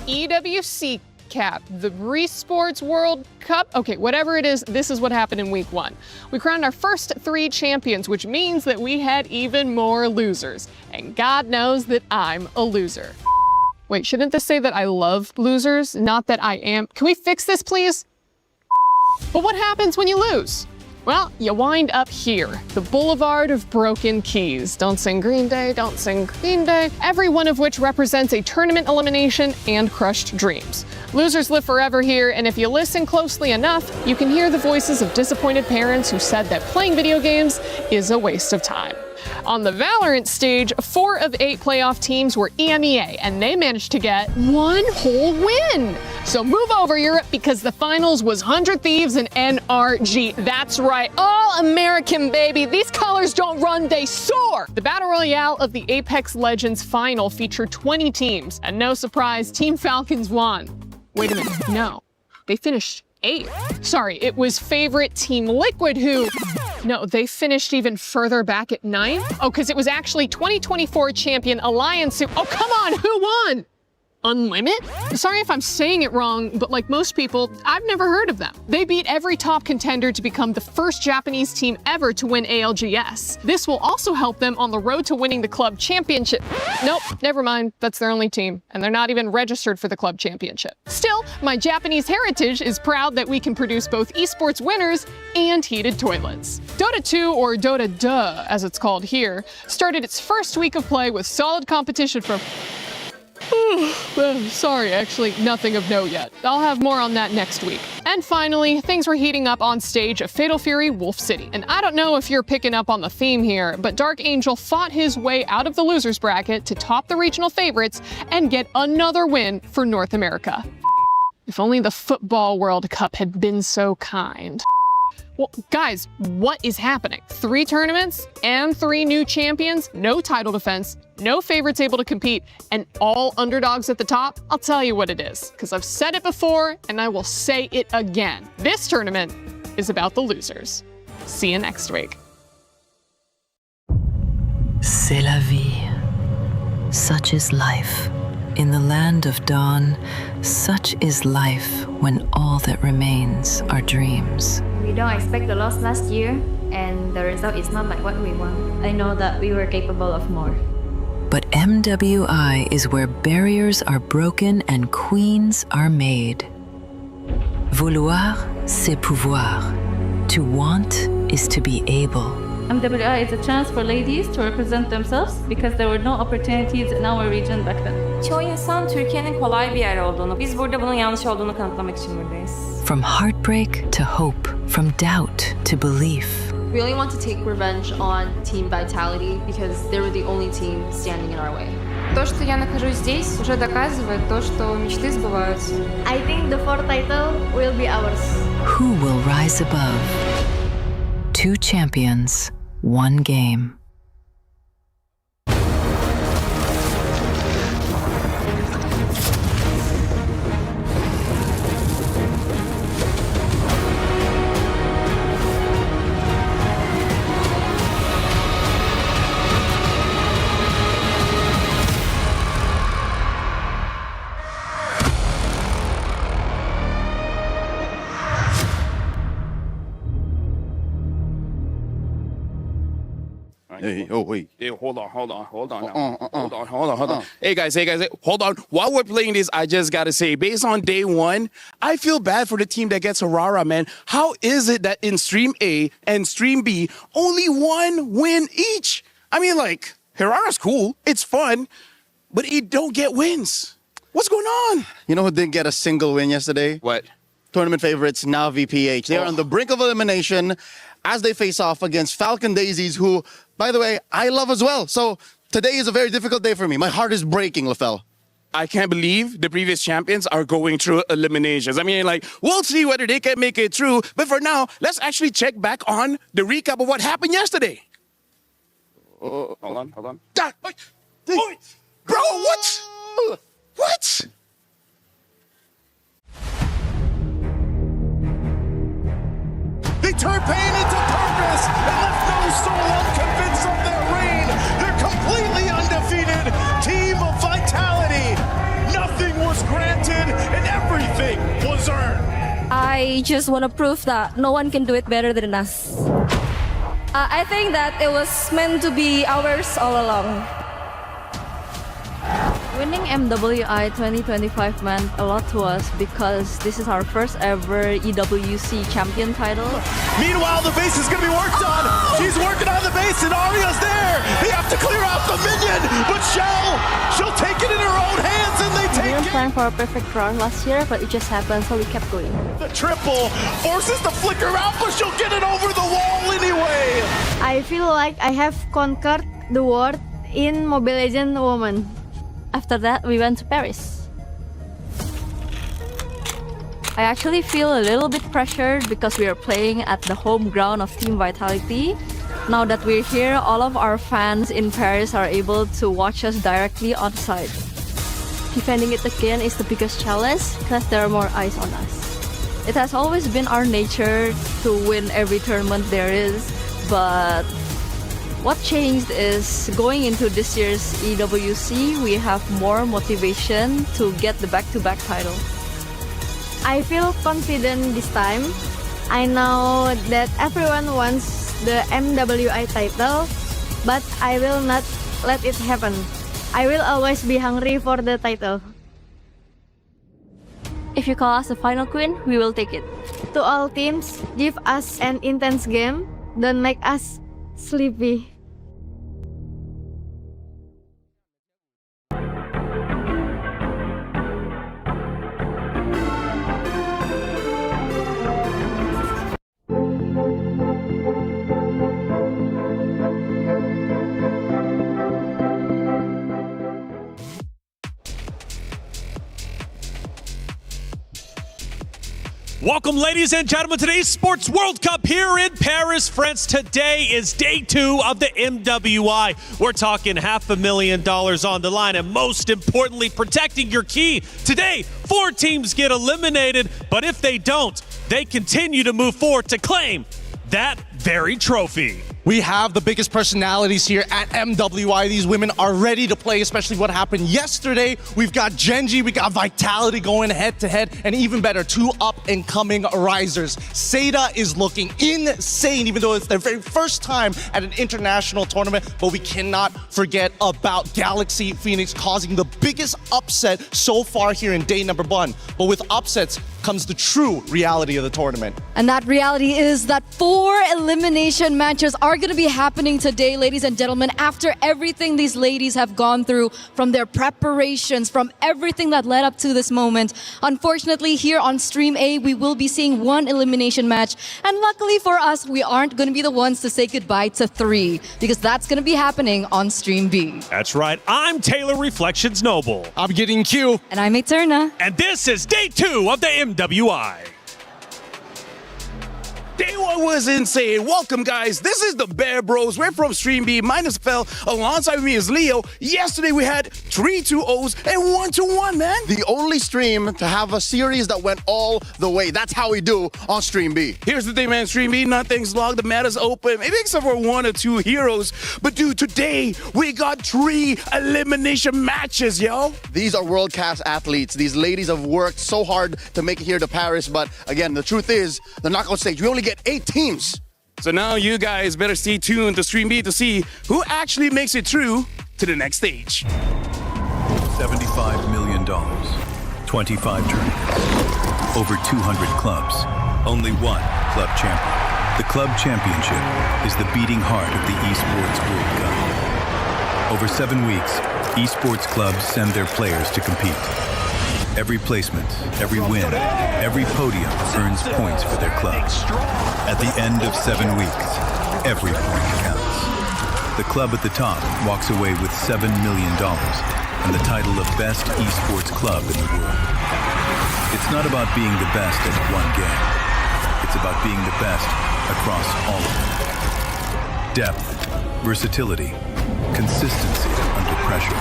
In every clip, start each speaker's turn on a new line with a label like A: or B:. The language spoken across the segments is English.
A: EWC Cap, the Sports World Cup. Okay, whatever it is, this is what happened in week 1. We crowned our first 3 champions, which means that we had even more losers. And God knows that I'm a loser. Wait, shouldn't this say that I love losers, not that I am? Can we fix this, please? But what happens when you lose? Well, you wind up here, the Boulevard of Broken Keys. Don't sing Green Day, don't sing Green Day. Every one of which represents a tournament elimination and crushed dreams. Losers live forever here, and if you listen closely enough, you can hear the voices of disappointed parents who said that playing video games is a waste of time. On the Valorant stage, 4 of 8 playoff teams were EMEA, and they managed to get 1 whole win. So move over, Europe, because the finals was 100 Thieves and NRG. That's right, all American, baby. These colors don't run, they soar. The Battle Royale of the Apex Legends final featured 20 teams, and no surprise, Team Falcons won. Wait a minute, no, they finished 8th. Sorry, it was favorite Team Liquid who... No, they finished even further back at 9th? Oh, because it was actually 2024 champion Alliance who... Oh, come on, who won? Unlimit? Sorry if I'm saying it wrong, but like most people, I've never heard of them. They beat every top contender to become the first Japanese team ever to win ALGS. This will also help them on the road to winning the club championship. Nope, never mind, that's their only team, and they're not even registered for the club championship. Still, my Japanese heritage is proud that we can produce both esports winners and heated toilets. Dota 2, or Dota Duh, as it's called here, started its first week of play with solid competition from... Sorry, actually, nothing of note yet. I'll have more on that next week. And finally, things were heating up on stage at Fatal Fury Wolf City. And I don't know if you're picking up on the theme here, but Dark Angel fought his way out of the losers bracket to top the regional favorites and get another win for North America. If only the Football World Cup had been so kind. Well, guys, what is happening? 3 tournaments and 3 new champions, no title defense, no favorites able to compete, and all underdogs at the top? I'll tell you what it is, because I've said it before and I will say it again. This tournament is about the losers. See you next week.
B: C'est la vie. Such is life. In the land of dawn, such is life when all that remains are dreams.
C: We don't expect the loss last year, and the result is not like what we want. I know that we were capable of more.
B: But MWI is where barriers are broken and queens are made. Vouloir, c'est pouvoir. To want is to be able.
D: MWI is a chance for ladies to represent themselves because there were no opportunities in our region back then.
E: Çoğu insan Türkiye'nin kolay bir yer olduğunu, biz burada bunun yanlış olduğunu kanıtlamak için buradayız.
B: From heartbreak to hope, from doubt to belief.
F: We really want to take revenge on Team Vitality because they were the only team standing in our way.
E: То, что я нахожусь здесь, уже доказывает то, что мечты сбываются.
C: I think the 4th title will be ours.
B: Who will rise above? 2 champions, 1 game.
G: Hey, oh wait.
H: Hey, hold on. Hold on. Hey guys, hold on. While we're playing this, I just gotta say, based on day 1, I feel bad for the team that gets Aurora, man. How is it that in Stream A and Stream B, only 1 win each? I mean, like, Hirara's cool, it's fun, but it don't get wins. What's going on?
G: You know who didn't get a single win yesterday?
H: What?
G: Tournament favorites, Navi PH. They are on the brink of elimination as they face off against Falcon Daisies, who, by the way, I love as well. So today is a very difficult day for me. My heart is breaking, LaFell.
H: I can't believe the previous champions are going through eliminations. I mean, like, we'll see whether they can make it through. But for now, let's actually check back on the recap of what happened yesterday. Hold on. Bro, what? What?
I: They turned pain into purpose and left no soul unconvinced of their reign. They're completely undefeated. Team of Vitality. Nothing was granted.
J: I just want to prove that no one can do it better than us. I think that it was meant to be ours all along.
C: Winning MWI 2025 meant a lot to us because this is our first ever EWC champion title.
I: Meanwhile, the base is going to be worked on. She's working on the base, and Arya's there. They have to clear out the minion, but she'll take it in her own hands, and they
C: We
I: take
C: didn't
I: it.
C: plan for a perfect run last year, but it just happened, so we kept going.
I: The triple forces the flicker out, but she'll get it over the wall anyway.
C: I feel like I have conquered the world in Mobile Legends Women. After that, we went to Paris. I actually feel a little bit pressured because we are playing at the home ground of Team Vitality. Now that we're here, all of our fans in Paris are able to watch us directly on site. Defending it again is the biggest challenge because there are more eyes on us. It has always been our nature to win every tournament there is, but what changed is going into this year's EWC, we have more motivation to get the back-to-back title. I feel confident this time. I know that everyone wants the MWI title, but I will not let it happen. I will always be hungry for the title. If you call us the final queen, we will take it. To all teams, give us an intense game. Don't make us sleepy.
K: Welcome, ladies and gentlemen, to today's Sports World Cup here in Paris, France. Today is day 2 of the MWI. We're talking $500,000 on the line, and most importantly, protecting your key. Today, 4 teams get eliminated, but if they don't, they continue to move forward to claim that very trophy.
L: We have the biggest personalities here at MWI. These women are ready to play, especially what happened yesterday. We've got Genji, we got Vitality going head-to-head, and even better, 2 up-and-coming risers. Seda is looking insane, even though it's their very first time at an international tournament, but we cannot forget about Galaxy Phoenix causing the biggest upset so far here in day number 1. But with upsets comes the true reality of the tournament.
M: And that reality is that 4 elimination matches are going to be happening today, ladies and gentlemen, after everything these ladies have gone through, from their preparations, from everything that led up to this moment. Unfortunately, here on Stream A, we will be seeing 1 elimination match. And luckily for us, we aren't going to be the ones to say goodbye to 3, because that's going to be happening on Stream B.
K: That's right. I'm Taylor Reflections Noble.
L: I'm Getting Q.
M: And I'm Eterna.
K: And this is day 2 of the MWI.
H: Day 1 was insane. Welcome, guys. This is the Bear Bros. We're from Stream B, minus Fell. Alongside me is Leo. Yesterday we had 3 2-0s and 1-1, man.
G: The only stream to have a series that went all the way. That's how we do on Stream B.
H: Here's the thing, man. Stream B, nothing's locked. The meta's open. Maybe except for 1 or 2 heroes. But dude, today we got 3 elimination matches, yo.
G: These are world-class athletes. These ladies have worked so hard to make it here to Paris. But again, the truth is, the knockout stage, we only get 8 teams.
H: So now you guys better stay tuned to Stream B to see who actually makes it through to the next stage.
N: $75 million, 25 tournaments, over 200 clubs, only 1 club champion. The club championship is the beating heart of the Esports World Cup. Over 7 weeks, esports clubs send their players to compete. Every placement, every win, every podium earns points for their club. At the end of 7 weeks, every point counts. The club at the top walks away with $7 million and the title of Best Esports Club in the world. It's not about being the best at one game. It's about being the best across all of them. Depth, versatility, consistency under pressure.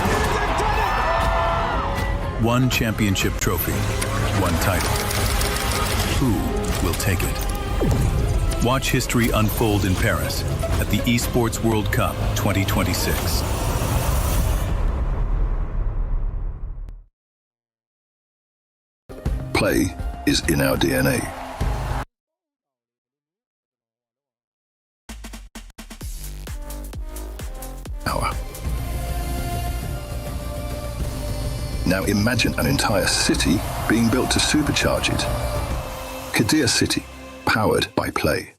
N: 1 championship trophy, 1 title. Who will take it? Watch history unfold in Paris at the Esports World Cup 2026.
O: Play is in our DNA.
N: Now imagine an entire city being built to supercharge it. Kadir City, powered by Play.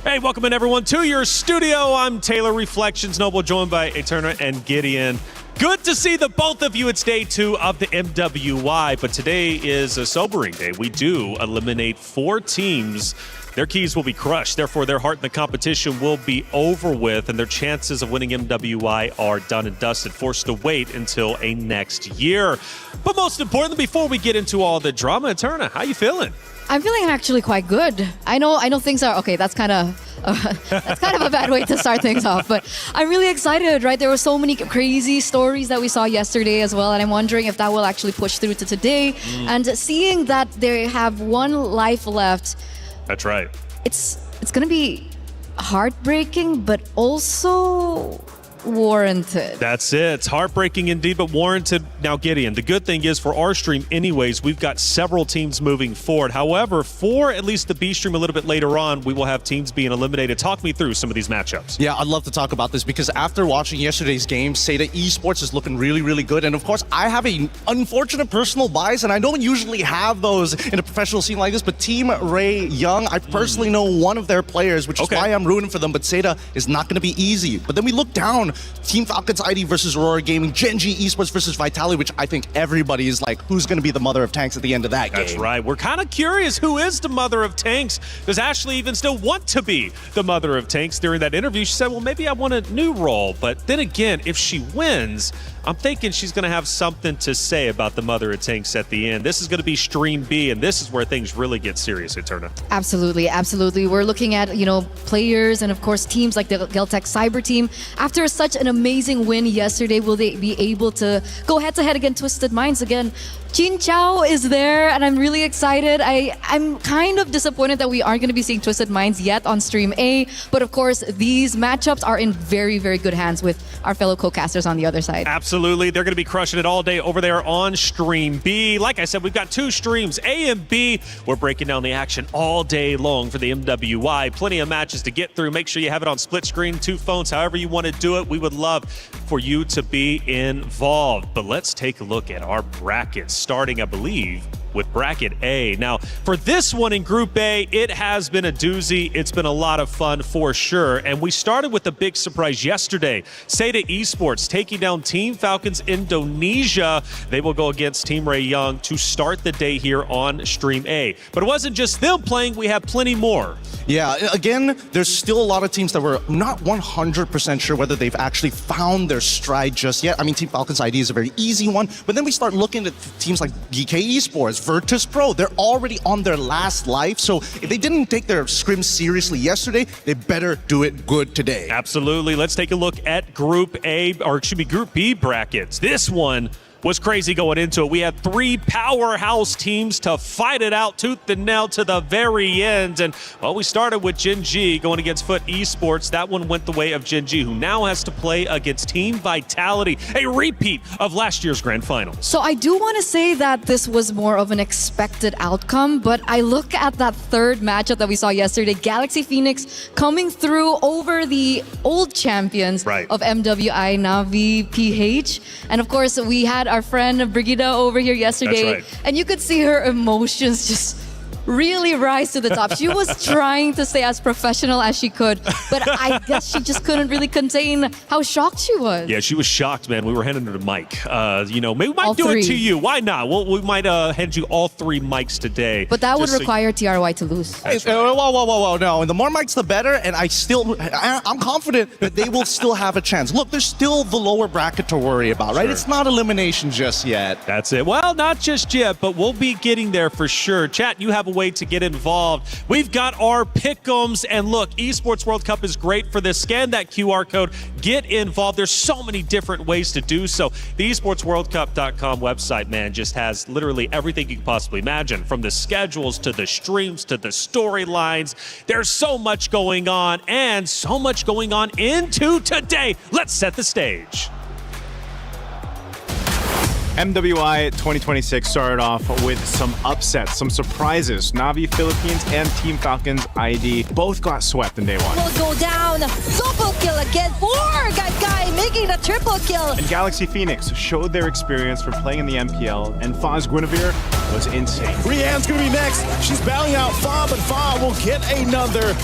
K: Hey, welcome in everyone to your studio. I'm Taylor, Reflections Noble, joined by Eterna and Gideon. Good to see the both of you. It's day 2 of the MWI, but today is a sobering day. We do eliminate 4 teams. Their keys will be crushed. Therefore, their heart in the competition will be over with, and their chances of winning MWI are done and dusted, forced to wait until a next year. But most importantly, before we get into all the drama, Eterna, how you feeling?
M: I'm feeling actually quite good. I know things are okay. That's kind of a bad way to start things off, but I'm really excited, right? There were so many crazy stories that we saw yesterday as well, and I'm wondering if that will actually push through to today. And seeing that they have 1 life left.
K: That's right.
M: It's going to be heartbreaking, but also warranted.
K: That's it. It's heartbreaking indeed, but warranted. Now, Gideon, the good thing is for our stream anyways, we've got several teams moving forward. However, for at least the B stream a little bit later on, we will have teams being eliminated. Talk me through some of these matchups.
L: Yeah, I'd love to talk about this because after watching yesterday's game, Seda Esports is looking really, really good. And of course, I have an unfortunate personal bias, and I don't usually have those in a professional scene like this, but Team Ray Young, I personally know one of their players, which is why I'm rooting for them, but Seda is not going to be easy. But then we look down, Team Falcons ID versus Aurora Gaming, Genji Esports versus Vitality, which I think everybody is like, who's going to be the mother of tanks at the end of that game?
K: That's right. We're kind of curious, who is the mother of tanks? Does Ashley even still want to be the mother of tanks? During that interview, she said, well, maybe I want a new role. But then again, if she wins, I'm thinking she's going to have something to say about the mother of tanks at the end. This is going to be Stream B, and this is where things really get serious, Eterna.
M: Absolutely, absolutely. We're looking at, players and, of course, teams like the Geltec Cyber team. After such an amazing win yesterday, will they be able to go head-to-head against Twisted Minds again? Jin Chao is there, and I'm really excited. I'm kind of disappointed that we aren't going to be seeing Twisted Minds yet on Stream A, but of course, these matchups are in very, very good hands with our fellow co-casters on the other side.
K: Absolutely. They're going to be crushing it all day over there on Stream B. Like I said, we've got 2 streams, A and B. We're breaking down the action all day long for the MWI. Plenty of matches to get through. Make sure you have it on split screen, 2 phones, however you want to do it. We would love for you to be involved. But let's take a look at our brackets, starting, I believe, with bracket A. Now, for this one in Group A, it has been a doozy. It's been a lot of fun for sure. And we started with a big surprise yesterday. Seda Esports taking down Team Falcons Indonesia. They will go against Team Ray Young to start the day here on Stream A. But it wasn't just them playing. We have plenty more.
L: Yeah, again, there's still a lot of teams that we're not 100% sure whether they've actually found their stride just yet. I mean, Team Falcons ID is a very easy one, but then we start looking at teams like GK Esports, Virtus Pro. They're already on their last life, so if they didn't take their scrim seriously yesterday, they better do it good today.
K: Absolutely. Let's take a look at Group A, or it should be Group B brackets. This one was crazy going into it. We had 3 powerhouse teams to fight it out tooth and nail to the very end. And, well, we started with Genji going against Foot Esports. That one went the way of Genji, who now has to play against Team Vitality, a repeat of last year's grand final.
M: So I do want to say that this was more of an expected outcome, but I look at that 3rd matchup that we saw yesterday, Galaxy Phoenix coming through over the old champions of MWI, Navi PH. And of course, we had our friend Brigida over here yesterday, and you could see her emotions just really rise to the top. She was trying to stay as professional as she could, but I guess she just couldn't really contain how shocked she was.
K: Yeah, she was shocked, man. We were handing her the mic. Maybe we might do it to you. Why not? We might hand you all 3 mics today.
M: But that would require TRY to lose.
L: Whoa. No, and the more mics, the better. And I'm confident that they will still have a chance. Look, there's still the lower bracket to worry about, right? It's not elimination just yet.
K: That's it. Well, not just yet, but we'll be getting there for sure. Chat, you have a way to get involved. We've got our pick'ems, and look, Esports World Cup is great for this. Scan that QR code, get involved. There's so many different ways to do so. The esportsworldcup.com website, man, just has literally everything you can possibly imagine, from the schedules to the streams to the storylines. There's so much going on, and so much going on into today. Let's set the stage.
O: MWI 2026 started off with some upsets, some surprises. Na'Vi Philippines and Team Falcons ID both got swept in day one.
P: Will go down. Double kill again for Guy making the triple kill.
O: And Galaxy Phoenix showed their experience from playing in the MPL, and Fa's Guinevere was insane.
I: Rianne's gonna be next. She's battling out Fa, but Fa will get another.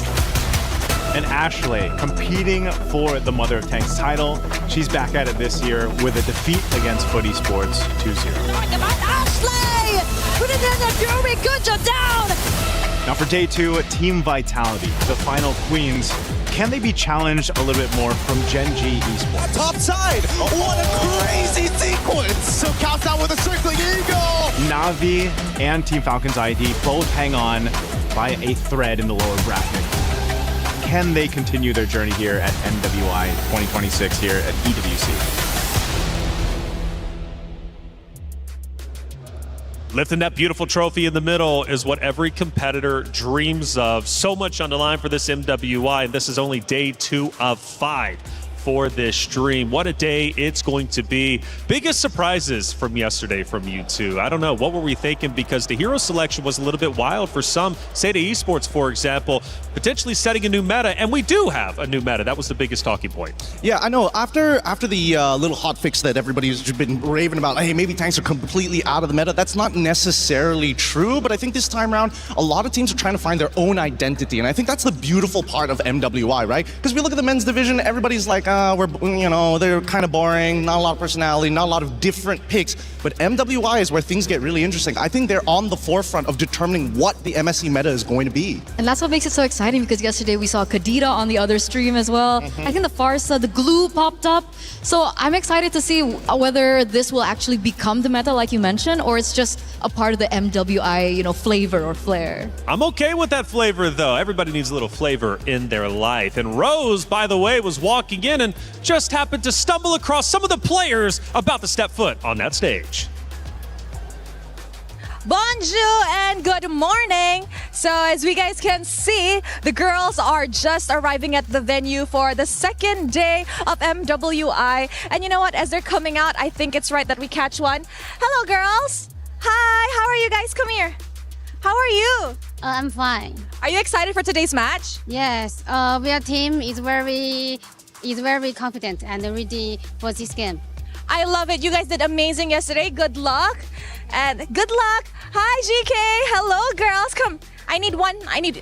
O: And Ashley competing for the Mother of Tanks title. She's back at it this year with a defeat against Footy Sports 2-0.
P: Ashley! Put it in the Fury, good job down!
O: Now for day 2, Team Vitality, the final queens. Can they be challenged a little bit more from Gen G Esports?
I: Top side! What a crazy sequence! So counts out with a circling eagle!
O: Na'Vi and Team Falcons ID both hang on by a thread in the lower bracket. Can they continue their journey here at MWI 2026 here at EWC?
K: Lifting that beautiful trophy in the middle is what every competitor dreams of. So much on the line for this MWI, and this is only day 2 of 5 for this stream. What a day it's going to be. Biggest surprises from yesterday from you two. I don't know, what were we thinking? Because the hero selection was a little bit wild for some. Seda Esports, for example, potentially setting a new meta, and we do have a new meta. That was the biggest talking point.
L: Yeah, I know. After the little hot fix that everybody's been raving about, hey, maybe tanks are completely out of the meta, that's not necessarily true, but I think this time around, a lot of teams are trying to find their own identity, and I think that's the beautiful part of MWI, right? Because we look at the men's division, everybody's like, they're kind of boring, not a lot of personality, not a lot of different picks. But MWI is where things get really interesting. I think they're on the forefront of determining what the MSC meta is going to be.
M: And that's what makes it so exciting, because yesterday we saw Kadita on the other stream as well. I think the Farsa, the glue popped up. So I'm excited to see whether this will actually become the meta like you mentioned, or it's just a part of the MWI, flavor or flair.
K: I'm okay with that flavor though. Everybody needs a little flavor in their life. And Rose, by the way, was walking in and just happened to stumble across some of the players about to step foot on that stage.
Q: Bonjour and good morning. So as we guys can see, the girls are just arriving at the venue for the second day of MWI. And you know what? As they're coming out, I think it's right that we catch one. Hello, girls. Hi, how are you guys? Come here. How are you?
R: I'm fine.
Q: Are you excited for today's match?
R: Yes. Our team is very confident and ready for this game.
Q: I love it. You guys did amazing yesterday. Good luck. And good luck. Hi, GK. Hello, girls. Come.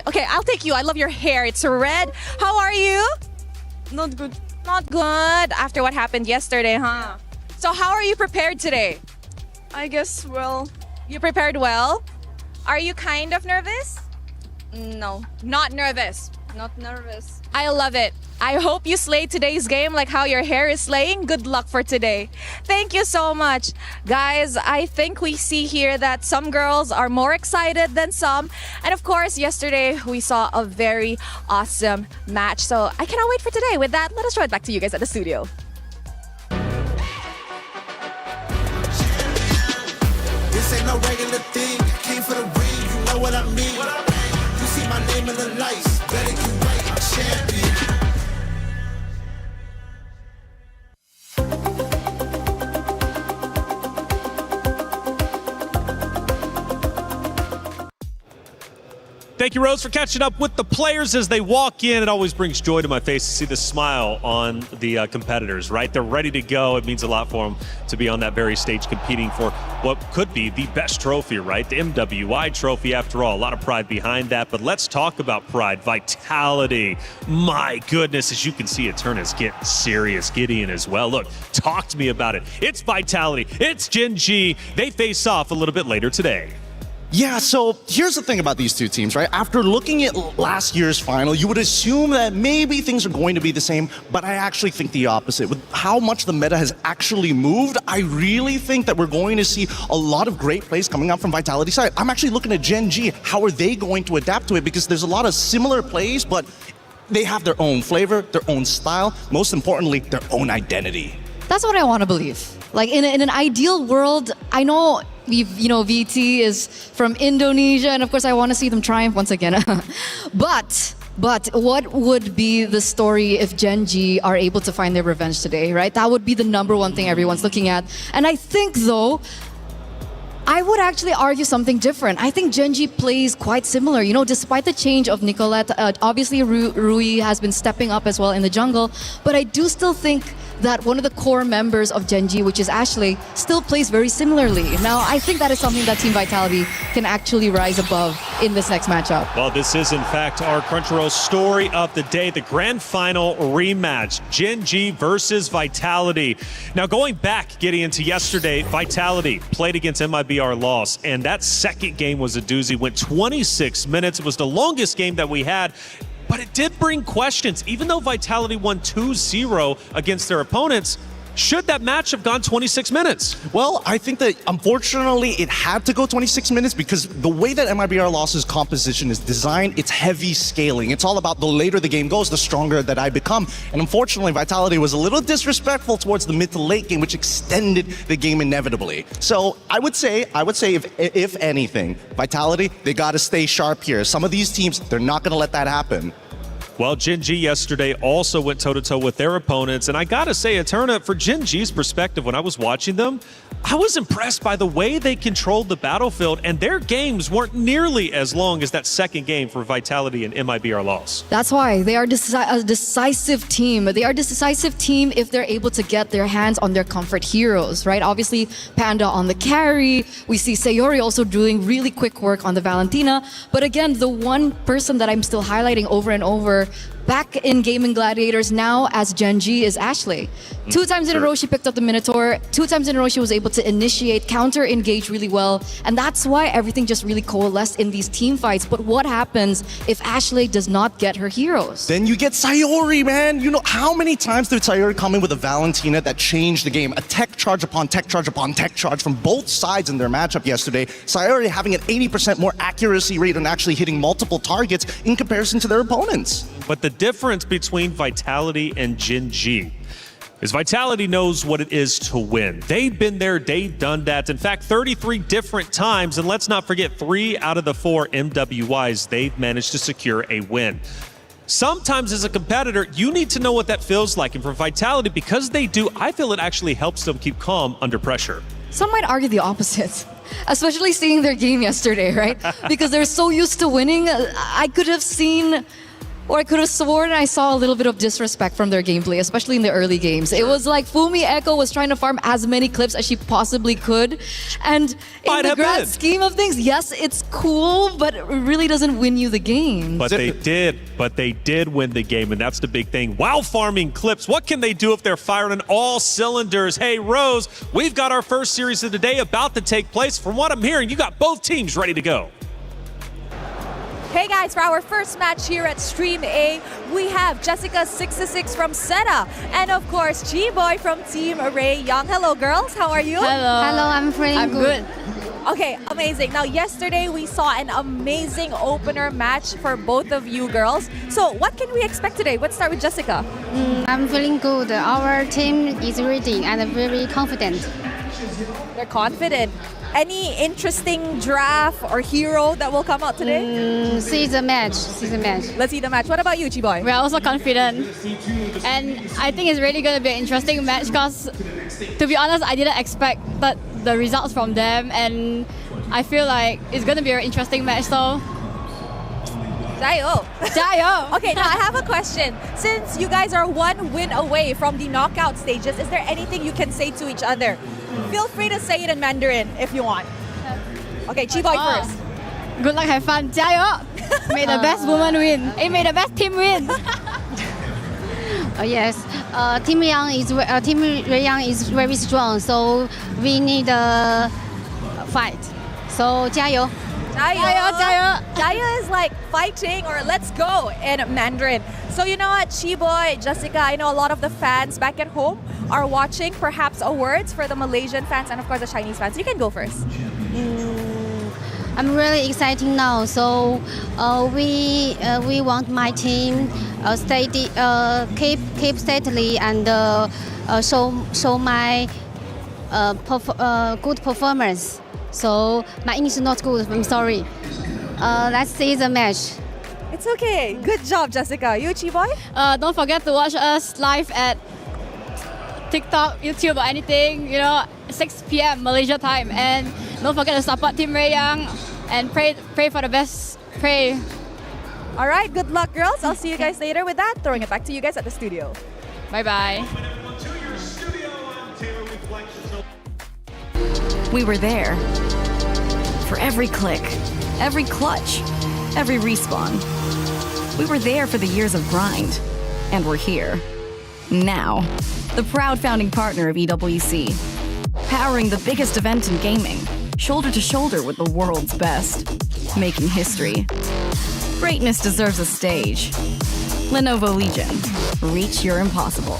Q: Okay, I'll take you. I love your hair. It's red. How are you? Not good. Not good. After what happened yesterday, huh? So how are you prepared today?
S: I guess well.
Q: You prepared well? Are you kind of nervous?
S: No.
Q: Not nervous.
S: Not nervous.
Q: I love it. I hope you slay today's game like how your hair is slaying. Good luck for today. Thank you so much. Guys, I think we see here that some girls are more excited than some. And of course, yesterday we saw a very awesome match. So I cannot wait for today. With that, let us throw it back to you guys at the studio.
T: This ain't no regular thing. I came for the ring, you know what I mean. You see my name in the lights. Better get right, I'm champion.
K: Thank you, Rose, for catching up with the players as they walk in. It always brings joy to my face to see the smile on the competitors, right? They're ready to go. It means a lot for them to be on that very stage competing for what could be the best trophy, right? The MWI trophy, after all. A lot of pride behind that, but let's talk about pride. Vitality. My goodness, as you can see, Eterna is getting serious. Gideon as well. Look, talk to me about it. It's Vitality. It's Gen G. They face off a little bit later today.
L: Yeah, so here's the thing about these two teams, right? After looking at last year's final, you would assume that maybe things are going to be the same, but I actually think the opposite. With how much the meta has actually moved, I really think that we're going to see a lot of great plays coming out from Vitality's side. I'm actually looking at Gen G. How are they going to adapt to it? Because there's a lot of similar plays, but they have their own flavor, their own style, most importantly, their own identity.
M: That's what I want to believe. Like in an ideal world, I know VT is from Indonesia, and of course I want to see them triumph once again. But But what would be the story if Gen G are able to find their revenge today, right? That would be the number one thing everyone's looking at. And I think, though, I would actually argue something different. I think Gen G plays quite similar. You know, despite the change of Nicolette, obviously Rui has been stepping up as well in the jungle, but I do still think that one of the core members of Gen G, which is Ashley, still plays very similarly. Now, I think that is something that Team Vitality can actually rise above in this next matchup.
K: Well, this is, in fact, our Crunchyroll story of the day, the grand final rematch, Gen G versus Vitality. Now, going back, getting into yesterday, Vitality played against MIBR Loss, and that second game was a doozy, went 26 minutes. It was the longest game that we had. But it did bring questions. Even though Vitality won 2-0 against their opponents, should that match have gone 26 minutes?
L: Well, I think that unfortunately it had to go 26 minutes because the way that MIBR Loss's composition is designed, it's heavy scaling. It's all about the later the game goes, the stronger that I become. And unfortunately, Vitality was a little disrespectful towards the mid to late game, which extended the game inevitably. So I would say if anything, Vitality, they got to stay sharp here. Some of these teams, they're not going to let that happen.
K: Well, Gen G yesterday also went toe-to-toe with their opponents, and I gotta say, Eterna, for Gen G's perspective, when I was watching them, I was impressed by the way they controlled the battlefield, and their games weren't nearly as long as that second game for Vitality and MIBR Loss.
M: That's why they are a decisive team. They are a decisive team if they're able to get their hands on their comfort heroes, right? Obviously, Panda on the carry. We see Sayori also doing really quick work on the Valentina. But again, the one person that I'm still highlighting over and over back in Gaming Gladiators now as Gen G is Ashley. 2 times in a row she picked up the Minotaur. 2 times in a row she was able to initiate, counter-engage really well. And that's why everything just really coalesced in these team fights. But what happens if Ashley does not get her heroes?
L: Then you get Sayori, man. You know, how many times did Sayori come in with a Valentina that changed the game? A tech charge upon tech charge upon tech charge from both sides in their matchup yesterday. Sayori having an 80% more accuracy rate and actually hitting multiple targets in comparison to their opponents.
K: But the difference between Vitality and Gen G is Vitality knows what it is to win. They've been there, they've done that. In fact, 33 different times, and let's not forget 3 out of the 4 MWIs they've managed to secure a win. Sometimes as a competitor, you need to know what that feels like. And for Vitality, because they do, I feel it actually helps them keep calm under pressure.
M: Some might argue the opposite. Especially seeing their game yesterday, right? Because they're so used to winning. I could have seen, or I could have sworn I saw a little bit of disrespect from their gameplay, especially in the early games. It was like Fumi Echo was trying to farm as many clips as she possibly could. And in the grand scheme of things, yes, it's cool, but it really doesn't win you the game.
K: But they did win the game, and that's the big thing. While farming clips, what can they do if they're firing on all cylinders? Hey, Rose, we've got our first series of the day about to take place. From what I'm hearing, you got both teams ready to go.
Q: Hey guys, for our first match here at Stream A, we have Jessica626 from Senna, and of course, G-Boy from Team Array Young. Hello girls, how are you?
R: Hello, I'm feeling good.
Q: Okay, amazing. Now yesterday we saw an amazing opener match for both of you girls. So what can we expect today? Let's start with Jessica.
R: I'm feeling good. Our team is ready and very confident.
Q: They're confident. Any interesting draft or hero that will come out today?
R: See the match.
Q: Let's see the match. What about you, Chiboy?
U: We're also confident. And I think it's really going to be an interesting match because, to be honest, I didn't expect the results from them. And I feel like it's going to be an interesting match. So,
Q: Jayo.
U: Jayo.
Q: Okay, now I have a question. Since you guys are 1 win away from the knockout stages, is there anything you can say to each other? Feel free to say it in Mandarin if you want. Okay, Chiboy first.
U: Good luck, have fun. Jayo. May the best woman win. Hey, may the best team win.
R: Yes, Team Ray Young is very strong, so we need a fight. So, 加油.
Q: Jaya is like fighting or let's go in Mandarin. So you know what, Chiboy, Jessica, I know a lot of the fans back at home are watching. Perhaps a words for the Malaysian fans and of course the Chinese fans. You can go first.
R: I'm really excited now. So we want my team keep steadily and show my good performance. So my English is not good. I'm sorry. Let's see the match.
A: It's okay. Good job, Jessica. You, Chiboy?
U: Don't forget to watch us live at TikTok, YouTube, or anything, 6 p.m. Malaysia time. And don't forget to support Team Ray Young and pray for the best. Pray.
A: All right, good luck, girls. I'll see you guys later. With that, throwing it back to you guys at the studio.
U: Bye-bye.
V: We were there for every click, every clutch, every respawn. We were there for the years of grind, and we're here. Now, the proud founding partner of EWC, powering the biggest event in gaming, shoulder to shoulder with the world's best, making history. Greatness deserves a stage. Lenovo Legion, reach your impossible.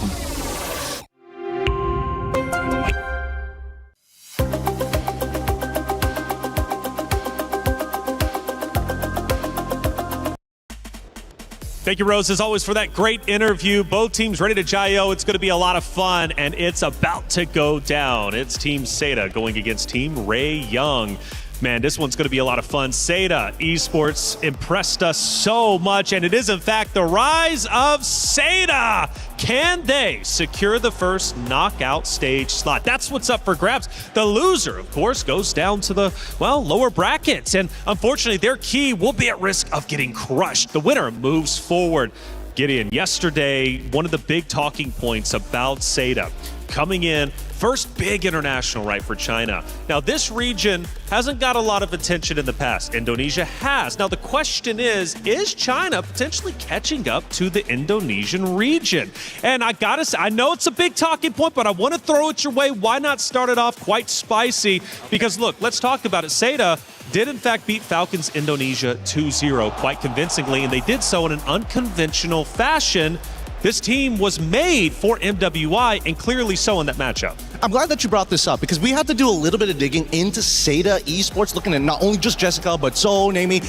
K: Thank you, Rose, as always, for that great interview. Both teams ready to Jayo. It's going to be a lot of fun, and it's about to go down. It's Team Seda going against Team Ray Young. Man, this one's going to be a lot of fun. Seda Esports impressed us so much, and it is, in fact, the rise of Seda. Can they secure the first knockout stage slot? That's what's up for grabs. The loser, of course, goes down to the, lower brackets, and unfortunately, their key will be at risk of getting crushed. The winner moves forward. Gideon, yesterday, one of the big talking points about Seda coming in, first big international, right, for China. Now, this region hasn't got a lot of attention in the past. Indonesia has. Now, the question is China potentially catching up to the Indonesian region? And I gotta say, I know it's a big talking point, but I want to throw it your way. Why not start it off quite spicy? Because look, let's talk about it. Seda did in fact beat Falcons Indonesia 2-0 quite convincingly, and they did so in an unconventional fashion. This team was made for MWI, and clearly so in that matchup.
L: I'm glad that you brought this up because we had to do a little bit of digging into Seda Esports, looking at not only just Jessica, but Zoe, Naomi.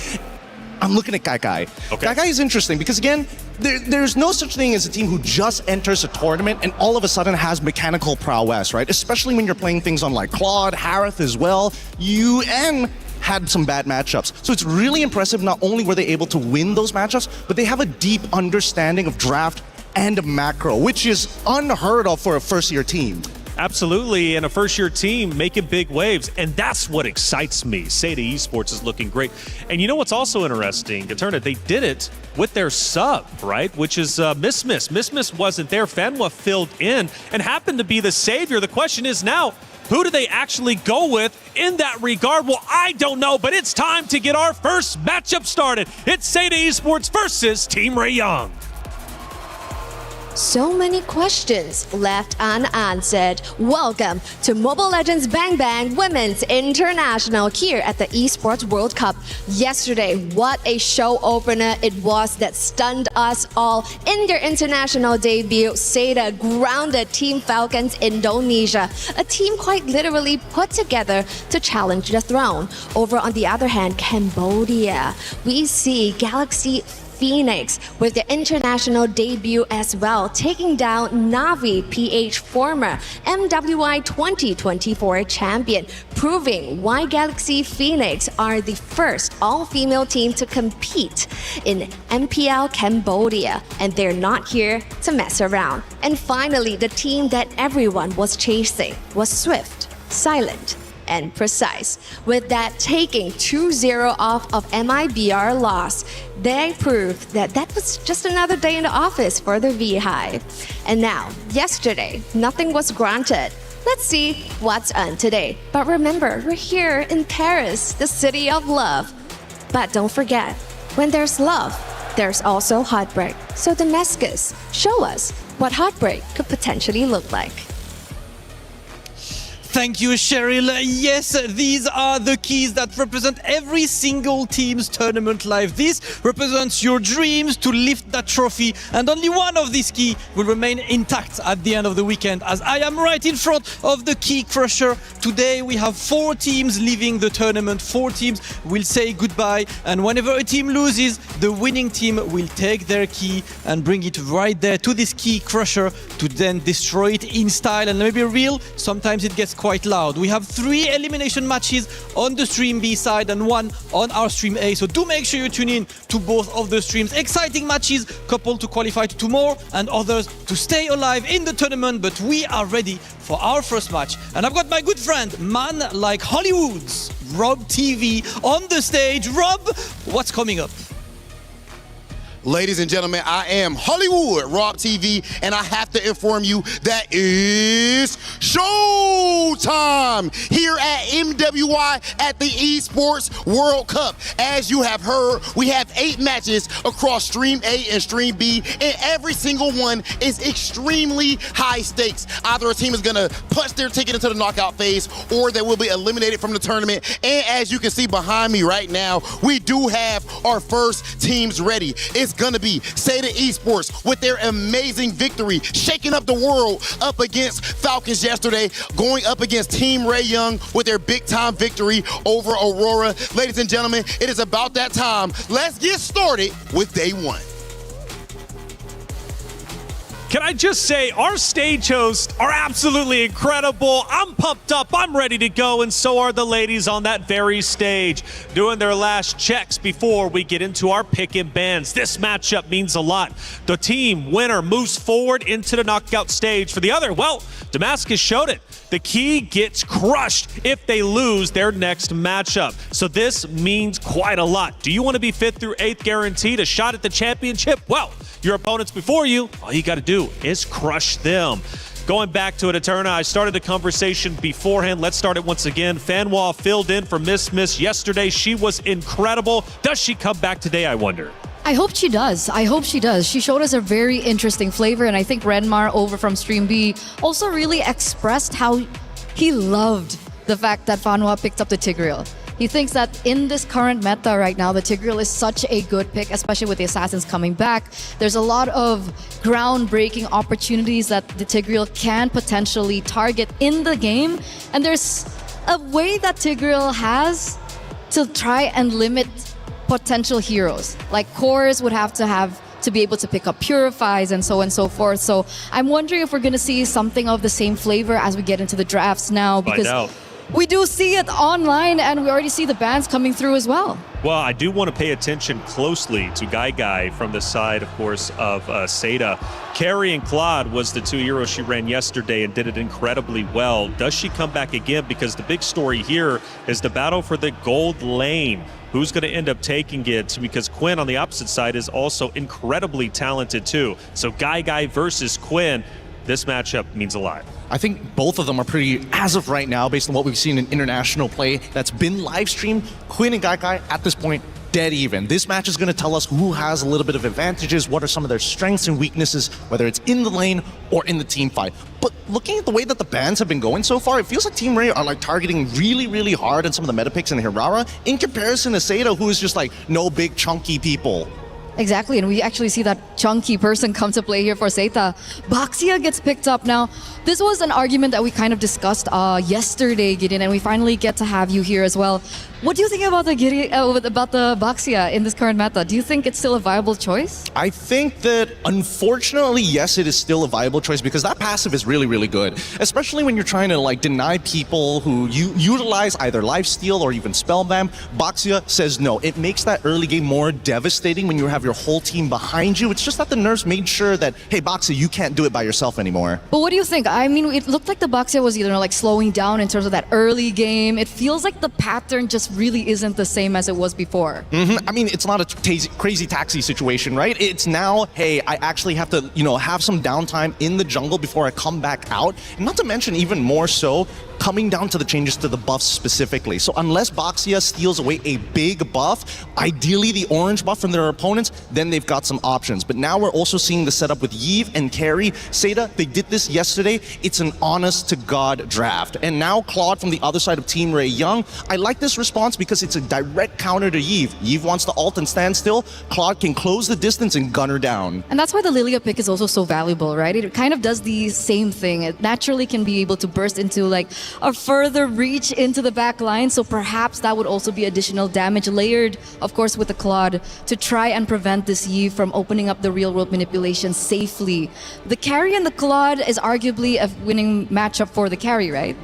L: I'm looking at Kai. Okay. Kai is interesting because, again, there's no such thing as a team who just enters a tournament and all of a sudden has mechanical prowess, right? Especially when you're playing things on like Claude, Harith as well. UN had some bad matchups. So it's really impressive. Not only were they able to win those matchups, but they have a deep understanding of draft and macro, which is unheard of for a first-year team.
K: Absolutely, and a first-year team making big waves, and that's what excites me. Seda Esports is looking great. And you know what's also interesting, Gaterna, they did it with their sub, right, which is Miss. Miss wasn't there. Fanwa filled in and happened to be the savior. The question is now, who do they actually go with in that regard? Well, I don't know, but it's time to get our first matchup started. It's Seda Esports versus Team Ray Young.
W: So many questions left unanswered. Welcome to Mobile Legends Bang Bang Women's International here at the Esports World Cup. Yesterday, what a show opener it was that stunned us all. In their international debut, Seda grounded Team Falcons Indonesia, a team quite literally put together to challenge the throne. Over on the other hand, Cambodia, we see Galaxy Phoenix with their international debut as well, taking down Navi PH, former MWI 2024 champion, proving why Galaxy Phoenix are the first all-female team to compete in MPL Cambodia, and they're not here to mess around. And finally, the team that everyone was chasing was Swift, Silent, and Precise. With that taking 2-0 off of MIBR loss, they proved that that was just another day in the office for the V-Hive. And now, yesterday, nothing was granted. Let's see what's on today. But remember, we're here in Paris, the city of love. But don't forget, when there's love, there's also heartbreak. So Damascus, show us what heartbreak could potentially look like.
X: Thank you, Cheryl. Yes, these are the keys that represent every single team's tournament life. This represents your dreams to lift that trophy, and only one of these keys will remain intact at the end of the weekend, as I am right in front of the key crusher. Today we have 4 teams leaving the tournament. 4 teams will say goodbye, and whenever a team loses, the winning team will take their key and bring it right there to this key crusher to then destroy it in style. And let me be real, sometimes it gets quite quite loud. We have 3 elimination matches on the stream B side and 1 on our stream A. So do make sure you tune in to both of the streams. Exciting matches, couple to qualify to 2 more and others to stay alive in the tournament. But we are ready for our first match. And I've got my good friend, man like Hollywood's Rob TV on the stage. Rob, what's coming up?
B: Ladies and gentlemen, I am Hollywood, Rob TV, and I have to inform you that it's showtime here at MWI at the Esports World Cup. As you have heard, we have 8 matches across Stream A and Stream B, and every single one is extremely high stakes. Either a team is gonna punch their ticket into the knockout phase, or they will be eliminated from the tournament. And as you can see behind me right now, we do have our first teams ready. It's gonna be Seda Esports with their amazing victory, shaking up the world up against Falcons yesterday, going up against Team Ray Young with their big time victory over Aurora. Ladies and gentlemen, it is about that time. Let's get started with day 1.
K: Can I just say, our stage hosts are absolutely incredible. I'm pumped up, I'm ready to go, and so are the ladies on that very stage, doing their last checks before we get into our pick and bans. This matchup means a lot. The team winner moves forward into the knockout stage. For the other, well, Damascus showed it. The key gets crushed if they lose their next matchup. So this means quite a lot. Do you want to be 5th through 8th guaranteed a shot at the championship? Well, your opponents before you, all you got to do is crush them. Going back to it, Eterna, I started the conversation beforehand. Let's start it once again. Fanwa filled in for Miss yesterday. She was incredible. Does she come back today, I wonder?
M: I hope she does. I hope she does. She showed us a very interesting flavor, and I think Renmar over from Stream B also really expressed how he loved the fact that Fanwa picked up the Tigreal. He thinks that in this current meta right now, the Tigreal is such a good pick, especially with the Assassins coming back. There's a lot of groundbreaking opportunities that the Tigreal can potentially target in the game, and there's a way that Tigreal has to try and limit potential heroes. Like cores would have to be able to pick up purifies and so on and so forth. So I'm wondering if we're going to see something of the same flavor as we get into the drafts now, because we do see it online and we already see the bans coming through as well.
K: Well, I do want to pay attention closely to Guy from the side, of course, of Seda. Carrie and Claude was the 2 heroes she ran yesterday and did it incredibly well. Does she come back again? Because the big story here is the battle for the gold lane. Who's going to end up taking it? Because Quinn on the opposite side is also incredibly talented too. So Guy versus Quinn, this matchup means a lot.
L: I think both of them are pretty, as of right now, based on what we've seen in international play that's been live streamed, Quinn and Guy at this point, dead even. This match is going to tell us who has a little bit of advantages, what are some of their strengths and weaknesses, whether it's in the lane or in the team fight. But looking at the way that the bans have been going so far, it feels like Team Ray are like targeting really hard on some of the meta picks in Hirara in comparison to Seda, who is just like no big chunky people.
M: Exactly, and we actually see that chunky person come to play here for Seita. Baxia gets picked up now. This was an argument that we kind of discussed yesterday, Gideon, and we finally get to have you here as well. What do you think about the Baxia in this current meta? Do you think it's still a viable choice?
L: I think that, unfortunately, yes, it is still a viable choice because that passive is really good. Especially when you're trying to like deny people who utilize either lifesteal or even spellbam. Baxia says no. It makes that early game more devastating when you have your whole team behind you. It's just that the nerfs made sure that, hey, Baxia, you can't do it by yourself anymore.
M: But what do you think? I mean, it looked like the Baxia was either like slowing down in terms of that early game. It feels like the pattern just really isn't the same as it was before.
L: I mean, it's not a crazy taxi situation, right? It's now, hey, I actually have to, have some downtime in the jungle before I come back out. And not to mention, even more so, coming down to the changes to the buffs specifically. So unless Baxia steals away a big buff, ideally the orange buff from their opponents, then they've got some options. But now we're also seeing the setup with Yves and Carrie. Seda, they did this yesterday. It's an honest-to-God draft. And now Claude from the other side of Team Ray Young. I like this response because it's a direct counter to Yves. Yves wants to ult and stand still. Claude can close the distance and gun her down.
M: And that's why the Lilia pick is also so valuable, right? It kind of does the same thing. It naturally can be able to burst into like a further reach into the back line, so perhaps that would also be additional damage layered, of course, with the Claude to try and prevent this Yves from opening up the real-world manipulation safely. The carry and the Claude is arguably a winning matchup for the carry, right?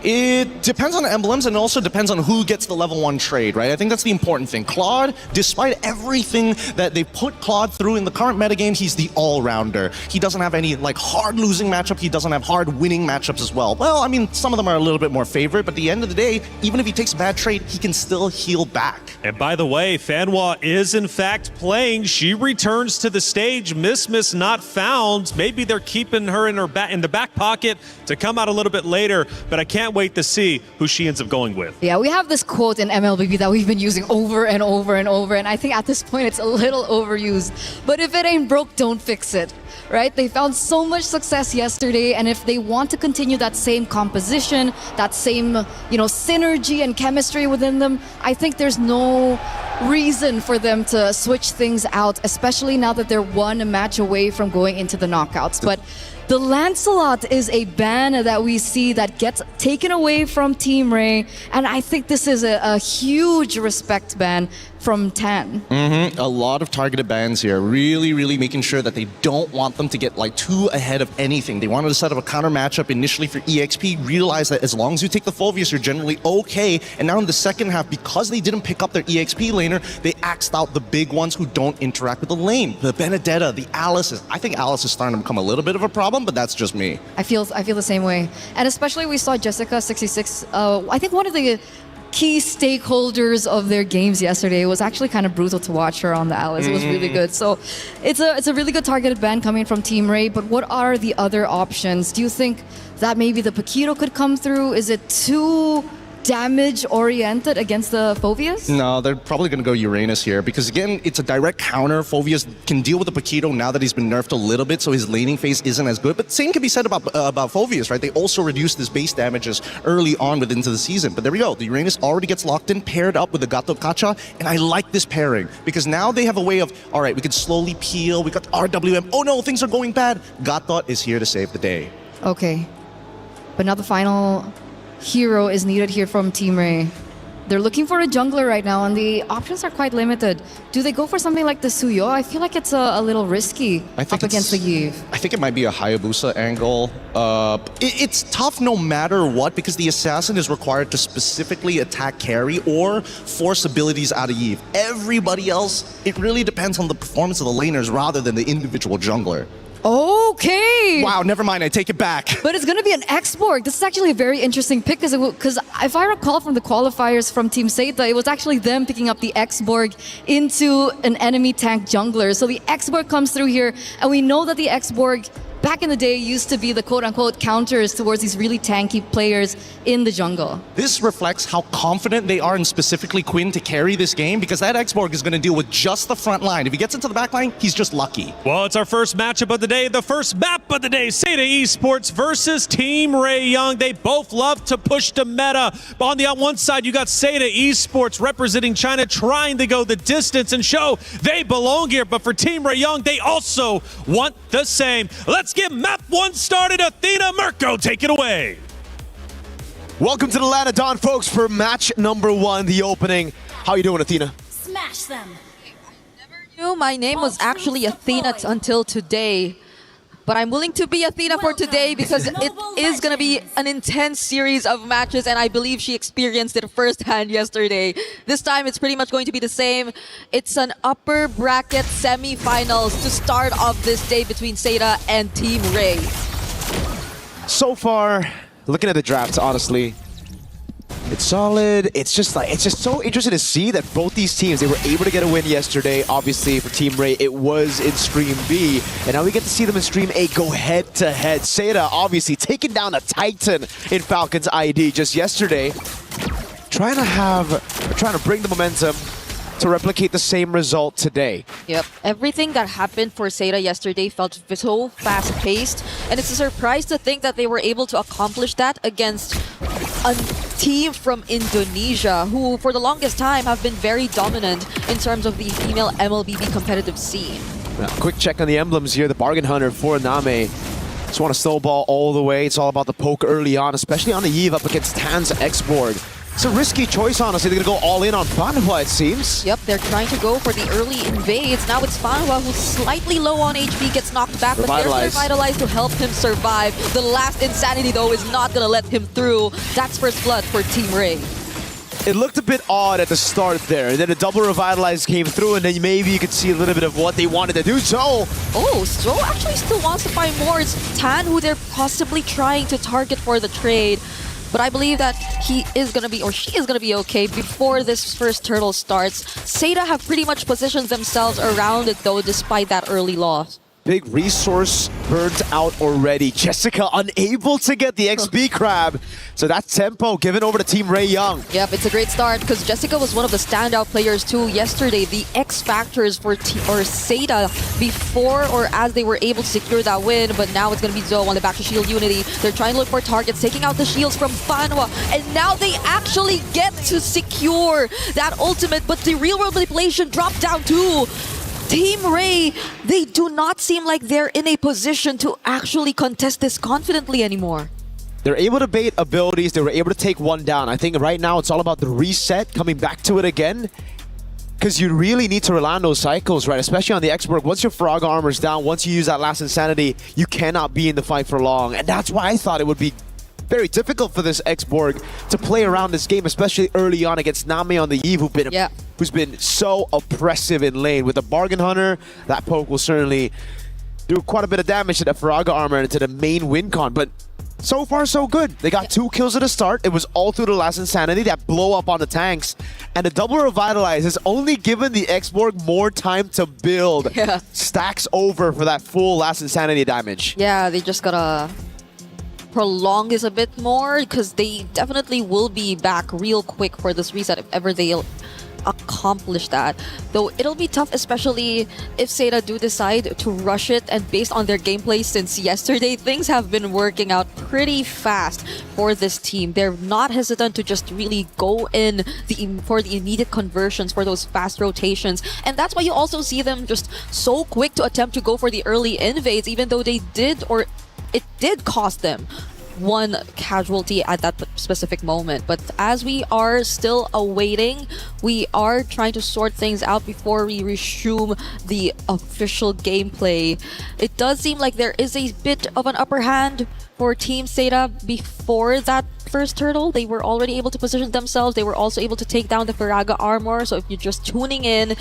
L: It depends on the emblems, and it also depends on who gets the level 1 trade, right? I think that's the important thing. Claude, despite everything that they put Claude through in the current metagame, he's the all-rounder. He doesn't have any like hard losing matchup. He doesn't have hard winning matchups as well. Well, I mean, some of them are a little bit more favorite, but at the end of the day, even if he takes a bad trade, he can still heal back.
K: And by the way, Fanwa is in fact playing. She returns to the stage. Miss not found. Maybe they're keeping her in the back pocket to come out a little bit later, but I can't wait to see who she ends up going with.
M: Yeah, we have this quote in MLBB that we've been using over and over and over, and I think at this point it's a little overused. But if it ain't broke, don't fix it. Right? They found so much success yesterday, and if they want to continue that same composition, that same, synergy and chemistry within them, I think there's no reason for them to switch things out, especially now that they're one match away from going into the knockouts. But the Lancelot is a ban that we see that gets taken away from Team Ray, and I think this is a huge respect ban from Tan.
L: A lot of targeted bans here, really making sure that they don't want them to get like too ahead of anything. They wanted to set up a counter matchup initially for EXP, realize that as long as you take the Phoveus, you're generally okay. And now in the second half, because they didn't pick up their EXP laner, they axed out the big ones who don't interact with the lane. The Benedetta, the Alice. I think Alice is starting to become a little bit of a problem, but that's just me.
M: I feel the same way. And especially we saw Jessica66, I think one of the key stakeholders of their games yesterday. It was actually kind of brutal to watch her on the Alice. It was really good. So it's a really good targeted ban coming from Team Ray, but what are the other options? Do you think that maybe the Paquito could come through? Is it too damage oriented against the Phoveus?
L: No, they're probably going to go Uranus here because again, it's a direct counter. Phoveus can deal with the Paquito now that he's been nerfed a little bit, so his laning phase isn't as good. But same can be said about Phoveus, right? They also reduced his base damages early on within the season. But there we go. The Uranus already gets locked in, paired up with the Gato Kacha, and I like this pairing because now they have a way of, all right, we can slowly peel. We got RWM. Oh no, things are going bad. Gato is here to save the day.
M: Okay, but now the final hero is needed here from Team Ray. They're looking for a jungler right now, and the options are quite limited. Do they go for something like the Suyo? I feel like it's a little risky up against the Yves.
L: I think it might be a Hayabusa angle. It's tough no matter what because the assassin is required to specifically attack carry or force abilities out of Yves. Everybody else, it really depends on the performance of the laners rather than the individual jungler.
M: Okay.
L: Wow, never mind, I take it back.
M: But it's going to be an X-Borg. This is actually a very interesting pick because if I recall from the qualifiers from Team Seita, it was actually them picking up the X-Borg into an enemy tank jungler. So the X-Borg comes through here, and we know that the X-Borg back in the day used to be the quote-unquote counters towards these really tanky players in the jungle.
L: This reflects how confident they are in specifically Quinn to carry this game because that X-Borg is going to deal with just the front line. If he gets into the back line, he's just lucky.
K: Well, it's our first matchup of the day, the first map of the day, Seita Esports versus Team Ray Young. They both love to push the meta. On the one side, you got Seita Esports representing China, trying to go the distance and show they belong here. But for Team Ray Young, they also want the same. Let's get map one started. Athena Mirko, take it away.
I: Welcome to the Land of Dawn, folks, for match number 1, the opening. How you doing, Athena?
S: Smash them.
D: My name was actually Athena until today, but I'm willing to be Athena for today because it is going to be an intense series of matches, and I believe she experienced it firsthand yesterday. This time it's pretty much going to be the same. It's an upper bracket semi-finals to start off this day between Seita and Team Ray.
I: So far, looking at the drafts, honestly, it's solid. It's just so interesting to see that both these teams, they were able to get a win yesterday. Obviously, for Team Ray, it was in Stream B, and now we get to see them in Stream A go head-to-head. Seita, obviously, taking down a Titan in Falcon's ID just yesterday, trying to bring the momentum to replicate the same result today.
D: Yep, everything that happened for Seita yesterday felt so fast-paced, and it's a surprise to think that they were able to accomplish that against a team from Indonesia who for the longest time have been very dominant in terms of the female MLBB competitive scene.
I: Now, quick check on the emblems here. The Bargain Hunter for Name. Just want to snowball all the way. It's all about the poke early on, especially on the Yves up against Tan's X-Borg. It's a risky choice, honestly. They're going to go all in on Fanhua, it seems.
D: Yep, they're trying to go for the early invades. Now it's Fanhua who's slightly low on HP, gets knocked back, but there's Revitalize to help him survive. The last Insanity, though, is not going to let him through. That's first blood for Team Ray.
I: It looked a bit odd at the start there, and then a double Revitalize came through, and then maybe you could see a little bit of what they wanted to do. So
D: Actually still wants to find more. It's Tan who they're possibly trying to target for the trade. But I believe that he is going to be, or she is going to be okay before this first turtle starts. Seda have pretty much positioned themselves around it though, despite that early loss.
I: Big resource burnt out already. Jessica unable to get the XP crab. So that's tempo given over to Team Ray Young.
D: Yep, it's a great start because Jessica was one of the standout players too yesterday. The X factors for Seda before or as they were able to secure that win, but now it's going to be Zoe on the back to Shield Unity. They're trying to look for targets, taking out the shields from Fanhua, and now they actually get to secure that ultimate, but the real world manipulation dropped down too. Team Ray, they do not seem like they're in a position to actually contest this confidently anymore.
I: They're able to bait abilities. They were able to take one down. I think right now it's all about the reset, coming back to it again. Because you really need to rely on those cycles, right? Especially on the Expo. Once your Faraga armor's down, once you use that last Insanity, you cannot be in the fight for long. And that's why I thought it would be very difficult for this X-Borg to play around this game, especially early on against Name on the Eve, who's been so oppressive in lane. With the Bargain Hunter, that poke will certainly do quite a bit of damage to the Faraga armor and to the main win con. But so far, so good. They got 2 kills at the start. It was all through the last Insanity, that blow up on the tanks. And the double Revitalize has only given the X-Borg more time to build. Stacks over for that full last Insanity damage.
D: Yeah, they just gotta prolong this a bit more because they definitely will be back real quick for this reset if ever they'll accomplish that. Though it'll be tough, especially if Seda do decide to rush it, and based on their gameplay since yesterday, things have been working out pretty fast for this team. They're not hesitant to just really go in for the immediate conversions, for those fast rotations, and that's why you also see them just so quick to attempt to go for the early invades, even though they did, or it did cost them one casualty at that specific moment. But as we are still awaiting, we are trying to sort things out before we resume the official gameplay. It does seem like there is a bit of an upper hand for Team Seda before that first turtle. They were already able to position themselves. They were also able to take down the Faraga armor. So if you're just tuning in,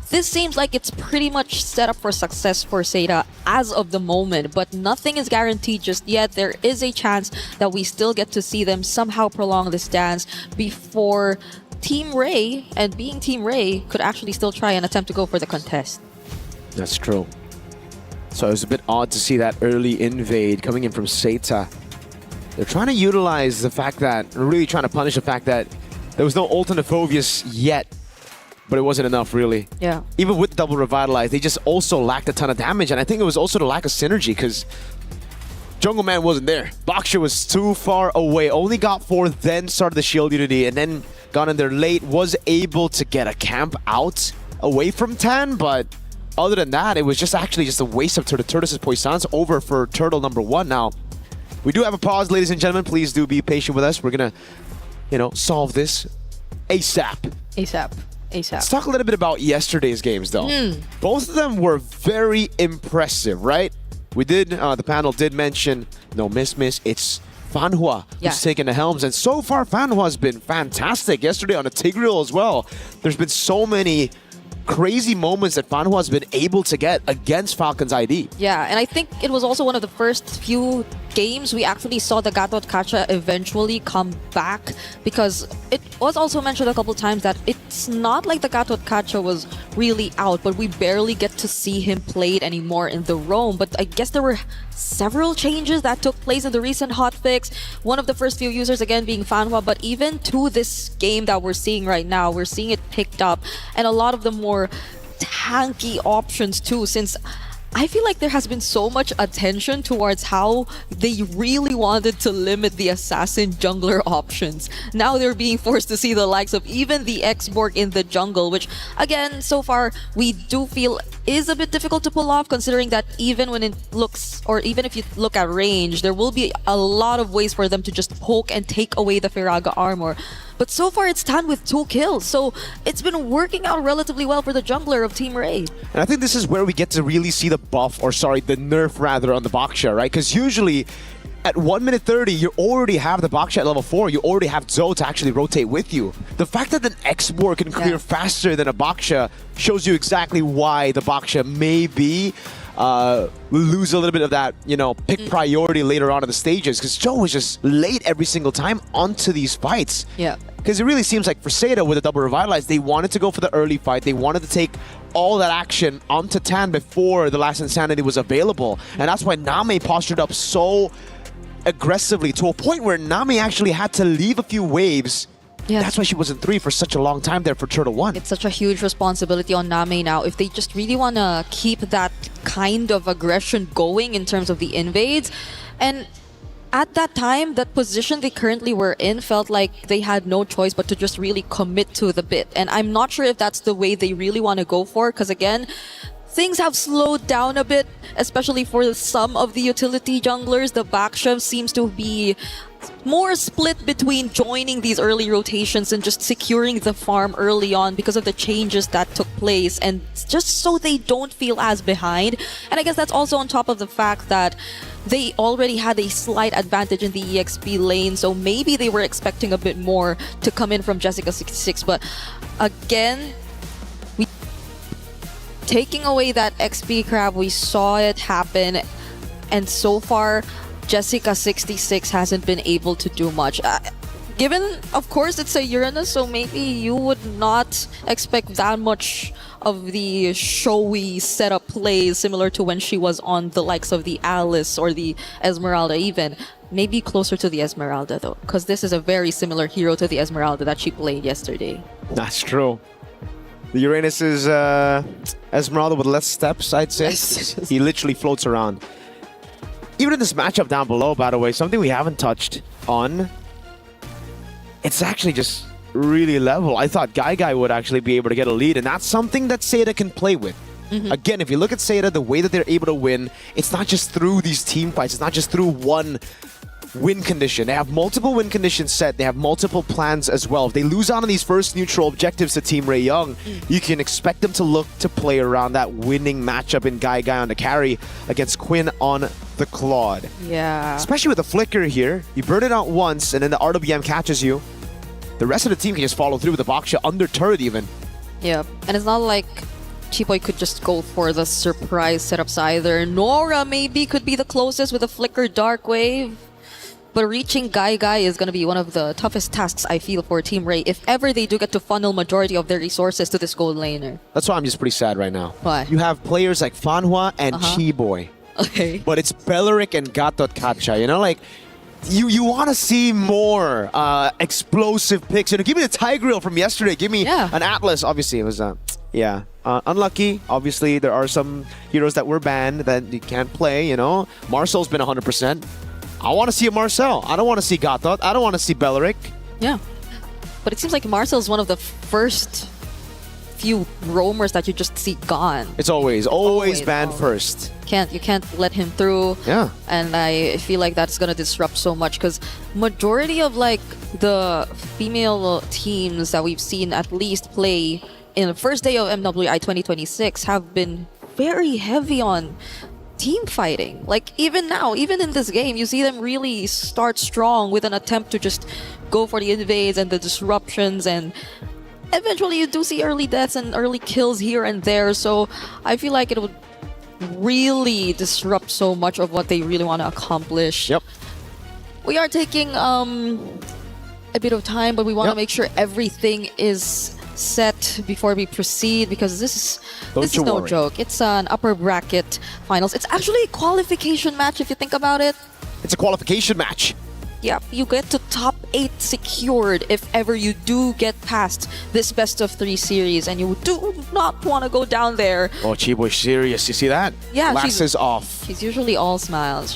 D: this seems like it's pretty much set up for success for Seda as of the moment, but nothing is guaranteed just yet. There is a chance that we still get to see them somehow prolong this dance before Team Ray, and being Team Ray, could actually still try and attempt to go for the contest.
I: That's true. So it was a bit odd to see that early invade coming in from Seda. They're trying to utilize the fact that, really trying to punish the fact that there was no alternate Phobius yet. But it wasn't enough, really.
D: Yeah.
I: Even with double Revitalize, they just also lacked a ton of damage. And I think it was also the lack of synergy, because Jungle Man wasn't there. Boxer was too far away. Only got 4, then started the Shield Unity, and then got in there late. Was able to get a camp out away from Tan, but other than that, it was just actually just a waste of Turtles' Poissons over for Turtle number 1. Now, we do have a pause, ladies and gentlemen. Please do be patient with us. We're going to, solve this ASAP.
D: Let's
I: talk a little bit about yesterday's games, though. Both of them were very impressive, right? We did, the panel did mention, no miss, it's Fanhua who's taking the helms. And so far, Fanhua's been fantastic. Yesterday on the Tigreal as well. There's been so many crazy moments that Fanhua's been able to get against Falcon's ID.
D: Yeah, and I think it was also one of the first few games we actually saw the Gatot Kacha eventually come back, because it was also mentioned a couple times that it's not like the Gatot Kacha was really out, but we barely get to see him played anymore in the roam. But I guess there were several changes that took place in the recent hotfix. One of the first few users again being Fanhua, but even to this game that we're seeing right now, we're seeing it picked up, and a lot of the more tanky options too, since I feel like there has been so much attention towards how they really wanted to limit the assassin jungler options. Now they're being forced to see the likes of even the X-Borg in the jungle, which again, so far, we do feel is a bit difficult to pull off, considering that even when it looks, or even if you look at range, there will be a lot of ways for them to just poke and take away the Faraga armor. But so far, it's Tan with 2 kills. So it's been working out relatively well for the jungler of Team Ray.
I: And I think this is where we get to really see the buff, or sorry, the nerf rather, on the Baksha, right? Because usually at 1 minute 30, you already have the Baksha at level 4. You already have Zoe to actually rotate with you. The fact that an Expo can clear faster than a Baksha shows you exactly why the Baksha maybe lose a little bit of that, you know, pick priority later on in the stages, because Joe was just late every single time onto these fights.
D: Yeah.
I: Because it really seems like for Seda with the double revitalize, they wanted to go for the early fight. They wanted to take all that action onto Tan before the last Insanity was available. And that's why Name postured up so aggressively to a point where Nami actually had to leave a few waves.
D: Yeah.
I: That's why she was in 3 for such a long time there for Turtle 1.
D: It's such a huge responsibility on Name now. If they just really want to keep that kind of aggression going in terms of the invades. And at that time, that position they currently were in felt like they had no choice but to just really commit to the bit. And I'm not sure if that's the way they really want to go for, because again, things have slowed down a bit, especially for some of the utility junglers. The Baksha seems to be more split between joining these early rotations and just securing the farm early on because of the changes that took place, and just so they don't feel as behind. And I guess that's also on top of the fact that they already had a slight advantage in the EXP lane, so maybe they were expecting a bit more to come in from Jessica26. But again, taking away that XP crab, we saw it happen, and so far Jessica26 hasn't been able to do much. Given, of course, it's a Uranus, so maybe you would not expect that much of the showy setup plays similar to when she was on the likes of the Alice or the Esmeralda even. Maybe closer to the Esmeralda though, because this is a very similar hero to the Esmeralda that she played yesterday.
I: That's true. The Uranus is Esmeralda with less steps, I'd say. He literally floats around. Even in this matchup down below, by the way, something we haven't touched on, it's actually just really level. I thought Guy would actually be able to get a lead, and that's something that Seda can play with. Again, if you look at Seda, the way that they're able to win, it's not just through these team fights, it's not just through one win condition. They have multiple win conditions set. They have multiple plans as well. If they lose out on these first neutral objectives to Team Ray Young, you can expect them to look to play around that winning matchup in Guy on the carry against Quinn on the Claude.
D: Yeah.
I: Especially with the flicker here. You burn it out once and then the RWM catches you. The rest of the team can just follow through with the Baksha under turret even.
D: Yeah, and it's not like Chiboy could just go for the surprise setups either. Nora maybe could be the closest with a flicker dark wave. But reaching Guy is going to be one of the toughest tasks, I feel, for Team Ray, if ever they do get to funnel majority of their resources to this gold laner.
I: That's why I'm just pretty sad right now.
D: Why?
I: You have players like Fanhua and Chiboy.
D: Okay.
I: But it's Beleric and Gatot Kacha, you know, like, you want to see more explosive picks. You know, give me the Tigreal from yesterday. Give me an Atlas. Obviously, it was, unlucky. Obviously, there are some heroes that were banned that you can't play, you know. Marcel's been 100%. I want to see a Marcel. I don't want to see Gatot. I don't want to see Beleric.
D: Yeah. But it seems like Marcel's one of the first few roamers that you just see gone.
I: It's always banned first.
D: You can't let him through.
I: Yeah.
D: And I feel like that's gonna disrupt so much because majority of like the female teams that we've seen at least play in the first day of MWI 2026 have been very heavy on team fighting. Like even now, even in this game, you see them really start strong with an attempt to just go for the invades and the disruptions, and eventually you do see early deaths and early kills here and there. So I feel like it would really disrupt so much of what they really want to accomplish.
I: Yep.
D: We are taking a bit of time, but we want to make sure everything is set before we proceed, because this is no joke. It's an upper bracket finals. It's actually a qualification match if you think about it.
I: It's a qualification match.
D: Yeah, you get to top 8 secured if ever you do get past this best of 3 series, and you do not want to go down there.
I: Oh, Chiboy's serious. You see that?
D: Yeah,
I: glasses off.
D: She's usually all smiles.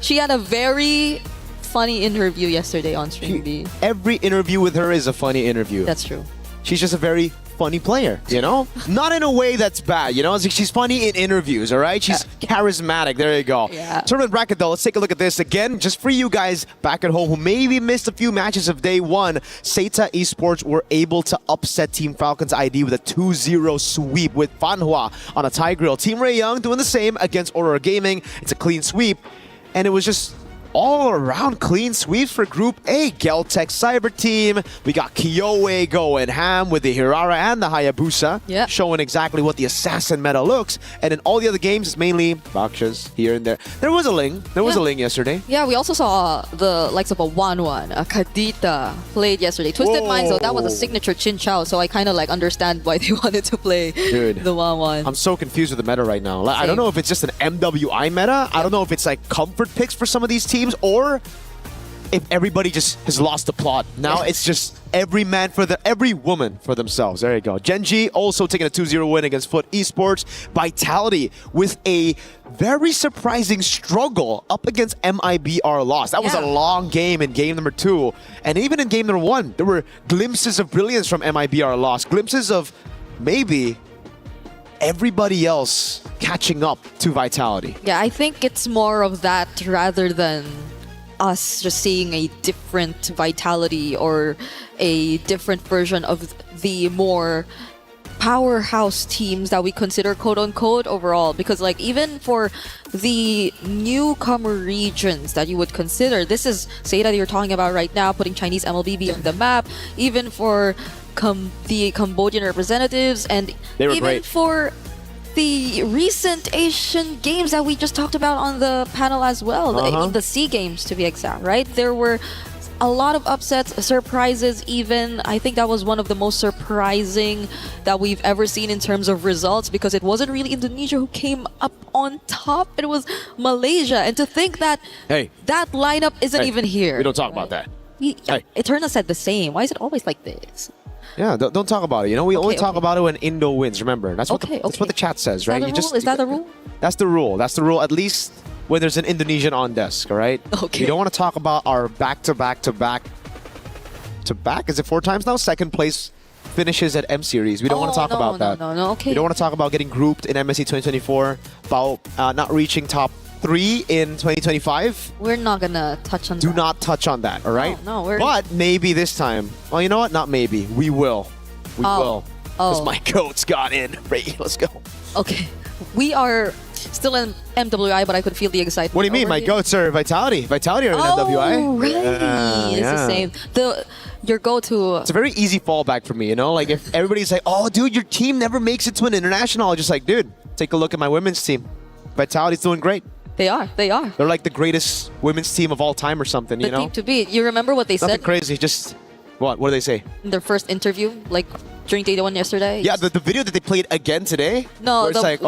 D: She had a very funny interview yesterday on Stream B.
I: Every interview with her is a funny interview.
D: That's true.
I: She's just a very funny player, you know? Not in a way that's bad, you know? She's funny in interviews, all right? She's charismatic. There you go.
D: Yeah.
I: Tournament bracket, though. Let's take a look at this again. Just for you guys back at home who maybe missed a few matches of day one, Seita Esports were able to upset Team Falcons ID with a 2-0 sweep with Fanhua on a tie grill. Team Ray Young doing the same against Aurora Gaming. It's a clean sweep. And it was just all around clean sweeps for Group A. Geltech Cyber Team. We got Kyoe going ham with the Hirara and the Hayabusa, showing exactly what the assassin meta looks. And in all the other games, it's mainly Bakshas here and there. There was a Ling. There was a Ling yesterday.
D: Yeah, we also saw the likes of a 1-1, a Kadita played yesterday. Twisted Minds, though, that was a signature Chin Chow, so I kind of like understand why they wanted to play the 1-1.
I: I'm so confused with the meta right now. Like, I don't know if it's just an MWI meta. I don't know if it's like comfort picks for some of these teams, or if everybody just has lost the plot. Now it's just every woman for themselves. There you go. Genji also taking a 2-0 win against Foot Esports. Vitality with a very surprising struggle up against MIBR loss. That was a long game in game number 2. And even in game number 1, there were glimpses of brilliance from MIBR loss. Glimpses of maybe everybody else catching up to Vitality.
D: Yeah, I think it's more of that rather than us just seeing a different Vitality or a different version of the more powerhouse teams that we consider quote-unquote overall. Because like even for the newcomer regions that you would consider, this is Seita that you're talking about right now, putting Chinese MLBB on the map. Even for the Cambodian representatives, and even
I: great.
D: for the recent Asian games that we just talked about on the panel as well, the SEA Games to be exact, right? There were a lot of upsets, surprises even. I think that was one of the most surprising that we've ever seen in terms of results, because it wasn't really Indonesia who came up on top, it was Malaysia. And to think that that lineup isn't even here.
I: We don't talk about that.
D: Eternal said the same. Why is it always like this?
I: Yeah, don't talk about it. You know, we only talk about it when Indo wins. Remember, that's what that's what the chat says, right?
D: Is that the rule?
I: That's the rule. That's the rule. At least when there's an Indonesian on desk, all right?
D: Okay.
I: We don't want to talk about our back. Is it 4 times now? Second place finishes at M Series. We don't want to talk about that.
D: No. Okay.
I: We don't want to talk about getting grouped in MSC 2024, about not reaching top 3 in 2025.
D: We're not gonna touch on that.
I: Do not touch on that, all right?
D: No,
I: But maybe this time. Well, you know what? Not maybe. We will. We will. Because my goats got in. Right, let's go.
D: Okay. We are still in MWI, but I could feel the excitement.
I: What do you mean? My goats are Vitality. Vitality are in MWI.
D: Right. It's the same. Your go-to.
I: It's a very easy fallback for me, you know? Like if everybody's like, oh, dude, your team never makes it to an international. I'm just like, dude, take a look at my women's team. Vitality's doing great.
D: They are.
I: They're like the greatest women's team of all time or something, you know?
D: Team to beat. You remember what they
I: Nothing
D: said?
I: crazy, just... What do they say?
D: In their first interview, like during day 1 yesterday?
I: Yeah, the video that they played again today?
D: No,
I: where it's like,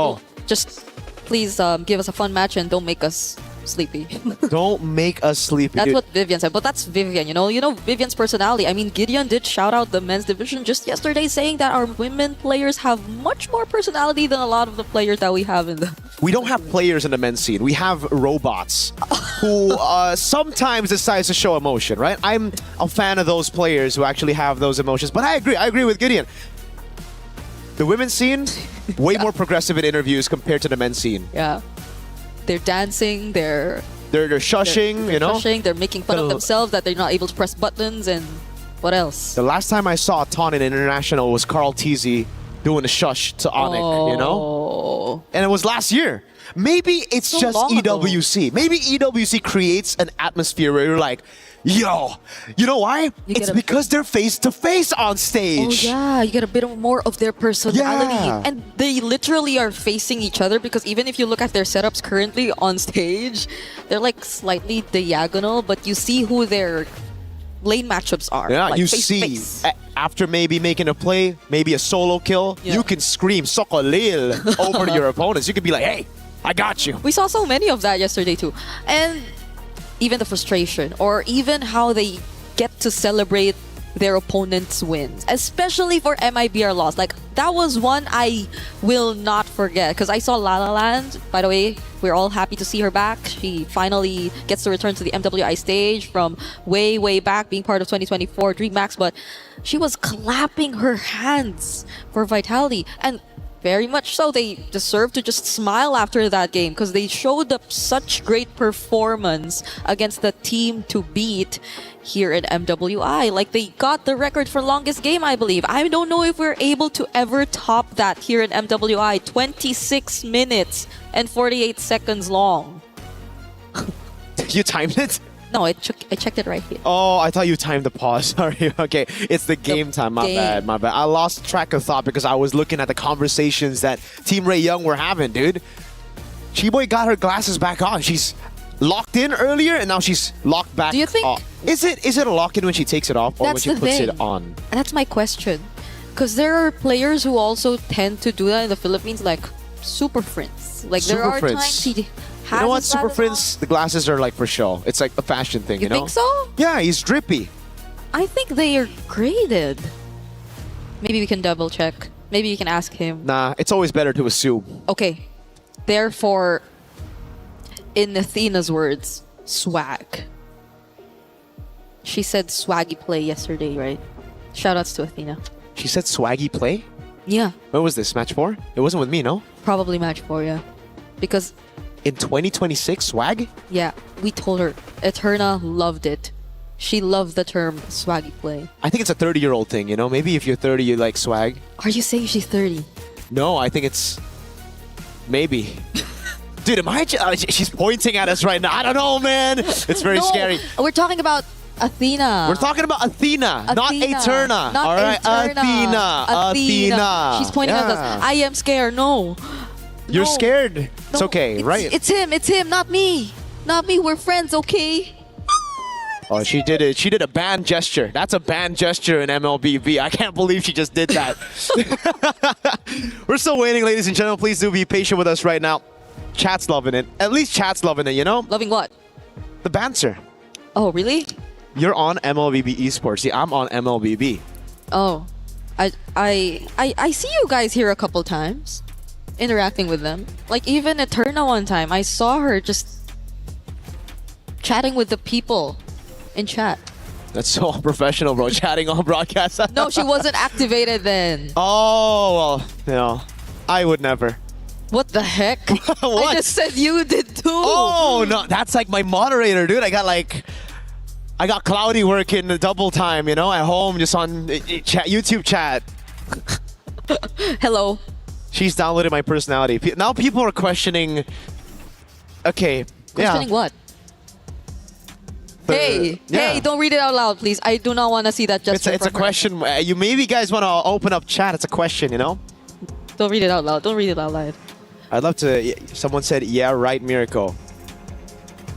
D: just please give us a fun match and don't make us sleepy.
I: Don't make us sleepy.
D: That's
I: dude.
D: what Vivian said, but that's Vivian, you know Vivian's personality. I mean, Gideon did shout out the men's division just yesterday, saying that our women players have much more personality than a lot of the players that we have in the...
I: We don't have players in the men's scene. We have robots who sometimes decide to show emotion, right? I'm a fan of those players who actually have those emotions, but I agree with Gideon. The women's scene, way more progressive in interviews compared to the men's scene.
D: Yeah. They're dancing, they're
I: shushing, you know?
D: Shushing, they're making fun of themselves that they're not able to press buttons, and what else?
I: The last time I saw Ton in International was Carl Teasy doing a shush to Onik, you know? And it was last year. Maybe it's so just EWC. Maybe EWC creates an atmosphere where you're like, yo, you know why? It's because they're face-to-face on stage.
D: Oh yeah, you get a bit more of their personality.
I: Yeah.
D: And they literally are facing each other, because even if you look at their setups currently on stage, they're like slightly diagonal, but you see who their lane matchups are.
I: Yeah,
D: like
I: you
D: face
I: see, after maybe making a play, maybe a solo kill, you can scream Sokolil over your opponents. You can be like, hey, I got you.
D: We saw so many of that yesterday too. And even the frustration, or even how they get to celebrate their opponents' wins, especially for MIBR loss. Like, that was one I will not forget because I saw La La Land. By the way, we're all happy to see her back. She finally gets to return to the MWI stage from way, way back, being part of 2024 DreamHack, but she was clapping her hands for Vitality, and very much so. They deserve to just smile after that game because they showed up such great performance against the team to beat here in MWI. Like, they got the record for longest game, I believe. I don't know if we're able to ever top that here in MWI. 26 minutes and 48 seconds long.
I: You timed it?
D: No, I checked it right here.
I: Oh, I thought you timed the pause. Sorry. Okay, it's the game time. My bad. My bad. I lost track of thought because I was looking at the conversations that Team Ray Young were having, dude. Chiboy got her glasses back on. She's locked in earlier, and now she's locked back.
D: Do you think
I: off. Is it a lock-in when she takes it off, or when she puts it on?
D: That's my question. Because there are players who also tend to do that in the Philippines, like Super Friends. Like, there are times he has.
I: You know what, Super Friends, the glasses are like for show. It's like a fashion thing, you know?
D: think so?
I: Yeah, he's drippy.
D: I think they are graded. Maybe we can double check. Maybe you can ask him.
I: Nah, it's always better to assume.
D: Okay. Therefore, in Athena's words, swag. She said swaggy play yesterday, right? Shoutouts to Athena.
I: She said swaggy play?
D: Yeah.
I: When was this? Match 4? It wasn't with me, no?
D: Probably match 4, yeah. Because
I: in 2026, swag?
D: Yeah, we told her. Eterna loved it. She loved the term swaggy play.
I: I think it's a 30-year-old thing, you know? Maybe if you're 30, you like swag.
D: Are you saying she's 30?
I: No, I think it's... Maybe. Dude, am I... she's pointing at us right now. I don't know, man. It's very scary.
D: We're talking about Athena.
I: We're talking about Athena. Not Eterna.
D: Not
I: all right,
D: Eterna.
I: Athena.
D: She's pointing at us. I am scared. No.
I: You're scared. It's okay, right?
D: It's him. It's him, not me. Not me. We're friends, okay?
I: Oh, she did it. She did a band gesture. That's a band gesture in MLBB. I can't believe she just did that. We're still waiting, ladies and gentlemen. Please do be patient with us right now. Chat's loving it. At least chat's loving it, you know?
D: Loving what?
I: The banter.
D: Oh, really?
I: You're on MLBB Esports. See, I'm on MLBB.
D: Oh. I see you guys here a couple times. Interacting with them. Like, even Eterna one time, I saw her just chatting with the people in chat.
I: That's so unprofessional, bro. Chatting on broadcast.
D: No, she wasn't activated then.
I: Oh, well, you know, I would never.
D: What the heck?
I: What?
D: I just said you did too.
I: Oh, no, that's like my moderator, dude. I got Cloudy working double time, you know, at home, just on chat, YouTube chat.
D: Hello.
I: She's downloaded my personality. Now people are questioning. Okay.
D: Questioning what? Hey, don't read it out loud, please. I do not want to see that gesture.
I: It's a question. You maybe guys want to open up chat. It's a question, you know?
D: Don't read it out loud. Don't read it out loud.
I: I'd love to. Someone said, yeah, right, Miracle.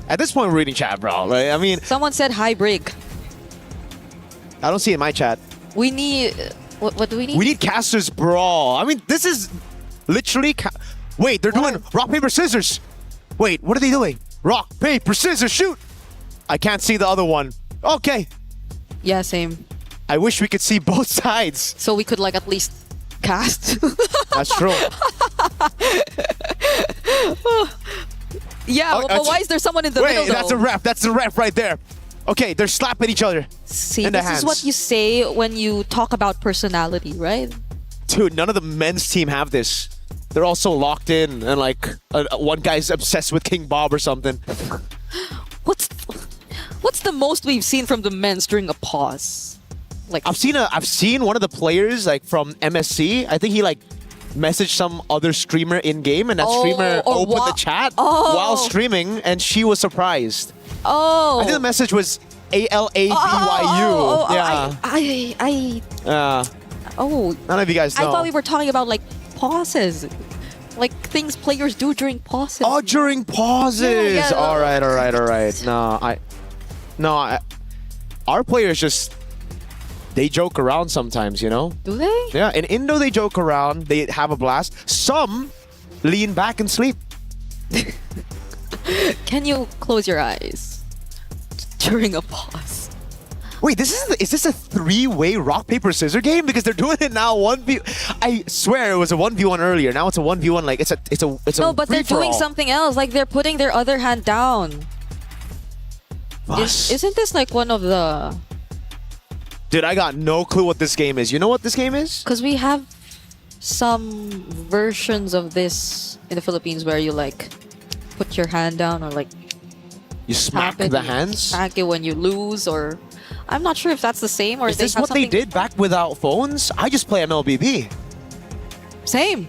I: At this point, we're reading chat, bro. Right? I mean,
D: someone said hi, Brig.
I: I don't see it in my chat.
D: We need. What do we need?
I: We need Casters Brawl. I mean, this is literally. Wait, they're doing rock, paper, scissors. Wait, what are they doing? Rock, paper, scissors, shoot. I can't see the other one. Okay.
D: Yeah, same.
I: I wish we could see both sides.
D: So we could, like, at least cast.
I: That's true.
D: Yeah, but why is there someone in the middle, though?
I: That's a ref. That's the ref right there. Okay, they're slapping each other.
D: See,
I: in the
D: this
I: hands.
D: is what you say when you talk about personality, right?
I: Dude, none of the men's team have this. They're all so locked in, and like one guy's obsessed with King Bob or something.
D: What's the most we've seen from the men's during a pause? Like,
I: I've seen one of the players like from MSC. I think he like messaged some other streamer in game, and that streamer opened the chat while streaming, and she was surprised.
D: Oh,
I: I think the message was ALABYU.
D: Yeah.
I: None of you guys know.
D: I thought we were talking about like pauses, like things players do during pauses.
I: Oh, during pauses.
D: Yeah.
I: All right. Our players just they joke around sometimes, you know.
D: Do they?
I: Yeah, in Indo they joke around. They have a blast. Some lean back and sleep.
D: Can you close your eyes during a pause?
I: Wait, is this a 3-way rock paper scissors game? Because they're doing it now 1v. I swear it was a 1v1 earlier. Now it's a 1v1. Like it's a.
D: No, but they're doing
I: free-for-all.
D: something else. Like they're putting their other hand down. Isn't this like one of the?
I: Dude, I got no clue what this game is. You know what this game is?
D: Because we have some versions of this in the Philippines where you like put your hand down or like
I: You smack
D: tap it,
I: the
D: you
I: hands.
D: smack it when you lose, or I'm not sure if that's the same or
I: Is
D: they
I: this
D: have
I: what they
D: something.
I: did back without phones? I just play MLBB.
D: Same.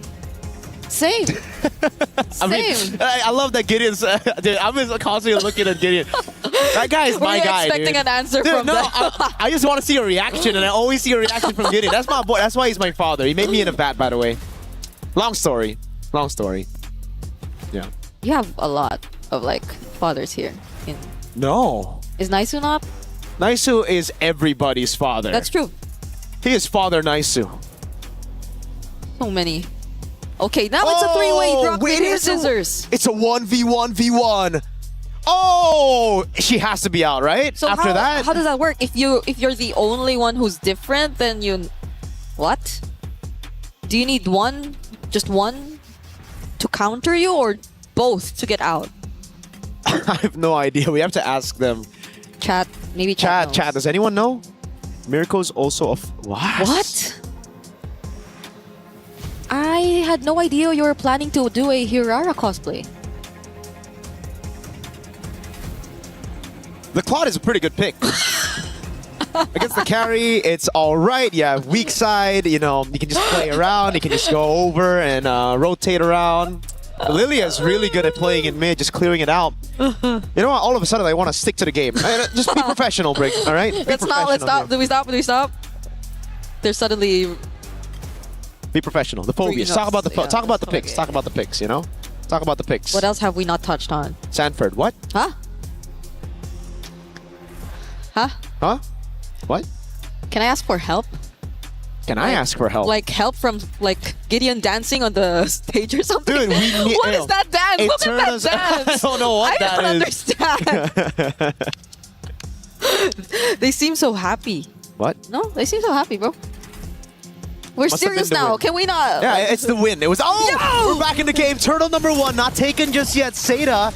D: Same.
I: I mean, I love that Gideon's. Dude, I'm just constantly looking at Gideon. That guy is my
D: Were you
I: guy.
D: expecting
I: dude.
D: an answer
I: Dude,
D: from
I: no,
D: them?
I: I just want to see a reaction, and I always see a reaction from Gideon. That's my boy. That's why he's my father. He made me in a vat, by the way. Long story. Long story. Yeah.
D: You have a lot of like fathers here.
I: No.
D: Is Naisu not?
I: Naisu is everybody's father.
D: That's true.
I: He is Father Naisu.
D: So many. Okay, now it's a 3-way rock paper scissors.
I: It's a 1v1v1. Oh, she has to be out, right?
D: So
I: After that,
D: how does that work? If you're the only one who's different, then you what? Do you need one, just one, to counter you, or both to get out?
I: I have no idea. We have to ask them.
D: Chat, maybe chat. knows.
I: Chat. Does anyone know? Mirko's also a what?
D: What? I had no idea you were planning to do a Hirara cosplay.
I: The Claude is a pretty good pick. Against the carry, it's all right. Yeah, weak side. You know, you can just play around. You can just go over and rotate around. Lilia is really good at playing in mid, just clearing it out. You know what? All of a sudden, I want to stick to the game. Just be professional, Brick. All right?
D: Let's stop. Do we stop? Do we stop? They're suddenly.
I: Be professional. The phobias. Talk about the picks.
D: Okay.
I: Talk about the picks. You know. Talk about the picks.
D: What else have we not touched on?
I: Sanford. What?
D: Huh? Huh?
I: Huh? What?
D: Can I ask for help?
I: Can I ask for help?
D: Like help from like Gideon dancing on the stage or something?
I: Dude, we need.
D: What is that dance? Look at that dance.
I: I don't know what that is.
D: I don't understand. They seem so happy.
I: What?
D: No, they seem so happy, bro. We're
I: Must have
D: serious
I: been the
D: now.
I: win.
D: Can we not?
I: Yeah, it's the win. It was. Oh, we're back in the game. Turtle number 1, not taken just yet. Seda.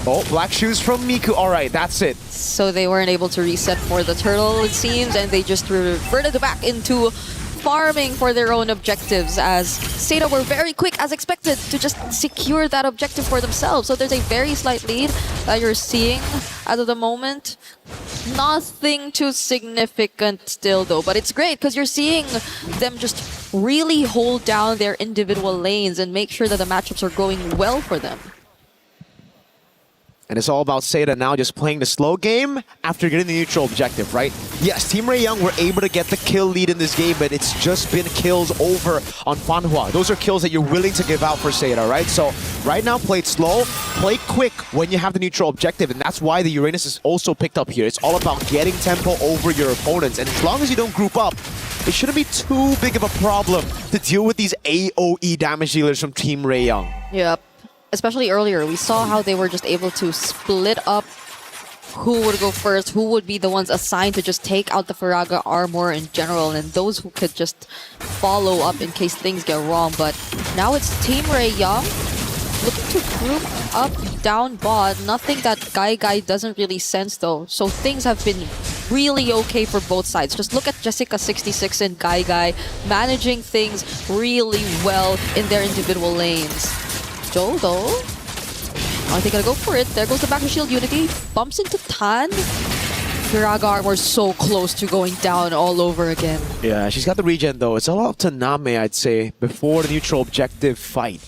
I: Oh, black shoes from Miku. All right, that's it.
D: So they weren't able to reset for the turtle, it seems, and they just reverted back into farming for their own objectives, as Seda were very quick, as expected, to just secure that objective for themselves. So there's a very slight lead that you're seeing as of the moment. Nothing too significant still, though, but it's great because you're seeing them just really hold down their individual lanes and make sure that the matchups are going well for them.
I: And it's all about Seda now just playing the slow game after getting the neutral objective, right? Yes, Team Ray Young were able to get the kill lead in this game, but it's just been kills over on Fanhua. Those are kills that you're willing to give out for Seda, right? So right now, play it slow, play quick when you have the neutral objective, and that's why the Uranus is also picked up here. It's all about getting tempo over your opponents, and as long as you don't group up, it shouldn't be too big of a problem to deal with these AoE damage dealers from Team Ray Young.
D: Yep. Especially earlier, we saw how they were just able to split up who would go first, who would be the ones assigned to just take out the Faraga armor in general, and those who could just follow up in case things get wrong. But now it's Team Ray Young looking to group up down bot. Nothing that Guy doesn't really sense though. So things have been really okay for both sides. Just look at Jessica26 and Guy managing things really well in their individual lanes. Joe, though, are they gonna go for it? There goes the back to shield unity. Bumps into Tan. Firaga armor so close to going down all over again.
I: Yeah, she's got the regen though. It's all up to Name, I'd say, before the neutral objective fight.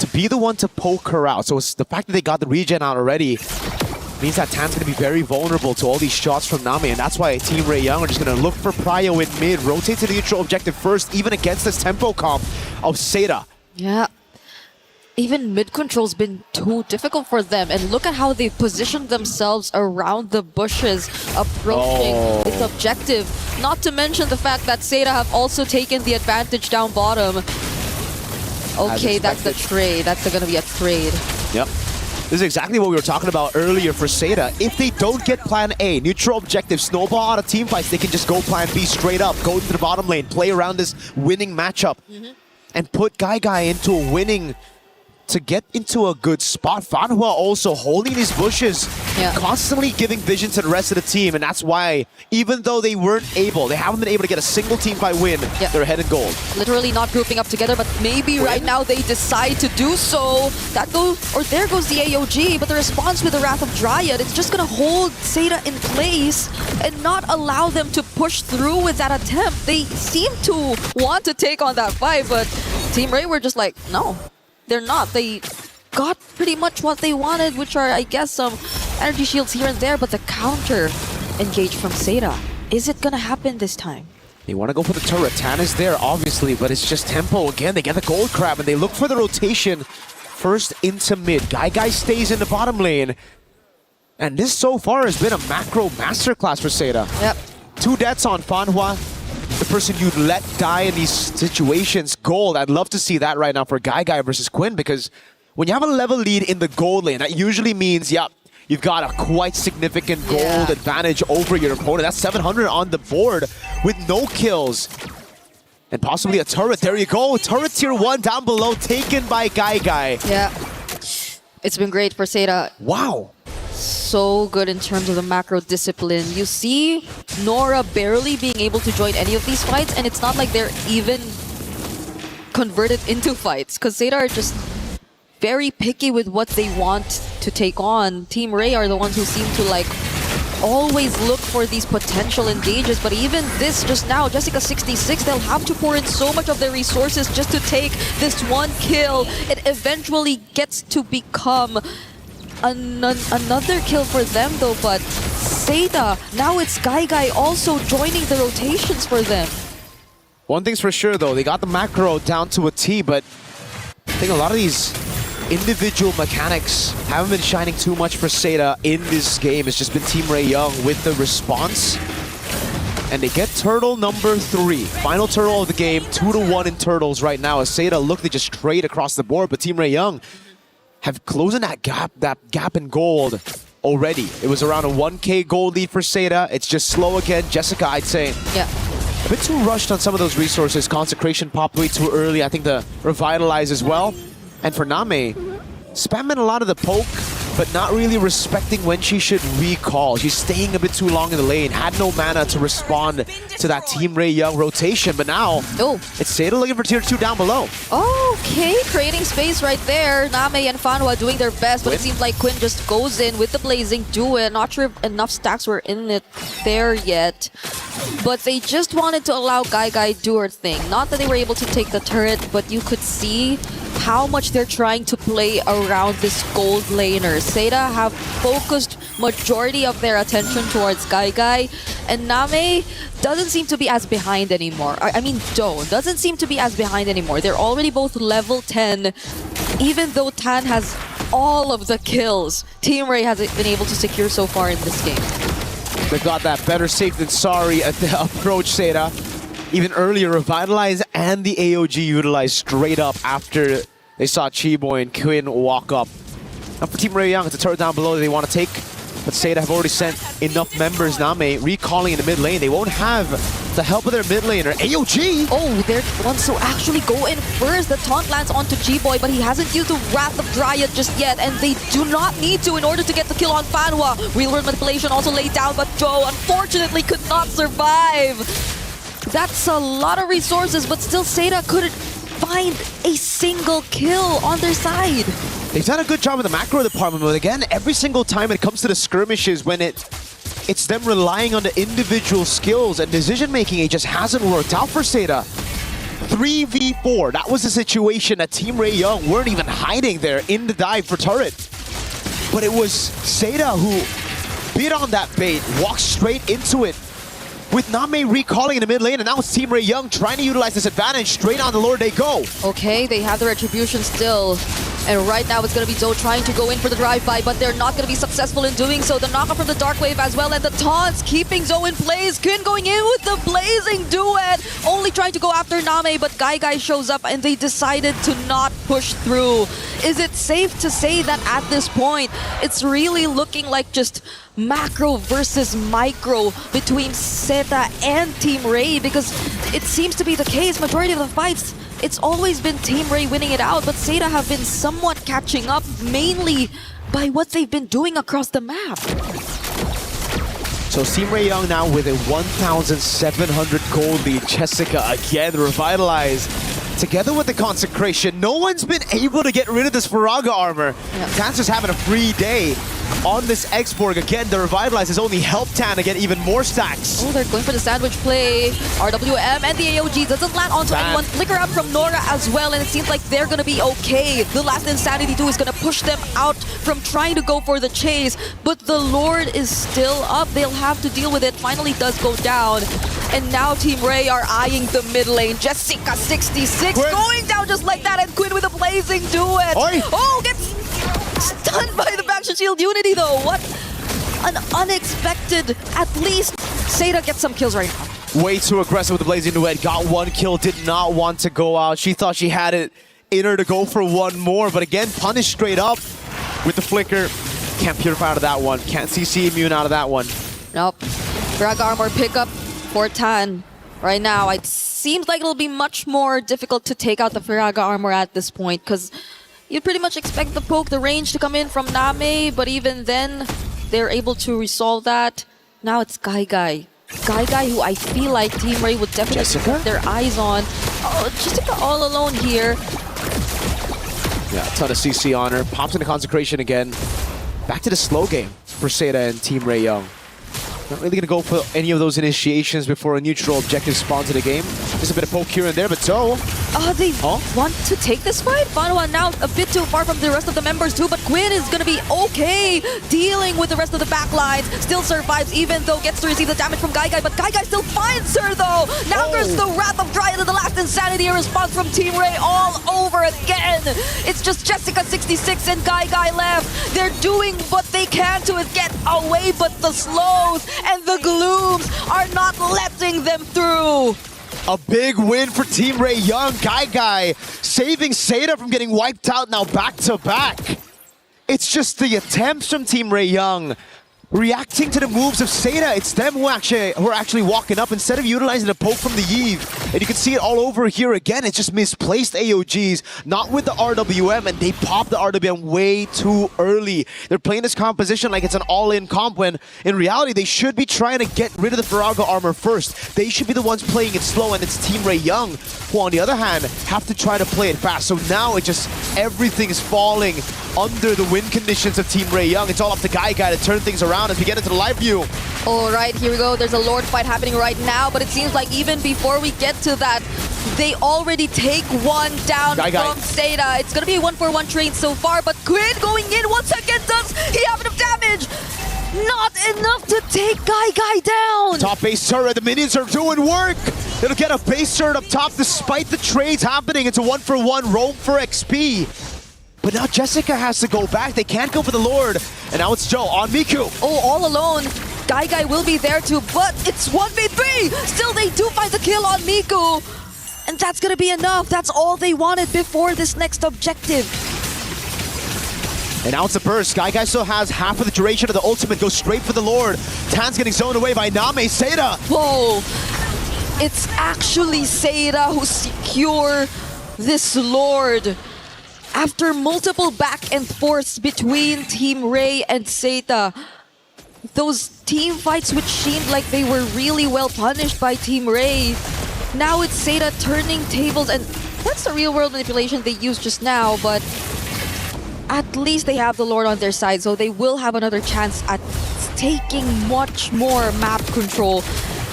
I: To be the one to poke her out. So it's the fact that they got the regen out already means that Tan's going to be very vulnerable to all these shots from Nami, and that's why Team Ray Young are just going to look for Prio in mid, rotate to the neutral objective first, even against this tempo comp of Seda.
D: Yeah. Even mid-control's been too difficult for them, and look at how they've positioned themselves around the bushes, approaching its objective. Not to mention the fact that Seda have also taken the advantage down bottom. Okay, that's the trade. That's gonna be a trade.
I: Yep. This is exactly what we were talking about earlier for Seda. If they don't get plan A, neutral objective, snowball out of team fights, they can just go plan B straight up, go into the bottom lane, play around this winning matchup, and put Guy into a winning to get into a good spot. Fanhua also holding these bushes, constantly giving vision to the rest of the team, and that's why, even though they haven't been able to get a single team fight win, they're ahead in gold.
D: Literally not grouping up together, but maybe right now they decide to do so. There goes the AOG, but the response with the Wrath of Dryad, it's just gonna hold Seda in place and not allow them to push through with that attempt. They seem to want to take on that fight, but Team Ray were just like, no. They're not. They got pretty much what they wanted, which are, I guess, some energy shields here and there, but the counter engage from Seda. Is it gonna happen this time?
I: They want to go for the turret. Tan is there, obviously, but it's just tempo. Again, they get the gold crab, and they look for the rotation first into mid. Guy stays in the bottom lane. And this so far has been a macro masterclass for Seda.
D: Yep.
I: 2 deaths on Fanhua. The person you'd let die in these situations, gold. I'd love to see that right now for Guy versus Quinn, because when you have a level lead in the gold lane, that usually means, you've got a quite significant gold advantage over your opponent. That's 700 on the board with no kills. And possibly a turret. There you go. Turret tier 1 down below, taken by Guy.
D: Yeah. It's been great for Seda.
I: Wow.
D: So good in terms of the macro discipline. You see Nora barely being able to join any of these fights, and it's not like they're even converted into fights, because Seda are just very picky with what they want to take on. Team Ray are the ones who seem to always look for these potential engages, but even this just now, Jessica 66, they'll have to pour in so much of their resources just to take this one kill. It eventually gets to become another kill for them though, but Seda, now it's Guy also joining the rotations for them.
I: One thing's for sure though, they got the macro down to a T, but I think a lot of these individual mechanics haven't been shining too much for Seda in this game. It's just been Team Ray Young with the response. And they get turtle number 3. Final turtle of the game, 2-1 in turtles right now. As Seda look to just trade across the board, but Team Ray Young have closing that gap in gold already. It was around a 1K gold lead for Seda. It's just slow again. Jessica, I'd say, a bit too rushed on some of those resources. Consecration popped way too early. I think the Revitalize as well. And for Name, spamming a lot of the poke, but not really respecting when she should recall. She's staying a bit too long in the lane. Had no mana to respond to that Team Ray Young rotation, but now it's Seda looking for tier 2 down below.
D: Okay, creating space right there. Name and Fanhua doing their best, but it seems like Quinn just goes in with the Blazing Duet. Not sure if enough stacks were in it there yet, but they just wanted to allow Guy do her thing. Not that they were able to take the turret, but you could see how much they're trying to play around this gold laner. Seda have focused majority of their attention towards Guy, and Name doesn't seem to be as behind anymore. I mean, Do doesn't seem to be as behind anymore. They're already both level 10, even though Tan has all of the kills Team Ray has been able to secure so far in this game.
I: They've got that better safe than sorry at the approach, Seda. Even earlier, Revitalize and the AOG utilized straight up after they saw Chiboy and Quinn walk up. Now for Team Ray Young, it's a turret down below that they want to take, but Seda have already sent enough members. Name recalling in the mid lane. They won't have the help of their mid laner. AOG!
D: Oh, they're the ones to actually go in first. The taunt lands onto Chiboy, but he hasn't used the Wrath of Dryad just yet, and they do not need to in order to get the kill on Fanhua. Real world manipulation also laid down, but Joe unfortunately could not survive. That's a lot of resources, but still Seda couldn't find a single kill on their side.
I: They've done a good job in the macro department, but again, every single time it comes to the skirmishes, when it's them relying on the individual skills and decision-making, it just hasn't worked out for Seda. 3v4, that was the situation that Team Ray Young weren't even hiding there in the dive for turret. But it was Seda who bit on that bait, walked straight into it, with Name recalling in the mid lane, and now it's Team Ray Young trying to utilize this advantage. Straight on the Lord they go.
D: Okay, they have the retribution still. And right now it's going to be Zoe trying to go in for the drive-by, but they're not going to be successful in doing so. The knockup from the Dark Wave as well, and the taunts keeping Zoe in place. Quinn going in with the Blazing Duet, only trying to go after Name, but Guy shows up and they decided to not push through. Is it safe to say that at this point, it's really looking like just macro versus micro between Zeta and Team Ray? Because it seems to be the case, majority of the fights, it's always been Team Ray winning it out, but Zeta have been somewhat catching up, mainly by what they've been doing across the map.
I: So Team Ray Young now with a 1,700 gold lead. Jessica again revitalized. Together with the consecration, no one's been able to get rid of this Faraga armor. Tancer's having a free day on this Expo. Again, the revitalize has only helped Tan to get even more stacks.
D: Oh, they're going for the sandwich play. RWM and the AOG doesn't land onto anyone. Flicker up from Nora as well, and it seems like they're gonna be okay. The last Insanity 2 is gonna push them out from trying to go for the chase, but the Lord is still up. They'll have to deal with it. Finally does go down. And now Team Ray are eyeing the mid lane. Jessica66 going down just like that, and Quinn with a blazing duet. Oh, gets stunned by the back shield Unity though. What an unexpected, at least Zeta gets some kills right now.
I: Way too aggressive with the blazing duet. Got one kill, did not want to go out. She thought she had it in her to go for one more, but again, punished straight up with the flicker. Can't purify out of that one. Can't CC immune out of that one.
D: Nope. Frag armor pickup for Tan. Right now, it seems like it'll be much more difficult to take out the Faraga armor at this point, because you pretty much expect the poke, the range to come in from Name, but even then, they're able to resolve that. Now it's Guy, who I feel like Team Ray would definitely put their eyes on. Oh, Jessica all alone here.
I: Yeah, a ton of CC on her. Pops into consecration again. Back to the slow game for Zeta and Team Ray Young. Not really going to go for any of those initiations before a neutral objective spawns in the game. Just a bit of poke here and there, but so...
D: They want to take this fight? Fanwa now a bit too far from the rest of the members too, but Quinn is going to be okay dealing with the rest of the backlines. Still survives even though gets to receive the damage from Guy, but Guy still finds her though! Now there's the Wrath of Dryad in the last Insanity, a response from Team Ray all over again! It's just Jessica66 and Guy left. They're doing what they can to get away, but the slows and the glooms are not letting them through.
I: A big win for Team Ray Young. Guy saving Zeta from getting wiped out now back to back. It's just the attempts from Team Ray Young reacting to the moves of Zeta. It's them who are actually walking up instead of utilizing the poke from the Eve. And you can see it all over here again. It's just misplaced AOGs, not with the RWM, and they pop the RWM way too early. They're playing this composition like it's an all-in comp when in reality they should be trying to get rid of the Faraga armor first. They should be the ones playing it slow, and it's Team Ray Young who on the other hand have to try to play it fast. So now it just, everything is falling under the win conditions of Team Ray Young. It's all up to Guy to turn things around as we get into the live view.
D: Alright, here we go. There's a Lord fight happening right now, but it seems like even before we get to that, they already take one down from Zeta. It's gonna be a 1-for-1 trade so far, but Quinn going in once again. Does he have enough damage? Not enough to take Guy down.
I: Top base turret, the minions are doing work. It'll get a base turret up top despite the trades happening. It's a 1-for-1 roam for XP. But now Jessica has to go back. They can't go for the Lord. And now it's Joe on Miku.
D: Oh, all alone. Guy will be there too, but it's 1v3. Still, they do find the kill on Miku. And that's going to be enough. That's all they wanted before this next objective.
I: And now it's a burst. Guy still has half of the duration of the ultimate. Goes straight for the Lord. Tan's getting zoned away by Name. Zeta.
D: Whoa. It's actually Zeta who secure this Lord. After multiple back and forths between Team Ray and Zeta, those team fights which seemed like they were really well punished by Team Ray, now it's Zeta turning tables, and that's the real world manipulation they used just now, but at least they have the Lord on their side, so they will have another chance at taking much more map control.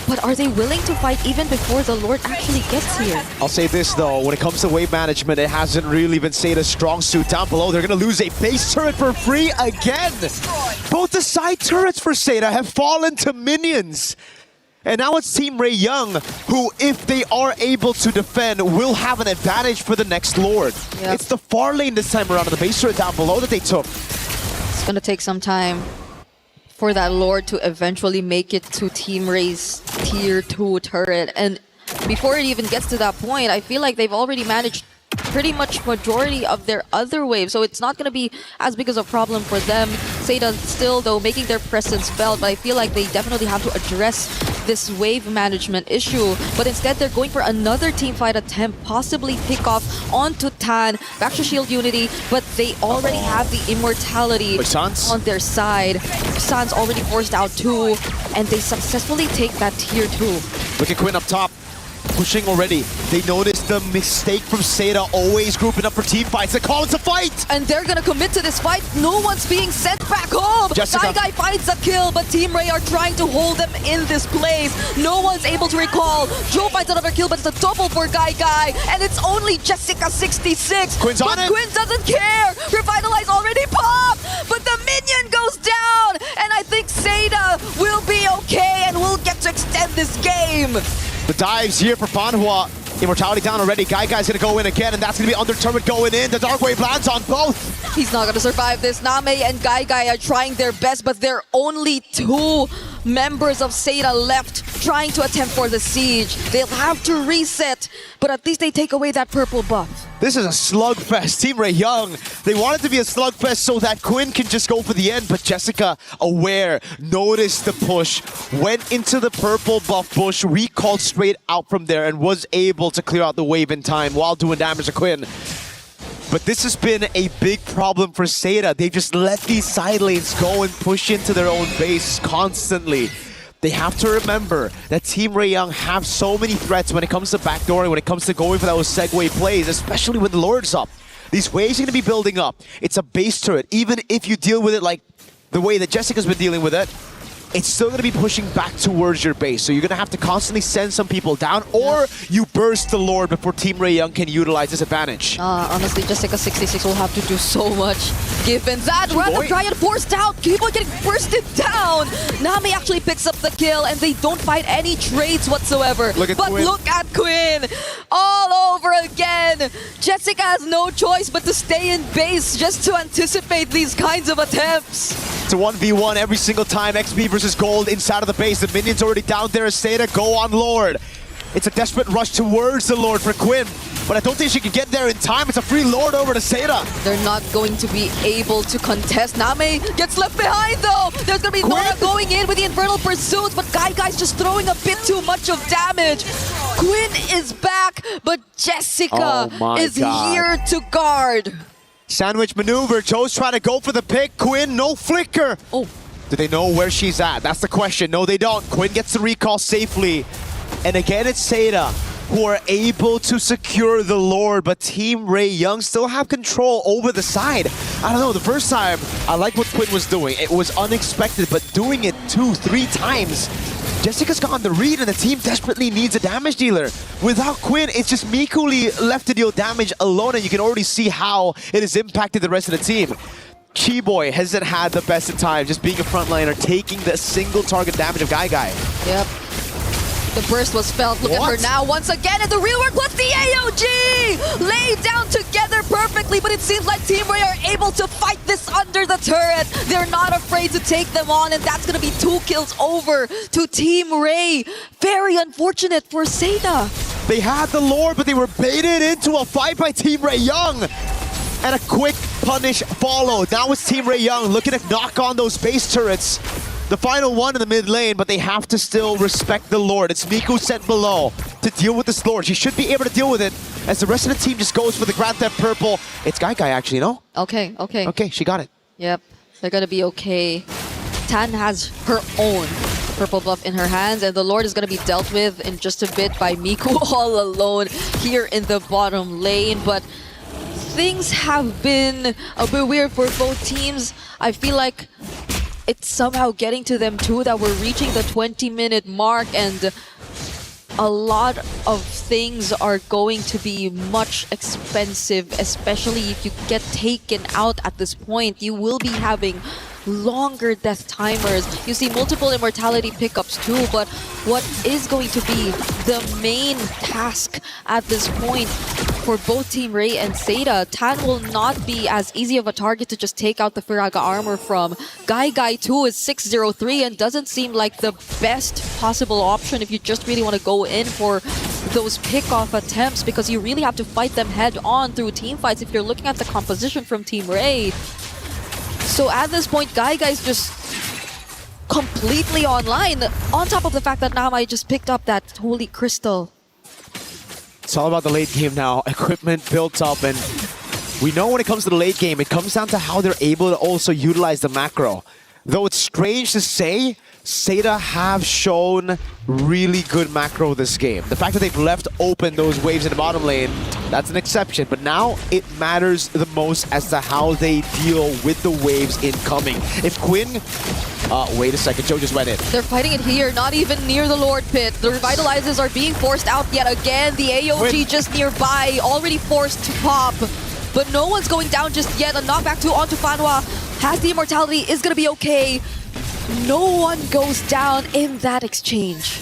D: But are they willing to fight even before the Lord actually gets here?
I: I'll say this though, when it comes to wave management, it hasn't really been Zeta's strong suit. Down below, they're going to lose a base turret for free again. Both the side turrets for Zeta have fallen to minions. And now it's Team Ray Young, who, if they are able to defend, will have an advantage for the next Lord. Yep. It's the far lane this time around on the base turret down below that they took.
D: It's going to take some time for that Lord to eventually make it to Team Ray's tier 2 turret. And before it even gets to that point, I feel like they've already managed pretty much majority of their other waves, so it's not going to be as big as a problem for them. Seda still, though, making their presence felt, but I feel like they definitely have to address this wave management issue. But instead, they're going for another team fight attempt, possibly pick off onto Tan, back to Shield Unity, but they already have the immortality on their side. San's already forced out 2, and they successfully take that tier 2.
I: Look at Quinn up top. Pushing already. They noticed the mistake from Seda, always grouping up for team fights. They call it a fight!
D: And they're gonna commit to this fight. No one's being sent back home! Guy finds a kill, but Team Ray are trying to hold them in this place. No one's able to recall. Joe finds another kill, but it's a double for Guy, and it's only Jessica66.
I: Quinn's on it!
D: Quinn doesn't care! Revitalize already popped! But the minion goes down! And I think Seda will be okay and will get to extend this game.
I: The dives here for Fanhua. Immortality down already. Guy's gonna go in again, and that's gonna be under turret going in. The Dark Wave lands on both.
D: He's not gonna survive this. Name and Guy are trying their best, but there are only 2 members of Seda left trying to attempt for the siege. They'll have to reset, but at least they take away that purple buff.
I: This is a slugfest. Team Ray Young, they want it to be a slugfest so that Quinn can just go for the end, but Jessica, aware, noticed the push, went into the purple buff bush, recalled straight out from there, and was able to clear out the wave in time while doing damage to Quinn. But this has been a big problem for Seda. They've just let these side lanes go and push into their own base constantly. They have to remember that Team Ray Young have so many threats when it comes to backdooring, when it comes to going for those segue plays, especially when the Lord's up. These waves are going to be building up. It's a base turret. Even if you deal with it like the way that Jessica's been dealing with it, it's still going to be pushing back towards your base. So you're going to have to constantly send some people down, or you burst the Lord before Team Ray Young can utilize this advantage.
D: Honestly, Jessica66 will have to do so much given that. Random Giant forced out. Keep on getting bursted down. Nami actually picks up the kill, and they don't find any trades whatsoever. Look at Quinn. All over again. Jessica has no choice but to stay in base just to anticipate these kinds of attempts.
I: It's a 1v1 every single time. XP versus Gold inside of the base. The minion's already down there. Seda go on Lord. It's a desperate rush towards the Lord for Quinn, but I don't think she can get there in time. It's a free Lord over to Seda.
D: They're not going to be able to contest. Name gets left behind though. There's going to be Nora going in with the Infernal Pursuit, but Guy's just throwing a bit too much of damage. Quinn is back, but Jessica is here to guard.
I: Sandwich maneuver. Joe's trying to go for the pick. Quinn, no flicker.
D: Oh.
I: Do they know where she's at? That's the question. No, they don't. Quinn gets the recall safely. And again, it's Seda who are able to secure the Lord, but Team Ray Young still have control over the side. I don't know, the first time, I like what Quinn was doing. It was unexpected, but doing it 2-3 times, Jessica's gotten the read, and the team desperately needs a damage dealer. Without Quinn, it's just Mikuli left to deal damage alone, and you can already see how it has impacted the rest of the team. Chi-Boy hasn't had the best of times, just being a frontliner, taking the single target damage of Guy.
D: Yep. The burst was felt. Look at her now once again, and the real work was the AOG! Laid down together perfectly, but it seems like Team Ray are able to fight this under the turret. They're not afraid to take them on, and that's going to be 2 kills over to Team Ray. Very unfortunate for Seda.
I: They had the Lord, but they were baited into a fight by Team Ray Young. And a quick punish followed. Now it's Team Ray Young looking to knock on those base turrets. The final one in the mid lane, but they have to still respect the Lord. It's Miku sent below to deal with this Lord. She should be able to deal with it as the rest of the team just goes for the Grand Theft Purple. It's Guy actually, you know?
D: Okay.
I: Okay, she got it.
D: Yep, they're gonna be okay. Tan has her own purple buff in her hands, and the Lord is gonna be dealt with in just a bit by Miku all alone here in the bottom lane, but things have been a bit weird for both teams. I feel like it's somehow getting to them too, that we're reaching the 20-minute mark, and a lot of things are going to be much expensive, especially if you get taken out at this point. You will be having longer death timers. You see multiple immortality pickups too, but what is going to be the main task at this point for both Team Ray and Seda? Tan will not be as easy of a target to just take out the Firaga armor from. Guy too is 603 and doesn't seem like the best possible option if you just really want to go in for those pickoff attempts because you really have to fight them head on through team fights if you're looking at the composition from Team Ray. So at this point, Gai's just completely online, on top of the fact that Namai just picked up that holy crystal.
I: It's all about the late game now. Equipment built up, and we know when it comes to the late game, it comes down to how they're able to also utilize the macro. Though it's strange to say, Seda have shown really good macro this game. The fact that they've left open those waves in the bottom lane, that's an exception. But now it matters the most as to how they deal with the waves incoming. If Quinn... wait a second, Joe just went in.
D: They're fighting it here, not even near the Lord Pit. The Revitalizers are being forced out yet again. The AOG
I: Quinn
D: just nearby, already forced to pop. But no one's going down just yet. A knockback onto Fanwa. Has the immortality, is going to be okay. No one goes down in that exchange.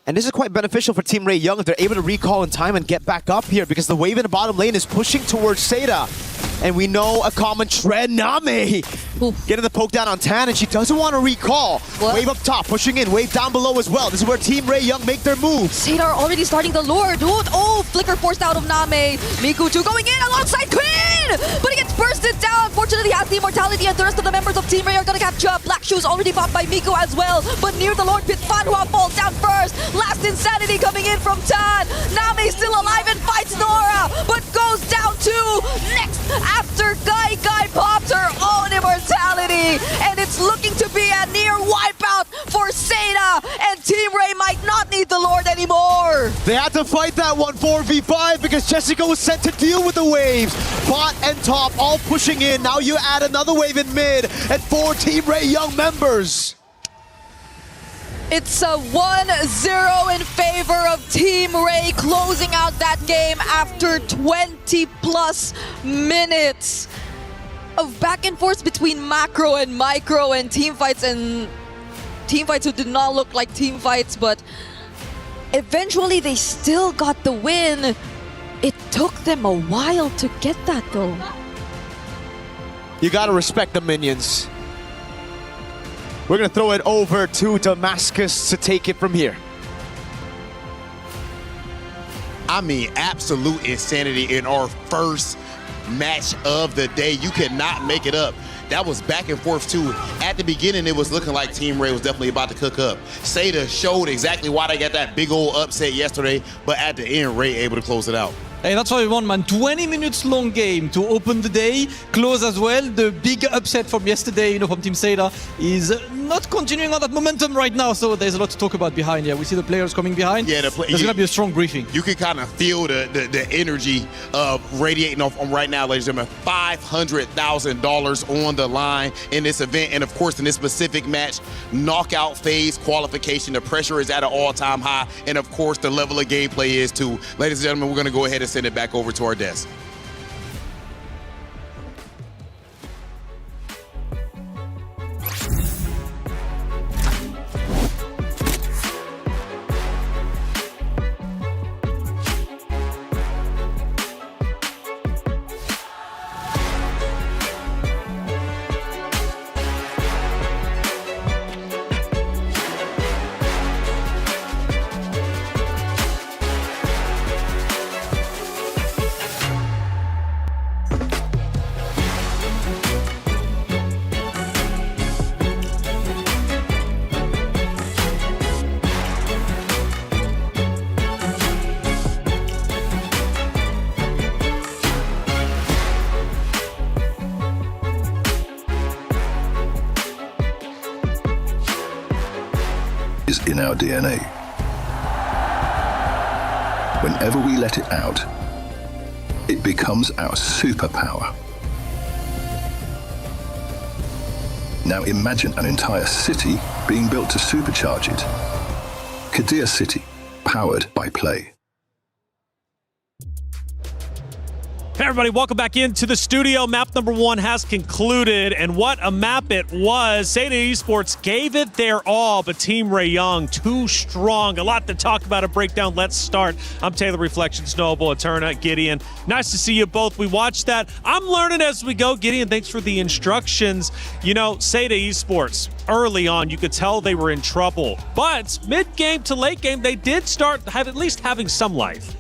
I: And this is quite beneficial for Team Ray Young if they're able to recall in time and get back up here, because the wave in the bottom lane is pushing towards Seda. And we know a common trend, Name getting the poke down on Tan, and she doesn't want to recall.
D: What?
I: Wave up top, pushing in, wave down below as well. This is where Team Ray Young make their move.
D: Seda are already starting the Lord. Oh, flicker forced out of Name. Mikuchu going in alongside Quinn! But he gets bursted down. Fortunately, has the immortality, and the rest of the members of Team Ray are going to catch up. Black Shoes already popped by Miku as well. But near the Lord Pit, Fanhua falls down first. Last Insanity coming in from Tan. Name still alive and fights Nora, but goes down too. Next, after Gai pops her own immortality. And it's looking to be a near wipeout for Seda. And Team Ray might not need the Lord anymore.
I: They had to fight that one 4v5 because Jessica was sent to deal with the waves. Bot and top all pushing in. Now you add another wave in mid and 4 Team Ray Young members.
D: It's a 1-0 in favor of Team Ray, closing out that game after 20 plus minutes of back and forth between macro and micro and team fights who did not look like team fights, but eventually they still got the win. It took them a while to get that though.
I: You gotta respect the minions. We're gonna throw it over to Damascus to take it from here.
B: I mean, absolute insanity in our first match of the day. You cannot make it up. That was back and forth too. At the beginning, it was looking like Team Ray was definitely about to cook up. Seda showed exactly why they got that big old upset yesterday, but at the end, Ray able to close it out.
X: Hey, that's what we want, man. 20 minutes long game to open the day, close as well. The big upset from yesterday, from Team Seda is not continuing on that momentum right now. So there's a lot to talk about behind. Yeah, we see the players coming behind.
B: Yeah,
X: there's gonna be a strong briefing.
B: You can kind of feel the energy radiating off right now, ladies and gentlemen. $500,000 on the line in this event, and of course in this specific match, knockout phase qualification. The pressure is at an all-time high, and of course the level of gameplay is too. Ladies and gentlemen, we're gonna go ahead and send it back over to our desk.
C: Is in our DNA. Whenever we let it out, it becomes our superpower. Now imagine an entire city being built to supercharge it. Kadir City, powered by play.
K: Hey everybody, welcome back into the studio. Map number 1 has concluded, and what a map it was. Seda Esports gave it their all, but Team Ray Young, too strong. A lot to talk about, a breakdown. Let's start. I'm Taylor Reflections Noble, Eterna, Gideon. Nice to see you both. We watched that. I'm learning as we go. Gideon, thanks for the instructions. You know, Seda Esports early on, you could tell they were in trouble. But mid-game to late game, they did start at least having some life.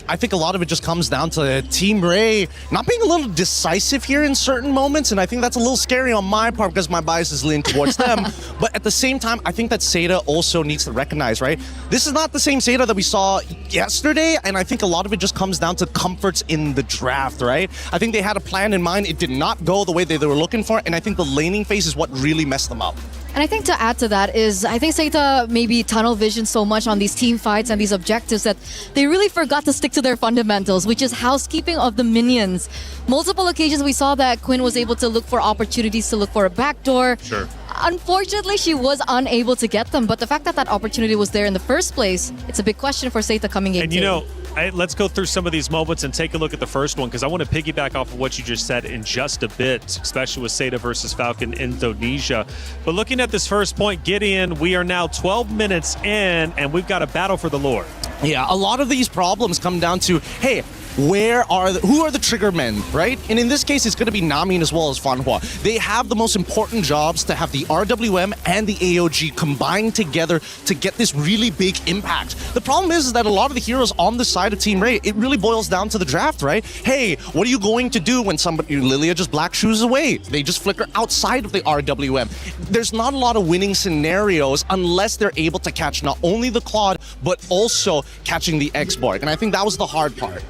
L: I think a lot of it just comes down to Team Ray not being a little decisive here in certain moments, and I think that's a little scary on my part because my bias is leaning towards them. But at the same time, I think that Seda also needs to recognize, right? This is not the same Seda that we saw yesterday, and I think a lot of it just comes down to comforts in the draft, right? I think they had a plan in mind. It did not go the way they were looking for, and I think the laning phase is what really messed them up.
M: And I think to add to that is, I think Seita maybe tunnel vision so much on these team fights and these objectives that they really forgot to stick to their fundamentals, which is housekeeping of the minions. Multiple occasions we saw that Quinn was able to look for opportunities to look for a backdoor.
K: Sure.
M: Unfortunately, she was unable to get them, but the fact that that opportunity was there in the first place, it's a big question for Seita coming in.
K: And you know, let's go through some of these moments and take a look at the first one, because I want to piggyback off of what you just said in just a bit, especially with Seda versus Falcon Indonesia. But looking at this first point, Gideon, we are now 12 minutes in, and we've got a battle for the Lord.
L: Yeah, a lot of these problems come down to, hey, who are the trigger men, right? And in this case, it's going to be Namin as well as Fanhua. They have the most important jobs to have the RWM and the AOG combined together to get this really big impact. The problem is that a lot of the heroes on the side of Team Ray, it really boils down to the draft, right? Hey, what are you going to do when Lilia just black shoes away? They just flicker outside of the RWM. There's not a lot of winning scenarios unless they're able to catch not only the Claude, but also catching the X-Borg. And I think that was the hard part.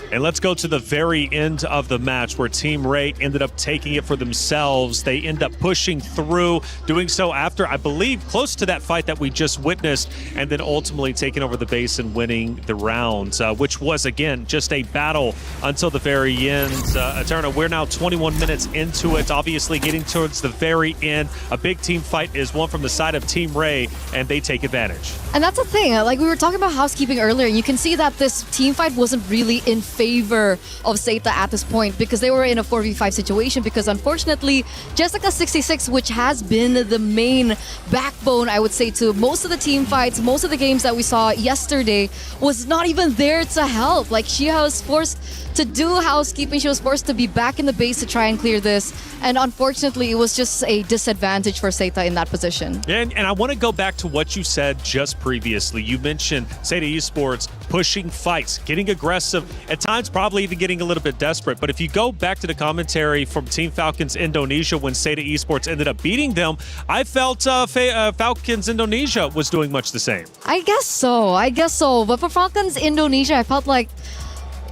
K: And let's go to the very end of the match where Team Ray ended up taking it for themselves. They end up pushing through, doing so after, I believe, close to that fight that we just witnessed, and then ultimately taking over the base and winning the rounds, which was, again, just a battle until the very end. Eterna, we're now 21 minutes into it, obviously getting towards the very end. A big team fight is one from the side of Team Ray, and they take advantage.
M: And that's the thing, like we were talking about housekeeping earlier, you can see that this team fight wasn't really in favor of Seita at this point because they were in a 4v5 situation, because unfortunately Jessica66, which has been the main backbone, I would say, to most of the team fights, most of the games that we saw yesterday, was not even there to help. Like, she was forced to do housekeeping, she was forced to be back in the base to try and clear this, and unfortunately it was just a disadvantage for Seita in that position.
K: And I want to go back to what you said just previously. You mentioned Seita Esports pushing fights, getting aggressive, at times probably even getting a little bit desperate. But if you go back to the commentary from Team Falcons Indonesia when Seita Esports ended up beating them, I felt Falcons Indonesia was doing much the same.
M: I guess so. But for Falcons Indonesia, I felt like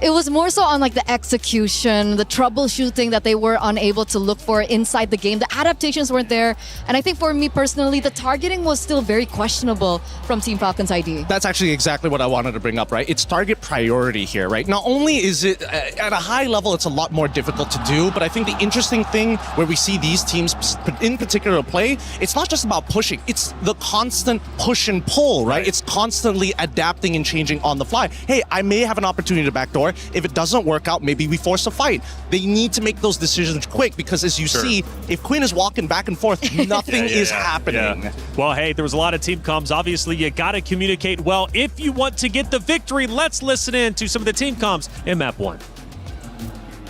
M: it was more so on like the execution, the troubleshooting that they were unable to look for inside the game. The adaptations weren't there. And I think for me personally, the targeting was still very questionable from Team Falcons ID.
L: That's actually exactly what I wanted to bring up, right? It's target priority here, right? Not only is it at a high level, it's a lot more difficult to do, but I think the interesting thing where we see these teams in particular play, it's not just about pushing, it's the constant push and pull, right? It's constantly adapting and changing on the fly. Hey, I may have an opportunity to backdoor. If it doesn't work out, maybe we force a fight. They need to make those decisions quick because, as you see, if Quinn is walking back and forth, nothing is happening.
K: Yeah. Well, hey, there was a lot of team comms. Obviously, you got to communicate well if you want to get the victory. Let's listen in to some of the team comms in map 1.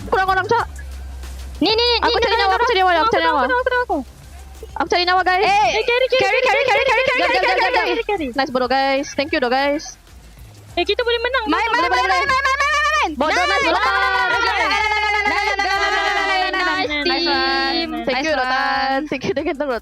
E: Kurang orang, Cak. Ni. Aku cari nyawa, Aku cari nyawa, guys. Carry. Nice, bro, guys. Thank you, guys. Kita boleh menang. Main. Bodoh, nice, team. Thank you, Rotan. Thank you, Rotan.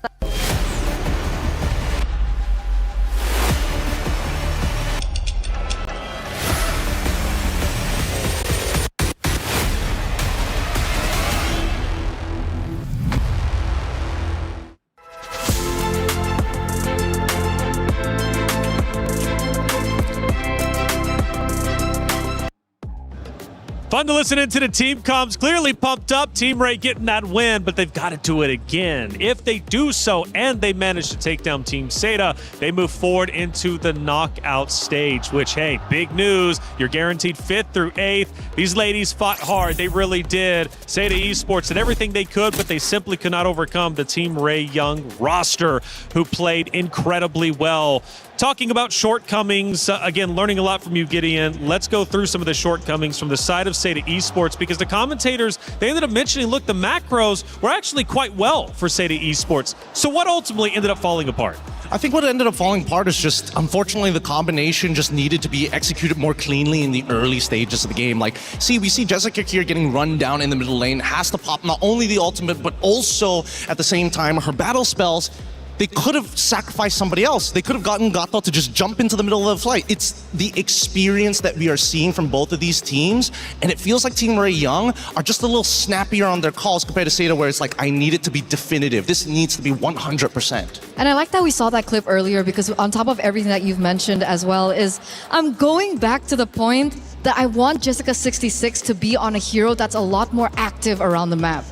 K: Fun to listen into the team comms. Clearly pumped up. Team Ray getting that win, but they've got to do it again. If they do so and they manage to take down Team Seita, they move forward into the knockout stage, which, hey, big news. You're guaranteed 5th through 8th. These ladies fought hard. They really did. Seita Esports did everything they could, but they simply could not overcome the Team Ray Young roster, who played incredibly well. talking about shortcomings, again, learning a lot from you, Gideon. Let's go through some of the shortcomings from the side of Seda Esports, because the commentators, they ended up mentioning, look, the macros were actually quite well for Seda Esports. So what ultimately ended up falling apart?
L: I think what ended up falling apart is just, unfortunately, the combination just needed to be executed more cleanly in the early stages of the game. Like, we see Jessica here getting run down in the middle lane, has to pop not only the ultimate, but also, at the same time, her battle spells. They could have sacrificed somebody else. They could have gotten Gato to just jump into the middle of the fight. It's the experience that we are seeing from both of these teams, and it feels like Team Ray Young are just a little snappier on their calls compared to Seda, where it's like, I need it to be definitive. This needs to be 100%.
M: And I like that we saw that clip earlier, because on top of everything that you've mentioned as well is, I'm going back to the point that I want Jessica26 to be on a hero that's a lot more active around the map.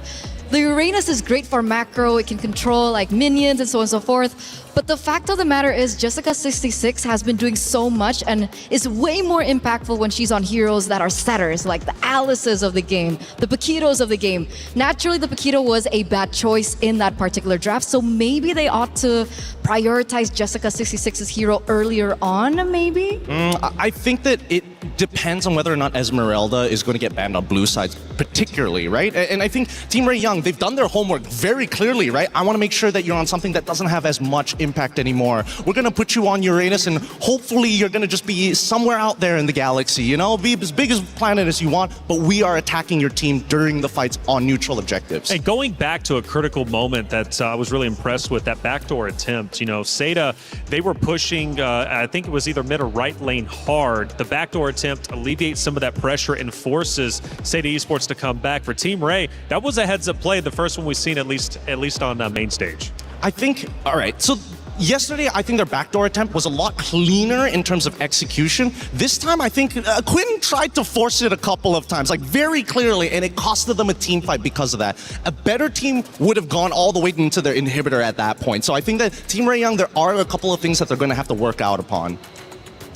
M: The Uranus is great for macro, it can control like minions and so on and so forth. But the fact of the matter is Jessica26 has been doing so much and is way more impactful when she's on heroes that are setters, like the Alices of the game, the Paquitos of the game. Naturally, the Paquito was a bad choice in that particular draft, so maybe they ought to prioritize Jessica26's hero earlier on, maybe?
L: I think that it depends on whether or not Esmeralda is going to get banned on blue sides, particularly, right? And I think Team Ray Young, they've done their homework very clearly, right? I want to make sure that you're on something that doesn't have as much impact anymore. We're going to put you on Uranus, and hopefully you're going to just be somewhere out there in the galaxy, you know? Be as big as planet as you want, but we are attacking your team during the fights on neutral objectives.
K: And going back to a critical moment that I was really impressed with, that backdoor attempt, you know, Seda, they were pushing, I think it was either mid or right lane hard. The backdoor attempt alleviates some of that pressure and forces Seda Esports to come back. For Team Ray, that was a heads-up play, the first one we've seen at least on main stage.
L: I think, all right, so yesterday, I think their backdoor attempt was a lot cleaner in terms of execution. This time, I think Quinn tried to force it a couple of times, like very clearly, and it costed them a team fight because of that. A better team would have gone all the way into their inhibitor at that point. So I think that Team Ray Young, there are a couple of things that they're going to have to work out upon.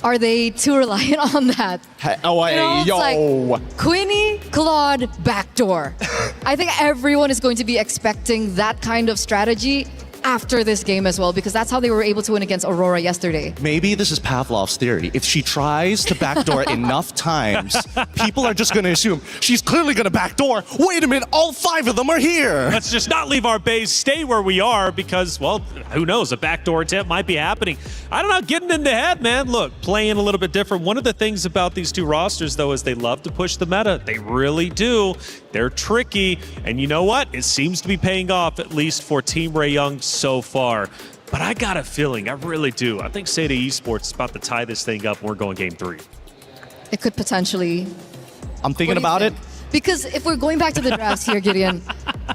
M: Are they too reliant on that? Like Queenie, Claude, backdoor. I think everyone is going to be expecting that kind of strategy after this game as well, because that's how they were able to win against Aurora yesterday.
L: Maybe this is Pavlov's theory. If she tries to backdoor enough times, people are just going to assume she's clearly going to backdoor. Wait a minute, all 5 of them are here.
K: Let's just not leave our base, stay where we are, because, well, who knows, a backdoor attempt might be happening. I don't know, getting in the head, man. Look, playing a little bit different. One of the things about these two rosters, though, is they love to push the meta. They really do. They're tricky, and you know what? It seems to be paying off, at least for Team Ray Young so far. But I got a feeling, I really do. I think Seda Esports is about to tie this thing up and we're going game 3.
M: It could potentially.
L: I'm thinking about it.
M: Because if we're going back to the drafts here, Gideon,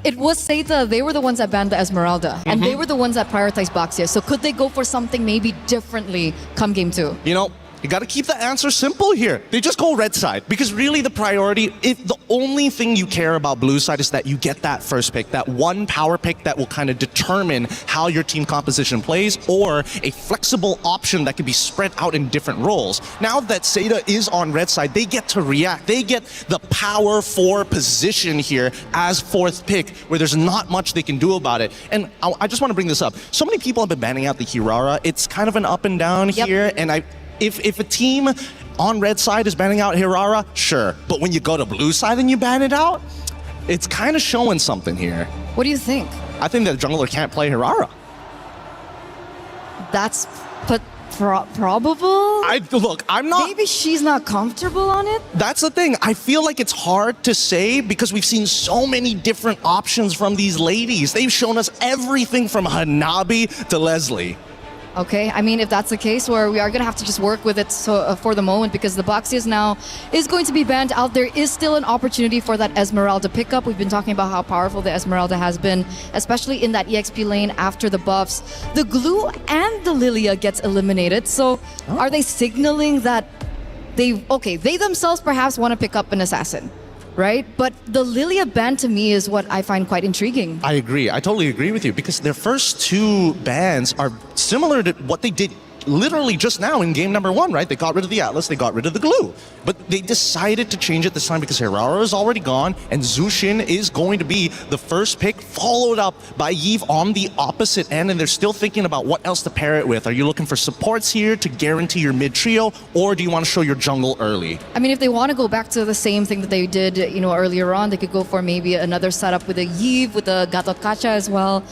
M: it was Seda, they were the ones that banned the Esmeralda, and they were the ones that prioritized Boxia. So could they go for something maybe differently come game 2?
L: You know, you got to keep the answer simple here. They just go red side, because really the priority, the only thing you care about blue side is that you get that first pick, that one power pick that will kind of determine how your team composition plays, or a flexible option that can be spread out in different roles. Now that Seda is on red side, they get to react. They get the power 4 position here as 4th pick, where there's not much they can do about it. And I just want to bring this up. So many people have been banning out the Hirara. It's kind of an up and down here, and If a team on red side is banning out Hirara, sure. But when you go to blue side and you ban it out, it's kind of showing something here.
M: What do you think?
L: I think that the jungler can't play Hirara.
M: That's probable?
L: Look, I'm not...
M: Maybe she's not comfortable on it?
L: That's the thing. I feel like it's hard to say because we've seen so many different options from these ladies. They've shown us everything from Hanabi to Leslie.
M: Okay, I mean, if that's the case, where we are going to have to just work with it for the moment, because the Boxias now is going to be banned out. There is still an opportunity for that Esmeralda pickup. We've been talking about how powerful the Esmeralda has been, especially in that EXP lane after the buffs. The Glue and the Lilia gets eliminated. So are they signaling that they themselves perhaps want to pick up an assassin? Right? But the Lilia ban to me is what I find quite intriguing.
L: I agree. I totally agree with you, because their first 2 bans are similar to what they did literally just now in game number 1, right? They got rid of the Atlas, they got rid of the glue. But they decided to change it this time because Hirara is already gone and Zushin is going to be the first pick, followed up by Yves on the opposite end, and they're still thinking about what else to pair it with. Are you looking for supports here to guarantee your mid trio, or do you want to show your jungle early?
M: I mean, if they want to go back to the same thing that they did, earlier on, they could go for maybe another setup with a Yves, with a Gatot Kacha as well.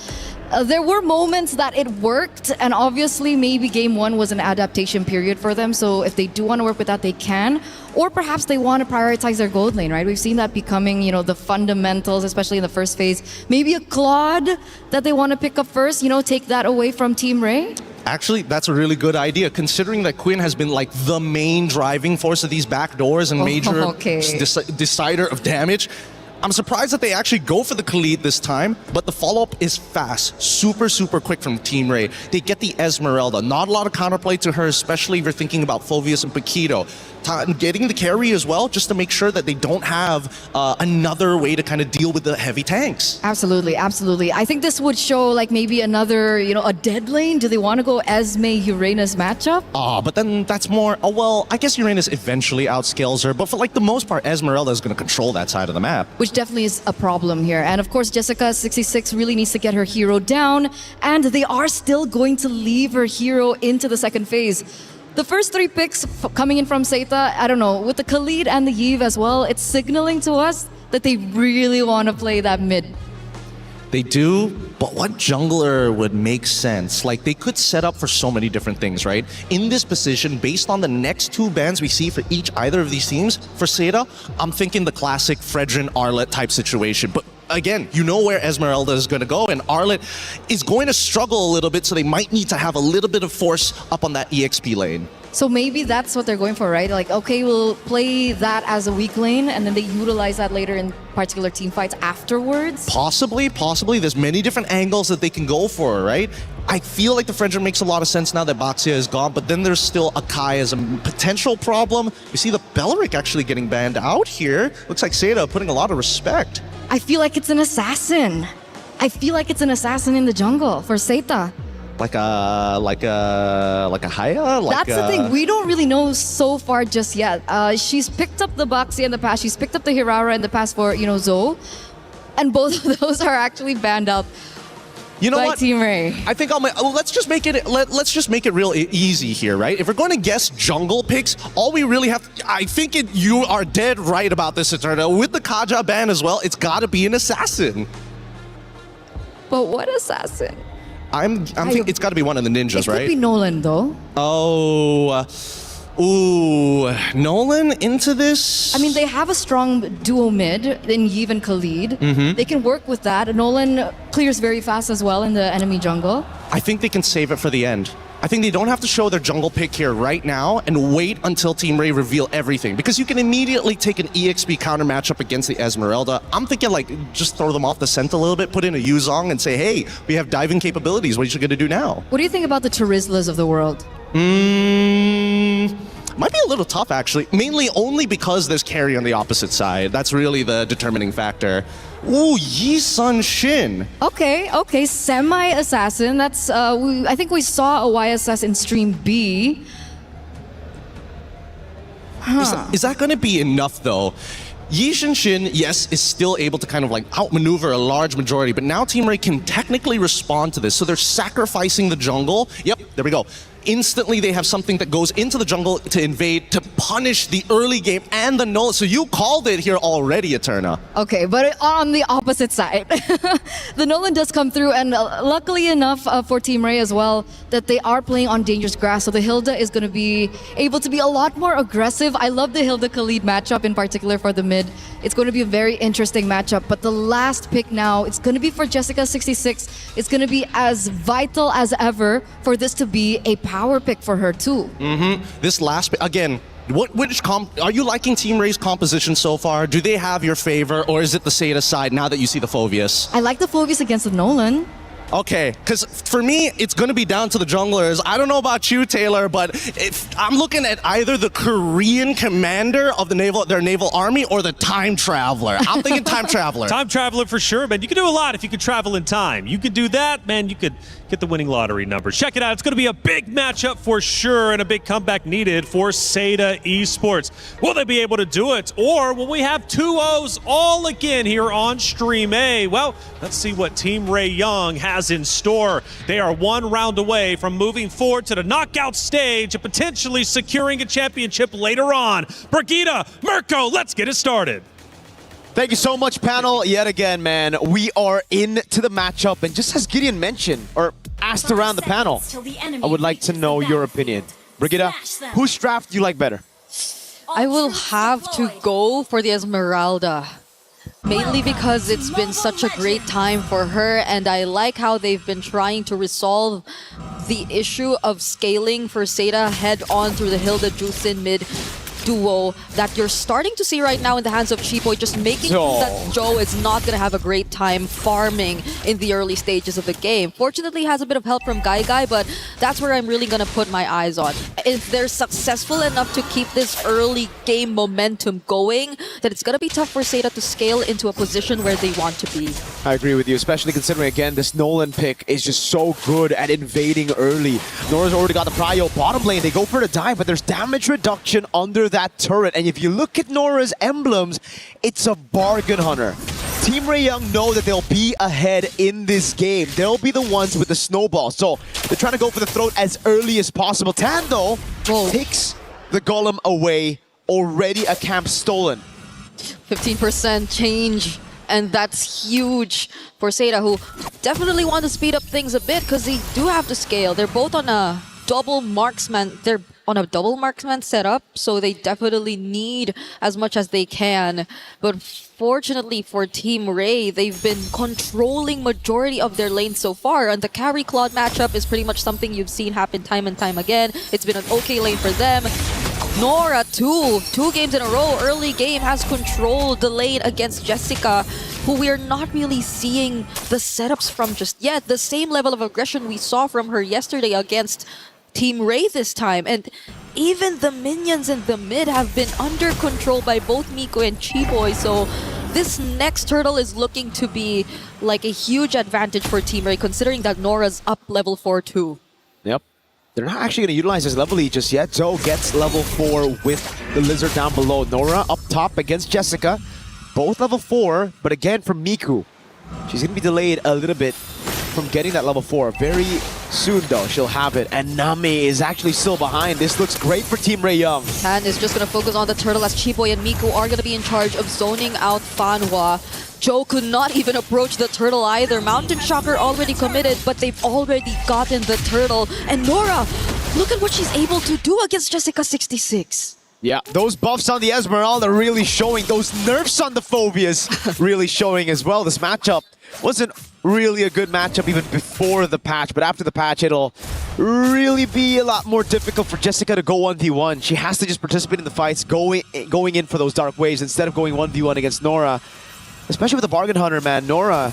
M: There were moments that it worked, and obviously maybe game 1 was an adaptation period for them, so if they do want to work with that, they can. Or perhaps they want to prioritize their gold lane, right? We've seen that becoming, the fundamentals, especially in the first phase. Maybe a Claude that they want to pick up first, take that away from Team Ray.
L: Actually, that's a really good idea, considering that Quinn has been like the main driving force of these backdoors and major decider of damage. I'm surprised that they actually go for the Khalid this time, but the follow-up is fast, super quick from Team Ray. They get the Esmeralda. Not a lot of counterplay to her, especially if you're thinking about Phoveus and Paquito. Getting the carry as well, just to make sure that they don't have another way to kind of deal with the heavy tanks.
M: Absolutely. I think this would show like maybe another, a dead lane. Do they want to go Esme-Uranus matchup?
L: But then that's more, well, I guess Uranus eventually outscales her, but for like the most part, Esmeralda is going to control that side of the map.
M: Which definitely is a problem here. And of course, Jessica26 really needs to get her hero down, and they are still going to leave her hero into the second phase. The first 3 picks coming in from Seita, I don't know, with the Khalid and the Yves as well, it's signaling to us that they really want to play that mid.
L: They do, but what jungler would make sense? Like, they could set up for so many different things, right? In this position, based on the next 2 bans we see for either of these teams, for Seita, I'm thinking the classic Fredrin Arlet type situation. But again, you know where Esmeralda is going to go, and Arlet is going to struggle a little bit, so they might need to have a little bit of force up on that EXP lane.
M: So maybe that's what they're going for, right? Like, okay, we'll play that as a weak lane, and then they utilize that later in particular team fights afterwards?
L: Possibly. There's many different angles that they can go for, right? I feel like the Fredrin makes a lot of sense now that Baxia is gone, but then there's still Akai as a potential problem. You see the Belleric actually getting banned out here. Looks like Seita putting a lot of respect.
M: I feel like it's an assassin. In the jungle for Seita.
L: Like a Haya?
M: That's the thing. We don't really know so far just yet. She's picked up the Baxia in the past. She's picked up the Hirara in the past for, Zoe. And both of those are actually banned up.
L: You know what?
M: Team Ray.
L: I think let's just make it real easy here, right? If we're going to guess jungle picks, all we really have I think you are dead right about this, Eterna. With the Kaja ban as well, it's got to be an assassin.
M: But what assassin?
L: I'm thinking it's got to be one of the ninjas, right?
M: It could be Nolan, though.
L: Nolan into this?
M: I mean, they have a strong duo mid in Yves and Khalid. They can work with that. Nolan clears very fast as well in the enemy jungle.
L: I think they can save it for the end. I think they don't have to show their jungle pick here right now and wait until Team Ray reveal everything, because you can immediately take an EXP counter matchup against the Esmeralda. I'm thinking like just throw them off the scent a little bit, put in a Yuzong and say, hey, we have diving capabilities. What are you going to do now?
M: What do you think about the Terizlas of the world?
L: Might be a little tough, actually. Mainly only because there's carry on the opposite side. That's really the determining factor. Ooh, Yi Sun Shin.
M: Okay. Semi-assassin. That's, I think we saw a YSS in Stream B.
L: Is that going to be enough, though? Yi Shin, yes, is still able to kind of like outmaneuver a large majority, but now Team Ray can technically respond to this, so they're sacrificing the jungle. Yep, there we go. Instantly, they have something that goes into the jungle to invade, to punish the early game and the Nolan. So you called it here already, Eterna.
M: Okay, but on the opposite side. The Nolan does come through, and luckily enough for Team Ray as well, that they are playing on dangerous grass, so the Hilda is going to be able to be a lot more aggressive. I love the Hilda-Khalid matchup in particular for the mid. It's going to be a very interesting matchup, but the last pick now, it's going to be for Jessica26. It's going to be as vital as ever for this to be a power pick for her too.
L: This last pick, again, are you liking Team Ray's composition so far? Do they have your favor, or is it the Seita side now that you see the Phoveus?
M: I like the Phoveus against the Nolan.
L: Okay, because for me, it's going to be down to the junglers. I don't know about you, Taylor, but I'm looking at either the Korean commander of their naval army or the time traveler. I'm thinking time traveler.
K: Time traveler for sure, man. You can do a lot if you could travel in time. You could do that, man. You could get the winning lottery numbers. Check it out. It's going to be a big matchup for sure and a big comeback needed for Seda Esports. Will they be able to do it, or will we have 2-0s all again here on Stream A? Well, let's see what Team Ray Young has in store. They are one round away from moving forward to the knockout stage and potentially securing a championship later on. Brigitte, Mirko, let's get it started.
I: Thank you so much, panel. Yet again, man, we are into the matchup. And just as Gideon mentioned, or asked around the panel, I would like to know your opinion. Brigitte, whose draft do you like better?
D: I will have to go for the Esmeralda. Mainly because it's been such a great time for her, and I like how they've been trying to resolve the issue of scaling for Seda head-on through the Hilda Juicin mid duo that you're starting to see right now in the hands of Chiboy, just making sure that Joe is not going to have a great time farming in the early stages of the game. Fortunately, has a bit of help from Guy, but that's where I'm really going to put my eyes on. If they're successful enough to keep this early game momentum going, then it's going to be tough for Seda to scale into a position where they want to be.
I: I agree with you, especially considering, again, this Nolan pick is just so good at invading early. Nora's already got the prio. Bottom lane, they go for the dive, but there's damage reduction under that turret. And if you look at Nora's emblems, it's a bargain hunter. Team Ray Young know that they'll be ahead in this game. They'll be the ones with the snowball. So they're trying to go for the throat as early as possible. Tando takes the golem away. Already a camp stolen.
D: 15% change. And that's huge for Seda, who definitely want to speed up things a bit because they do have to scale. They're both on a double marksman. They're on a double marksman setup, so they definitely need as much as they can. But fortunately for Team Ray, they've been controlling majority of their lanes so far, and the carry Claude matchup is pretty much something you've seen happen time and time again. It's been an okay lane for them. Nora, two games in a row, early game, has controlled the lane against Jessica, who we are not really seeing the setups from just yet. The same level of aggression we saw from her yesterday against Team Ray this time. And even the minions in the mid have been under control by both Miko and Chiboy. So this next turtle is looking to be like a huge advantage for Team Ray, considering that Nora's up level 4 too.
I: Yep. They're not actually going to utilize this level E just yet. Zoe gets level 4 with the Lizard down below. Nora up top against Jessica. Both level 4, but again from Miku. She's going to be delayed a little bit from getting that level 4. Very soon, though, she'll have it. And Nami is actually still behind. This looks great for Team Ray Young.
D: Tan is just going to focus on the turtle as Chiboy and Miku are going to be in charge of zoning out Fanhua. Joe could not even approach the turtle either. Mountain Shocker already committed, but they've already gotten the turtle. And Nora, look at what she's able to do against Jessica 66.
I: Yeah, those buffs on the Esmeralda are really showing. Those nerfs on the Phobias really showing as well. This matchup wasn't really a good matchup even before the patch, but after the patch, it'll really be a lot more difficult for Jessica to go 1v1. She has to just participate in the fights, going in for those dark waves instead of going 1v1 against Nora. Especially with the Bargain Hunter, man. Nora,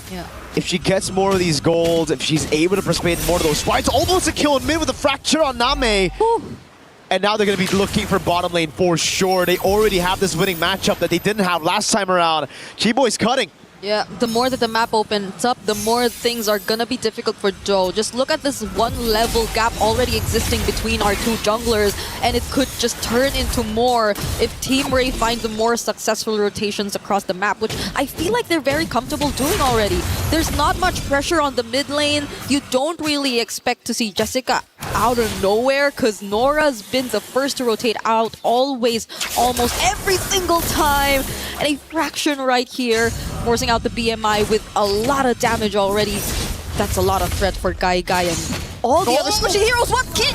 I: if she gets more of these golds, if she's able to participate in more of those fights, almost a kill in mid with a fracture on Name. And now they're going to be looking for bottom lane for sure. They already have this winning matchup that they didn't have last time around. Chiboy's cutting.
D: Yeah, the more that the map opens up, the more things are gonna be difficult for Joe. Just look at this one level gap already existing between our two junglers, and it could just turn into more if Team Ray find the more successful rotations across the map, which I feel like they're very comfortable doing already. There's not much pressure on the mid lane. You don't really expect to see Jessica out of nowhere, because Nora's been the first to rotate out always, almost every single time. And a fraction right here, forcing out the BMI with a lot of damage already. That's a lot of threat for Guy and all the other special heroes. What kid?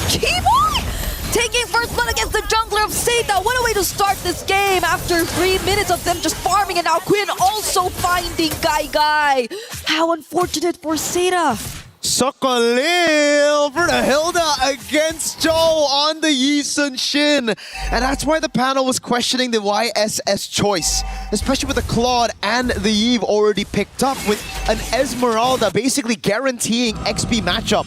D: Chiboy taking first blood against the jungler of Seda. What a way to start this game after 3 minutes of them just farming, and now Quinn also finding Guy. How unfortunate for Seda.
I: Sokolil for the Hilda against Joe on the Yisun Shin. And that's why the panel was questioning the YSS choice, especially with the Claude and the Eve already picked up with an Esmeralda basically guaranteeing XP matchup.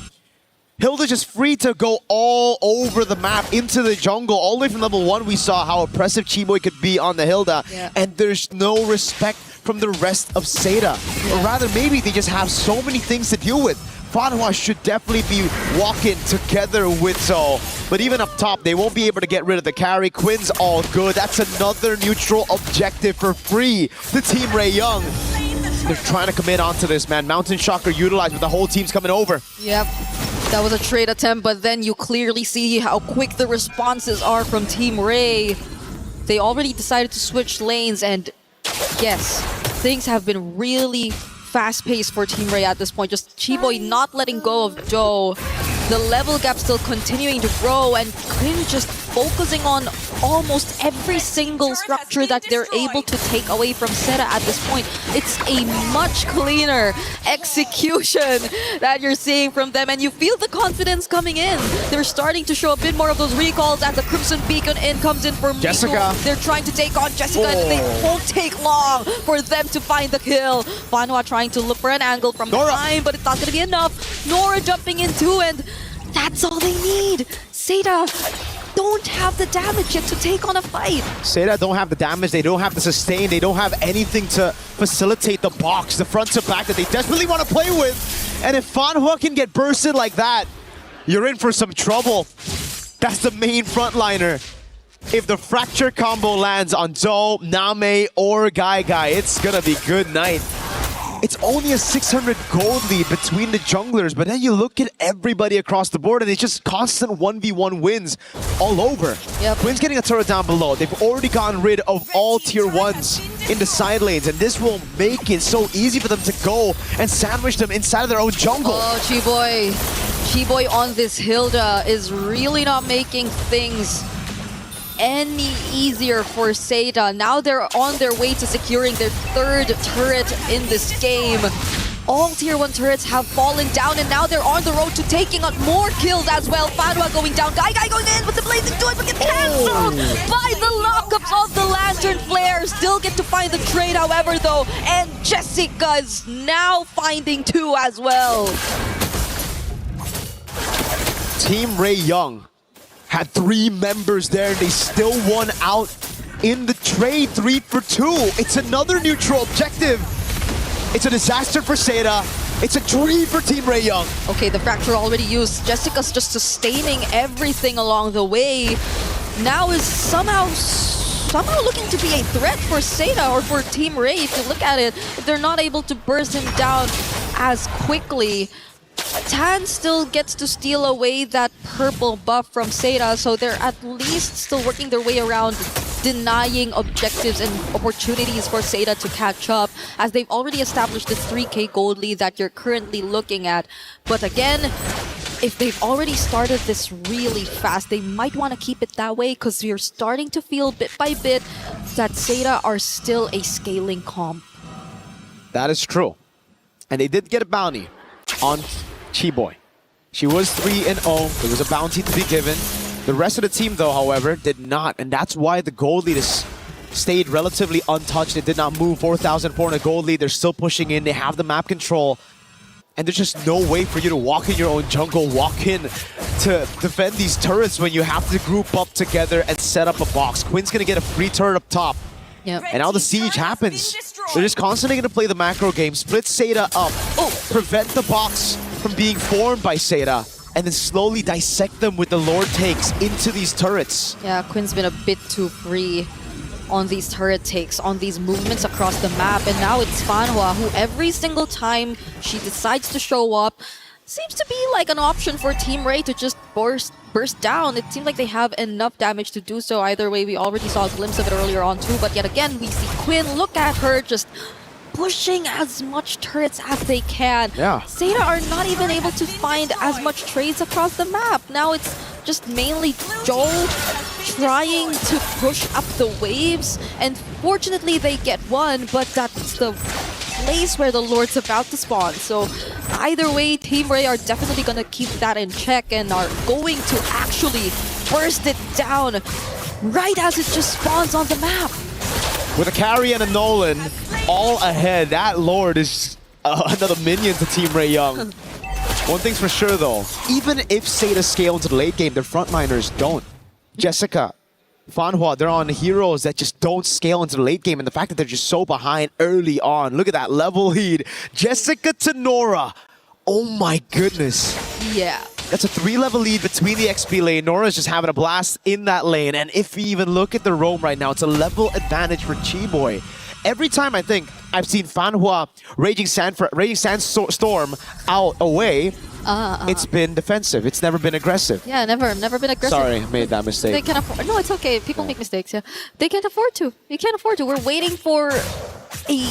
I: Hilda just free to go all over the map into the jungle. All the way from level 1 we saw how oppressive Chiboy could be on the Hilda. And there's no respect from the rest of Seda. Or rather, maybe they just have so many things to deal with. Fanhua should definitely be walking together with Zoe. But even up top, they won't be able to get rid of the carry. Quinn's all good. That's another neutral objective for free to Team Ray Young. They're trying to commit onto this, man. Mountain Shocker utilized, but the whole team's coming over.
D: Yep. That was a trade attempt, but then you clearly see how quick the responses are from Team Ray. They already decided to switch lanes, and yes, things have been really fast-paced for Team Ray at this point. Just Chiboy not letting go of Joe. The level gap still continuing to grow, and Quinn just focusing on almost every single structure that they're able to take away from Seta at this point. It's a much cleaner execution that you're seeing from them, and you feel the confidence coming in. They're starting to show a bit more of those recalls as the Crimson Beacon comes in for
I: Jessica.
D: Miko. They're trying to take on Jessica, and it won't take long for them to find the kill. Fanhua trying to look for an angle from behind, but it's not going to be enough. Nora jumping in too, and that's all they need. Seta don't have the damage yet to take on a fight.
I: Seta don't have the damage, they don't have the sustain, they don't have anything to facilitate the box, the front to back that they desperately want to play with. And if Fanhua can get bursted like that, you're in for some trouble. That's the main frontliner. If the fracture combo lands on Zoe, Name, or Guy, it's gonna be good night. It's only a 600 gold lead between the junglers, but then you look at everybody across the board and it's just constant 1v1 wins all over.
D: Yep.
I: Quinn's getting a turret down below. They've already gotten rid of all tier 1s in the side lanes, and this will make it so easy for them to go and sandwich them inside of their own jungle.
D: Oh, Chiboy. Chiboy on this Hilda is really not making things any easier for Seta. Now they're on their way to securing their third turret in this game. All tier 1 turrets have fallen down, and now they're on the road to taking on more kills as well. Fanhua going down, Guy going in with the blazing joy, but gets cancelled by the lockups of the Lantern Flare. Still get to find the trade, however, though, and Jessica's now finding 2 as well.
I: Team Ray Young had 3 members there, and they still won out in the trade. 3 for 2. It's another neutral objective. It's a disaster for Seta. It's a dream for Team Ray Young.
D: Okay, the fracture already used. Jessica's just sustaining everything along the way. Now is somehow looking to be a threat for Seta or for Team Ray. If you look at it, if they're not able to burst him down as quickly, Tan still gets to steal away that purple buff from Seta, so they're at least still working their way around denying objectives and opportunities for Seta to catch up, as they've already established the 3k gold lead that you're currently looking at. But again, if they've already started this really fast, they might want to keep it that way, because you're starting to feel bit by bit that Seta are still a scaling comp.
I: That is true. And they did get a bounty on Chiboy. She was 3-0. There was a bounty to be given. The rest of the team, though, however, did not. And that's why the gold lead has stayed relatively untouched. It did not move. 4,400 gold lead. They're still pushing in. They have the map control. And there's just no way for you to walk in your own jungle, walk in to defend these turrets when you have to group up together and set up a box. Quinn's going to get a free turret up top.
D: Yep.
I: And now the siege happens. They're just constantly going to play the macro game, split Seta up, prevent the box from being formed by Seta, and then slowly dissect them with the Lord takes into these turrets.
D: Yeah, Quinn's been a bit too free on these turret takes, on these movements across the map, and now it's Fanhua, who every single time she decides to show up, seems to be like an option for Team Ray to just burst down. It seems like they have enough damage to do so. Either way, we already saw a glimpse of it earlier on too, but yet again, we see Quinn, look at her, just pushing as much turrets as they can.
I: Yeah.
D: Seta are not even able to find as much trades across the map. Now it's just mainly Joel trying to push up the waves, and fortunately they get one, but that's the place where the Lord's about to spawn. So either way, Team Ray are definitely going to keep that in check and are going to actually burst it down right as it just spawns on the map.
I: With a carry and a Nolan all ahead, that Lord is another minion to Team Ray Young. One thing's for sure though, even if Seta scale into the late game, their frontliners don't. Jessica, Fanhua, they're on heroes that just don't scale into the late game, and the fact that they're just so behind early on. Look at that level lead. Jessica to Nora Oh my goodness.
D: Yeah.
I: That's a 3-level lead between the XP lane. Nora's just having a blast in that lane. And if we even look at the roam right now, it's a level advantage for Chiboy. Every time I think I've seen Fanhua Raging Sandstorm out away, it's been defensive. It's never been aggressive.
D: Yeah, never been aggressive.
I: Sorry, I made that mistake.
D: They can afford. No, it's okay. People make mistakes. Yeah, they can't afford to. You can't afford to. We're waiting for a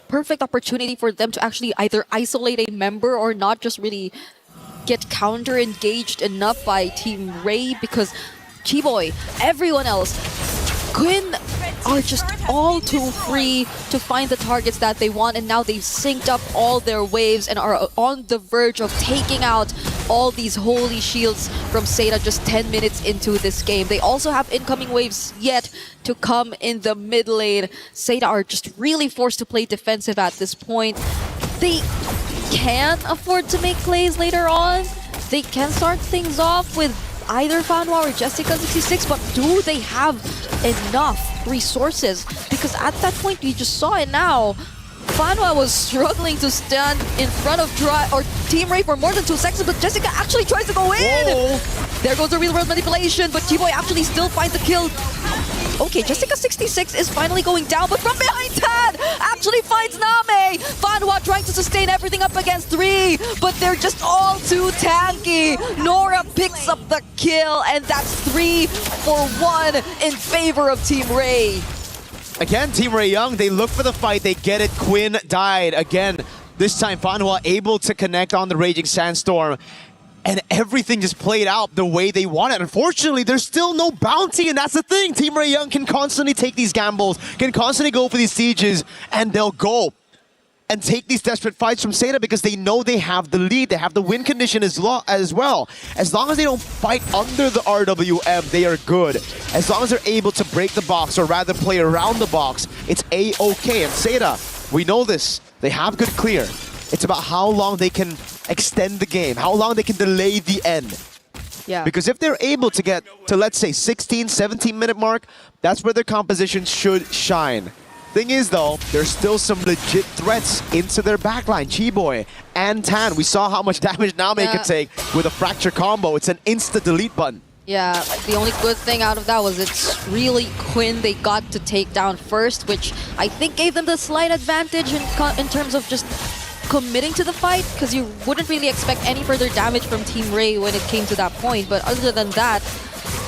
D: perfect opportunity for them to actually either isolate a member or not just really get counter engaged enough by Team Ray, because Chiboy, everyone else, Quinn are just all too free to find the targets that they want, and now they've synced up all their waves and are on the verge of taking out all these holy shields from Seda just 10 minutes into this game. They also have incoming waves yet to come in the mid lane. Seda are just really forced to play defensive at this point. They can afford to make plays later on. They can start things off with either Fanhua or Jessica26, but do they have enough resources? Because at that point, you just saw it now. Fanhua was struggling to stand in front of Team Ray for more than 2 seconds, but Jessica actually tries to go in!
I: Whoa.
D: There goes the real-world manipulation, but Chiboy actually still finds the kill. Okay, Jessica26 is finally going down, but from behind Tad actually finds Name! Fanhua trying to sustain everything up against 3, but they're just all too tanky. Nora picks up the kill, and that's 3 for 1 in favor of Team Ray.
I: Again, Team Ray Young, they look for the fight, they get it. Quinn died again. This time, Fanhua able to connect on the Raging Sandstorm. And everything just played out the way they wanted. Unfortunately, there's still no bounty, and that's the thing. Team Ray Young can constantly take these gambles, can constantly go for these sieges, and they'll go and take these desperate fights from Seda because they know they have the lead. They have the win condition as well. As long as they don't fight under the RWM, they are good. As long as they're able to break the box, or rather play around the box, it's A-okay. And Seda, we know this. They have good clear. It's about how long they can extend the game, how long they can delay the end.
D: Yeah.
I: Because if they're able to get to, let's say, 16, 17-minute mark, that's where their composition should shine. Thing is, though, there's still some legit threats into their backline. Chiboy and Tan, we saw how much damage Name could take with a fracture combo. It's an insta-delete button.
D: Yeah, the only good thing out of that was it's really Quinn they got to take down first, which I think gave them the slight advantage in terms of just committing to the fight, because you wouldn't really expect any further damage from Team Ray when it came to that point. But other than that,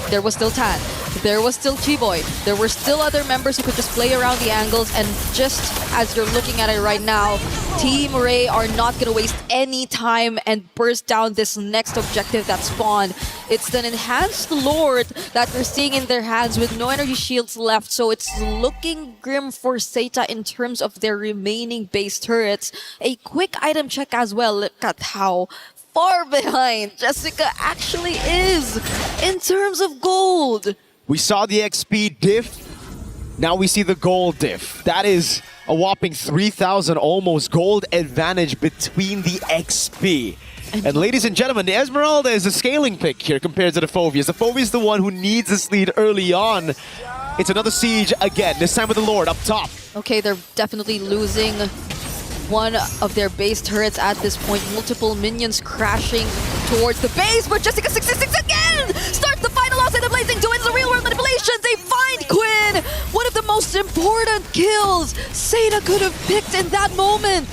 D: there was still Tan, there was still Chiboy, there were still other members who could just play around the angles, and just as you're looking at it right now, Team Ray are not going to waste any time and burst down this next objective that spawned. It's an enhanced Lord that we're seeing in their hands with no energy shields left, so it's looking grim for Seda in terms of their remaining base turrets. A quick item check as well. Look at how far behind Jessica actually is in terms of gold.
I: We saw the XP diff, now we see the gold diff. That is a whopping 3,000 almost gold advantage between the XP. And ladies and gentlemen, the Esmeralda is a scaling pick here compared to the Phoveus. The Phoveus is the one who needs this lead early on. It's another siege again, this time with the Lord up top.
D: Okay, they're definitely losing one of their base turrets at this point. Multiple minions crashing towards the base, but Jessica26 again starts the final loss in the Blazing Duel. It's a real-world manipulation. They find Quinn. One of the most important kills Seda could have picked in that moment.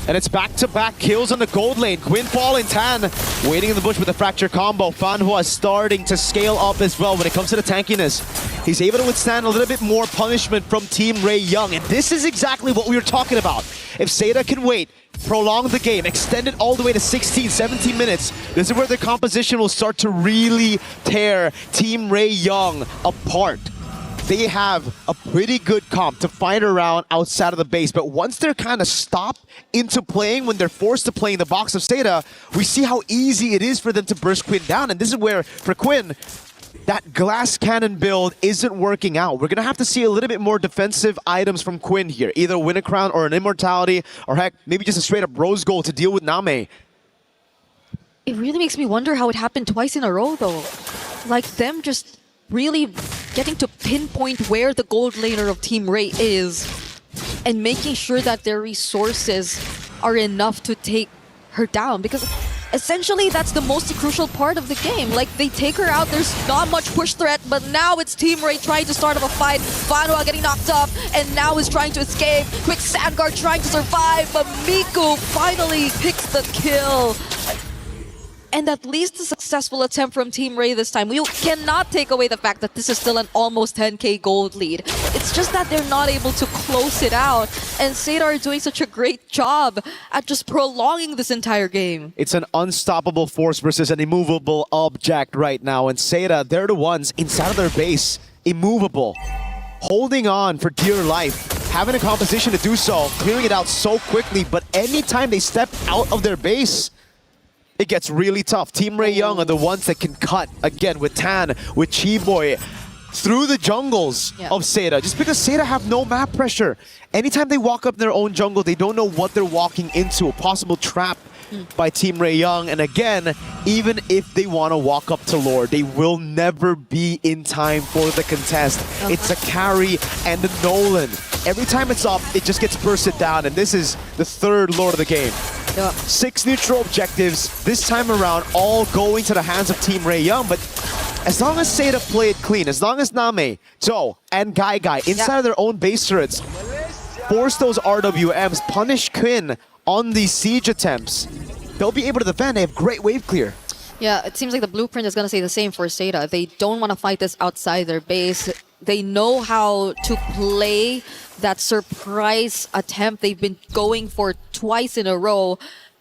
I: And it's back-to-back kills on the gold lane. Quinn, Paul, and Tan waiting in the bush with the fracture combo. Fanhua is starting to scale up as well when it comes to the tankiness. He's able to withstand a little bit more punishment from Team Ray Young. And this is exactly what we were talking about. If Seda can wait, prolong the game, extend it all the way to 16, 17 minutes, this is where the composition will start to really tear Team Ray Young apart. They have a pretty good comp to fight around outside of the base, but once they're kind of stopped into playing, when they're forced to play in the box of Seda, we see how easy it is for them to burst Quinn down. And this is where, for Quinn, that glass cannon build isn't working out. We're going to have to see a little bit more defensive items from Quinn here. Either win a crown or an immortality, or heck, maybe just a straight up rose gold to deal with Name.
D: It really makes me wonder how it happened twice in a row, though. Like them just really getting to pinpoint where the gold laner of Team Ray is and making sure that their resources are enough to take her down, because essentially that's the most crucial part of the game. Like, they take her out, there's not much push threat, but now it's Team Ray trying to start up a fight. Fanwa getting knocked up, and now is trying to escape. Quick Sandguard trying to survive, but Miku finally picks the kill. And at least a successful attempt from Team Ray this time. We cannot take away the fact that this is still an almost 10k gold lead. It's just that they're not able to close it out. And Seda are doing such a great job at just prolonging this entire game.
I: It's an unstoppable force versus an immovable object right now. And Seda, they're the ones inside of their base, immovable, holding on for dear life, having a composition to do so, clearing it out so quickly. But anytime they step out of their base, it gets really tough. Team Ray Young are the ones that can cut, again, with Tan, with Chiboy, through the jungles of Seda. Just because Seda have no map pressure. Anytime they walk up their own jungle, they don't know what they're walking into. A possible trap by Team Ray Young. And again, even if they want to walk up to Lord, they will never be in time for the contest. It's a carry and a Nolan. Every time it's up, it just gets bursted down. And this is the third Lord of the game. 6 neutral objectives, this time around, all going to the hands of Team Ray Young. But as long as Seda play it clean, as long as Name, Joe, and Guy inside of their own base turrets, force those RWMs, punish Quinn on these siege attempts, they'll be able to defend. They have great wave clear.
D: Yeah, it seems like the blueprint is going to say the same for Seda. They don't want to fight this outside their base. They know how to play that surprise attempt they've been going for twice in a row.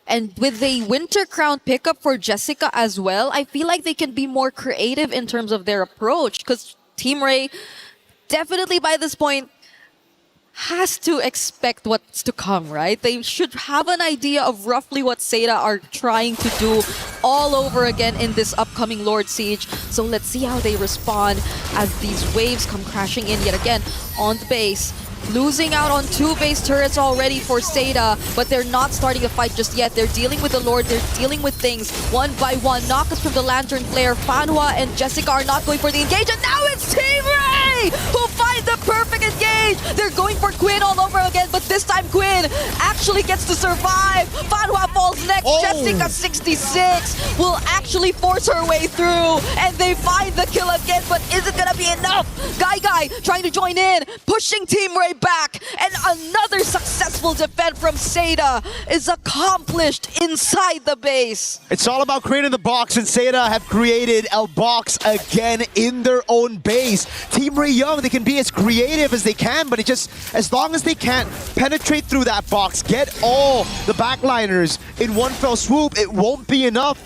D: And with a Winter Crown pickup for Jessica as well, I feel like they can be more creative in terms of their approach, because Team Ray definitely by this point has to expect what's to come, right? They should have an idea of roughly what Seda are trying to do all over again in this upcoming Lord Siege. So let's see how they respond as these waves come crashing in yet again on the base. Losing out on 2 base turrets already for Seda, but they're not starting a fight just yet. They're dealing with the Lord, they're dealing with things one by one. Knockups from the Lantern Flare. Fanwa and Jessica are not going for the engage, and now it's Team Ray who finds the perfect engage. They're going for Quinn all over again, but this time Quinn actually gets to survive. Fanwa falls next. Jessica 66 will actually force her way through, and they find the kill again, but is it gonna be enough? Guy trying to join in, pushing Team Ray back, and another successful defense from Seda is accomplished inside the base.
I: It's all about creating the box, and Seda have created a box again in their own base. Team Ray Young, they can be as creative as they can, but it just, as long as they can't penetrate through that box, get all the backliners in one fell swoop, it won't be enough.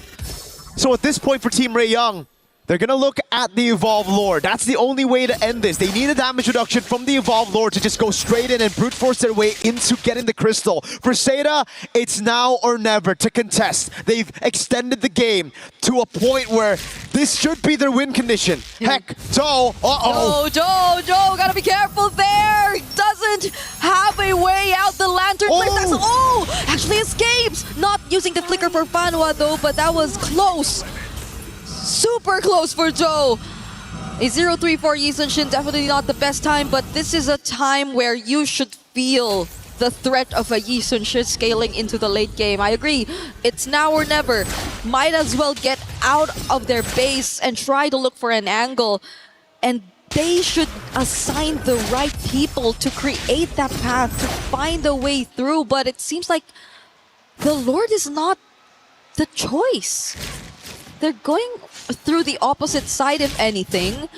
I: So at this point for Team Ray Young, they're going to look at the Evolved Lord. That's the only way to end this. They need a damage reduction from the Evolved Lord to just go straight in and brute force their way into getting the crystal. For Seda, it's now or never to contest. They've extended the game to a point where this should be their win condition. Heck, Joe,
D: Joe, gotta be careful there. Doesn't have a way out. The Lantern actually escapes. Not using the flicker for Fanwa though, but that was close. Super close for Joe. A 0-3 for Yi Sun-shin, definitely not the best time, but this is a time where you should feel the threat of a Yi Sun-shin scaling into the late game. I agree, it's now or never. Might as well get out of their base and try to look for an angle. And they should assign the right people to create that path, to find a way through, but it seems like the Lord is not the choice. They're going through the opposite side, if anything.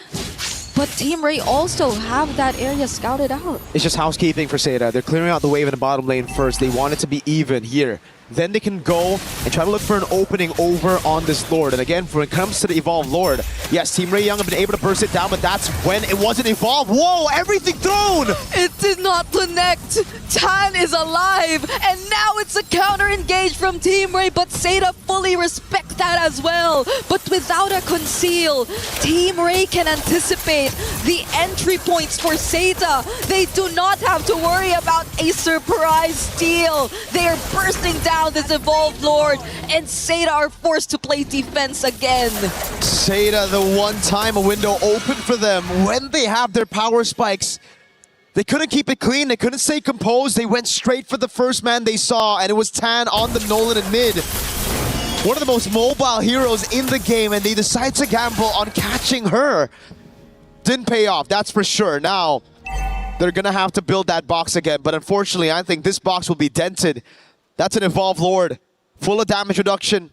D: But Team Ray also have that area scouted out.
I: It's just housekeeping for Seda. They're clearing out the wave in the bottom lane first. They want it to be even here. Then they can go and try to look for an opening over on this Lord. And again, when it comes to the Evolved Lord, yes, Team Ray Young have been able to burst it down, but that's when it wasn't evolved. Whoa, everything thrown!
D: It did not connect. Tan is alive, and now it's a counter engage from Team Ray, but Seda fully respect that as well. But without a conceal, Team Ray can anticipate the entry points for Seda. They do not have to worry about a surprise steal. They are bursting down this Evolved Lord, and Seda are forced to play defense again.
I: Seda, the one time a window open for them when they have their power spikes, They couldn't keep it clean. They couldn't stay composed. They went straight for the first man they saw, and it was Tan on the Nolan in mid. One of the most mobile heroes in the game, and they decide to gamble on catching her. Didn't pay off, that's for sure. Now, they're gonna have to build that box again, but unfortunately, I think this box will be dented. That's an Evolved Lord, full of damage reduction.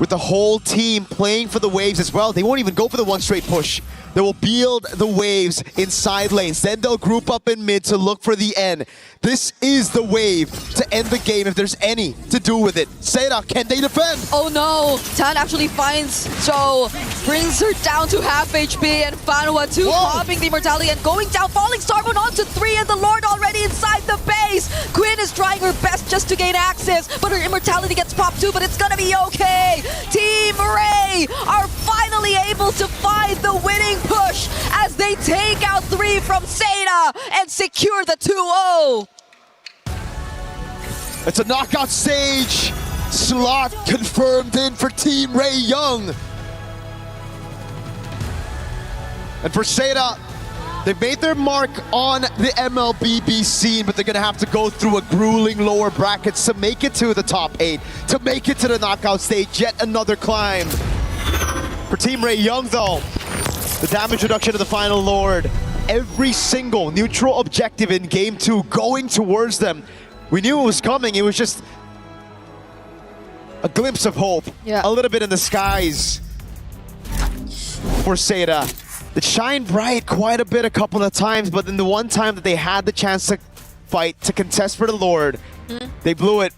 I: With the whole team playing for the waves as well. They won't even go for the one straight push. They will build the waves in side lanes. Then they'll group up in mid to look for the end. This is the wave to end the game if there's any to do with it. Seda, can they defend?
D: Oh no, Tan actually finds Joe, brings her down to half HP, and Fanwa 2 popping the immortality and going down. Falling Star Moon on to 3, and the Lord already inside the base. Quinn is trying her best just to gain access, but her immortality gets popped too, but it's gonna be okay. Team Ray are finally able to find the winning push as they take out 3 from Seda and secure the 2-0.
I: It's a knockout stage. Slot confirmed in for Team Ray Young. And for Seda, they've made their mark on the MLBB scene, but they're gonna have to go through a grueling lower brackets to make it to the top 8, to make it to the knockout stage. Yet another climb. For Team Ray Young though, the damage reduction to the final Lord. Every single neutral objective in Game 2 going towards them. We knew it was coming, it was just a glimpse of hope.
D: Yeah.
I: A little bit in the skies for Seda. It shined bright quite a bit a couple of times, but then the one time that they had the chance to fight, to contest for the Lord, they blew it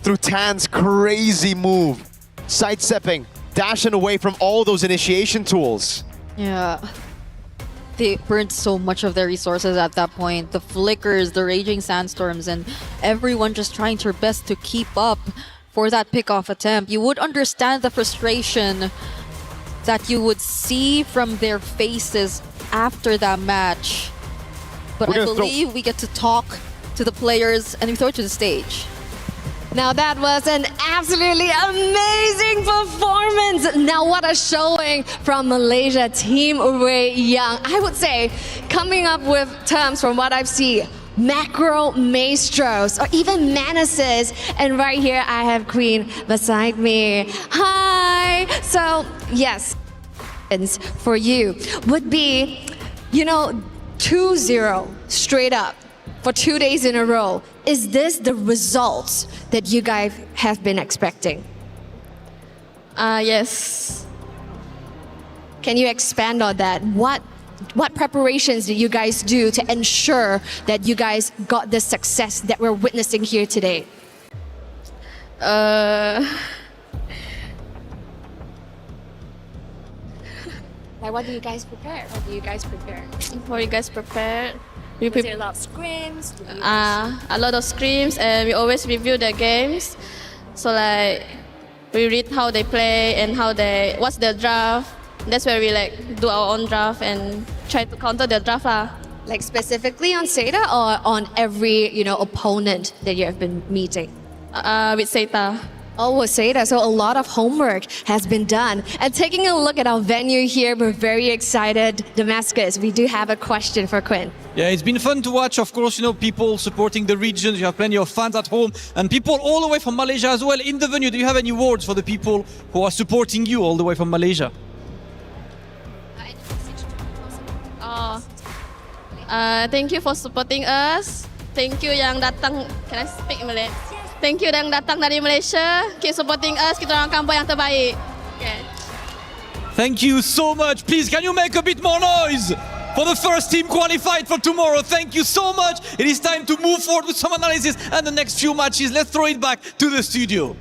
I: through Tan's crazy move. Sidestepping, dashing away from all those initiation tools.
D: Yeah. They burned so much of their resources at that point. The flickers, the raging sandstorms, and everyone just trying their best to keep up for that pickoff attempt. You would understand the frustration that you would see from their faces after that match. But I believe we get to talk to the players and we throw it to the stage.
W: Now that was an absolutely amazing performance. Now what a showing from Malaysia, Team Ray Young. I would say, coming up with terms from what I've seen, macro maestros or even menaces. And right here I have Queen beside me. Hi. So yes, for you would be, 2-0 straight up for 2 days in a row. Is this the results that you guys have been expecting?
U: Yes.
W: Can you expand on that? What preparations did you guys do to ensure that you guys got the success that we're witnessing here today? Like, what do you guys prepare? What do you guys prepare?
U: What you guys prepared? We
W: Is there a lot of scrims?
U: a lot of scrims, and we always review the games. So like we read how they play and what's their draft. That's where we do our own draft and try to counter their draft lah.
W: Like specifically on Seda or on every opponent that you have been meeting?
U: With Seda.
W: Oh, with Seda. So a lot of homework has been done. And taking a look at our venue here, we're very excited. Damascus, we do have a question for Quinn.
X: Yeah, it's been fun to watch, of course, people supporting the region. You have plenty of fans at home and people all the way from Malaysia as well in the venue. Do you have any words for the people who are supporting you all the way from Malaysia?
U: Thank you for supporting us. Thank you yang datang. Can I speak in Malay? Thank you yang datang dari Malaysia. Keep supporting us. Kita orang kampung yang terbaik. Okay.
X: Thank you so much. Please, can you make a bit more noise for the first team qualified for tomorrow? Thank you so much. It is time to move forward with some analysis and the next few matches. Let's throw it back to the studio.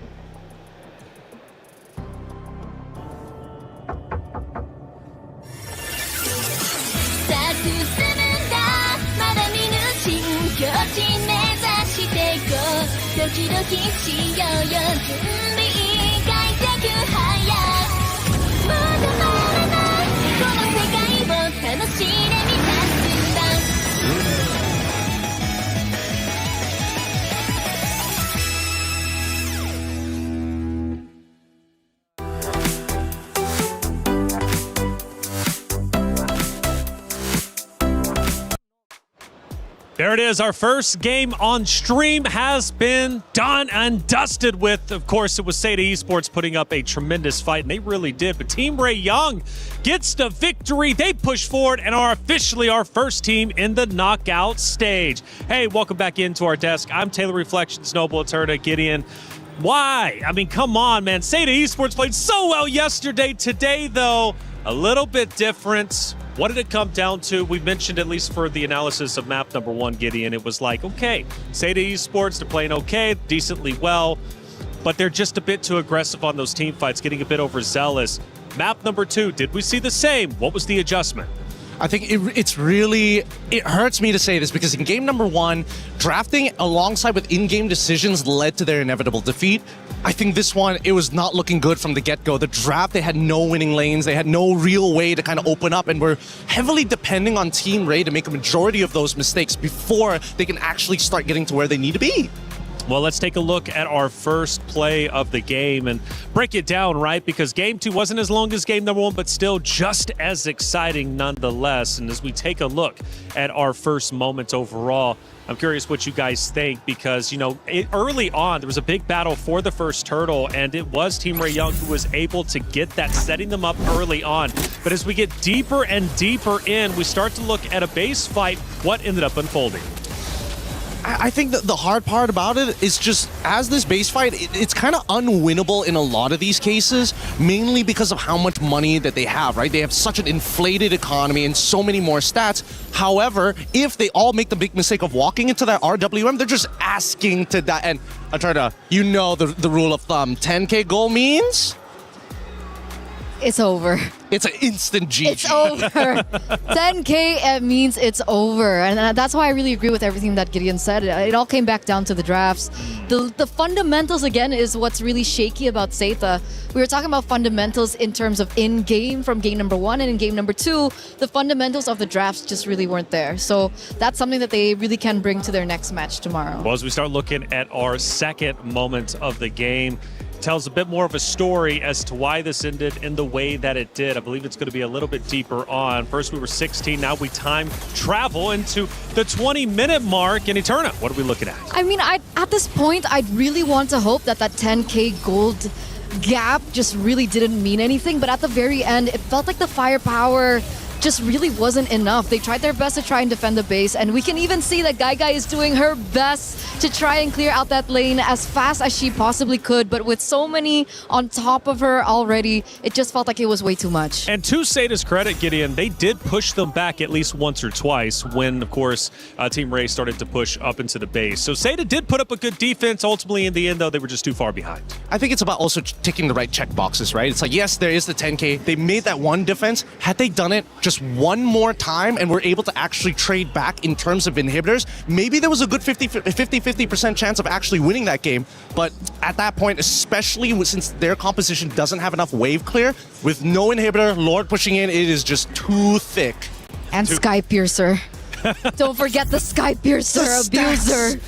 K: There it is. Our first game on stream has been done and dusted with. Of course, it was Seda Esports putting up a tremendous fight, and they really did. But Team Ray Young gets the victory. They push forward and are officially our first team in the knockout stage. Hey, welcome back into our desk. I'm Taylor Reflections, Noble Eterna, Gideon. Why? I mean, come on, man. Seda Esports played so well yesterday. Today, though, a little bit different. What did it come down to? We mentioned, at least for the analysis of map number 1, Gideon, it was like, okay, Seda Esports, they're playing okay, decently well, but they're just a bit too aggressive on those team fights, getting a bit overzealous. Map number 2, did we see the same? What was the adjustment?
L: I think it hurts me to say this because in game number 1, drafting alongside with in-game decisions led to their inevitable defeat. I think this one, it was not looking good from the get-go. The draft, they had no winning lanes. They had no real way to kind of open up, and were heavily depending on Team Ray to make a majority of those mistakes before they can actually start getting to where they need to be.
K: Well, let's take a look at our first play of the game and break it down, right? Because game 2 wasn't as long as game number 1, but still just as exciting nonetheless. And as we take a look at our first moments overall, I'm curious what you guys think because, you know, early on, there was a big battle for the first turtle, and it was Team Ray Young who was able to get that, setting them up early on. But as we get deeper and deeper in, we start to look at a base fight. What ended up unfolding?
L: I think that the hard part about it is just, as this base fight, it's kind of unwinnable in a lot of these cases, mainly because of how much money that they have, right? They have such an inflated economy and so many more stats. However, if they all make the big mistake of walking into that RWM, they're just asking to die. And Eterna, you know the rule of thumb, 10K goal means?
M: It's over.
L: It's an instant GG.
M: It's over. 10K means it's over. And that's why I really agree with everything that Gideon said. It all came back down to the drafts. The fundamentals, again, is what's really shaky about Seda. We were talking about fundamentals in terms of in-game from game number 1, and in game number 2, the fundamentals of the drafts just really weren't there. So that's something that they really can bring to their next match tomorrow.
K: Well, as we start looking at our second moment of the game, tells a bit more of a story as to why this ended in the way that it did. I believe it's going to be a little bit deeper on. First we were 16, now we time travel into the 20-minute mark. And Eterna, what are we looking at?
M: I mean, at this point, I'd really want to hope that 10K gold gap just really didn't mean anything. But at the very end, it felt like the firepower just really wasn't enough. They tried their best to try and defend the base, and we can even see that Guy is doing her best to try and clear out that lane as fast as she possibly could, but with so many on top of her already, it just felt like it was way too much.
K: And to Seda's credit, Gideon, they did push them back at least once or twice when, of course, Team Ray started to push up into the base. So Seda did put up a good defense. Ultimately, in the end, though, they were just too far behind.
L: I think it's about also ticking the right check boxes, right? It's like, yes, there is the 10K. They made that one defense. Had they done it just one more time and were able to actually trade back in terms of inhibitors, maybe there was a good 50% chance of actually winning that game. But at that point, especially since their composition doesn't have enough wave clear, with no inhibitor, Lord pushing in, it is just too thick.
M: And Sky Piercer. Don't forget the Sky Piercer abuser.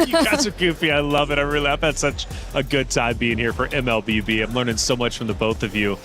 K: You guys are goofy. I love it. I've had such a good time being here for MLBB. I'm learning so much from the both of you.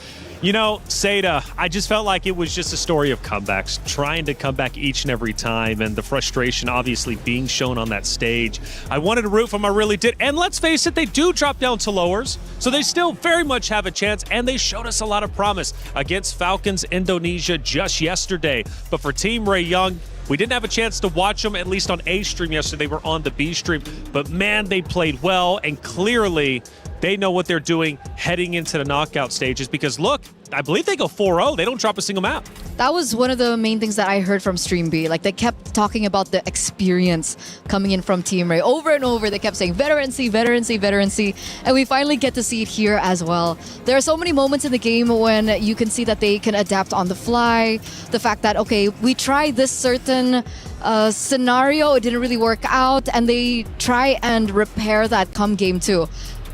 K: You know, Seda, I just felt like it was just a story of comebacks, trying to come back each and every time, and the frustration obviously being shown on that stage. I wanted to root for them, I really did. And let's face it, they do drop down to lowers, so they still very much have a chance, and they showed us a lot of promise against Falcons Indonesia just yesterday. But for Team Ray Young, we didn't have a chance to watch them, at least on A stream yesterday. They were on the B stream. But man, they played well, and clearly they know what they're doing heading into the knockout stages. Because look, I believe they go 4-0. They don't drop a single map.
M: That was one of the main things that I heard from Stream B. Like, they kept talking about the experience coming in from Team Ray. Over and over, they kept saying veterancy, veterancy, veterancy. And we finally get to see it here as well. There are so many moments in the game when you can see that they can adapt on the fly. The fact that, okay, we tried this certain scenario, it didn't really work out, and they try and repair that come game 2.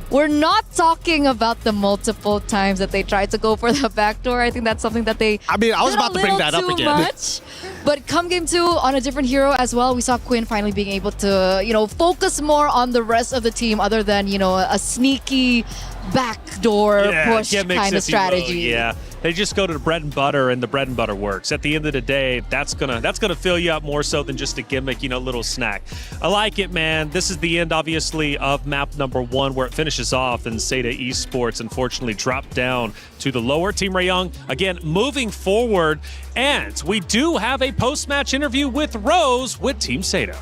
M: We're not talking about the multiple times that they tried to go for the backdoor. I think that's something that they
L: I was about to bring that up again.
M: Much. But come game 2, on a different hero as well, we saw Quinn finally being able to, focus more on the rest of the team other than, a sneaky backdoor push kind of strategy.
K: Yeah, They just go to the bread and butter, and the bread and butter works. At the end of the day, that's gonna fill you up more so than just a gimmick, little snack. I like it, man. This is the end, obviously, of map number 1, where it finishes off, and Seda Esports unfortunately dropped down to the lower. Team Rayong, again, moving forward, and we do have a post-match interview with Rose with Team Seda.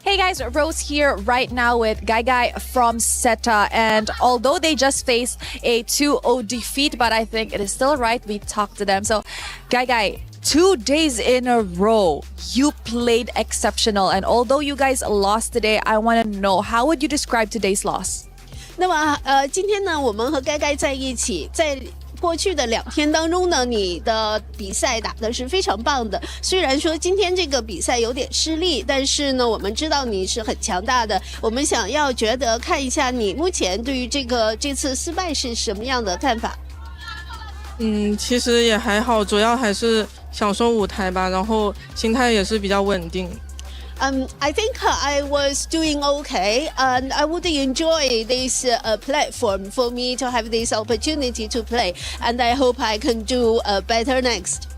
Q: Hey guys, Rose here right now with Guy from SETA, and although they just faced a 2-0 defeat, but I think it is still right we talk to them. So Guy, 2 days in a row, you played exceptional, and although you guys lost today, I want to know, how would you describe today's loss?
F: 那么今天呢，我们和该在一起，在过去的2天当中呢，你的比赛打的是非常棒的。虽然说今天这个比赛有点失利，但是呢，我们知道你是很强大的。我们想要觉得看一下你目前对于这次失败是什么样的看法？
G: 其实也还好，主要还是享受舞台吧，然后心态也是比较稳定。
F: I think I was doing okay, and I would enjoy this platform for me to have this opportunity to play, and I hope I can do better next.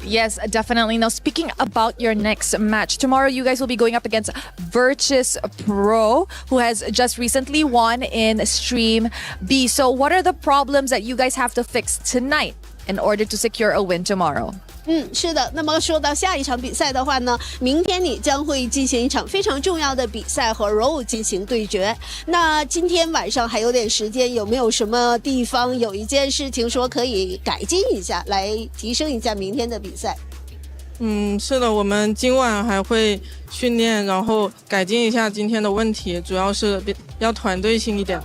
Q: Yes, definitely. Now, speaking about your next match, tomorrow you guys will be going up against Virtus Pro, who has just recently won in Stream B. So what are the problems that you guys have to fix tonight in order to secure a win tomorrow?
F: 是的。那么说到下一场比赛的话呢，明天你将会进行一场非常重要的比赛和 ROE 进行对决。那今天晚上还有点时间，有没有什么地方有一件事情说可以改进一下，来提升一下明天的比赛？
G: 是的，我们今晚还会训练，然后改进一下今天的问题，主要是要团队性一点。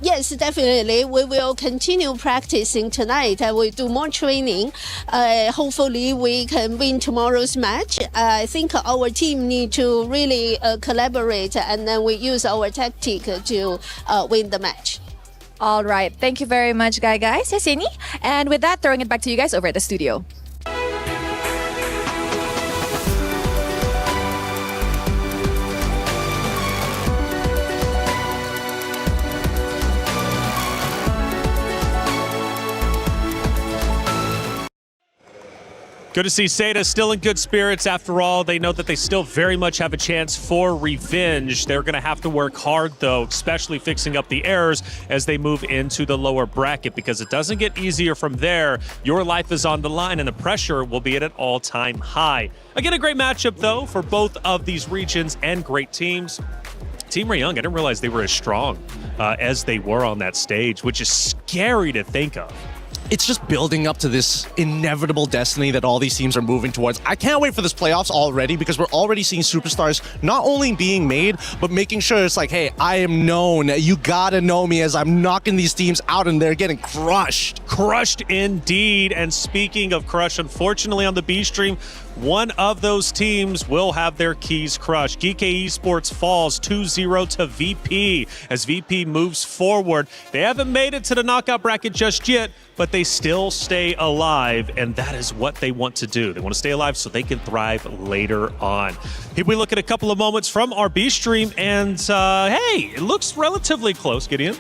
F: Yes, definitely. We will continue practicing tonight. I will do more training. Hopefully, we can win tomorrow's match. I think our team need to really collaborate, and then we use our tactic to win the match.
Q: All right. Thank you very much, guys.谢谢你. And with that, throwing it back to you guys over at the studio.
K: Good to see Seda still in good spirits after all. They know that they still very much have a chance for revenge. They're going to have to work hard, though, especially fixing up the errors as they move into the lower bracket, because it doesn't get easier from there. Your life is on the line, and the pressure will be at an all-time high. Again, a great matchup, though, for both of these regions and great teams. Team Rayong, I didn't realize they were as strong as they were on that stage, which is scary to think of.
L: It's just building up to this inevitable destiny that all these teams are moving towards. I can't wait for this playoffs already, because we're already seeing superstars not only being made, but making sure it's like, hey, I am known. You gotta know me as I'm knocking these teams out and they're getting crushed.
K: Crushed indeed. And speaking of crush, unfortunately on the B stream, one of those teams will have their keys crushed. GK Esports falls 2-0 to VP as VP moves forward. They haven't made it to the knockout bracket just yet, but they still stay alive, and that is what they want to do. They want to stay alive so they can thrive later on. Here we look at a couple of moments from our B stream, and hey, it looks relatively close, Gideon.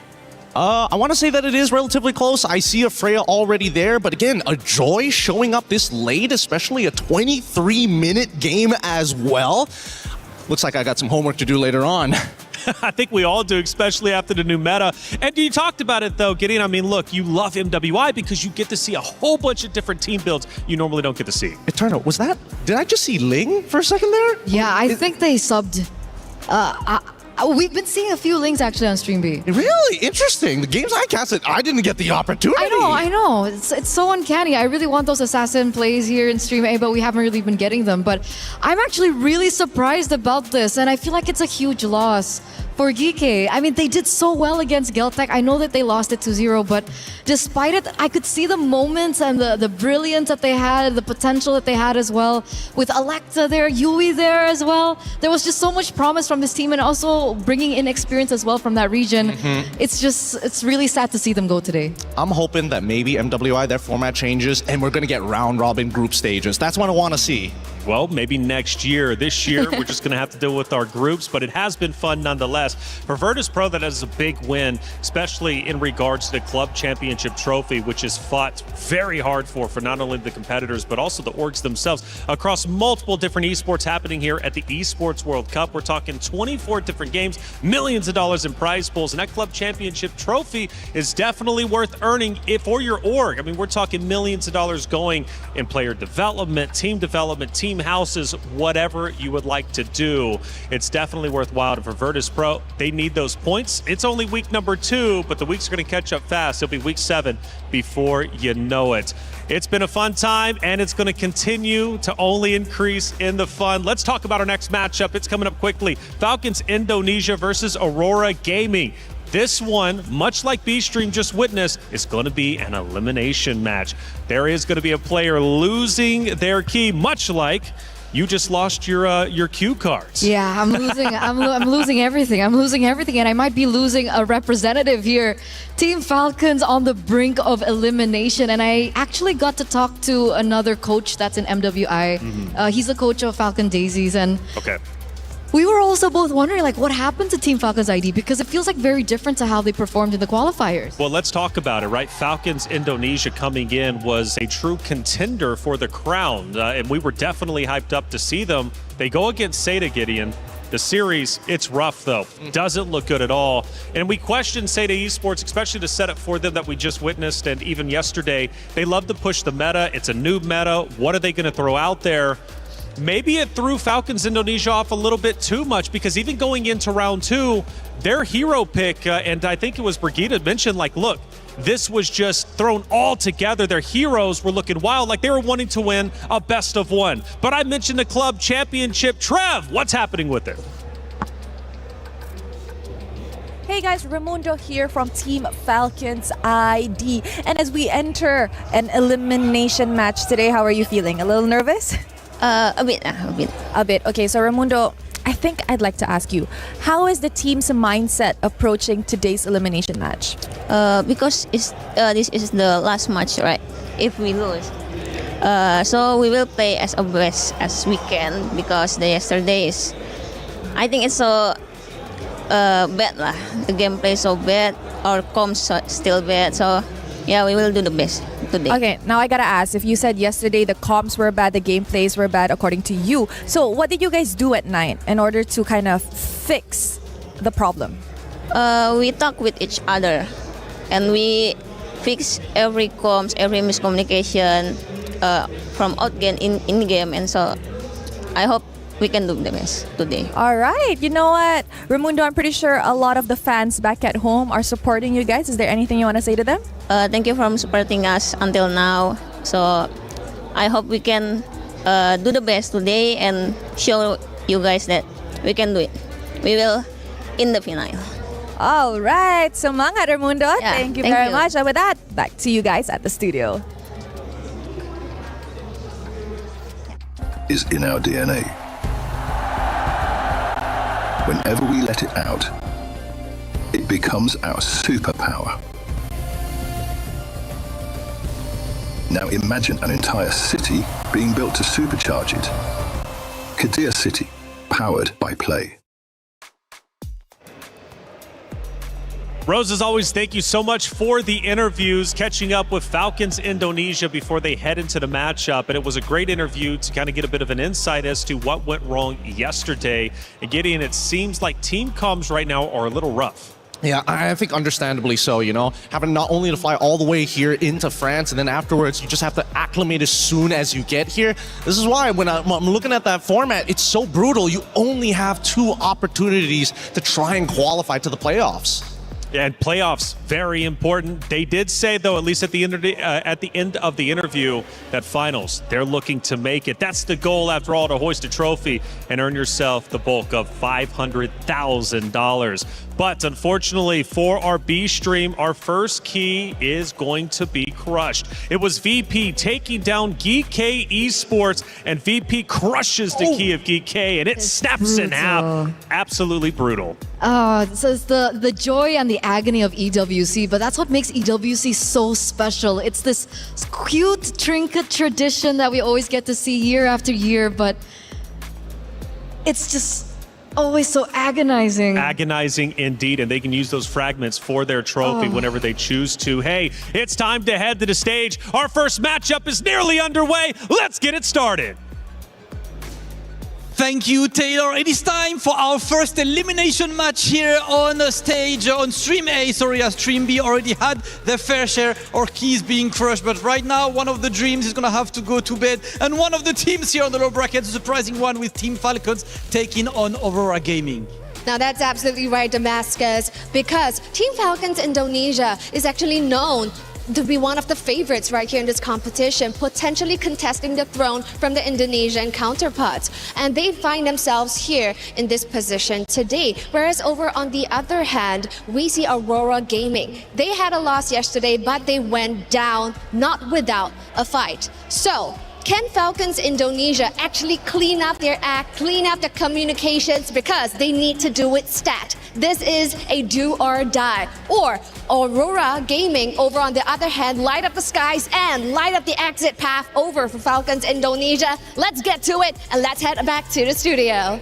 L: I want to say that it is relatively close. I see a Freya already there, but again, a Joy showing up this late, especially a 23-minute game as well. Looks like I got some homework to do later on.
K: I think we all do, especially after the new meta. And you talked about it, though, Gideon. I mean, look, you love MWI because you get to see a whole bunch of different team builds you normally don't get to see.
L: Eternal, was that... Did I just see Ling for a second there?
M: Yeah, I think they subbed... we've been seeing a few Lings actually on Stream B.
L: Really? Interesting. The games I casted, I didn't get the opportunity.
M: I know. It's so uncanny. I really want those assassin plays here in Stream A, but we haven't really been getting them. But I'm actually really surprised about this, and I feel like it's a huge loss for GK. I mean, they did so well against Geltec. I know that they lost it 2-0, but despite it, I could see the moments and the brilliance that they had, the potential that they had as well. With Alexa there, Yui there as well. There was just so much promise from this team, and also also bringing in experience as well from that region. It's really sad to see them go today.
L: I'm hoping that maybe MWI, their format changes and we're going to get round robin group stages. That's what I want to see.
K: Well, maybe next year. This year, we're just going to have to deal with our groups, but it has been fun nonetheless. For Virtus Pro, that is a big win, especially in regards to the Club Championship Trophy, which is fought very hard for not only the competitors, but also the orgs themselves across multiple different esports happening here at the Esports World Cup. We're talking 24 different games, millions of dollars in prize pools, and that Club Championship Trophy is definitely worth earning for your org. I mean, we're talking millions of dollars going in player development, team houses, whatever you would like to do. It's definitely worthwhile. And for Virtus Pro, they need those points. It's only week number 2, but the weeks are going to catch up fast. It'll be week 7 before you know it. It's been a fun time, and it's going to continue to only increase in the fun. Let's talk about our next matchup. It's coming up quickly. Falcons Indonesia versus Aurora Gaming. This one, much like B-Stream just witnessed, is going to be an elimination match. There is going to be a player losing their key, much like you just lost your cue cards.
M: Yeah, I'm losing. I'm losing everything. I'm losing everything, and I might be losing a representative here. Team Falcons on the brink of elimination, and I actually got to talk to another coach that's in MWI. He's the coach of Falcon Daisies, and we were also both wondering, like, what happened to Team Falcons ID, because it feels like very different to how they performed in the qualifiers.
K: Well, let's talk about it, right? Falcons Indonesia coming in was a true contender for the crown, and we were definitely hyped up to see them. They go against Seda, Gideon. The series, it's rough though. Doesn't look good at all. And we question Seda Esports, especially the setup for them that we just witnessed, and even yesterday. They love to push the meta. It's a new meta. What are they going to throw out there? Maybe it threw Falcons Indonesia off a little bit too much, because even going into round 2, their hero pick, and I think it was Brigitte mentioned, like, look, this was just thrown all together. Their heroes were looking wild, like they were wanting to win a best of 1. But I mentioned the club championship. Trev, what's happening with it?
A: Hey guys, Raimundo here from Team Falcons ID. And as we enter an elimination match today, how are you feeling? A little nervous?
E: A bit.
A: Okay, so Raimundo, I think I'd like to ask you, how is the team's mindset approaching today's elimination match?
E: Because this is the last match, right? If we lose, so we will play as best as we can, because the yesterday is, I think it's so bad lah. The gameplay so bad, our comms still bad, so yeah, we will do the best today.
A: Okay, now I gotta ask, if you said yesterday the comms were bad, the gameplays were bad according to you, so what did you guys do at night in order to kind of fix the problem?
E: We talk with each other, and we fix every comms, every miscommunication from out game in game, and so I hope we can do the best today.
A: All right, you know what, Raimundo, I'm pretty sure a lot of the fans back at home are supporting you guys. Is there anything you want to say to them?
E: Thank you for supporting us until now. So I hope we can do the best today and show you guys that we can do it. We will in the final.
A: All right, semangat Raimundo.
E: Yeah,
A: thank you very much. And with that, back to you guys at the studio.
C: Is in our DNA. Whenever we let it out, it becomes our superpower. Now imagine an entire city being built to supercharge it. Kadir City, powered by play.
K: Rose, as always, thank you so much for the interviews, catching up with Falcons Indonesia before they head into the matchup. And it was a great interview to kind of get a bit of an insight as to what went wrong yesterday. And Gideon, it seems like team comms right now are a little rough.
L: Yeah, I think understandably so, you know, having not only to fly all the way here into France, and then afterwards you just have to acclimate as soon as you get here. This is why when I'm looking at that format, it's so brutal. You only have 2 opportunities to try and qualify to the playoffs.
K: And playoffs, very important. They did say, though, at least at the end of the interview, that finals, they're looking to make it. That's the goal, after all, to hoist a trophy and earn yourself the bulk of $500,000. But unfortunately for our B stream, our first key is going to be crushed. It was VP taking down Geek Esports, and VP crushes the key of Geek, and it snaps in half. Absolutely brutal.
M: So it's the joy and the agony of EWC, but that's what makes EWC so special. It's this cute trinket tradition that we always get to see year after year, but it's just always so agonizing.
K: Agonizing indeed, and they can use those fragments for their trophy whenever they choose to. Hey, it's time to head to the stage. Our first matchup is nearly underway. Let's get it started.
X: Thank you, Taylor. It is time for our first elimination match here on the stage on Stream A. Sorry, as Stream B already had their fair share of keys being crushed. But right now, one of the dreams is going to have to go to bed. And one of the teams here on the low bracket, a surprising one with Team Falcons taking on Aurora Gaming.
W: Now that's absolutely right, Damascus, because Team Falcons Indonesia is actually known to be one of the favorites right here in this competition, potentially contesting the throne from the Indonesian counterparts. And they find themselves here in this position today. Whereas over on the other hand, we see Aurora Gaming. They had a loss yesterday, but they went down, not without a fight. So, can Falcons Indonesia actually clean up their act, clean up the communications, because they need to do it stat? This is a do or die. Or Aurora Gaming, over on the other hand, light up the skies and light up the exit path over for Falcons Indonesia. Let's get to it and let's head back to the studio.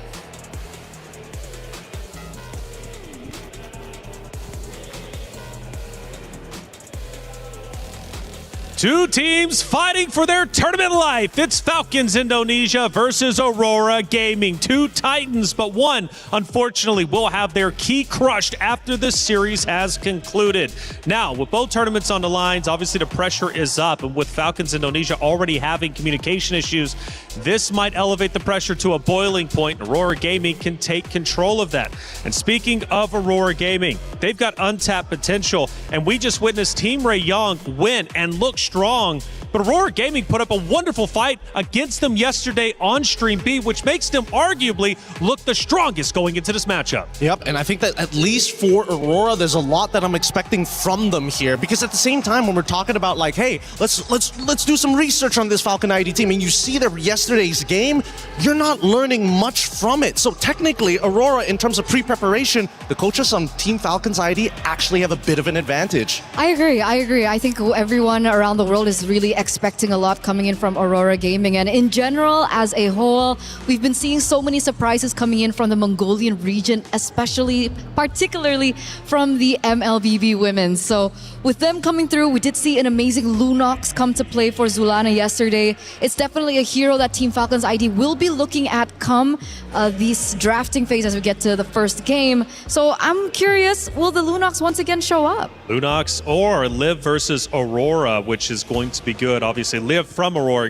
K: Two teams fighting for their tournament life. It's Falcons Indonesia versus Aurora Gaming. Two titans, but one, unfortunately, will have their key crushed after the series has concluded. Now, with both tournaments on the lines, obviously the pressure is up, and with Falcons Indonesia already having communication issues, this might elevate the pressure to a boiling point. Aurora Gaming can take control of that. And speaking of Aurora Gaming, they've got untapped potential, and we just witnessed Team Ray Young win and look strong, but Aurora Gaming put up a wonderful fight against them yesterday on Stream B, which makes them arguably look the strongest going into this matchup.
L: Yep, and I think that at least for Aurora, there's a lot that I'm expecting from them here, because at the same time, when we're talking about like, hey, let's do some research on this Falcon ID team, and you see that yesterday's game, you're not learning much from it. So technically, Aurora, in terms of pre-preparation, the coaches on Team Falcons ID actually have a bit of an advantage.
M: I agree. I think everyone around the world is really expecting a lot coming in from Aurora Gaming, and in general, as a whole, we've been seeing so many surprises coming in from the Mongolian region, particularly from the MLBB women. So with them coming through, we did see an amazing Lunox come to play for Zulana yesterday. It's definitely a hero that Team Falcons ID will be looking at come this drafting phase as we get to the first game. So I'm curious, will the Lunox once again show up?
K: Lunox or Liv versus Aurora, which is going to be good. Obviously, Liv from Aurora,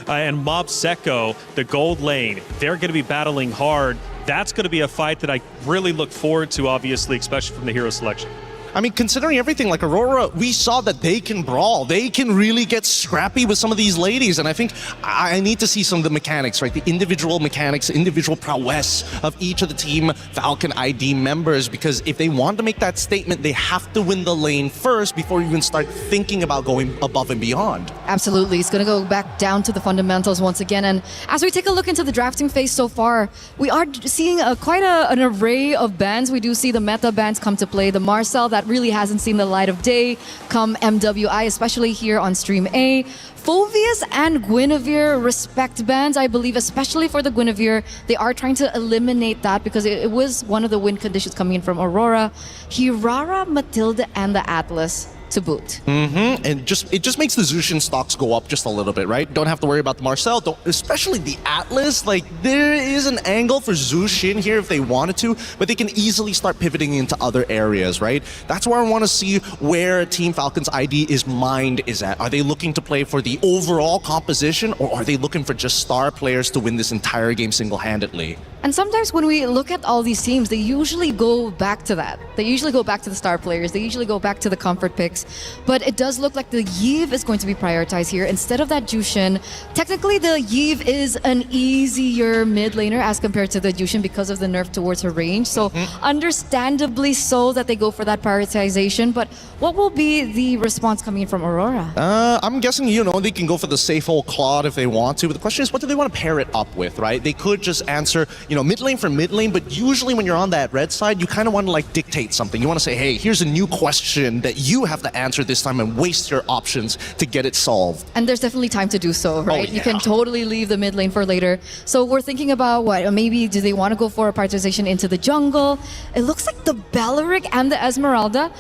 K: and Mob Secco, the gold lane. They're going to be battling hard. That's going to be a fight that I really look forward to, obviously, especially from the hero selection.
L: I mean, considering everything, like Aurora, we saw that they can brawl. They can really get scrappy with some of these ladies. And I think I need to see some of the mechanics, right? The individual mechanics, individual prowess of each of the Team Falcon ID members. Because if they want to make that statement, they have to win the lane first before you even start thinking about going above and beyond.
M: Absolutely. It's going to go back down to the fundamentals once again. And as we take a look into the drafting phase so far, we are seeing quite an array of bans. We do see the meta bans come to play. The Marcel, that really hasn't seen the light of day, come MWI, especially here on Stream A. Phovius and Guinevere respect bans, I believe, especially for the Guinevere. They are trying to eliminate that because it was one of the win conditions coming in from Aurora. Hirara, Matilda, and the Atlas to boot.
L: And it just makes the Zushin stocks go up just a little bit, right? Don't have to worry about the Marcel, especially the Atlas. Like, there is an angle for Zushin here if they wanted to, but they can easily start pivoting into other areas, right? That's where I want to see where Team Falcons ID's mind is at. Are they looking to play for the overall composition, or are they looking for just star players to win this entire game single-handedly?
M: And sometimes when we look at all these teams, they usually go back to that. They usually go back to the star players. They usually go back to the comfort picks. picks. But it does look like the Yve is going to be prioritized here instead of that Jushin. Technically, the Yve is an easier mid laner as compared to the Jushin because of the nerf towards her range. So understandably so that they go for that prioritization. But what will be the response coming in from Aurora?
L: I'm guessing, they can go for the safe old Claude if they want to, but the question is, what do they want to pair it up with, right? They could just answer, mid lane for mid lane, but usually when you're on that red side, you kind of want to like dictate something. You want to say, hey, here's a new question that you have to answer this time and waste your options to get it solved.
M: And there's definitely time to do so, right?
L: Oh, yeah.
M: You can totally leave the mid lane for later. So we're thinking about what? Maybe do they want to go for a prioritization into the jungle? It looks like the Belleric and the Esmeralda.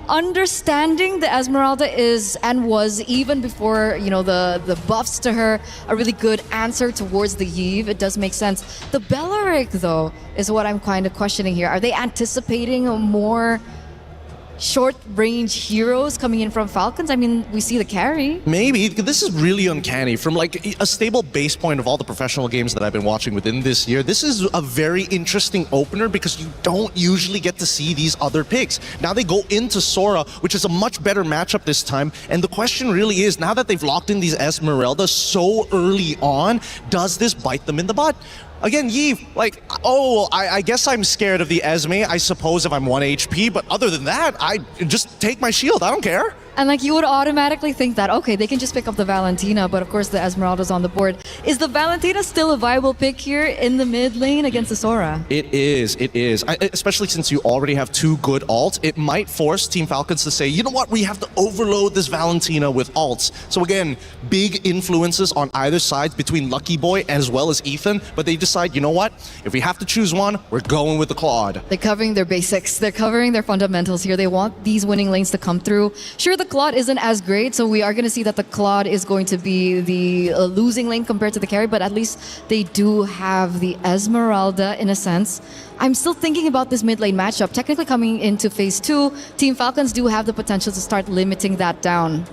M: Understanding the Esmeralda is and was, even before the buffs to her, a really good answer towards the Yve. It does make sense. The Belleric, though, is what I'm kind of questioning here. Are they anticipating more short-range heroes coming in from Falcons? I mean, we see the carry.
L: Maybe. This is really uncanny. From like a stable base point of all the professional games that I've been watching within this year, this is a very interesting opener because you don't usually get to see these other picks. Now they go into Sora, which is a much better matchup this time. And the question really is, now that they've locked in these Esmeraldas so early on, does this bite them in the butt? Again, Yve, I guess I'm scared of the Esme, I suppose, if I'm 1 HP, but other than that, I just take my shield, I don't care.
M: And you would automatically think that, okay, they can just pick up the Valentina, but of course the Esmeralda's on the board. Is the Valentina still a viable pick here in the mid lane against the Sora?
L: It is. Especially since you already have 2 good ults, it might force Team Falcons to say, you know what, we have to overload this Valentina with ults. So again, big influences on either side between Lucky Boy as well as Ethan, but they decide, you know what, if we have to choose one, we're going with the Claude.
M: They're covering their basics. They're covering their fundamentals here. They want these winning lanes to come through. Sure, the Claude isn't as great, so we are going to see that the Claude is going to be the losing lane compared to the carry, but at least they do have the Esmeralda in a sense. I'm still thinking about this mid lane matchup. Technically coming into phase 2, Team Falcons do have the potential to start limiting that down.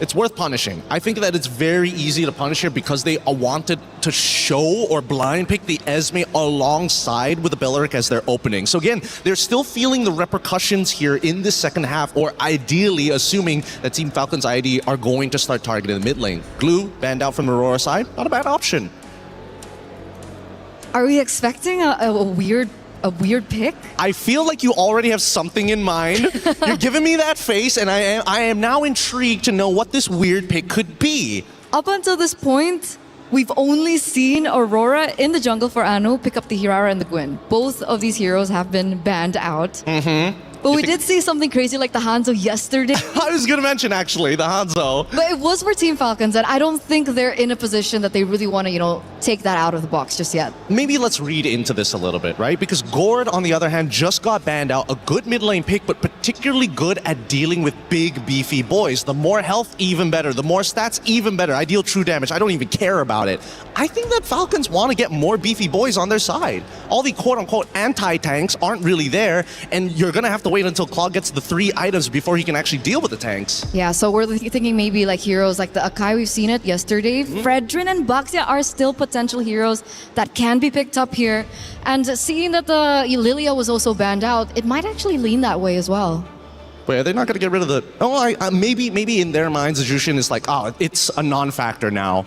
L: It's worth punishing. I think that it's very easy to punish here because they wanted to show or blind pick the Esme alongside with the Belleric as their opening. So again, they're still feeling the repercussions here in this second half, or ideally assuming that Team Falcons ID are going to start targeting the mid lane. Glue, banned out from the Aurora side, not a bad option.
M: Are we expecting a weird pick?
L: I feel like you already have something in mind. You're giving me that face, and I am now intrigued to know what this weird pick could be.
M: Up until this point, we've only seen Aurora in the jungle for Anu pick up the Hirara and the Gwen. Both of these heroes have been banned out. But we did see something crazy like the Hanzo yesterday.
L: I was going to mention, actually, the Hanzo.
M: But it was for Team Falcons, and I don't think they're in a position that they really want to, take that out of the box just yet.
L: Maybe let's read into this a little bit, right? Because Gord, on the other hand, just got banned out. A good mid lane pick, but particularly good at dealing with big, beefy boys. The more health, even better. The more stats, even better. I deal true damage. I don't even care about it. I think that Falcons want to get more beefy boys on their side. All the quote-unquote anti-tanks aren't really there, and you're going to have to wait until Claude gets the 3 items before he can actually deal with the tanks.
M: Yeah, so we're thinking maybe like heroes like the Akai, we've seen it yesterday. Fredrin and Baxia are still potential heroes that can be picked up here. And seeing that the Lilia was also banned out, it might actually lean that way as well.
L: Wait, are they not going to get rid of the... maybe in their minds, the Jushin is like, it's a non-factor now.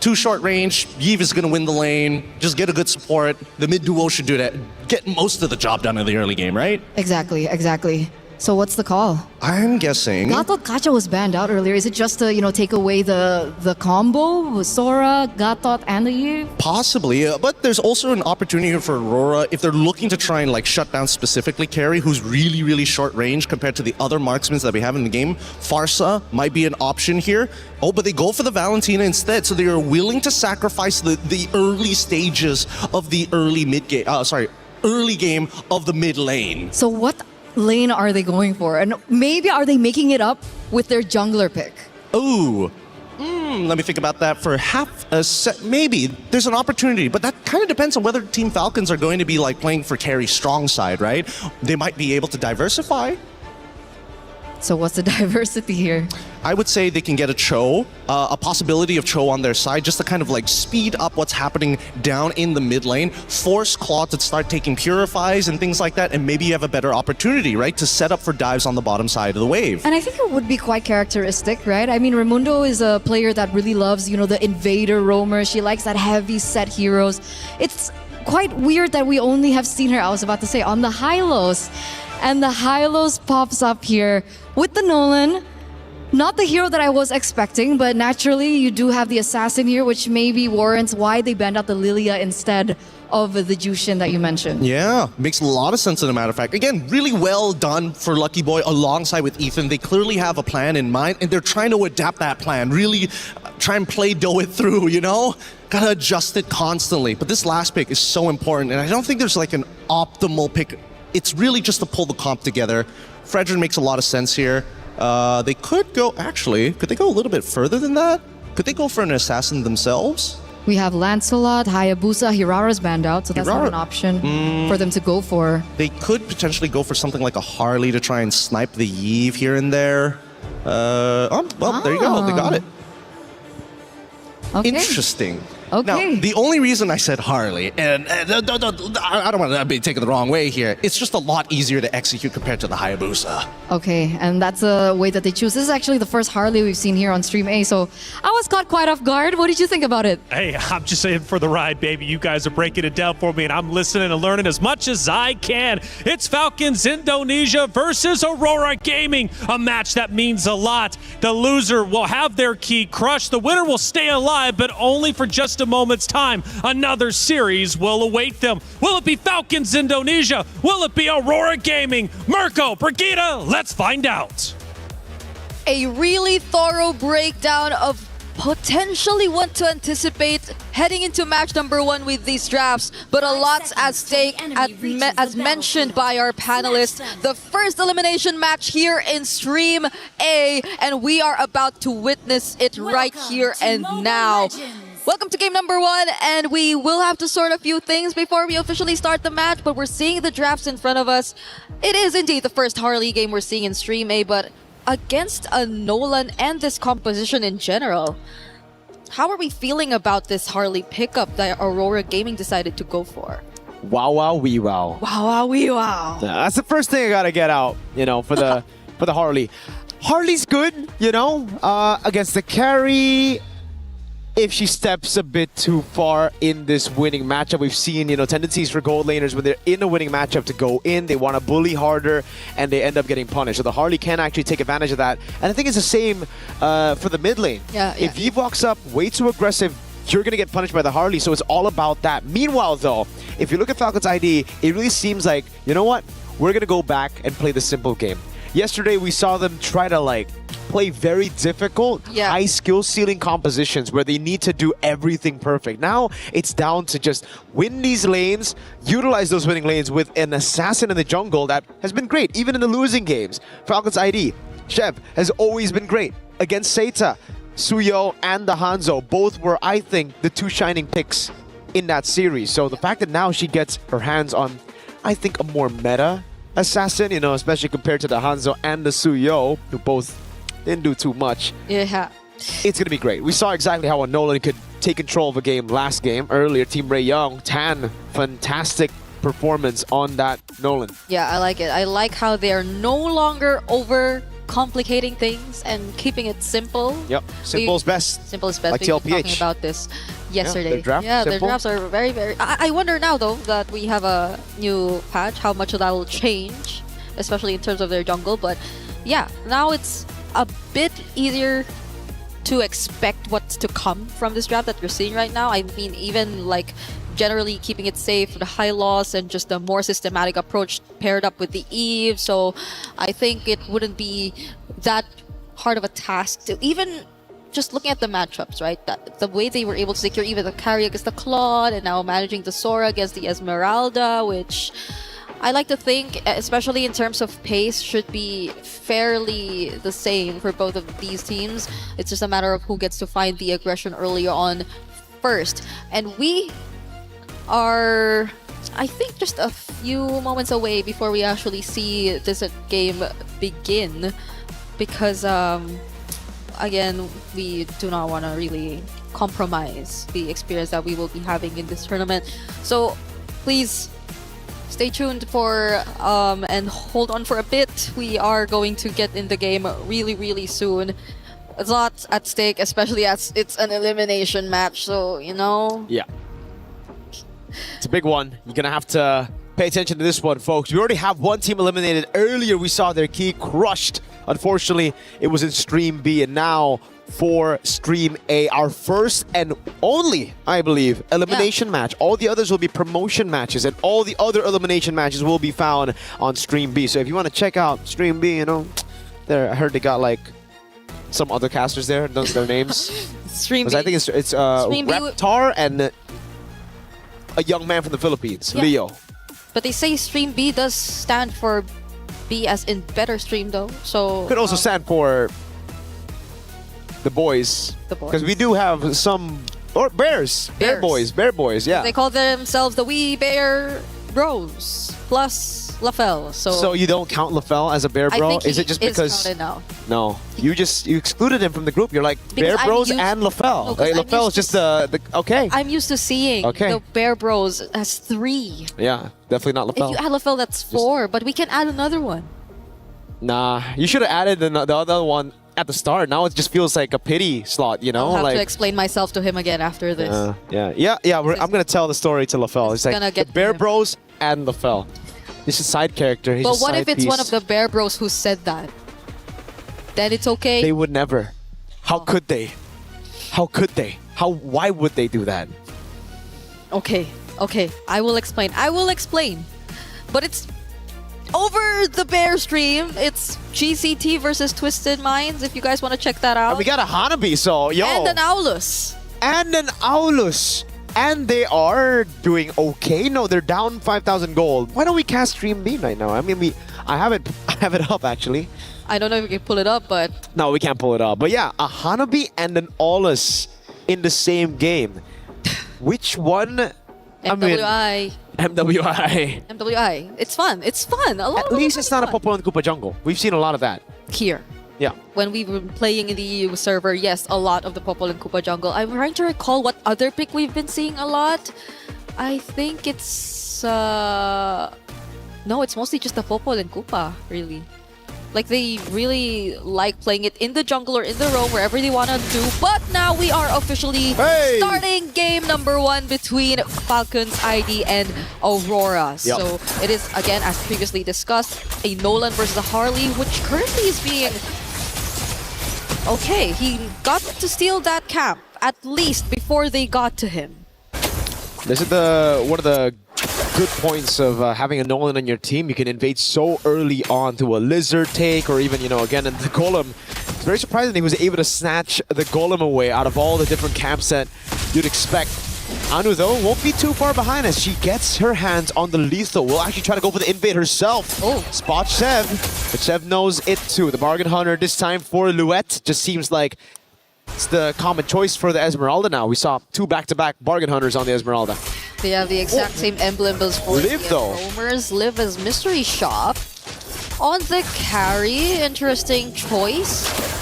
L: Too short range, Yve is going to win the lane, just get a good support. The mid duo should do that. Get most of the job done in the early game, right?
M: Exactly. So what's the call?
L: I'm guessing...
M: I thought Gacha was banned out earlier. Is it just to, take away the combo with Sora, Gatot, and the Yve?
L: Possibly, but there's also an opportunity here for Aurora if they're looking to try and shut down specifically Carry, who's really, really short range compared to the other marksmen that we have in the game. Farsa might be an option here. Oh, but they go for the Valentina instead, so they are willing to sacrifice the early stages of the early game of the mid lane.
M: So what lane are they going for? And maybe are they making it up with their jungler pick?
L: Ooh. Let me think about that for half a set. Maybe there's an opportunity, but that kind of depends on whether Team Falcons are going to be playing for carry strong side, right? They might be able to diversify.
M: So what's the diversity here?
L: I would say they can get a Cho, a possibility of Cho on their side, just to kind of like speed up what's happening down in the mid lane, force Claw to start taking purifies and things like that, and maybe you have a better opportunity, right, to set up for dives on the bottom side of the wave.
M: And I think it would be quite characteristic, right? I mean, Raimundo is a player that really loves, you know, the invader roamer. She likes that heavy set heroes. It's quite weird that we only have seen her, I was about to say, on the Hylos. And the Hylos pops up here with the Nolan. Not the hero that I was expecting, but naturally you do have the Assassin here, which maybe warrants why they banned out the Lilia instead of the Jushin that you mentioned.
L: Yeah, makes a lot of sense as a matter of fact. Again, really well done for Lucky Boy alongside with Ethan. They clearly have a plan in mind, and they're trying to adapt that plan. Really try and dough it through, you know? Gotta adjust it constantly. But this last pick is so important, and I don't think there's like an optimal pick. It's really just to pull the comp together. Fredrin makes a lot of sense here. They could go, actually, could they go a little bit further than that? Could they go for an assassin themselves?
M: We have Lancelot, Hayabusa, Hirara's banned out, so that's not an option for them to go for.
L: They could potentially go for something like a Harley to try and snipe the Yve here and there. Well, there you go, they got it.
M: Okay.
L: Interesting.
M: Okay.
L: Now, the only reason I said Harley, and I don't want to be taken the wrong way here, it's just a lot easier to execute compared to the Hayabusa.
M: Okay, and that's a way that they choose. This is actually the first Harley we've seen here on Stream A, so I was caught quite off guard. What did you think about it?
K: Hey, I'm just in for the ride, baby. You guys are breaking it down for me, and I'm listening and learning as much as I can. It's Falcons Indonesia versus Aurora Gaming, a match that means a lot. The loser will have their key crushed. The winner will stay alive, but only for just a moment's time. Another series will await them. Will it be Falcons Indonesia? Will it be Aurora Gaming? Mirko, Brigitte, let's find out.
D: A really thorough breakdown of potentially what to anticipate heading into match number 1 with these drafts, but a lot's at stake as mentioned by our panelists. The first elimination match here in Stream A, and we are about to witness it right here and now. Welcome to game number 1, and we will have to sort a few things before we officially start the match, but we're seeing the drafts in front of us. It is indeed the first Harley game we're seeing in Stream A, but against a Nolan and this composition in general, how are we feeling about this Harley pickup that Aurora Gaming decided to go for?
I: Wow, wow, wee, wow.
D: Wow, wow, wee, wow.
I: Yeah, that's the first thing I gotta get out, you know, for the for the Harley. Harley's good, you know, against the carry. If she steps a bit too far in this winning matchup, we've seen, you know, tendencies for gold laners when they're in a winning matchup to go in. They want to bully harder, and they end up getting punished. So the Harley can actually take advantage of that. And I think it's the same for the mid lane. If Yve walks up way too aggressive, you're going to get punished by the Harley. So it's all about that. Meanwhile, though, if you look at Falcons ID, it really seems like, you know what? We're going to go back and play the simple game. Yesterday, we saw them try to, like, play very difficult, high skill ceiling compositions where they need to do everything perfect. Now it's down to just win these lanes, utilize those winning lanes with an assassin in the jungle that has been great, even in the losing games. Falcons ID, Chev has always been great against Seita. Suyo and the Hanzo both were, I think, the two shining picks in that series. So the fact that now she gets her hands on, I think, a more meta assassin, you know, especially compared to the Hanzo and the Suyo, who both didn't do too much.
D: Yeah.
I: It's going to be great. We saw exactly how a Nolan could take control of a game last game. Earlier, Team Ray Young, Tan, fantastic performance on that Nolan.
D: Yeah, I like it. I like how they are no longer over complicating things and keeping it simple.
I: Yep, simple is best.
D: Simple is best.
I: Like
D: We've been
I: TLPH.
D: talking about this yesterday.
I: Their
D: drafts are very, very... I wonder now, though, that we have a new patch, how much of that will change, especially in terms of their jungle. But yeah, now it's a bit easier to expect what's to come from this draft that you're seeing right now. I mean, even like generally keeping it safe, the high loss, and just a more systematic approach paired up with the Eve. So I think it wouldn't be that hard of a task to even just looking at the matchups, right? The way they were able to secure even the carry against the Claude and now managing the Sora against the Esmeralda, which I like to think, especially in terms of pace, should be fairly the same for both of these teams. It's just a matter of who gets to find the aggression earlier on first. And we are, I think, just a few moments away before we actually see this game begin. because again, we do not want to really compromise the experience that we will be having in this tournament. So please stay tuned for and hold on for a bit. We are going to get in the game really, really soon. There's a lot at stake, especially as it's an elimination match. So, you know.
I: Yeah. It's a big one. You're going to have to pay attention to this one, folks. We already have one team eliminated. Earlier, we saw their key crushed. Unfortunately, it was in Stream B. And now for Stream A, our first and only, I believe, elimination match. All the others will be promotion matches, and all the other elimination matches will be found on Stream B. So if you want to check out Stream B, you know, there, I heard they got like some other casters there. Those are their names.
D: Stream B.
I: I think it's Reptar and a young man from the Philippines, Leo.
D: But they say Stream B does stand for B as in better stream though. So
I: could also stand for the boys. Because we do have some bears. Bear boys, yeah.
D: They call themselves the Wee Bear Bros plus LaFell. So
I: you don't count LaFell as a bear bro?
D: Is
I: it just because
D: now?
I: No. You excluded him from the group. You're like Bear Bros and LaFell.
D: No,
I: like, LaFell is just the okay.
D: I'm used to seeing the Bear Bros as 3.
I: Yeah, definitely not LaFell.
D: If you add LaFell, that's 4, but we can add another one.
I: Nah, you should have added the other one at the start. Now it just feels like a pity slot, you know?
D: I'll have to explain myself to him again after this.
I: I'm gonna tell the story to LaFell. It's like the Bear Bros and LaFell. This is side character. He's
D: but
I: a
D: what
I: side
D: if it's
I: piece.
D: one of the Bear Bros who said that? Then it's okay?
I: They would never. How could they? How could they? Why would they do that?
D: Okay. I will explain. But it's over the Bear stream. It's GCT versus Twisted Minds, if you guys want to check that out.
I: And we got a Hanabi, so yo.
D: And an Aulus.
I: And they are doing okay. No, they're down 5,000 gold. Why don't we cast Stream B right now? I mean, I have it up actually.
D: I don't know if we can pull it up, but
I: no, we can't pull it up. But yeah, a Hanabi and an Aulus in the same game. Which one?
D: MWI.
I: MWI.
D: It's fun.
I: At least it's not a Popo and Koopa jungle. We've seen a lot of that.
D: Here.
I: Yeah.
D: When we were playing in the EU server, yes, a lot of the Popol and Koopa jungle. I'm trying to recall what other pick we've been seeing a lot. I think it's... No, it's mostly just the Popol and Koopa, really. Like, they really like playing it in the jungle or in the roam, wherever they want to do. But now we are officially starting game number 1 between Falcons ID and Aurora.
I: Yep.
D: So it is, again, as previously discussed, a Nolan versus a Harley, which currently is being... Okay, he got to steal that camp, at least before they got to him.
I: This is one of the good points of having a Nolan on your team. You can invade so early on to a Lizard take, or even, again, in the Golem. It's very surprising he was able to snatch the Golem away out of all the different camps that you'd expect. Anu, though, won't be too far behind as she gets her hands on the lethal. Will actually try to go for the invade herself. Spot Sev, but Sev knows it too. The Bargain Hunter this time for Luette just seems like it's the common choice for the Esmeralda now. We saw 2 back-to-back Bargain Hunters on the Esmeralda.
D: They have the exact same emblem as for
I: Liv, though.
D: Roamers. Liv as Mystery Shop. On the carry, interesting choice.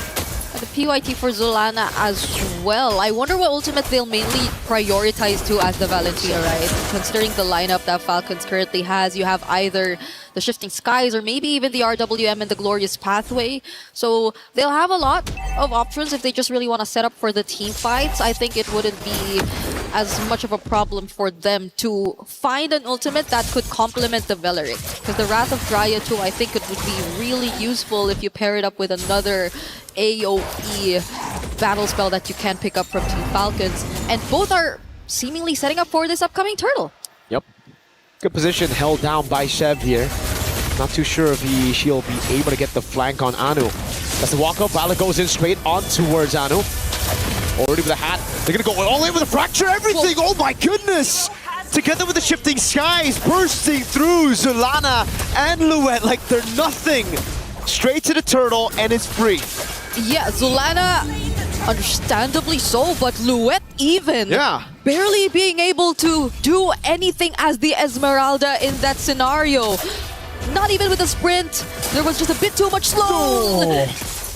D: The PYT for Zulana as well. I wonder what ultimate they'll mainly prioritize to as the Valentina, right? Considering the lineup that Falcons currently has, you have either the Shifting Skies or maybe even the RWM and the Glorious Pathway. So they'll have a lot of options if they just really want to set up for the team fights. I think it wouldn't be as much of a problem for them to find an ultimate that could complement the Veleric. Because the Wrath of Dryad too, I think it would be really useful if you pair it up with another AoE battle spell that you can pick up from Team Falcons. And both are seemingly setting up for this upcoming turtle.
I: Yep. Good position held down by Shev here. Not too sure if she'll be able to get the flank on Anu. That's the walk up. Valak goes in straight on towards Anu. Already with a hat. They're going to go all in with a fracture everything. Oh my goodness. Together with the Shifting Skies bursting through Zulana and Luette like they're nothing. Straight to the turtle and it's free.
D: Yeah, Zulana, understandably so, but Luette even.
I: Yeah.
D: Barely being able to do anything as the Esmeralda in that scenario. Not even with a sprint. There was just a bit too much slow.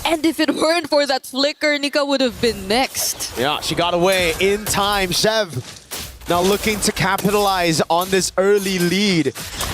D: And if it weren't for that flicker, Nika would have been next.
I: Yeah, she got away in time. Shev now looking to capitalize on this early lead.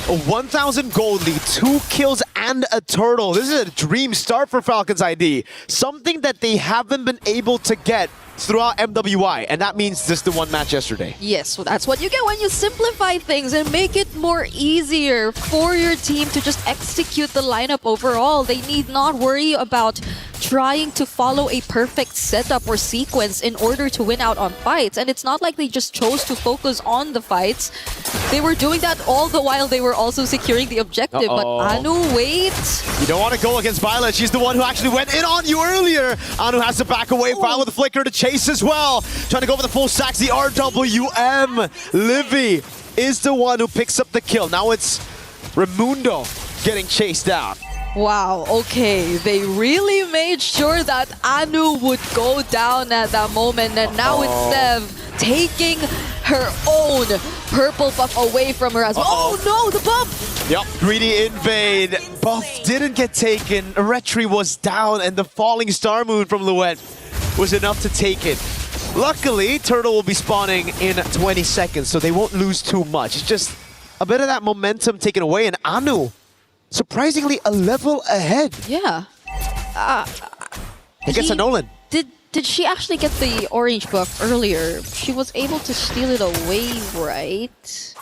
I: A 1,000 gold lead, 2 kills and a turtle. This is a dream start for Falcons ID. Something that they haven't been able to get throughout MWI, and that means just the one match yesterday.
D: Yes, so that's what you get when you simplify things and make it more easier for your team to just execute the lineup overall. They need not worry about trying to follow a perfect setup or sequence in order to win out on fights. And it's not like they just chose to focus on the fights. They were doing that all the while they were also securing the objective. But Anu, wait.
I: You don't want to go against Violet. She's the one who actually went in on you earlier. Anu has to back away. Violet with the flicker to chase as well. Trying to go for the full stacks. The RWM. Livy is the one who picks up the kill. Now it's Raimundo getting chased down.
D: Wow, okay. They really made sure that Anu would go down at that moment. And now it's Sev taking her own purple buff away from her as well. Oh no, the buff!
I: Yep, greedy invade. Buff didn't get taken. Retri was down and the falling star moon from Luet was enough to take it. Luckily, Turtle will be spawning in 20 seconds, so they won't lose too much. It's just a bit of that momentum taken away, and Anu, surprisingly, a level ahead.
D: Yeah.
I: He gets a Nolan.
D: Did she actually get the orange buff earlier? She was able to steal it away, right?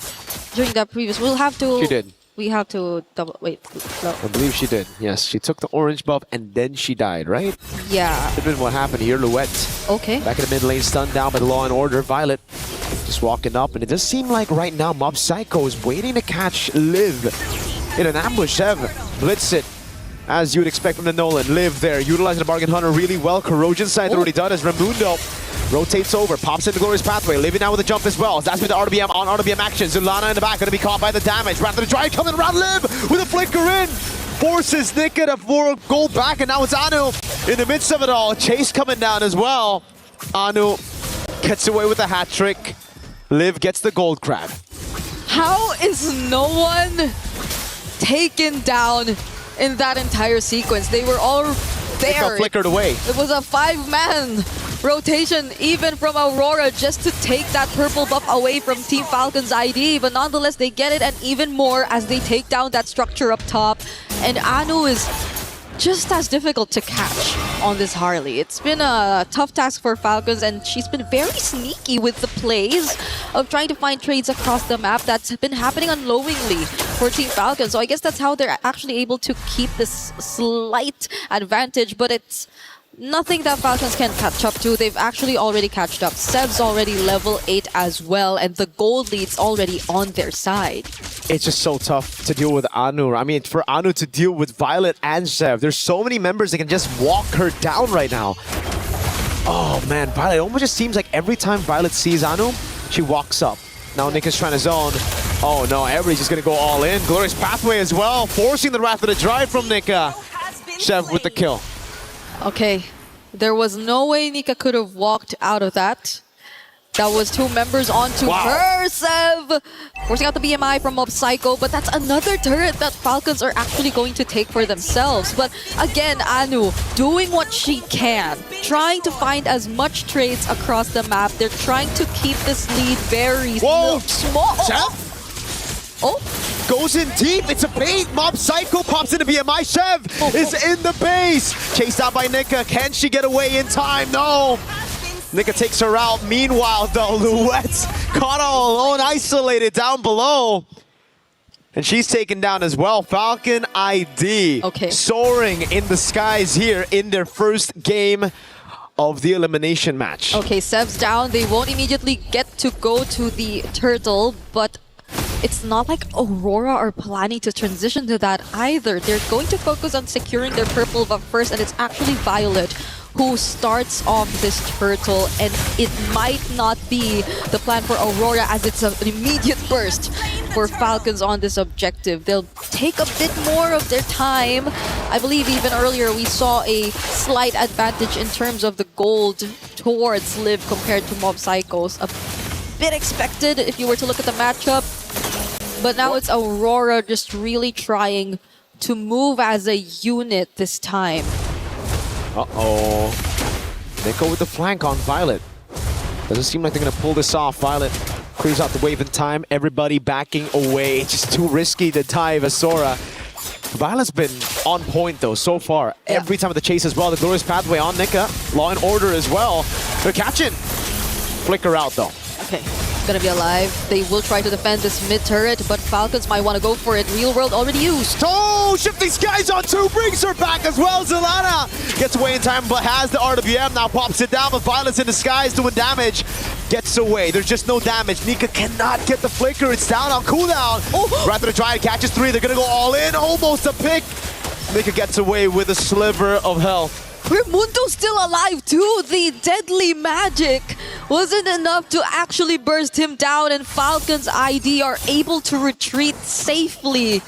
D: During that previous, we'll have to...
I: She did.
D: We have to double... Wait. No.
I: I believe she did. Yes, she took the orange buff and then she died, right?
D: Yeah.
I: Could have been what happened here. Luet.
D: Okay.
I: Back in the mid lane, stunned down by the Law and Order. Violet just walking up, and it does seem like right now Mob Psycho is waiting to catch Liv in an ambush. Sev blitz it, as you would expect from the Nolan. Liv there, utilizing the Bargain Hunter really well. Corrosion side already done as Raimundo rotates over, pops into Glorious Pathway. Living now with a jump as well. That's with the RBM on RBM action. Zulana in the back, gonna be caught by the damage. Rather try coming around Liv with a flicker in. Forces Nika to go back, and now it's Anu in the midst of it all. Chase coming down as well. Anu gets away with a hat trick. Liv gets the gold crab.
D: How is no one taken down in that entire sequence? They were all there.
I: They got flickered away.
D: It was a 5-man rotation even from Aurora just to take that purple buff away from Team Falcon's ID. But nonetheless, they get it, and even more as they take down that structure up top. And Anu is just as difficult to catch on this Harley. It's been a tough task for Falcons, and she's been very sneaky with the plays of trying to find trades across the map. That's been happening unknowingly for Team Falcons. So I guess that's how they're actually able to keep this slight advantage, but it's nothing that Falcons can catch up to. They've actually already catched up. Sev's already level 8 as well, and the gold lead's already on their side.
I: It's just so tough to deal with Anu. I mean, for Anu to deal with Violet and Sev, there's so many members that can just walk her down right now. Oh man, Violet, it almost just seems like every time Violet sees Anu, she walks up. Now Nick is trying to zone. Oh no, everybody's just gonna go all in. Glorious Pathway as well, forcing the Wrath of the Drive from Nika. Sev with the kill.
D: Okay, there was no way Nika could have walked out of that. That was 2 members onto her, Sev! Forcing out the BMI from Mob Psycho, but that's another turret that Falcons are actually going to take for themselves. But again, Anu doing what she can, trying to find as much trades across the map. They're trying to keep this lead very small.
I: Oh, goes in deep. It's a bait. Mob Psycho pops into BMI. Sev is in the base. Chased down by Nika. Can she get away in time? No. Nika takes her out. Meanwhile, though, Luet's caught all alone, isolated down below. And she's taken down as well. Falcon ID soaring in the skies here in their first game of the elimination match.
D: Okay, Sev's down. They won't immediately get to go to the turtle, but it's not like Aurora are planning to transition to that either. They're going to focus on securing their purple buff first, and it's actually Violet who starts off this turtle, and it might not be the plan for Aurora as it's an immediate burst for Falcons on this objective. They'll take a bit more of their time. I believe even earlier we saw a slight advantage in terms of the gold towards Liv compared to Mob Psychos. A bit expected if you were to look at the matchup, but now it's Aurora just really trying to move as a unit this time.
I: Uh-oh. Nico with the flank on Violet. Doesn't seem like they're going to pull this off. Violet clears out the wave in time. Everybody backing away. It's just too risky to dive Azora. Violet's been on point, though, so far.
D: Yeah.
I: Every time with the chase as well. The Glorious Pathway on Nika. Law and Order as well. They're catching. Flicker out, though.
D: Okay, gonna be alive. They will try to defend this mid turret, but Falcons might want to go for it. Real World already used.
I: Oh, Shifting Skies on 2 brings her back as well. Zelana gets away in time, but has the RWM. Now pops it down, but Violet's in disguise doing damage. Gets away. There's just no damage. Nika cannot get the flicker. It's down on cooldown.
D: Oh.
I: Rather than try and catches 3. They're gonna go all in. Almost a pick. Nika gets away with a sliver of health.
D: Raimundo's still alive too. The deadly magic wasn't enough to actually burst him down, and Falcons ID are able to retreat safely.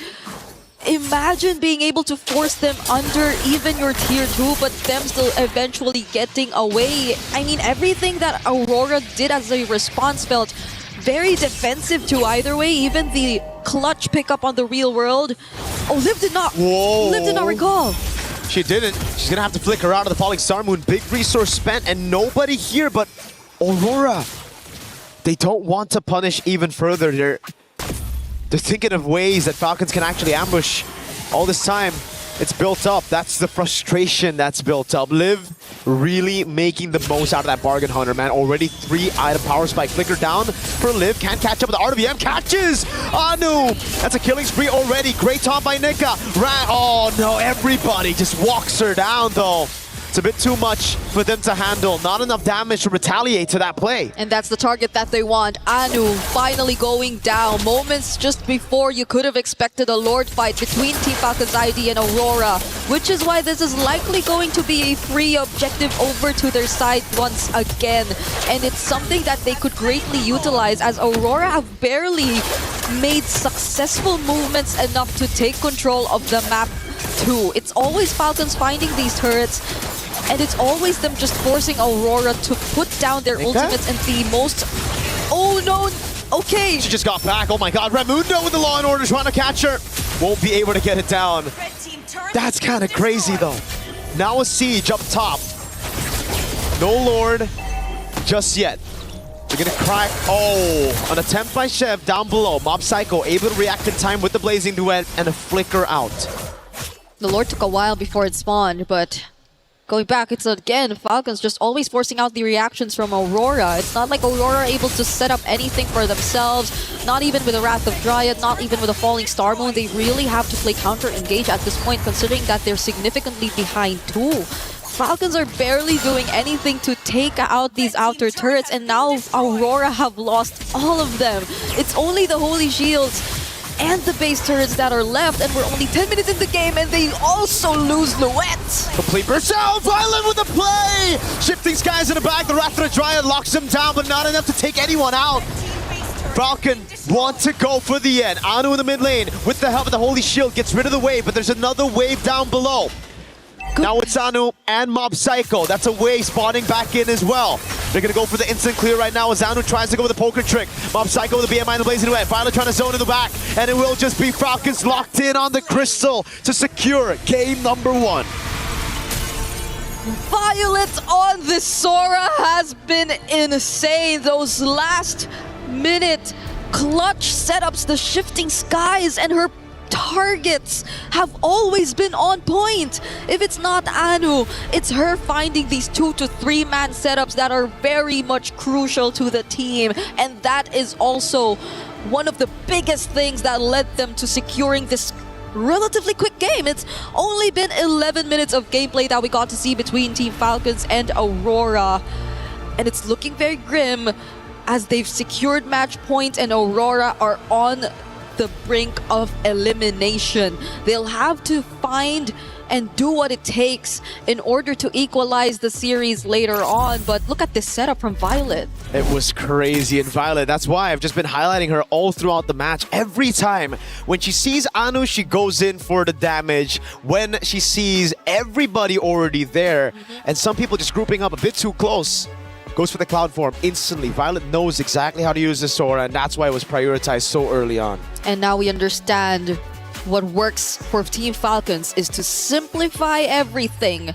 D: Imagine being able to force them under even your tier 2, but them still eventually getting away. I mean, everything that Aurora did as a response felt very defensive too either way. Even the clutch pickup on the Real World. Oh, Liv did not.
I: Whoa.
D: Liv did not recall.
I: She didn't. She's gonna have to flicker out of the Falling Star Moon. Big resource spent and nobody here but Aurora. They don't want to punish even further. They're thinking of ways that Falcons can actually ambush. All this time, it's built up. That's the frustration that's built up. Liv really making the most out of that Bargain Hunter, man. Already 3 item power spike. Flicker down for Liv. Can't catch up with the RWM. Catches Anu. That's a killing spree already. Great taunt by Nika. Oh no, everybody just walks her down though. It's a bit too much for them to handle. Not enough damage to retaliate to that play.
D: And that's the target that they want. Anu finally going down. Moments just before you could have expected a Lord fight between Team Falcons ID and Aurora, which is why this is likely going to be a free objective over to their side once again. And it's something that they could greatly utilize, as Aurora have barely made successful movements enough to take control of the map too. It's always Falcons finding these turrets, and it's always them just forcing Aurora to put down their ultimates and the most... Oh no! Okay!
I: She just got back. Oh my god, Raimundo with the Law and Order trying to catch her. Won't be able to get it down. That's kind of crazy though. Now a siege up top. No Lord just yet. They're gonna crack. Oh, an attempt by Chev down below. Mob Psycho able to react in time with the Blazing Duet and a flicker out.
D: The Lord took a while before it spawned, but going back, it's again Falcons just always forcing out the reactions from Aurora. It's not like Aurora are able to set up anything for themselves, not even with the Wrath of Dryad, not even with a Falling Star Moon. They really have to play counter-engage at this point, considering that they're significantly behind too. Falcons are barely doing anything to take out these outer turrets, and now Aurora have lost all of them. It's only the Holy Shields and the base turrets that are left, and we're only 10 minutes in the game, and they also lose Luette.
I: Complete herself. Violet with the play. Shifting Skies in the back. The Wrath of the Dryad locks him down, but not enough to take anyone out. Falcon want to go for the end. Anu in the mid lane with the help of the Holy Shield gets rid of the wave, but there's another wave down below. Now it's Anu and Mob Psycho. That's a wave spawning back in as well. They're gonna go for the instant clear right now as Anu tries to go with the poker trick. Mob Psycho with the BMI and the Blazing Duet. Violet trying to zone in the back, and it will just be Falcons locked in on the crystal to secure game number 1.
D: Violet on the Sora has been insane. Those last minute clutch setups, the Shifting Skies, and her targets have always been on point. If it's not Anu, it's her finding these 2 to 3 man setups that are very much crucial to the team, and that is also one of the biggest things that led them to securing this relatively quick game. It's only been 11 minutes of gameplay that we got to see between Team Falcons and Aurora, and it's looking very grim as they've secured match point and Aurora are on the brink of elimination. They'll have to find and do what it takes in order to equalize the series later on. But look at this setup from Violet.
I: It was crazy, and Violet, that's why I've just been highlighting her all throughout the match. Every time when she sees Anu, she goes in for the damage. When she sees everybody already there, and some people just grouping up a bit too close, goes for the cloud form instantly. Violet knows exactly how to use the Sora, and that's why it was prioritized so early on.
D: And now we understand what works for Team Falcons is to simplify everything.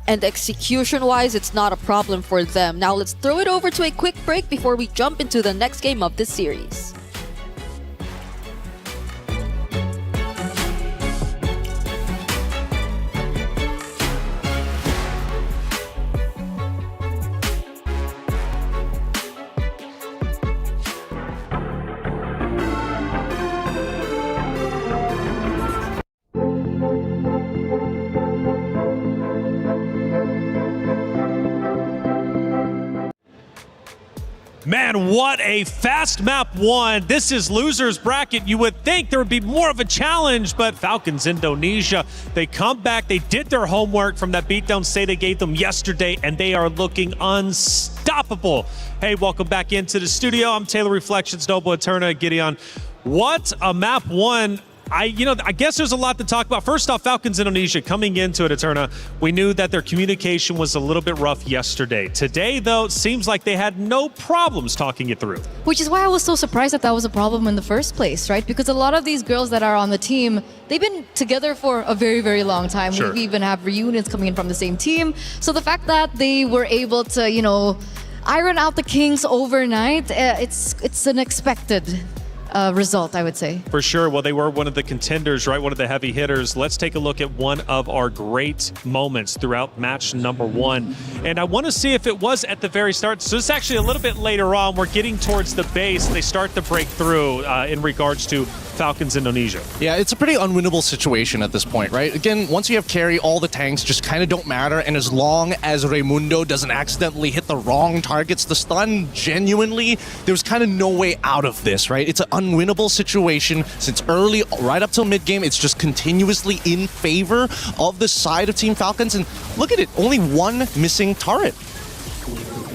D: and execution-wise, it's not a problem for them. Now let's throw it over to a quick break before we jump into the next game of this series.
K: Man, what a fast map one. This is loser's bracket. You would think there would be more of a challenge, but Falcons Indonesia, they come back. They did their homework from that beatdown say they gave them yesterday, and they are looking unstoppable. Hey, welcome back into the studio. I'm Taylor Reflections, Noble Eterna, Gideon. What a map one. I guess there's a lot to talk about. First off, Falcons Indonesia coming into it, Eterna. We knew that their communication was a little bit rough yesterday. Today, though, it seems like they had no problems talking it through.
M: Which is why I was so surprised that was a problem in the first place, right? Because a lot of these girls that are on the team, they've been together for a very, very long time.
K: Sure.
M: We even have reunions coming in from the same team. So the fact that they were able to, iron out the kinks overnight, it's an expected result, I would say.
K: For sure. Well, they were one of the contenders, right? One of the heavy hitters. Let's take a look at one of our great moments throughout match number one. And I want to see if it was at the very start. So it's actually a little bit later on. We're getting towards the base. They start to break through in regards to Falcons Indonesia.
L: Yeah, it's a pretty unwinnable situation at this point, right? Again, once you have carry, all the tanks just kind of don't matter. And as long as Raimundo doesn't accidentally hit the wrong targets to stun, genuinely, there's kind of no way out of this, right? It's an unwinnable situation since early, right up till mid-game. It's just continuously in favor of the side of Team Falcons. And look at it, only one missing turret.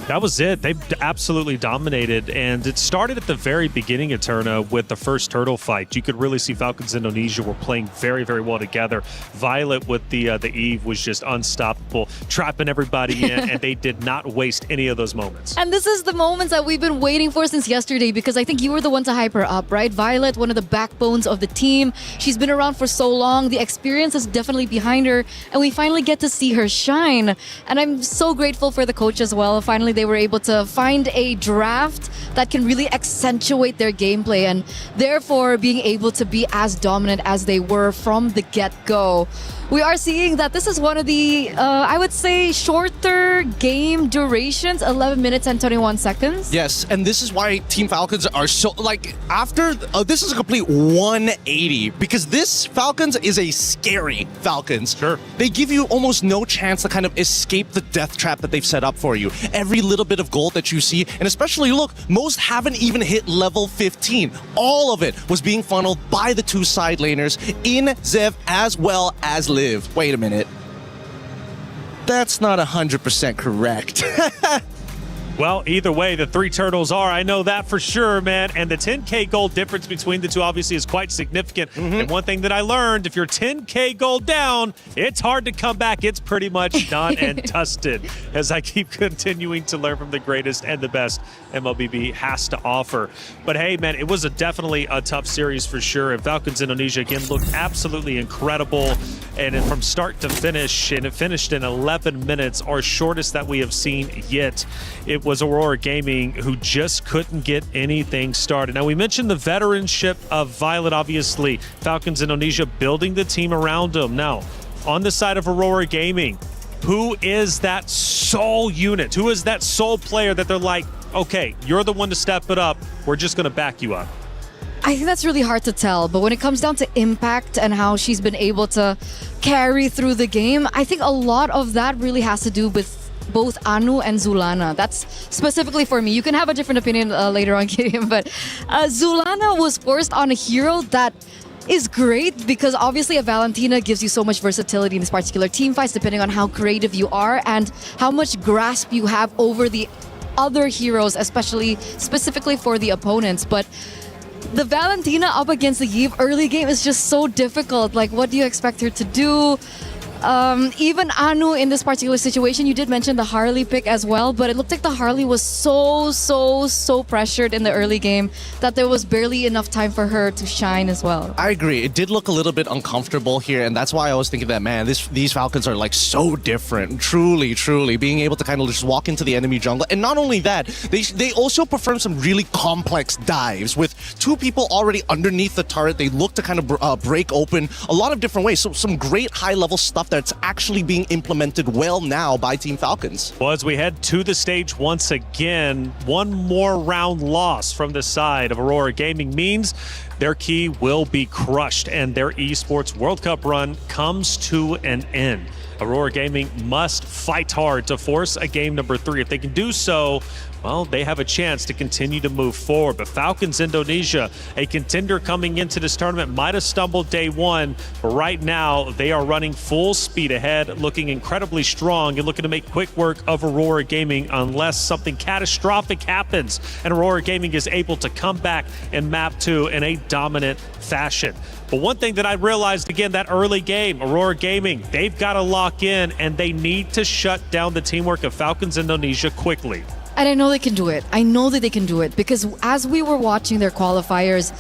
K: That was it. They absolutely dominated, and it started at the very beginning, Eterna, with the first turtle fight. You could really see Falcons Indonesia were playing very, very well together. Violet with the Eve was just unstoppable, trapping everybody in, and they did not waste any of those moments.
M: And this is the moments that we've been waiting for since yesterday, because I think you were the one to hype her up, right? Violet, one of the backbones of the team. She's been around for so long. The experience is definitely behind her, and we finally get to see her shine. And I'm so grateful for the coach as well. Finally, they were able to find a draft that can really accentuate their gameplay, and therefore being able to be as dominant as they were from the get-go. We are seeing that this is one of the, I would say, shorter game durations, 11 minutes and 21 seconds.
L: Yes, and this is why Team Falcons are so, after, this is a complete 180, because this Falcons is a scary Falcons.
K: Sure.
L: They give you almost no chance to kind of escape the death trap that they've set up for you. Every little bit of gold that you see, and especially, look, most haven't even hit level 15. All of it was being funneled by the two side laners in Zev as well as Live. Wait a minute. That's not 100% correct.
K: Well, either way, the three turtles are. I know that for sure, man. And the 10K gold difference between the two obviously is quite significant. And one thing that I learned, if you're 10K gold down, it's hard to come back. It's pretty much done and dusted, as I keep continuing to learn from the greatest and the best MLBB has to offer. But hey, man, it was definitely a tough series for sure. And Falcons Indonesia, again, looked absolutely incredible. And from start to finish, and it finished in 11 minutes, our shortest that we have seen yet. It was Aurora Gaming who just couldn't get anything started. Now, we mentioned the veteranship of Violet, obviously. Falcons Indonesia building the team around them. Now, on the side of Aurora Gaming, who is that sole unit? Who is that sole player that they're like, okay, you're the one to step it up. We're just going to back you up?
M: I think that's really hard to tell, but when it comes down to impact and how she's been able to carry through the game, I think a lot of that really has to do with both Anu and Zulana. That's specifically for me. You can have a different opinion later on, Gideon, but Zulana was forced on a hero that is great because obviously a Valentina gives you so much versatility in this particular team fights, depending on how creative you are and how much grasp you have over the other heroes, specifically for the opponents. But the Valentina up against the Eve early game is just so difficult. Like, what do you expect her to do? Even Anu in this particular situation, you did mention the Harley pick as well, but it looked like the Harley was so pressured in the early game that there was barely enough time for her to shine as well.
L: I agree. It did look a little bit uncomfortable here, and that's why I was thinking that, man, these Falcons are like so different. Truly, being able to kind of just walk into the enemy jungle. And not only that, they also perform some really complex dives with two people already underneath the turret. They look to kind of break open a lot of different ways. So some great high-level stuff that's actually being implemented well now by Team Falcons.
K: Well, as we head to the stage once again, one more round loss from the side of Aurora Gaming means their key will be crushed and their esports World Cup run comes to an end. Aurora Gaming must fight hard to force a game number 3. If they can do so, well, they have a chance to continue to move forward. But Falcons Indonesia, a contender coming into this tournament, might have stumbled day one, but right now they are running full speed ahead, looking incredibly strong and looking to make quick work of Aurora Gaming unless something catastrophic happens and Aurora Gaming is able to come back in map 2 in a dominant fashion. But one thing that I realized, again, that early game, Aurora Gaming, they've got to lock in and they need to shut down the teamwork of Falcons Indonesia quickly.
M: And I know they can do it. I know that they can do it because as we were watching their qualifiers,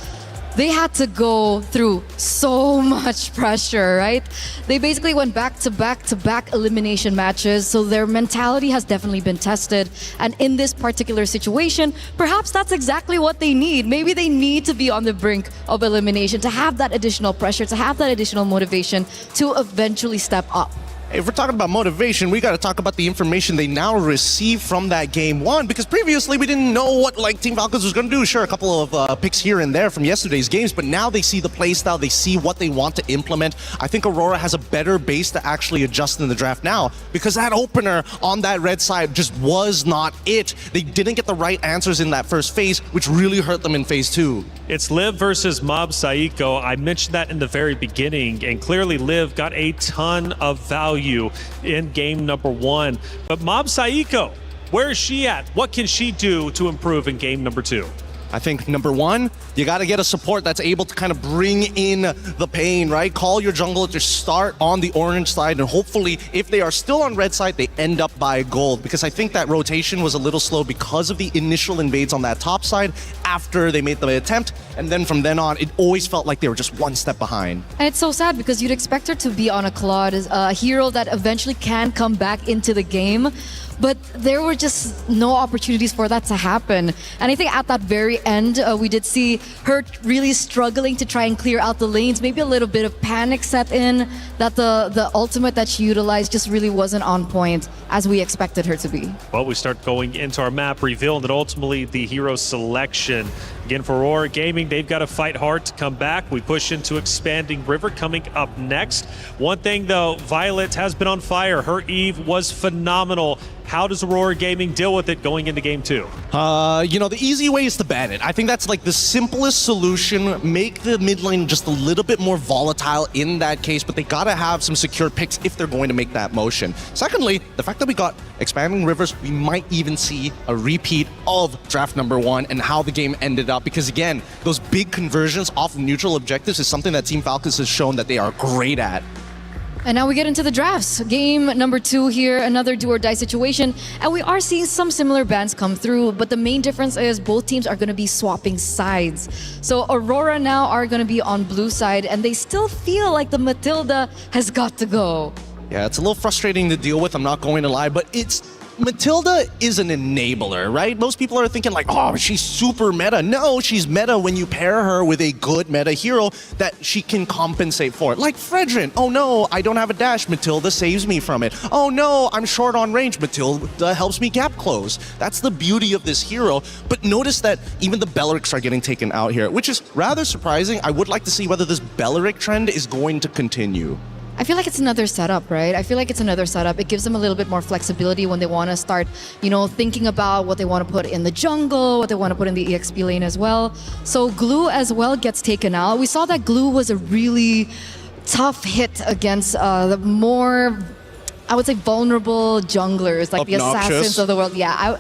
M: they had to go through so much pressure, right? They basically went back to back elimination matches, so their mentality has definitely been tested. And in this particular situation, perhaps that's exactly what they need. Maybe they need to be on the brink of elimination to have that additional pressure, to have that additional motivation to eventually step up.
L: If we're talking about motivation, we got to talk about the information they now receive from that game 1, because previously we didn't know what Team Falcons was going to do. Sure, a couple of picks here and there from yesterday's games, but now they see the playstyle, they see what they want to implement. I think Aurora has a better base to actually adjust in the draft now, because that opener on that red side just was not it. They didn't get the right answers in that first phase, which really hurt them in phase 2.
K: It's Liv versus Mob Saiko. I mentioned that in the very beginning, and clearly Liv got a ton of value in game number 1. But Mob Saiko, where is she at? What can she do to improve in game number 2?
L: I think number 1, you got to get a support that's able to kind of bring in the pain, right? Call your jungler to start on the orange side, and hopefully, if they are still on red side, they end up by gold, because I think that rotation was a little slow because of the initial invades on that top side after they made the attempt, and then from then on, it always felt like they were just one step behind.
M: And it's so sad because you'd expect her to be on a Claude, a hero that eventually can come back into the game. But there were just no opportunities for that to happen. And I think at that very end, we did see her really struggling to try and clear out the lanes. Maybe a little bit of panic set in, that the ultimate that she utilized just really wasn't on point as we expected her to be.
K: Well, we start going into our map reveal and then ultimately the hero selection. Again, for Aurora Gaming, they've got to fight hard to come back. We push into Expanding River coming up next. One thing though, Violet has been on fire. Her Eve was phenomenal. How does Aurora Gaming deal with it going into game 2?
L: You know, the easy way is to ban it. I think that's like the simplest solution. Make the mid lane just a little bit more volatile in that case, but they gotta have some secure picks if they're going to make that motion. Secondly, the fact that we got Expanding Rivers, we might even see a repeat of draft number 1 and how the game ended up, because again, those big conversions off of neutral objectives is something that Team Falcons has shown that they are great at.
M: And now we get into the drafts. Game number 2 here, another do or die situation. And we are seeing some similar bans come through, but the main difference is both teams are going to be swapping sides. So Aurora now are going to be on blue side, and they still feel like the Matilda has got to go.
L: Yeah, it's a little frustrating to deal with, I'm not going to lie, but Matilda is an enabler, right? Most people are thinking like, oh, she's super meta. No, she's meta when you pair her with a good meta hero that she can compensate for. Like Fredrin. Oh no, I don't have a dash. Matilda saves me from it. Oh no, I'm short on range. Matilda helps me gap close. That's the beauty of this hero. But notice that even the Bellerics are getting taken out here, which is rather surprising. I would like to see whether this Belleric trend is going to continue.
M: I feel like it's another setup, right? I feel like it's another setup. It gives them a little bit more flexibility when they want to start, thinking about what they want to put in the jungle, what they want to put in the EXP lane as well. So Glue as well gets taken out. We saw that Glue was a really tough hit against the more, I would say, vulnerable junglers, like the assassins of the world. Yeah,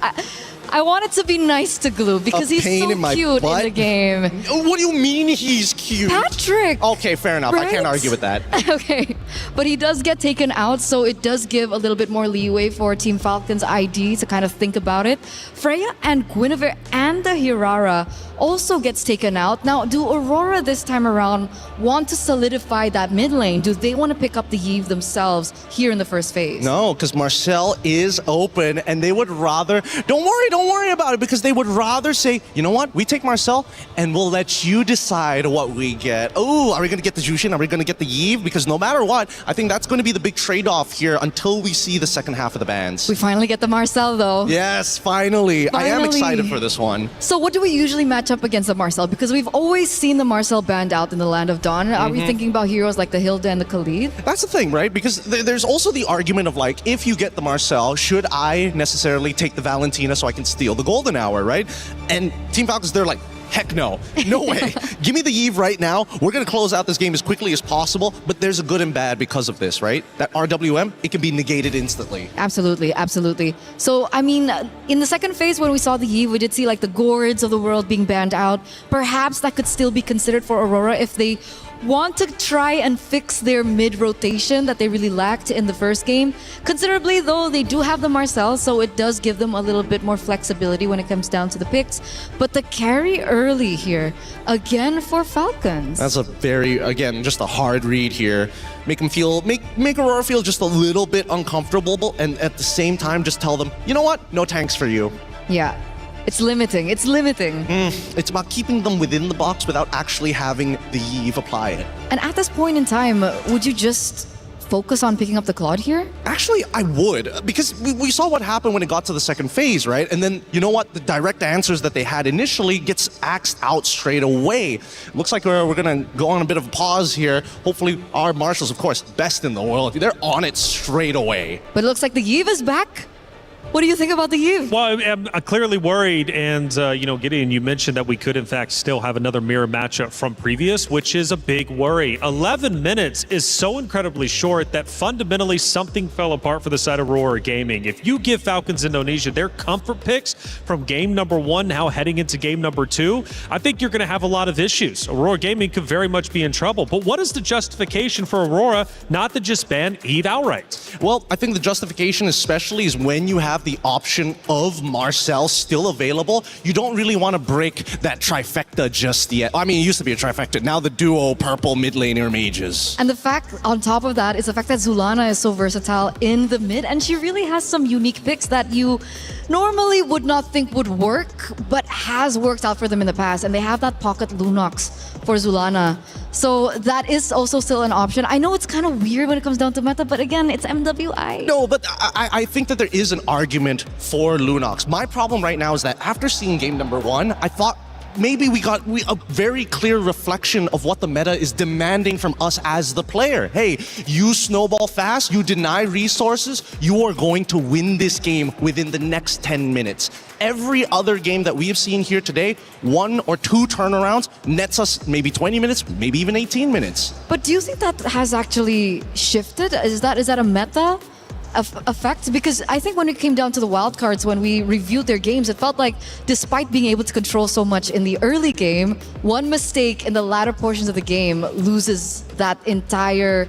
M: I wanted to be nice to Glue because he's
L: pain
M: so
L: in my
M: cute
L: butt?
M: in the game.
L: What do you mean he's cute?
M: Patrick!
L: Okay, fair enough. I
M: Right?
L: can't argue with that.
M: Okay, but he does get taken out, so it does give a little bit more leeway for Team Falcon's ID to kind of think about it. Freya and Guinevere and the Hirara also gets taken out. Now, do Aurora this time around want to solidify that mid lane? Do they want to pick up the Eve themselves here in the first phase?
L: No, because Marcel is open and they would rather, don't worry about it, because they would rather say, you know what, we take Marcel and we'll let you decide what we get. Oh, are we going to get the Jushin? Are we going to get the Eve? Because no matter what, I think that's going to be the big trade-off here until we see the second half of the bans.
M: We finally get the Marcel though.
L: Yes, finally. I am
M: Finally.
L: excited for this one.
M: So what do we usually match up against the Marcel? Because we've always seen the Marcel banned out in the Land of Dawn. Are we thinking about heroes like the Hilda and the Khalid?
L: That's the thing, right? Because there's also the argument of like, if you get the Marcel, should I necessarily take the Valentina so I can steal the Golden Hour, right? And Team Falcons, they're like, heck no. No way. Give me the Eve right now. We're going to close out this game as quickly as possible, but there's a good and bad because of this, right? That RWM, it can be negated instantly.
M: Absolutely, absolutely. So, I mean, in the second phase when we saw the Eve, we did see like the Gourds of the world being banned out. Perhaps that could still be considered for Aurora if they want to try and fix their mid-rotation that they really lacked in the first game. Considerably, though, they do have the Marcel, so it does give them a little bit more flexibility when it comes down to the picks. But the carry early here, again for Falcons.
L: That's a very, again, just a hard read here. Make them feel, make Aurora feel just a little bit uncomfortable, and at the same time, just tell them, you know what? No tanks for you.
M: Yeah. It's limiting. It's limiting.
L: It's about keeping them within the box without actually having the Eve apply it.
M: And at this point in time, would you just focus on picking up the Claude here?
L: Actually, I would, because we saw what happened when it got to the second phase, right? And then, you know what? The direct answers that they had initially gets axed out straight away. Looks like we're going to go on a bit of a pause here. Hopefully, our marshals, of course, best in the world, they're on it straight away.
M: But it looks like the Eve is back. What do you think about the Eve?
K: Well, I'm clearly worried, and Gideon, you mentioned that we could in fact still have another mirror matchup from previous, which is a big worry. 11 minutes is so incredibly short that fundamentally something fell apart for the side of Aurora Gaming. If you give Falcons Indonesia their comfort picks from game number 1 now heading into game number 2, I think you're going to have a lot of issues. Aurora Gaming could very much be in trouble. But what is the justification for Aurora not to just ban Eve outright?
L: Well, I think the justification especially is when you have the option of Marcel still available, you don't really want to break that trifecta just yet. I mean, it used to be a trifecta. Now the duo purple mid laner mages.
M: And the fact on top of that is the fact that Zulana is so versatile in the mid, and she really has some unique picks that you normally would not think would work, but has worked out for them in the past. And they have that pocket Lunox for Zulana. So that is also still an option. I know it's kind of weird when it comes down to meta, but again, it's MWI.
L: No, but I think that there is an argument for Lunox. My problem right now is that after seeing game number 1, I thought maybe we got a very clear reflection of what the meta is demanding from us as the player. Hey, you snowball fast, you deny resources, you are going to win this game within the next 10 minutes. Every other game that we have seen here today, 1 or 2 turnarounds nets us maybe 20 minutes, maybe even 18 minutes.
M: But do you think that has actually shifted? Is that a meta effect? Because I think when it came down to the wildcards, when we reviewed their games, it felt like despite being able to control so much in the early game, one mistake in the latter portions of the game loses that entire,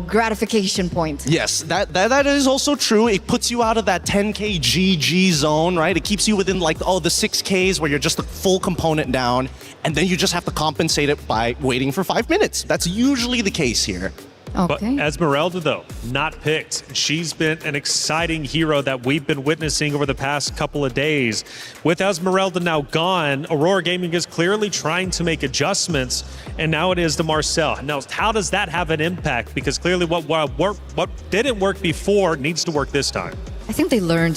M: gratification point.
L: Yes, that is also true. It puts you out of that 10k GG zone, right? It keeps you within the 6Ks where you're just a full component down, and then you just have to compensate it by waiting for 5 minutes. That's usually the case here.
M: Okay.
K: But Esmeralda, though, not picked. She's been an exciting hero that we've been witnessing over the past couple of days. With Esmeralda now gone, Aurora Gaming is clearly trying to make adjustments, and now it is the Marcel. Now, how does that have an impact? Because clearly what didn't work before needs to work this time.
M: I think they learned,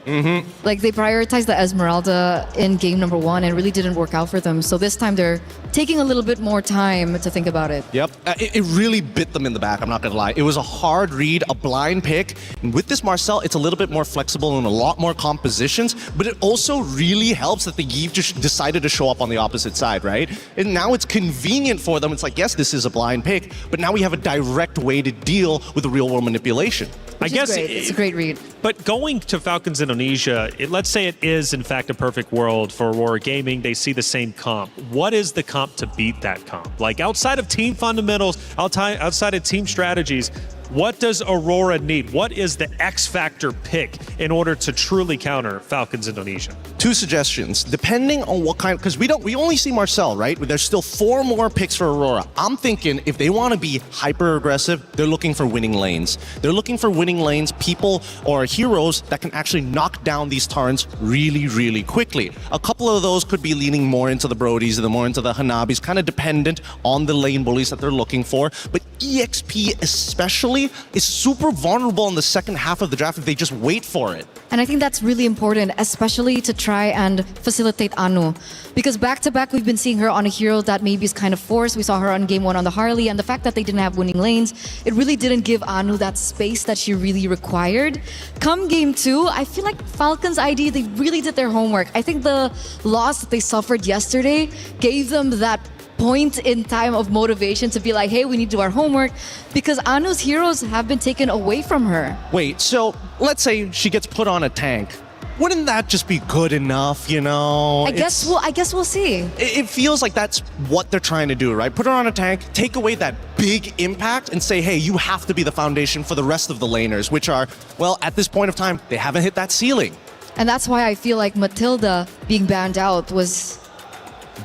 L: Mm-hmm.
M: Like they prioritized the Esmeralda in game number 1 and it really didn't work out for them. So this time they're taking a little bit more time to think about it.
L: Yep, it really bit them in the back, I'm not gonna lie. It was a hard read, a blind pick. And with this Marcel, it's a little bit more flexible and a lot more compositions, but it also really helps that the Eve just decided to show up on the opposite side, right? And now it's convenient for them. It's like, yes, this is a blind pick, but now we have a direct way to deal with the real world manipulation.
K: I guess
M: it's a great read.
K: But going to Falcons Indonesia, let's say it is in fact a perfect world for Aurora Gaming. They see the same comp. What is the comp to beat that comp? Like outside of team fundamentals, outside of team strategies, what does Aurora need? What is the X factor pick in order to truly counter Falcons Indonesia?
L: 2 suggestions, depending on what kind, because we only see Marcel, right? There's still 4 more picks for Aurora. I'm thinking if they want to be hyper aggressive, they're looking for winning lanes. They're looking for winning lanes, people or heroes that can actually knock down these Tarns really, really quickly. A couple of those could be leaning more into the Brodies and more into the Hanabis, kind of dependent on the lane bullies that they're looking for. But EXP especially is super vulnerable in the second half of the draft if they just wait for it.
M: And I think that's really important, especially to try and facilitate Anu. Because back-to-back, we've been seeing her on a hero that maybe is kind of forced. We saw her on Game 1 on the Harley, and the fact that they didn't have winning lanes, it really didn't give Anu that space that she really required. Come Game 2, I feel like Falcons ID, they really did their homework. I think the loss that they suffered yesterday gave them that point in time of motivation to be like, hey, we need to do our homework, because Anu's heroes have been taken away from her.
L: Wait, so let's say she gets put on a tank. Wouldn't that just be good enough, you know?
M: I guess we'll see.
L: It feels like that's what they're trying to do, right? Put her on a tank, take away that big impact, and say, hey, you have to be the foundation for the rest of the laners, which are, well, at this point of time, they haven't hit that ceiling.
M: And that's why I feel like Matilda being banned out was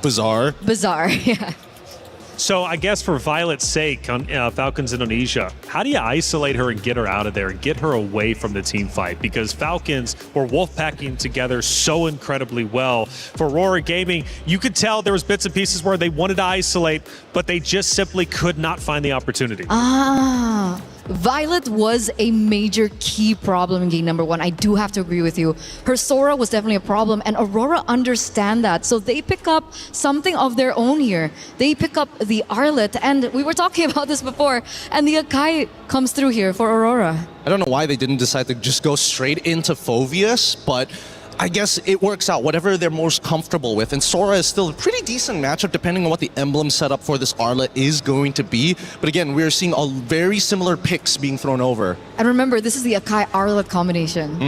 L: bizarre,
M: yeah.
K: So I guess for Violet's sake on Falcons Indonesia, how do you isolate her and get her out of there and get her away from the team fight? Because Falcons were wolfpacking together so incredibly well. For Aurora Gaming, you could tell there was bits and pieces where they wanted to isolate, but they just simply could not find the opportunity.
M: Violet was a major key problem in game number 1. I do have to agree with you. Her Sora was definitely a problem, and Aurora understand that. So they pick up something of their own here. They pick up the Arlet, and we were talking about this before, and the Akai comes through here for Aurora.
L: I don't know why they didn't decide to just go straight into Phoveus, but I guess it works out, whatever they're most comfortable with. And Sora is still a pretty decent matchup depending on what the emblem setup for this Arlet is going to be. But again, we're seeing a very similar picks being thrown over.
M: And remember, this is the Akai Arlet combination.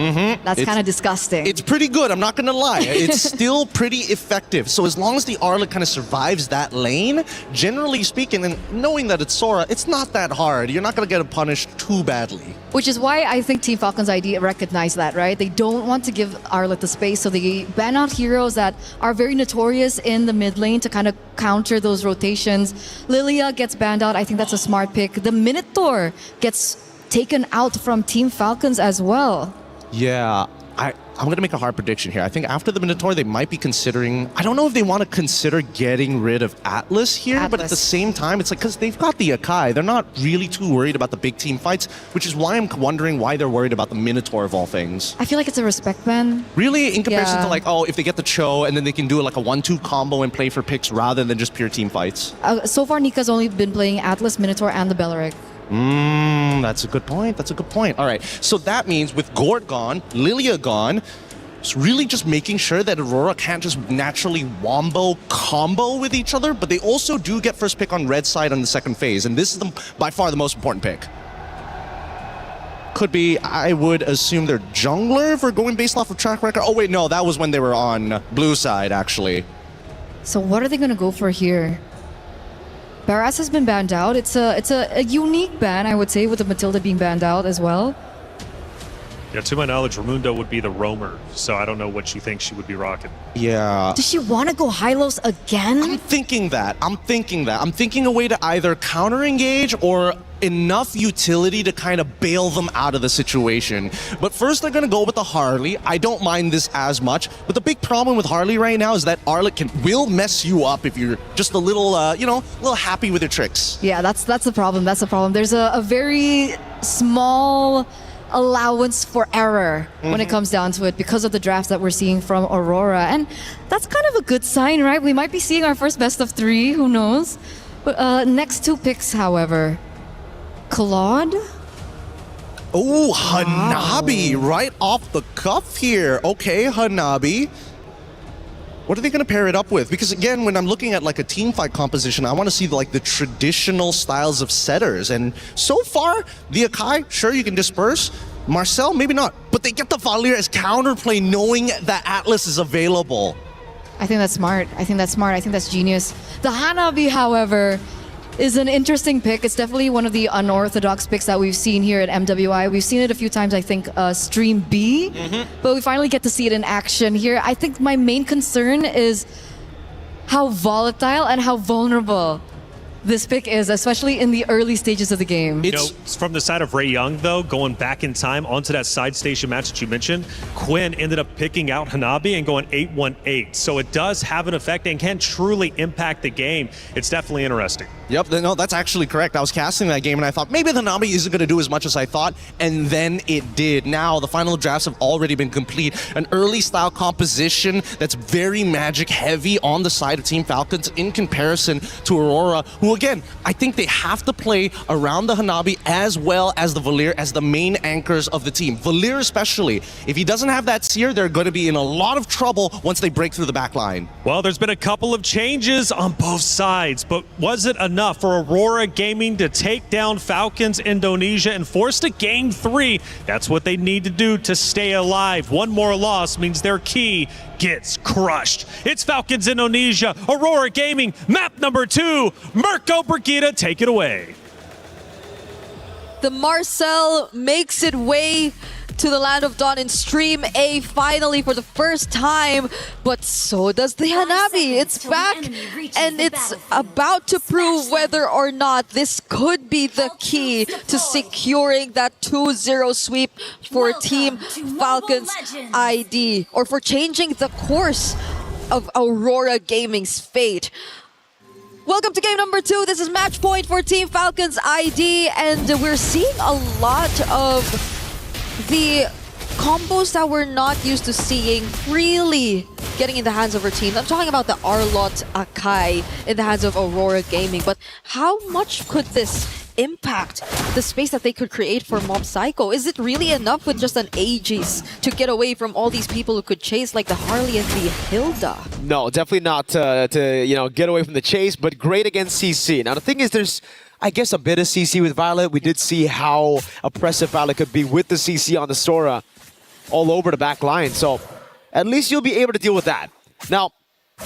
M: That's kind of disgusting.
L: It's pretty good, I'm not gonna lie. It's still pretty effective. So as long as the Arlet kind of survives that lane, generally speaking, and knowing that it's Sora, it's not that hard. You're not gonna get punished too badly.
M: Which is why I think Team Falcons ID recognize that, right? They don't want to give Arlet the space, so they ban out heroes that are very notorious in the mid lane to kind of counter those rotations. Lilia gets banned out. I think that's a smart pick. The Minotaur gets taken out from Team Falcons as well.
L: Yeah, I'm going to make a hard prediction here. I think after the Minotaur, they might be considering... I don't know if they want to consider getting rid of Atlas here, but at the same time, it's like, because they've got the Akai, they're not really too worried about the big team fights, which is why I'm wondering why they're worried about the Minotaur of all things.
M: I feel like it's a respect ban.
L: Really? In comparison to like, oh, if they get the Cho, and then they can do like a 1-2 combo and play for picks rather than just pure team fights.
M: So far, Nika's only been playing Atlas, Minotaur, and the Belleric.
L: That's a good point. That's a good point. All right. So that means with Gord gone, Lilia gone, it's really just making sure that Aurora can't just naturally wombo combo with each other, but they also do get first pick on red side on the second phase, and this is by far the most important pick. Could be, I would assume they're jungler if we're going based off of track record. Oh wait, no, that was when they were on blue side, actually.
M: So what are they going to go for here? Barras has been banned out. It's a unique ban, I would say, with the Matilda being banned out as well.
K: Yeah, to my knowledge, Raimundo would be the roamer, so I don't know what she thinks she would be rocking.
L: Yeah.
M: Does she want to go Hylos again?
L: I'm thinking that. I'm thinking a way to either counter-engage or enough utility to kind of bail them out of the situation. But first, they're going to go with the Harley. I don't mind this as much, but the big problem with Harley right now is that Arlet will mess you up if you're just a little, a little happy with your tricks.
M: Yeah, that's the problem. That's the problem. There's a very small allowance for error when it comes down to it because of the drafts that we're seeing from Aurora, and that's kind of a good sign, right? We might be seeing our first best of 3, who knows? But next 2 picks, however, Claude.
L: Oh, Hanabi, right off the cuff here. Okay, Hanabi. What are they going to pair it up with? Because again, when I'm looking at like a team fight composition, I want to see like the traditional styles of setters. And so far, the Akai, sure, you can disperse. Marcel, maybe not. But they get the Valier as counterplay knowing that Atlas is available.
M: I think that's smart. I think that's smart. I think that's genius. The Hanabi, however, is an interesting pick. It's definitely one of the unorthodox picks that we've seen here at MWI. We've seen it a few times, I think, Stream B, but we finally get to see it in action here. I think my main concern is how volatile and how vulnerable this pick is, especially in the early stages of the game.
K: You know, from the side of Ray Young, though, going back in time onto that side station match that you mentioned, Quinn ended up picking out Hanabi and going 8-1-8. So it does have an effect and can truly impact the game. It's definitely interesting.
L: Yep, no, that's actually correct. I was casting that game and I thought maybe the Hanabi isn't going to do as much as I thought, and then it did. Now the final drafts have already been complete. An early style composition that's very magic heavy on the side of Team Falcons in comparison to Aurora, who again, I think they have to play around the Hanabi as well as the Valier as the main anchors of the team. Valier especially. If he doesn't have that Seer, they're going to be in a lot of trouble once they break through the back line.
K: Well, there's been a couple of changes on both sides, but was it enough for Aurora Gaming to take down Falcons Indonesia and force to Game 3? That's what they need to do to stay alive. One more loss means their key gets crushed. It's Falcons Indonesia, Aurora Gaming, map number 2. Mirko Brigida, take it away.
D: The Marcel makes it way to the Land of Dawn in Stream A finally for the first time, but so does the Hanabi. It's back and it's about to prove whether or not this could be the key to securing that 2-0 sweep for Team Falcons ID, or for changing the course of Aurora Gaming's fate. Welcome to game number 2. This is match point for Team Falcons ID, and we're seeing a lot of the combos that we're not used to seeing really getting in the hands of our team. I'm talking about the Arlott Akai in the hands of Aurora Gaming, but how much could this impact the space that they could create for Mob Psycho? Is it really enough with just an Aegis to get away from all these people who could chase like the Harley and the Hilda?
I: No, definitely not to get away from the chase, but great against CC. Now the thing is, there's I guess a bit of CC with Violet. We did see how oppressive Violet could be with the CC on the Sora all over the back line. So at least you'll be able to deal with that. Now,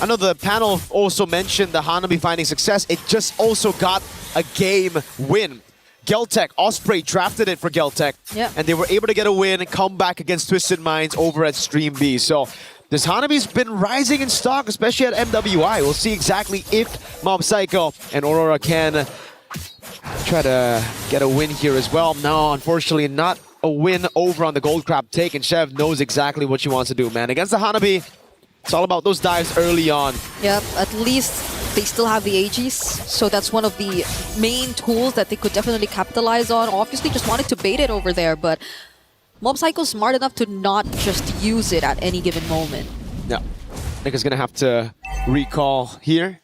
I: I know the panel also mentioned the Hanabi finding success. It just also got a game win. Geltech, Osprey drafted it for Geltech.
D: Yeah.
I: And they were able to get a win and come back against Twisted Minds over at Stream B. So this Hanabi's been rising in stock, especially at MWI. We'll see exactly if Mob Psycho and Aurora can try to get a win here as well. No, unfortunately not a win over on the Gold Crab take, and Chev knows exactly what she wants to do, man. Against the Hanabi, it's all about those dives early on.
D: Yep, at least they still have the Aegis, so that's one of the main tools that they could definitely capitalize on. Obviously just wanted to bait it over there, but Mob Psycho's smart enough to not just use it at any given moment.
I: Yeah, Nick is gonna have to recall here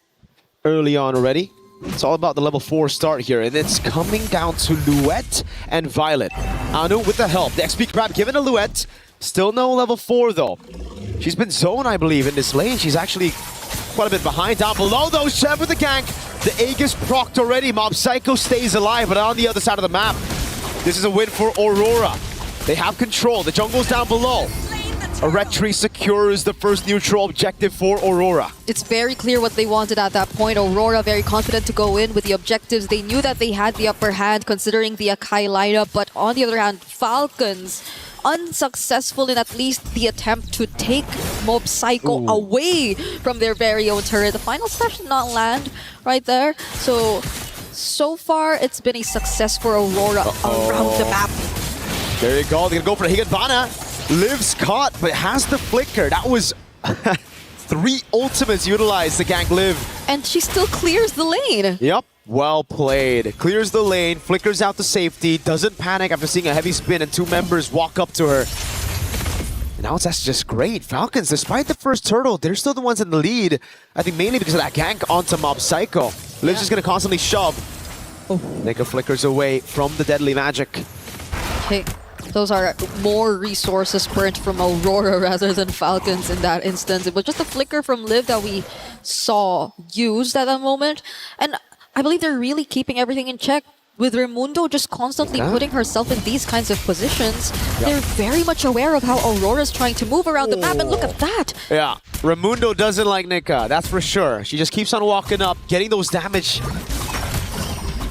I: early on already. It's all about the level 4 start here, and it's coming down to Luette and Violet. Anu with the help. The XP grab given to Luette. Still no level 4 though. She's been zoned, I believe, in this lane. She's actually quite a bit behind. Down below though, Chev with the gank. The Aegis procced already. Mob Psycho stays alive, but on the other side of the map, this is a win for Aurora. They have control. The jungle's down below. A red tree secures the first neutral objective for Aurora.
D: It's very clear what they wanted at that point. Aurora very confident to go in with the objectives. They knew that they had the upper hand considering the Akai lineup, but on the other hand, Falcons unsuccessful in at least the attempt to take Mob Psycho away from their very own turret. The final slash did not land right there. So far it's been a success for Aurora around the map.
I: There you go. They're gonna go for a Higanbana. Liv's caught, but has the flicker. That was 3 ultimates utilized to gank Liv.
D: And she still clears the lane.
I: Yep. Well played. Clears the lane, flickers out to safety, doesn't panic after seeing a heavy spin and 2 members walk up to her. And now that's just great. Falcons, despite the first turtle, they're still the ones in the lead. I think mainly because of that gank onto Mob Psycho. Liv's just gonna constantly shove. Nika flickers away from the deadly magic.
D: Okay. those are more resources burnt from Aurora rather than Falcons in that instance. It was just a flicker from Liv that we saw used at that moment. And I believe they're really keeping everything in check. With Raimundo just constantly putting herself in these kinds of positions, they're very much aware of how Aurora's trying to move around the map, and look at that!
I: Yeah, Raimundo doesn't like Nika, that's for sure. She just keeps on walking up, getting those damage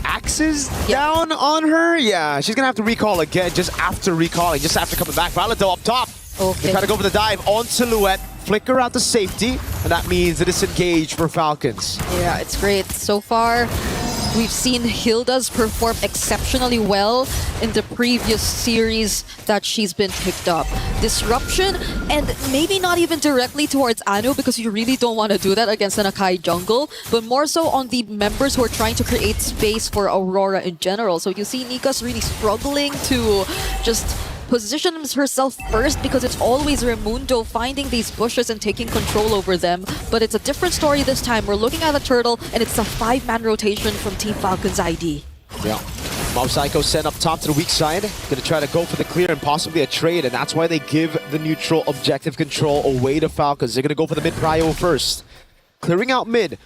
I: axes down on her. Yeah, she's gonna have to recall again just after recalling, just after coming back. Violet though up top.
D: Okay.
I: They try to go for the dive on Silhouette, flicker out to safety, and that means a disengage for Falcons.
D: Yeah, it's great. So far, we've seen Hilda's perform exceptionally well in the previous series that she's been picked up. Disruption, and maybe not even directly towards Anu because you really don't want to do that against an Akai jungle, but more so on the members who are trying to create space for Aurora in general. So you see Nika's really struggling to just positions herself first because it's always Raimundo finding these bushes and taking control over them. But it's a different story this time. We're looking at the turtle and it's a 5-man rotation from Team Falcons ID.
I: Yeah. Mob Psycho sent up top to the weak side. Gonna try to go for the clear and possibly a trade, and that's why they give the neutral objective control away to Falcons. They're gonna go for the mid prio first. Clearing out mid.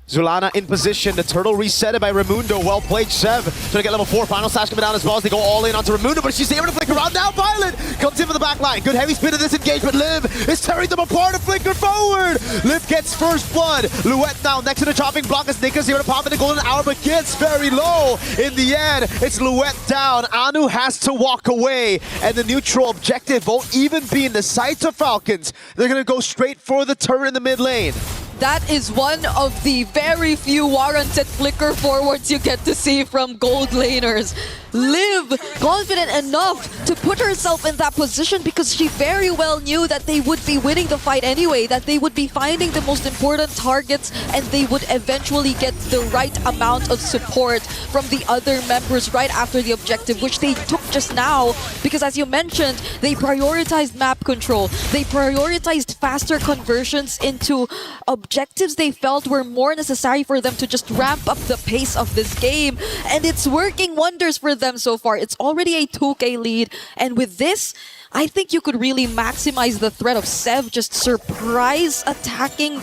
I: Zulana in position, the turtle resetted by Raimundo. Well played, Sev. Trying to get level 4. Final slash coming down as well as they go all in onto Raimundo, but she's able to flicker around. Now Violet comes in for the back line. Good heavy spin in this engagement. Liv is tearing them apart and flicker forward. Liv gets first blood. Luette now next to the chopping block as Nika's able to pop in the golden hour, but gets very low. In the end, it's Luette down. Anu has to walk away, and the neutral objective won't even be in the sights of Falcons. They're going to go straight for the turret in the mid lane.
D: That is one of the very few warranted flicker forwards you get to see from gold laners. Liv, confident enough to put herself in that position because she very well knew that they would be winning the fight anyway, that they would be finding the most important targets and they would eventually get the right amount of support from the other members right after the objective, which they took just now because, as you mentioned, they prioritized map control. They prioritized faster conversions into objectives they felt were more necessary for them to just ramp up the pace of this game, and it's working wonders for them so far. It's already a 2K lead, and with this, I think you could really maximize the threat of Sev just surprise attacking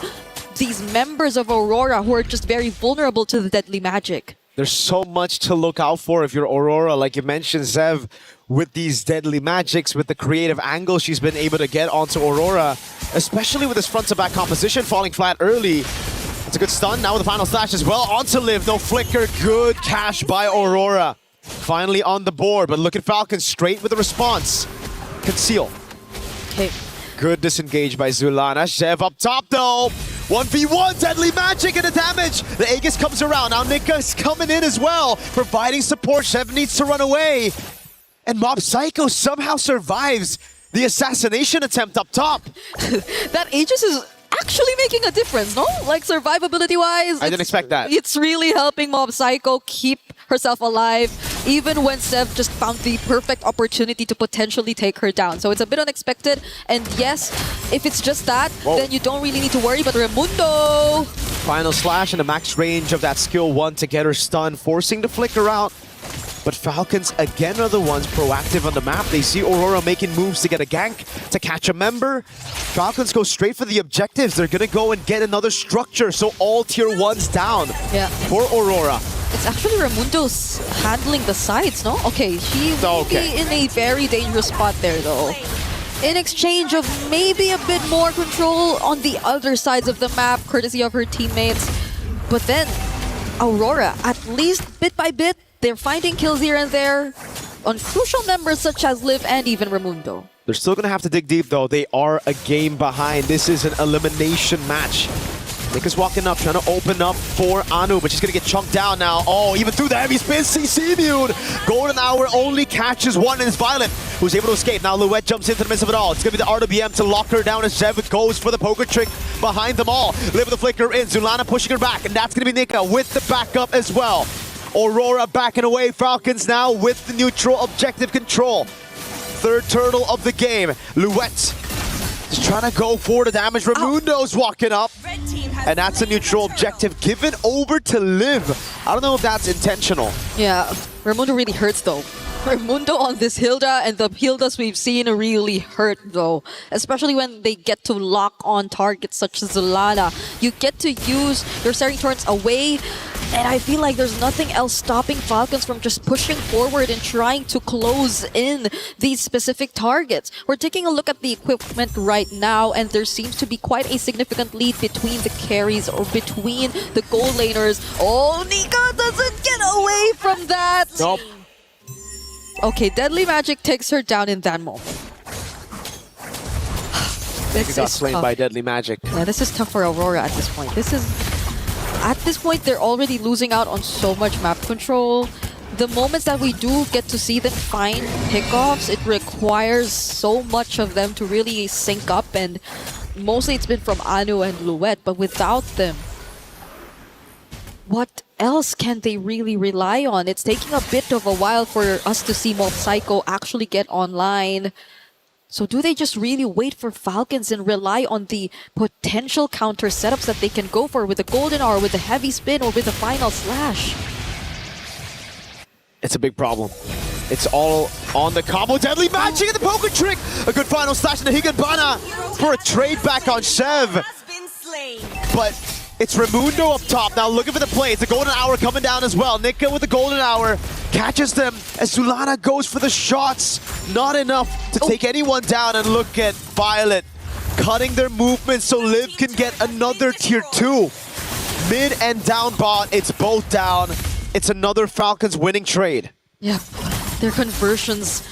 D: these members of Aurora who are just very vulnerable to the deadly magic.
I: There's so much to look out for if you're Aurora, like you mentioned, Zev, with these deadly magics, with the creative angle she's been able to get onto Aurora, especially with this front-to-back composition falling flat early. It's a good stun. Now with the final slash as well onto Liv. No flicker. Good cash by Aurora. Finally on the board, but look at Falcon straight with the response. Conceal.
D: Okay.
I: Good disengage by Zulana. Zev up top though. 1v1, deadly magic and the damage. The Aegis comes around. Now Nika's coming in as well, providing support. Zev needs to run away. And Mob Psycho somehow survives the assassination attempt up top.
D: That Aegis is actually making a difference, no? Like survivability-wise.
I: I didn't expect that.
D: It's really helping Mob Psycho keep herself alive, even when Sev just found the perfect opportunity to potentially take her down. So it's a bit unexpected. And yes, if it's just that, then you don't really need to worry. But Raimundo!
I: Final slash and a max range of that skill 1 to get her stunned, forcing the flicker out. But Falcons again are the ones proactive on the map. They see Aurora making moves to get a gank, to catch a member. Falcons go straight for the objectives. They're gonna go and get another structure, so all tier 1s down for Aurora.
D: It's actually Raimundo's handling the sides, no? Okay, she will be in a very dangerous spot there though. In exchange of maybe a bit more control on the other sides of the map, courtesy of her teammates. But then, Aurora, at least bit by bit, they're finding kills here and there on crucial members such as Liv and even Raimundo.
I: They're still going to have to dig deep, though. They are a game behind. This is an elimination match. Nika's walking up, trying to open up for Anu, but she's going to get chunked down now. Oh, even through the heavy spin, CC immune. Golden Hour only catches one, and it's Violet who's able to escape. Now Luette jumps into the midst of it all. It's going to be the RWM to lock her down as Zev goes for the poker trick behind them all. Liv with the flicker in, Zulana pushing her back, and that's going to be Nika with the backup as well. Aurora backing away. Falcons now with the neutral objective control. Third turtle of the game. Luette just trying to go for the damage. Raimundo's walking up. And that's a neutral objective given over to Liv. I don't know if that's intentional.
D: Yeah, Raimundo really hurts though. Raimundo on this Hilda, and the Hildas we've seen really hurt though. Especially when they get to lock on targets such as Zulana. You get to use your starting turrets away, and I feel like there's nothing else stopping Falcons from just pushing forward and trying to close in these specific targets. We're taking a look at the equipment right now, and there seems to be quite a significant lead between the carries or between the gold laners. Oh, Nika doesn't get away from that!
I: Nope.
D: Okay, Deadly Magic takes her down in that moment.
I: This got slain by Deadly Magic.
D: Yeah, this is tough for Aurora at this point. At this point, they're already losing out on so much map control. The moments that we do get to see them find pickoffs, it requires so much of them to really sync up, and mostly it's been from Anu and Luet, but without them, what else can they really rely on? It's taking a bit of a while for us to see Mob Psycho actually get online. So do they just really wait for Falcons and rely on the potential counter setups that they can go for with the Golden Hour, with the Heavy Spin, or with the Final Slash?
I: It's a big problem. It's all on the combo. Deadly Magic and the poker trick. A good Final Slash in the Higanbana for a trade back on Shev. But it's Raimundo up top now looking for the play. It's a Golden Hour coming down as well. Nika with the Golden Hour catches them as Zulana goes for the shots. Not enough to take anyone down, and look at Violet cutting their movement so Liv can get another tier 2. Mid and down bot, it's both down. It's another Falcons winning trade.
D: Yeah, their conversions.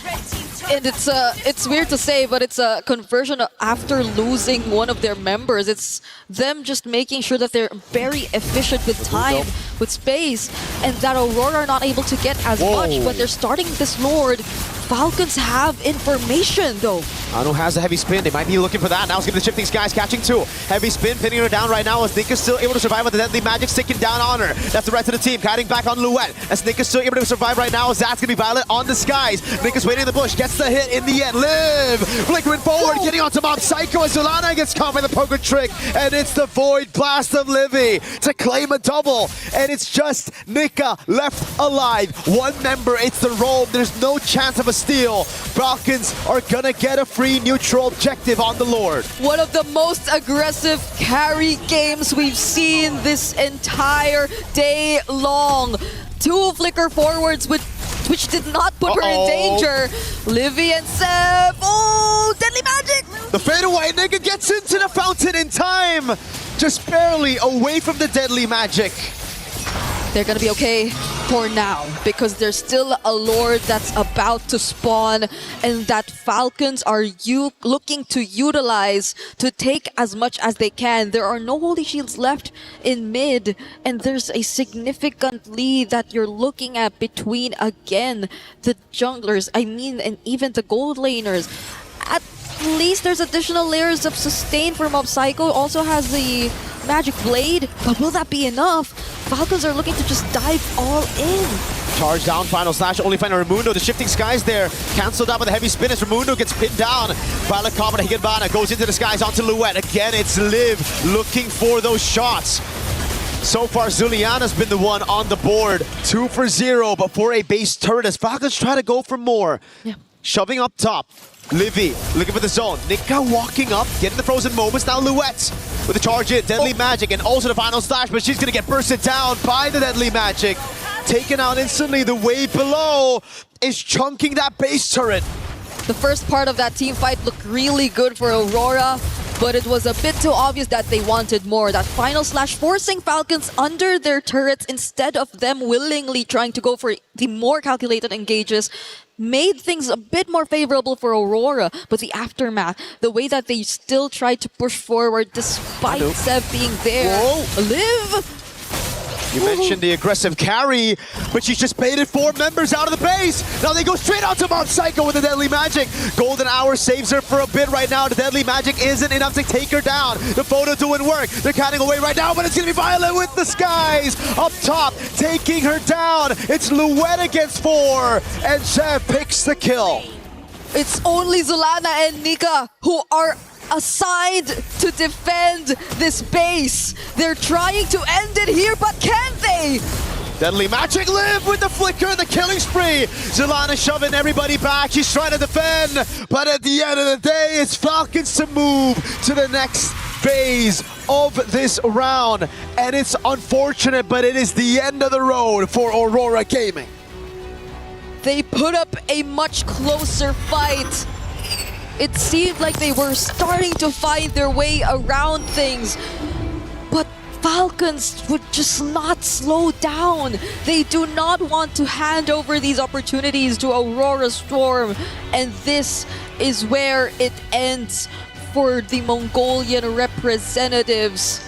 D: And it's weird to say, but it's a conversion after losing one of their members. It's them just making sure that they're very efficient with time, with space, and that Aurora are not able to get as much when they're starting this Lord. Falcons have information though.
I: Anu has the heavy spin. They might be looking for that. Now it's going to the Shifting Skies catching two. Heavy spin, pinning her down right now as Nika's still able to survive with the Deadly Magic sticking down on her. That's the rest of the team. Kiting back on Luet. As Nika's still able to survive right now as that's going to be Violet on the skies. Nika's waiting in the bush. Gets the hit in the end. Liv flickering forward, getting onto Mob Psycho as Zulana gets caught by the poker trick. And it's the Void Blast of Livy to claim a double. And it's just Nika left alive. One member, it's the roam. There's no chance of a steal. Falcons are gonna get a free neutral objective on the Lord.
D: One of the most aggressive carry games we've seen this entire day long. Two flicker forwards which did not put her in danger. Livy and Seb. Oh, Deadly Magic!
I: The fadeaway, Nika gets into the fountain in time. Just barely away from the Deadly Magic.
D: They're gonna be okay for now because there's still a Lord that's about to spawn and that Falcons are looking to utilize to take as much as they can. There are no Holy Shields left in mid, and there's a significant lead that you're looking at between, again, the junglers, and even the gold laners. At least there's additional layers of sustain for Mob Psycho. Also has the Magic Blade, but will that be enough? Falcons are looking to just dive all in.
I: Charge down, Final Slash, only find Raimundo. The Shifting Skies there, cancelled out with a heavy spin as Raimundo gets pinned down. Violet Comet Higanbana goes into the skies onto Luet. Again, it's Liv looking for those shots. So far, Zuliana's been the one on the board. 2 for 0, but for a base turret as Falcons try to go for more.
D: Yeah.
I: Shoving up top. Livy looking for the zone. Nika walking up, getting the frozen moments. Now Luet with the charge in. Deadly Magic and also the Final Slash, but she's going to get bursted down by the Deadly Magic. Taken out instantly. The wave below is chunking that base turret.
D: The first part of that team fight looked really good for Aurora, but it was a bit too obvious that they wanted more. That Final Slash forcing Falcons under their turrets instead of them willingly trying to go for the more calculated engages made things a bit more favorable for Aurora. But the aftermath, the way that they still tried to push forward despite Seb being there. Liv!
I: You mentioned the aggressive carry, but she's just baited 4 members out of the base. Now they go straight onto Mob Psycho with the Deadly Magic. Golden Hour saves her for a bit right now. The Deadly Magic isn't enough to take her down. The photo doing work. They're cutting away right now, but it's going to be Violet with the skies. Up top, taking her down. It's Luet against 4, and Shev picks the kill.
D: It's only Zulana and Nika who are assigned to defend this base. They're trying to end it here, but can they?
I: Deadly Magic Live with the flicker, the killing spree. Zilana shoving everybody back. She's trying to defend, but at the end of the day, it's Falcons to move to the next phase of this round. And it's unfortunate, but it is the end of the road for Aurora Gaming.
D: They put up a much closer fight. It seemed like they were starting to find their way around things, but Falcons would just not slow down. They do not want to hand over these opportunities to Aurora Storm, and this is where it ends for the Mongolian representatives.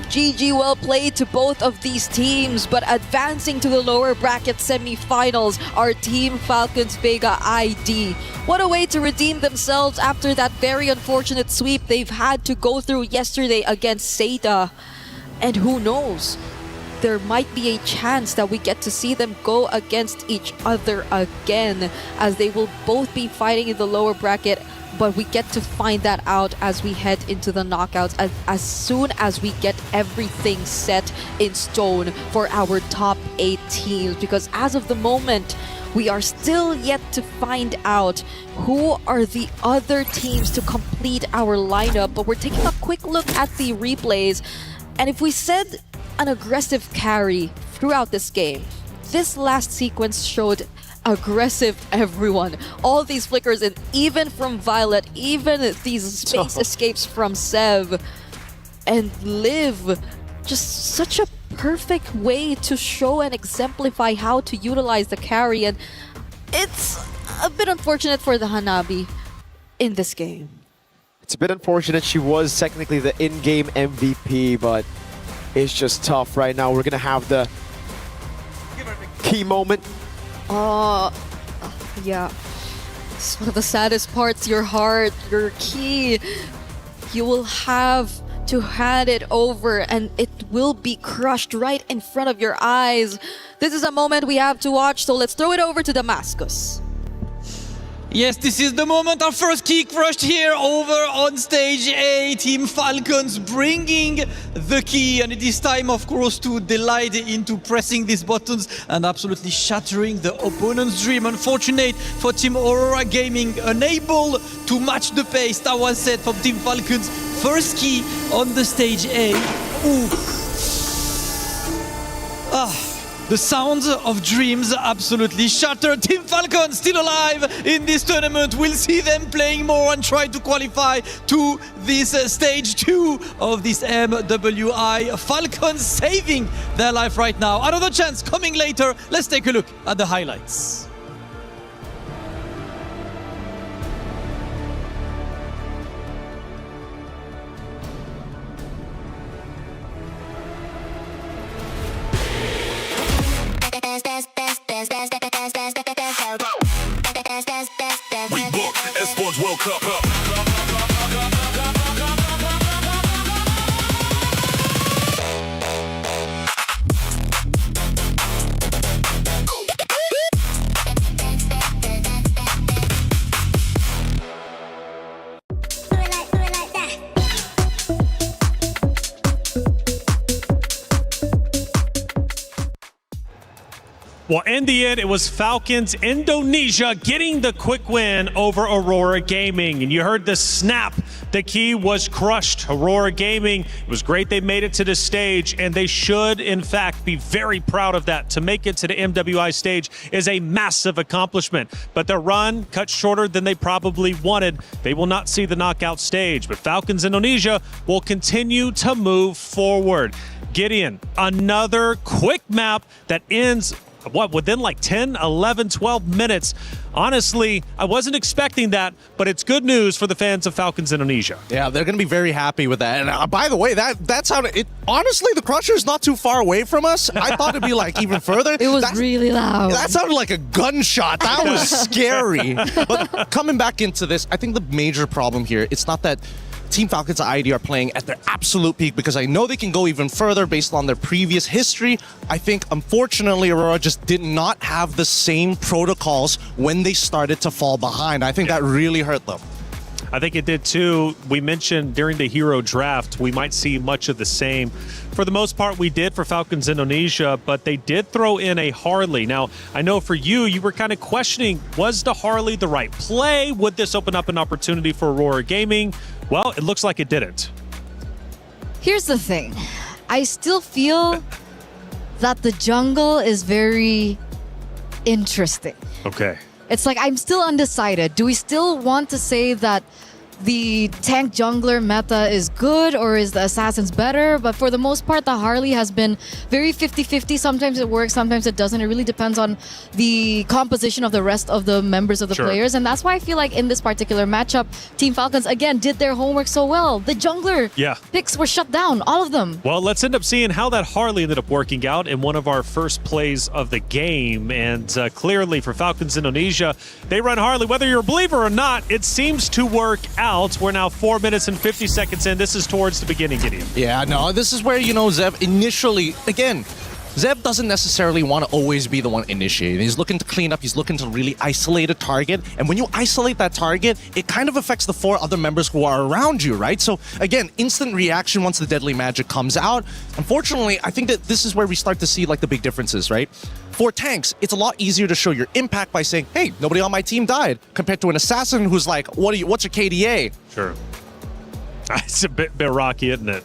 D: GG, well played to both of these teams, but advancing to the lower bracket semifinals are Team Falcons Vega ID. What a way to redeem themselves after that very unfortunate sweep they've had to go through yesterday against Seda. And who knows, there might be a chance that we get to see them go against each other again, as they will both be fighting in the lower bracket. But we get to find that out as we head into the knockouts, as soon as we get everything set in stone for our top 8 teams. Because as of the moment, we are still yet to find out who are the other teams to complete our lineup. But we're taking a quick look at the replays. And if we said an aggressive carry throughout this game, this last sequence showed aggressive everyone. All these flickers, and even from Violet, even these space escapes from Sev and Liv. Just such a perfect way to show and exemplify how to utilize the carry. And it's a bit unfortunate for the Hanabi in this game.
I: It's a bit unfortunate. She was technically the in-game MVP, but it's just tough right now. We're going to have the key moment.
D: Yeah. It's one of the saddest parts. Your heart, your key. You will have to hand it over, and it will be crushed right in front of your eyes. This is a moment we have to watch, so let's throw it over to Damascus.
X: Yes, this is the moment. Our first key crushed here over on stage A. Team Falcons bringing the key, and it is time, of course, to delight into pressing these buttons and absolutely shattering the opponent's dream. Unfortunate for Team Aurora Gaming, unable to match the pace that was set from Team Falcons. First key on the stage A. Ooh. The sounds of dreams absolutely shattered. Team Falcon still alive in this tournament. We'll see them playing more and try to qualify to this stage 2 of this MWI. Falcons saving their life right now. Another chance coming later. Let's take a look at the highlights.
T: We book Expo's World Cup.
K: Well, in the end, it was Falcons Indonesia getting the quick win over Aurora Gaming. And you heard the snap. The key was crushed. Aurora Gaming, it was great they made it to the stage, and they should, in fact, be very proud of that. To make it to the MWI stage is a massive accomplishment. But their run cut shorter than they probably wanted. They will not see the knockout stage. But Falcons Indonesia will continue to move forward. Gideon, another quick map that ends within like 10, 11, 12 minutes. Honestly, I wasn't expecting that, but it's good news for the fans of Falcons Indonesia.
L: Yeah, they're going to be very happy with that. And by the way, that sounded, honestly, the Crusher's not too far away from us. I thought it'd be like even further.
D: It was really loud.
L: That sounded like a gunshot. That was scary. But coming back into this, I think the major problem here, it's not that Team Falcons ID are playing at their absolute peak, because I know they can go even further based on their previous history. I think, unfortunately, Aurora just did not have the same protocols when they started to fall behind. I think that really hurt them.
K: I think it did too. We mentioned during the hero draft, we might see much of the same. For the most part, we did for Falcons Indonesia, but they did throw in a Harley. Now, I know for you were kind of questioning, was the Harley the right play? Would this open up an opportunity for Aurora Gaming? Well, it looks like it didn't.
M: Here's the thing. I still feel that the jungle is very interesting.
K: Okay.
M: It's like I'm still undecided. Do we still want to say that the tank jungler meta is good or is the assassins better? But for the most part, the Harley has been very 50-50. Sometimes it works, sometimes it doesn't. It really depends on the composition of the rest of the members of the players. And that's why I feel like in this particular matchup, Team Falcons, again, did their homework so well. The jungler picks were shut down, all of them.
K: Well, let's end up seeing how that Harley ended up working out in one of our first plays of the game. And clearly for Falcons Indonesia, they run Harley. Whether you're a believer or not, it seems to work out. We're now 4 minutes and 50 seconds in. This is towards the beginning, Gideon.
L: Yeah, no, this is where, Zev initially, again, Zev doesn't necessarily want to always be the one initiating. He's looking to clean up. He's looking to really isolate a target. And when you isolate that target, it kind of affects the 4 other members who are around you, right? So again, instant reaction once the deadly magic comes out. Unfortunately, I think that this is where we start to see like the big differences, right? For tanks, it's a lot easier to show your impact by saying, hey, nobody on my team died, compared to an assassin who's like, what's your KDA?
K: Sure. It's a bit rocky, isn't it?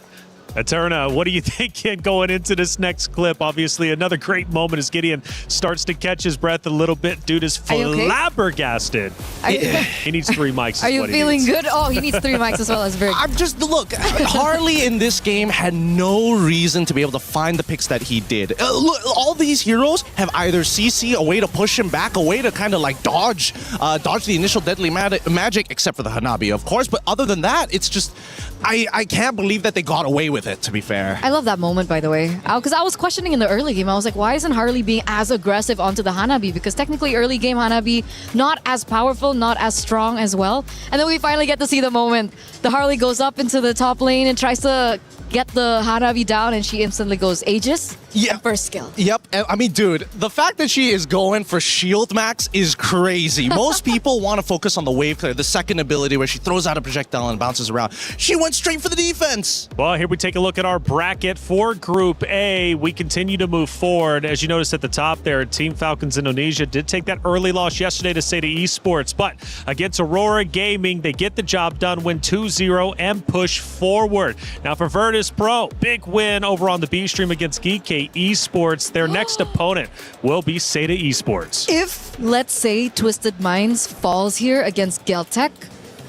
K: Eterna, what are you thinking going into this next clip? Obviously, another great moment as Gideon starts to catch his breath a little bit. Dude is flabbergasted. He needs 3 mics.
M: Are you feeling good? Oh, he needs 3 mics as well as Vic.
L: I'm just, look, Harley in this game had no reason to be able to find the picks that he did. Look, all these heroes have either CC, a way to push him back, a way to kind of like dodge the initial deadly magic, except for the Hanabi, of course. But other than that, it's just, I can't believe that they got away with it, to be fair.
M: I love that moment, by the way. Because I was questioning in the early game. I was like, why isn't Harley being as aggressive onto the Hanabi? Because technically early game Hanabi, not as powerful, not as strong as well. And then we finally get to see the moment. The Harley goes up into the top lane and tries to get the Hanabi down, and she instantly goes Aegis.
L: Yeah.
M: First skill.
L: Yep. I mean, dude, the fact that she is going for shield max is crazy. Most people want to focus on the wave clear, the second ability where she throws out a projectile and bounces around. She went straight for the defense.
K: Well, here we take a look at our bracket for Group A. We continue to move forward. As you noticed at the top there, Team Falcons Indonesia did take that early loss yesterday to Seda Esports, but against Aurora Gaming, they get the job done, win 2-0 and push forward. Now for Virtus Pro, big win over on the B stream against Geek Esports. Their next opponent will be Seda Esports.
M: If, let's say, Twisted Minds falls here against Geltech,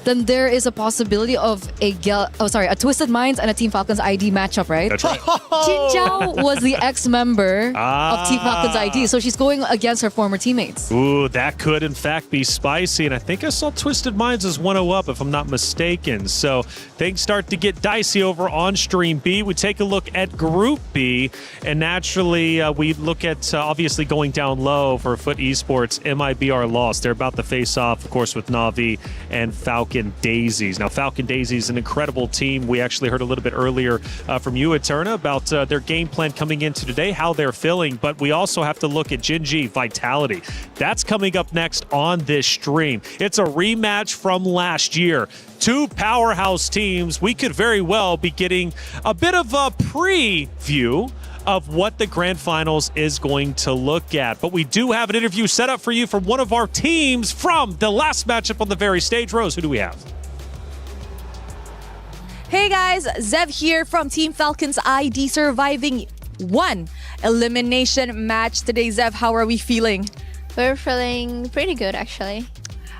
M: then there is a possibility of a Twisted Minds and a Team Falcons ID matchup, right?
K: That's right.
M: Jin Zhao was the ex-member of Team Falcons ID, so she's going against her former teammates.
K: Ooh, that could in fact be spicy, and I think I saw Twisted Minds as 1-0 up, if I'm not mistaken. So things start to get dicey over on Stream B. We take a look at Group B, and naturally we look at obviously going down low for Foot Esports. MIBR lost. They're about to face off, of course, with Na'Vi and Falcon Daisies. Now, Falcon Daisies, an incredible team. We actually heard a little bit earlier from you, Eterna, about their game plan coming into today, how they're feeling. But we also have to look at Gen.G Vitality. That's coming up next on this stream. It's a rematch from last year. 2 powerhouse teams. We could very well be getting a bit of a preview of what the grand finals is going to look at. But we do have an interview set up for you from one of our teams from the last matchup on the very stage. Rose, who do we have?
A: Hey guys, Zev here from Team Falcons ID, surviving 1 elimination match today. Zev, how are we feeling?
S: We're feeling pretty good, actually.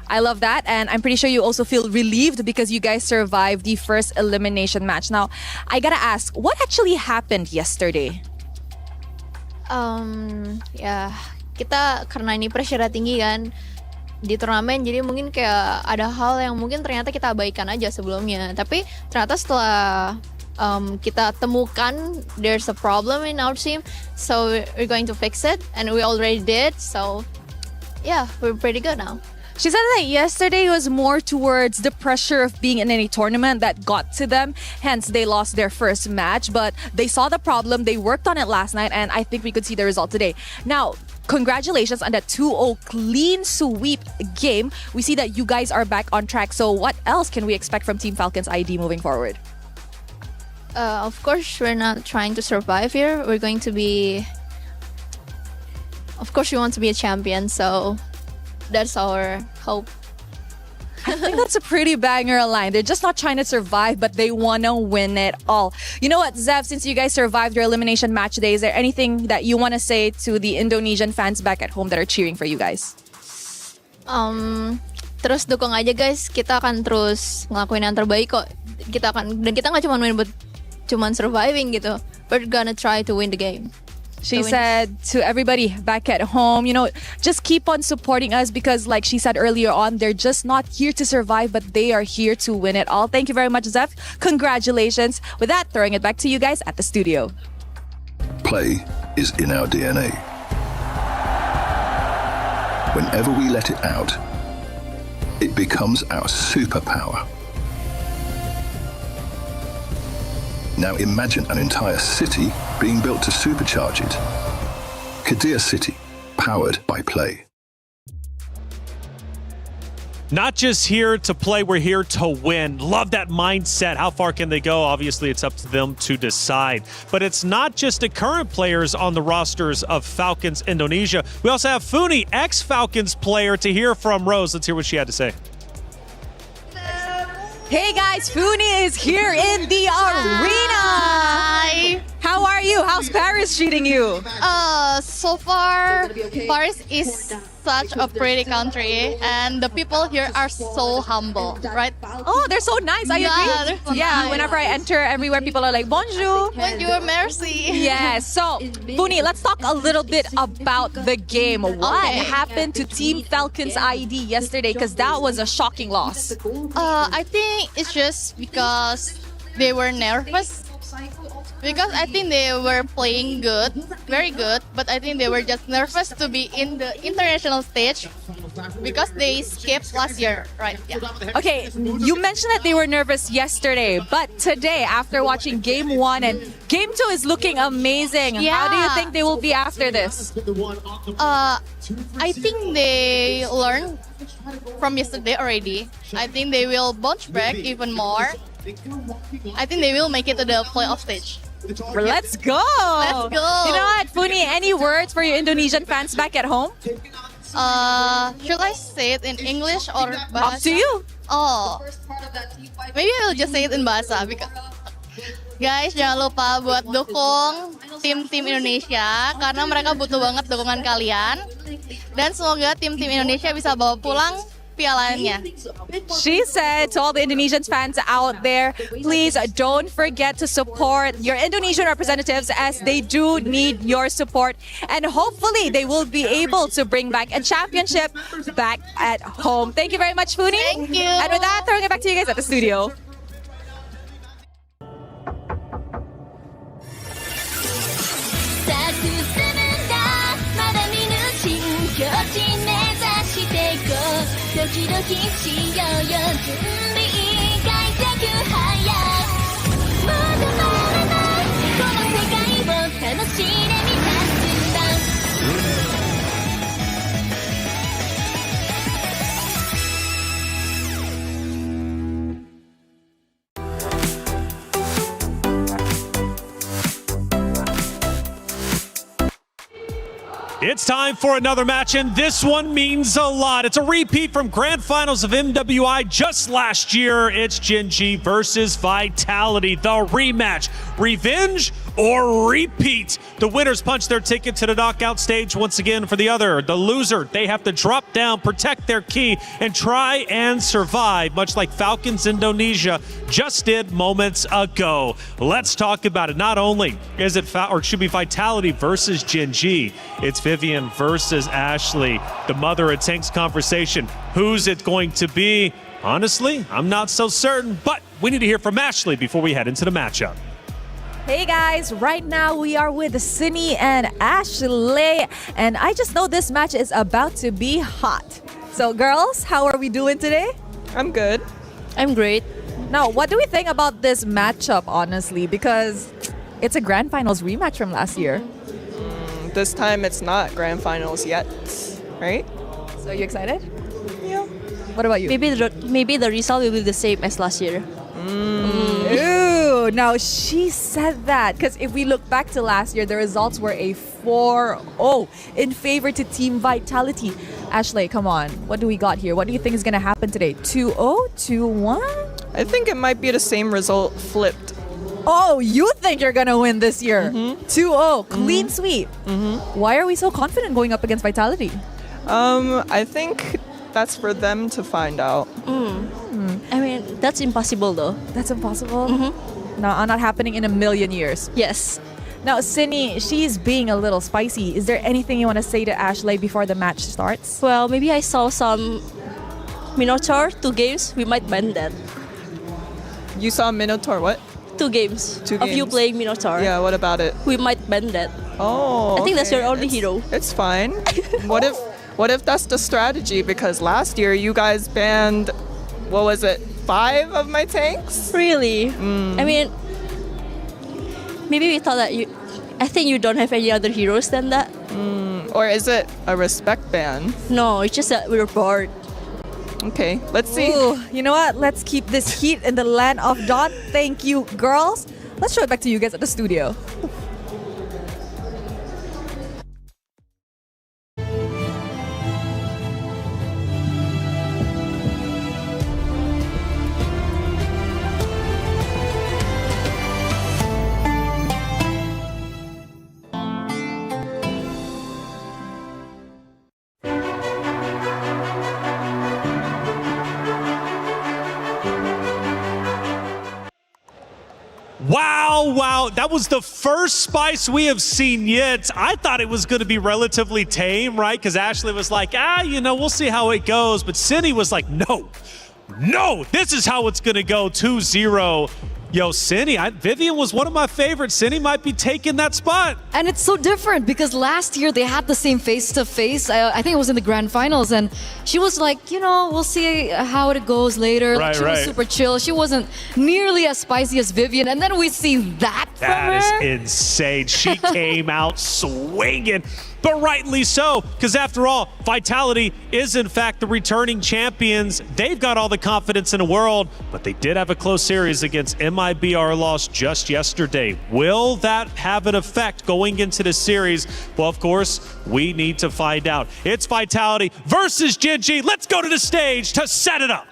A: I love that, and I'm pretty sure you also feel relieved because you guys survived the first elimination match. Now, I gotta ask, what actually happened yesterday?
S: Ya kita karena ini pressure tinggi kan di turnamen, jadi mungkin kayak ada hal yang mungkin ternyata kita abaikan aja sebelumnya. Tapi ternyata setelah kita temukan there's a problem in our team, so we're going to fix it, and we already did. So yeah, we're pretty good now.
A: She said that yesterday was more towards the pressure of being in any tournament that got to them. Hence, they lost their first match. But they saw the problem. They worked on it last night. And I think we could see the result today. Now, congratulations on that 2-0 clean sweep game. We see that you guys are back on track. So what else can we expect from Team Falcons ID moving forward?
S: Of course, we're not trying to survive here. We're going to be... Of course, we want to be a champion, so that's our hope.
A: I think that's a pretty banger line. They're just not trying to survive, but they want to win it all. You know what, Zev, since you guys survived your elimination match day, is there anything that you want to say to the Indonesian fans back at home that are cheering for you guys?
S: Terus dukung aja guys, kita akan terus ngelakuin yang terbaik kok. Kita nggak cuma main buat cuman surviving gitu. We're gonna try to win the game.
A: She said to everybody back at home, just keep on supporting us because like she said earlier on, they're just not here to survive, but they are here to win it all. Thank you very much, Zev. Congratulations. With that, throwing it back to you guys at the studio.
C: Play is in our DNA. Whenever we let it out, it becomes our superpower. Now imagine an entire city being built to supercharge it. Kadir City, powered by play.
K: Not just here to play, we're here to win. Love that mindset. How far can they go? Obviously, it's up to them to decide. But it's not just the current players on the rosters of Falcons Indonesia. We also have Funi, ex-Falcons player, to hear from Rose. Let's hear what she had to say.
A: Hey guys, Funi is here in the arena.
H: Hi.
A: How are you? How's Paris treating you?
H: So far, Paris is such a pretty country, and the people here are so humble, right?
A: Oh, they're so nice. I agree. Yeah, whenever I enter everywhere, people are like, bonjour.
H: Bonjour, merci.
A: Yes. So, Funi, let's talk a little bit about the game. What happened to Team Falcons ID yesterday? Because that was a shocking loss.
H: I think it's just because they were nervous. Because I think they were playing good, very good, but I think they were just nervous to be in the international stage because they skipped last year, right? Yeah.
A: Okay, you mentioned that they were nervous yesterday, but today, after watching Game 1 and Game 2 is looking amazing.
H: Yeah.
A: How do you think they will be after this?
H: I think they learned from yesterday already. I think they will bounce back even more. I think they will make it to the playoff stage.
A: Let's go!
H: Let's go!
A: You know what, Funi, any words for your Indonesian fans back at home?
H: Should I say it in English or bahasa?
A: Up to you.
H: Oh, maybe I will just say it in bahasa. Because, guys, jangan lupa buat dukung tim-tim Indonesia karena mereka butuh banget dukungan kalian. Dan semoga tim-tim Indonesia bisa bawa pulang pialanya.
A: She said to all the Indonesian fans out there, please don't forget to support your Indonesian representatives as they do need your support. And hopefully they will be able to bring back a championship back at home. Thank you very much, Funi.
H: Thank you.
A: And with that, throwing it back to you guys at the studio.
K: It's time for another match, and this one means a lot. It's a repeat from Grand Finals of MWI just last year. It's Gen.G versus Vitality, the rematch. Revenge or repeat? The winners punch their ticket to the knockout stage once again. For the other, the loser, they have to drop down, protect their key, and try and survive, much like Falcons Indonesia just did moments ago. Let's talk about it. Not only is it should be Vitality versus Gen.G, it's Vivian versus Ashley. The mother of Tank's conversation. Who's it going to be? Honestly, I'm not so certain, but we need to hear from Ashley before we head into the matchup.
A: Hey guys, right now we are with Cindy and Ashley, and I just know this match is about to be hot. So girls, how are we doing today?
D: I'm good.
A: I'm great. Now, what do we think about this matchup, honestly? Because it's a Grand Finals rematch from last year.
J: this time it's not grand finals yet, right?
Q: So you excited? Yeah. What about you?
E: Maybe the result will be the same as last year.
Q: Ooh, now she said that because if we look back to last year, the results were a 4-0 in favor to Team Vitality. Ashley, come on. What do we got here? What do you think is going to happen today? 2-0? 2-1?
J: I think it might be the same result flipped.
Q: Oh, you think you're going to win this year? 2-0, clean sweep. Why are we so confident going up against Vitality?
J: I think that's for them to find out.
E: I mean, that's impossible though.
Q: That's impossible? No, not happening in a million years.
E: Yes.
Q: Now, Cindy, she's being a little spicy. Is there anything you want to say to Ashley before the match starts?
E: Well, maybe I saw some Minotaur, 2 games. We might ban that.
J: You saw Minotaur what?
E: 2 games.
J: 2
E: Of you
J: games.
E: playing Minotaur.
J: Yeah, what about it?
E: We might ban that.
J: Oh,
E: I think that's your only
J: it's,
E: hero.
J: It's fine. What if that's the strategy? Because last year you guys banned, what was it, 5 of my tanks?
E: Really? I mean, maybe we thought that I think you don't have any other heroes than that.
J: Or is it a respect ban?
E: No, it's just that we're bored.
J: Okay, let's see.
Q: Ooh, you know what? Let's keep this heat in the land of Dawn. Thank you, girls. Let's show it back to you guys at the studio.
K: Wow, that was the first Spice we have seen yet. I thought it was going to be relatively tame, right? Because Ashley was like, we'll see how it goes. But Cindy was like, no, this is how it's going to go, 2-0. Yo, Cindy, Vivian was one of my favorites. Cindy might be taking that spot.
M: And it's so different because last year they had the same face-to-face. I think it was in the grand finals. And she was like, we'll see how it goes later.
K: Right,
M: she was super chill. She wasn't nearly as spicy as Vivian. And then we see that from her.
K: That is insane. She came out swinging. But rightly so, because after all, Vitality is in fact the returning champions. They've got all the confidence in the world, but they did have a close series against MIBR lost just yesterday. Will that have an effect going into the series? Well, of course, we need to find out. It's Vitality versus Gen G. Let's go to the stage to set it up.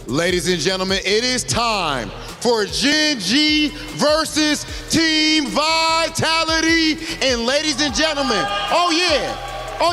B: Ladies and gentlemen, it is time for Gen G versus Team Vitality. And ladies and gentlemen, oh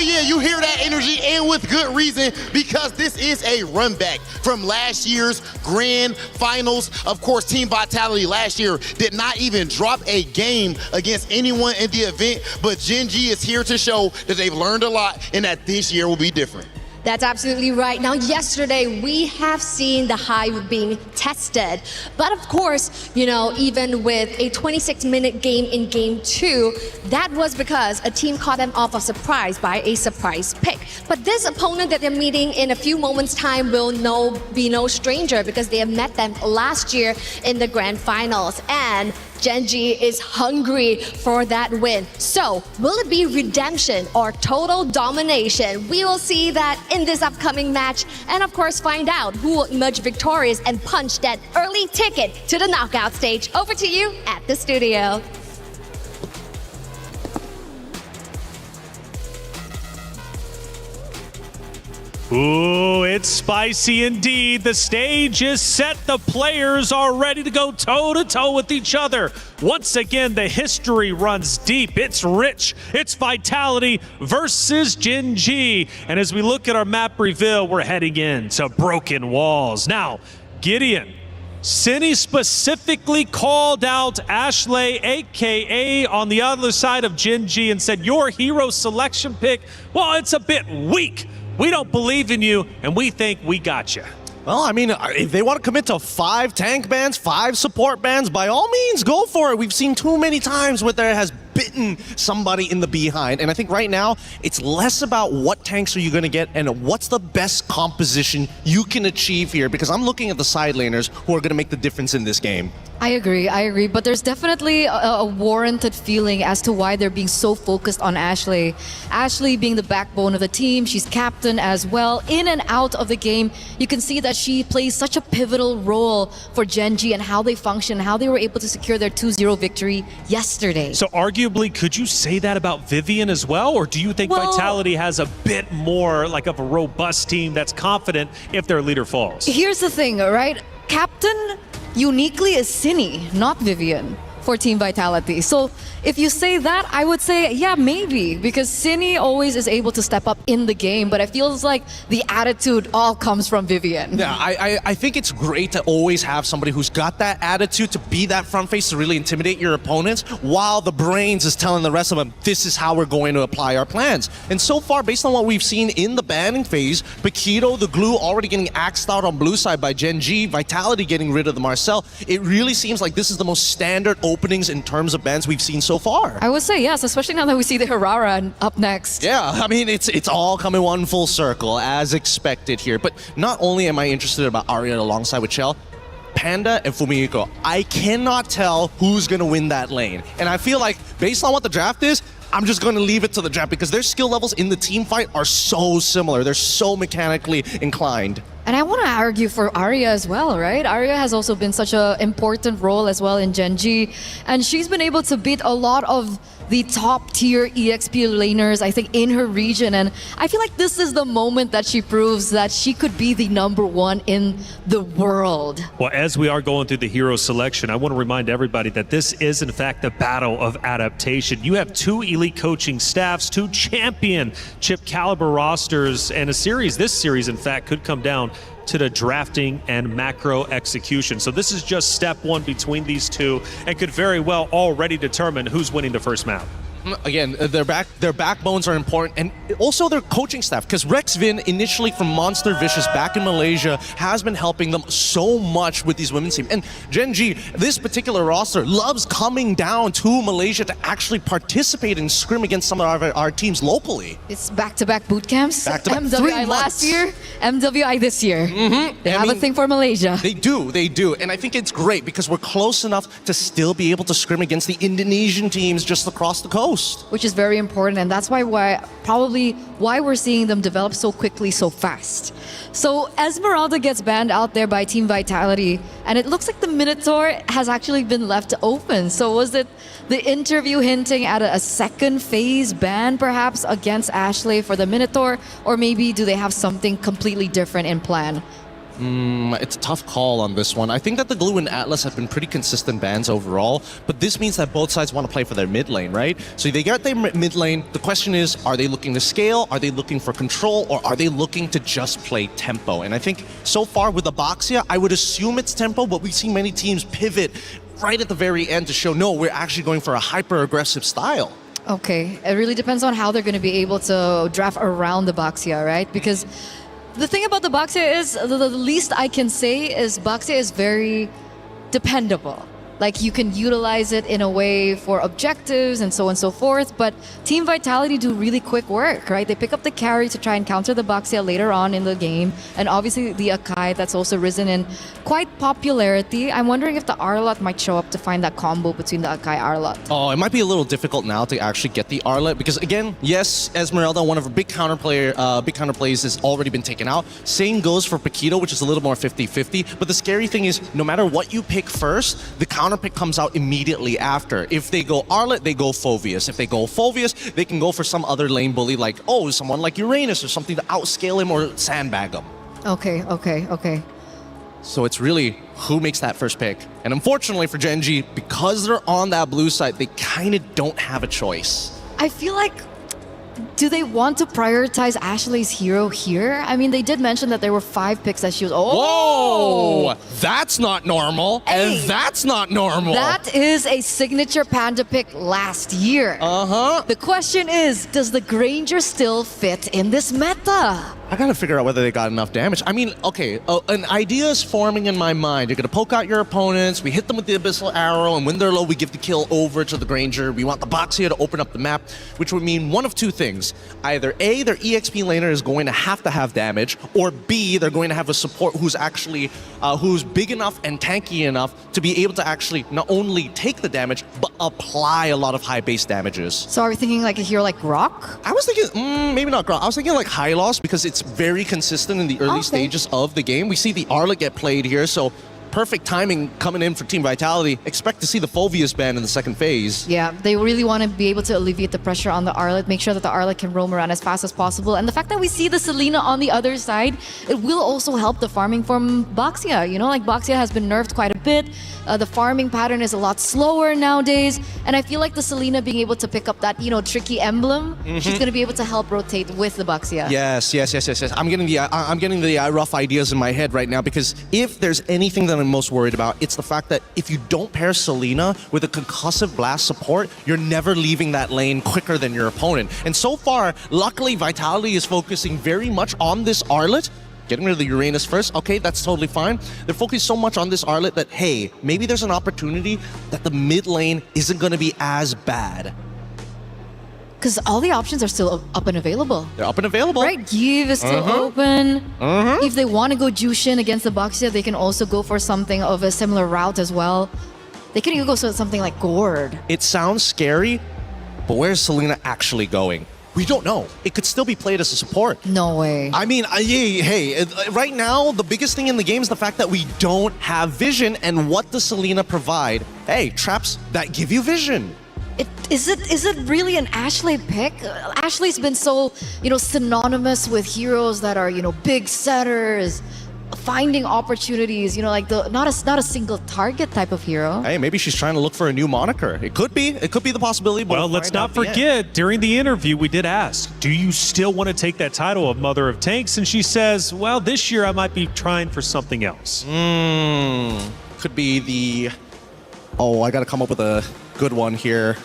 B: yeah, you hear that energy, and with good reason, because this is a run back from last year's grand finals. Of course, Team Vitality last year did not even drop a game against anyone in the event, but Gen G is here to show that they've learned a lot and that this year will be different.
W: That's absolutely right. Now, yesterday, we have seen the Hive being tested. But of course, even with a 26-minute game in Game 2, that was because a team caught them off a surprise by a surprise pick. But this opponent that they're meeting in a few moments' time will be no stranger because they have met them last year in the grand finals. And Gen G is hungry for that win. So, will it be redemption or total domination? We will see that in this upcoming match, and of course find out who will emerge victorious and punch that early ticket to the knockout stage. Over to you at the studio.
K: Ooh, it's spicy indeed. The stage is set. The players are ready to go toe-to-toe with each other. Once again, the history runs deep. It's rich. It's Vitality versus Gen G. And as we look at our map reveal, we're heading in to Broken Walls. Now, Gideon, Cindy specifically called out Ashley, a.k.a. on the other side of Gen G, and said, your hero selection pick, well, it's a bit weak. We don't believe in you, and we think we got you.
L: Well, I mean, if they want to commit to 5 tank bans, 5 support bans, by all means, go for it. We've seen too many times where there has bitten somebody in the behind. And I think right now, it's less about what tanks are you going to get and what's the best composition you can achieve here, because I'm looking at the side laners who are going to make the difference in this game.
M: I agree. But there's definitely a warranted feeling as to why they're being so focused on Ashley. Ashley being the backbone of the team, she's captain as well. In and out of the game, you can see that she plays such a pivotal role for Gen G and how they function, how they were able to secure their 2-0 victory yesterday.
K: So arguably, could you say that about Vivian as well? Or do you think Vitality has a bit more like of a robust team that's confident if their leader falls?
M: Here's the thing, right? Captain uniquely is Cindy, not Vivian, for Team Vitality. So if you say that, I would say, yeah, maybe, because Cindy always is able to step up in the game, but it feels like the attitude all comes from Vivian.
L: Yeah, I think it's great to always have somebody who's got that attitude to be that front face to really intimidate your opponents, while the brains is telling the rest of them, this is how we're going to apply our plans. And so far, based on what we've seen in the banning phase, Paquito, the glue, already getting axed out on blue side by Gen G, Vitality getting rid of the Marcel, it really seems like this is the most standard openings in terms of bans we've seen so far.
M: I would say yes, especially now that we see the Herrera up next.
L: Yeah, I mean, it's all coming one full circle, as expected here. But not only am I interested about Arya alongside with Chell, Panda and Fumiko, I cannot tell who's going to win that lane. And I feel like, based on what the draft is, I'm just going to leave it to the draft because their skill levels in the team fight are so similar. They're so mechanically inclined.
M: And I want to argue for Arya as well, right? Arya has also been such an important role as well in Gen G. And she's been able to beat a lot of the top tier EXP laners, I think, in her region. And I feel like this is the moment that she proves that she could be the #1 in the world.
K: Well, as we are going through the hero selection, I want to remind everybody that this is, in fact, the battle of adaptation. You have 2 elite coaching staffs, 2 championship caliber rosters, and this series, in fact, could come down to the drafting and macro execution. So this is just step 1 between these two and could very well already determine who's winning the first map.
L: Again, their backbones are important, and also their coaching staff, because Rex Vin, initially from Monster Vicious back in Malaysia, has been helping them so much with these women's team. And Gen G, this particular roster, loves coming down to Malaysia to actually participate and scrim against some of our teams locally.
M: It's back-to-back boot camps.
L: Back-to-back,
M: MWI last year, MWI this year. They have a thing for Malaysia.
L: They do. And I think it's great because we're close enough to still be able to scrim against the Indonesian teams just across the coast.
M: Which is very important, and that's why we're seeing them develop so quickly, so fast. So Esmeralda gets banned out there by Team Vitality, and it looks like the Minotaur has actually been left open. So was it the interview hinting at a second phase ban perhaps against Ashley for the Minotaur, or maybe do they have something completely different in plan?
L: It's a tough call on this one. I think that the Glue and Atlas have been pretty consistent bans overall, but this means that both sides want to play for their mid lane, right? So they got their mid lane. The question is, are they looking to scale? Are they looking for control? Or are they looking to just play tempo? And I think so far with Abaxia, I would assume it's tempo, but we've seen many teams pivot right at the very end to show, no, we're actually going for a hyper-aggressive style.
M: Okay, it really depends on how they're going to be able to draft around the Baxia, right? Because the thing about the Baxia is, the least I can say is Baxia is very dependable. Like, you can utilize it in a way for objectives and so on and so forth, but Team Vitality do really quick work, right? They pick up the carry to try and counter the Baxia later on in the game, and obviously the Akai that's also risen in quite popularity. I'm wondering if the Arlot might show up to find that combo between the Akai Arlot.
L: Oh, it might be a little difficult now to actually get the Arlot, because again, yes, Esmeralda, one of her big counterplays has already been taken out. Same goes for Paquito, which is a little more 50-50, but the scary thing is, no matter what you pick first, the counter pick comes out immediately after. If they go Arlot, they go Phoveus. If they go Phoveus, they can go for some other lane bully like, oh, someone like Uranus or something to outscale him or sandbag him.
M: Okay.
L: So it's really who makes that first pick. And unfortunately for Gen G, because they're on that blue side, they kind of don't have a choice.
M: I feel like, do they want to prioritize Ashley's hero here? I mean, they did mention that there were 5 picks that she was...
L: Whoa! That's not normal, and that's not normal.
M: That is a signature Panda pick last year. The question is, does the Granger still fit in this meta?
L: I gotta figure out whether they got enough damage. I mean, okay, an idea is forming in my mind. You're gonna poke out your opponents, we hit them with the Abyssal Arrow, and when they're low, we give the kill over to the Granger. We want the Boxia to open up the map, which would mean one of two things. Either A, their EXP laner is going to have damage, or B, they're going to have a support who's actually, who's big enough and tanky enough to be able to actually not only take the damage, but apply a lot of high base damages.
D: So are we thinking like a hero like Grok?
L: I was thinking, maybe not Grok. I was thinking like Hylos because it's very consistent in the early stages of the game. We see the Arlet get played here, so perfect timing coming in for Team Vitality. Expect to see the Phoveus ban in the second phase.
D: Yeah, they really want to be able to alleviate the pressure on the Arlet, make sure that the Arlet can roam around as fast as possible. And the fact that we see the Selena on the other side, it will also help the farming from Boxia. You know, like Boxia has been nerfed quite a bit. The farming pattern is a lot slower nowadays. And I feel like the Selena being able to pick up that, you know, tricky emblem, she's going to be able to help rotate with the Boxia.
L: Yes. I'm getting the rough ideas in my head right now, because if there's anything that I'm most worried about, it's the fact that if you don't pair Selena with a concussive blast support, you're never leaving that lane quicker than your opponent. And so far, luckily, Vitality is focusing very much on this Arlet. Getting rid of the Uranus first, okay, that's totally fine. They're focused so much on this Arlet that, hey, maybe there's an opportunity that the mid lane isn't going to be as bad.
D: Because all the options are still up and available.
L: They're up and available.
D: Right, Give is still open. If they want to go Jushin against the Boxia, they can also go for something of a similar route as well. They can even go for something like Gord.
L: It sounds scary, but where's Selena actually going? We don't know. It could still be played as a support.
D: No way.
L: I mean, hey, right now, the biggest thing in the game is the fact that we don't have vision, and what does Selena provide? Hey, traps that give you vision.
D: Is it really an Ashley pick? Ashley's been so, you know, synonymous with heroes that are, you know, big setters, finding opportunities, you know, like not a single target type of hero.
L: Hey, maybe she's trying to look for a new moniker. It could be the possibility. But
K: well, let's not forget, during the interview, we did ask, do you still want to take that title of Mother of Tanks? And she says, well, this year I might be trying for something else.
L: Could be the... Oh, I got to come up with a good one here.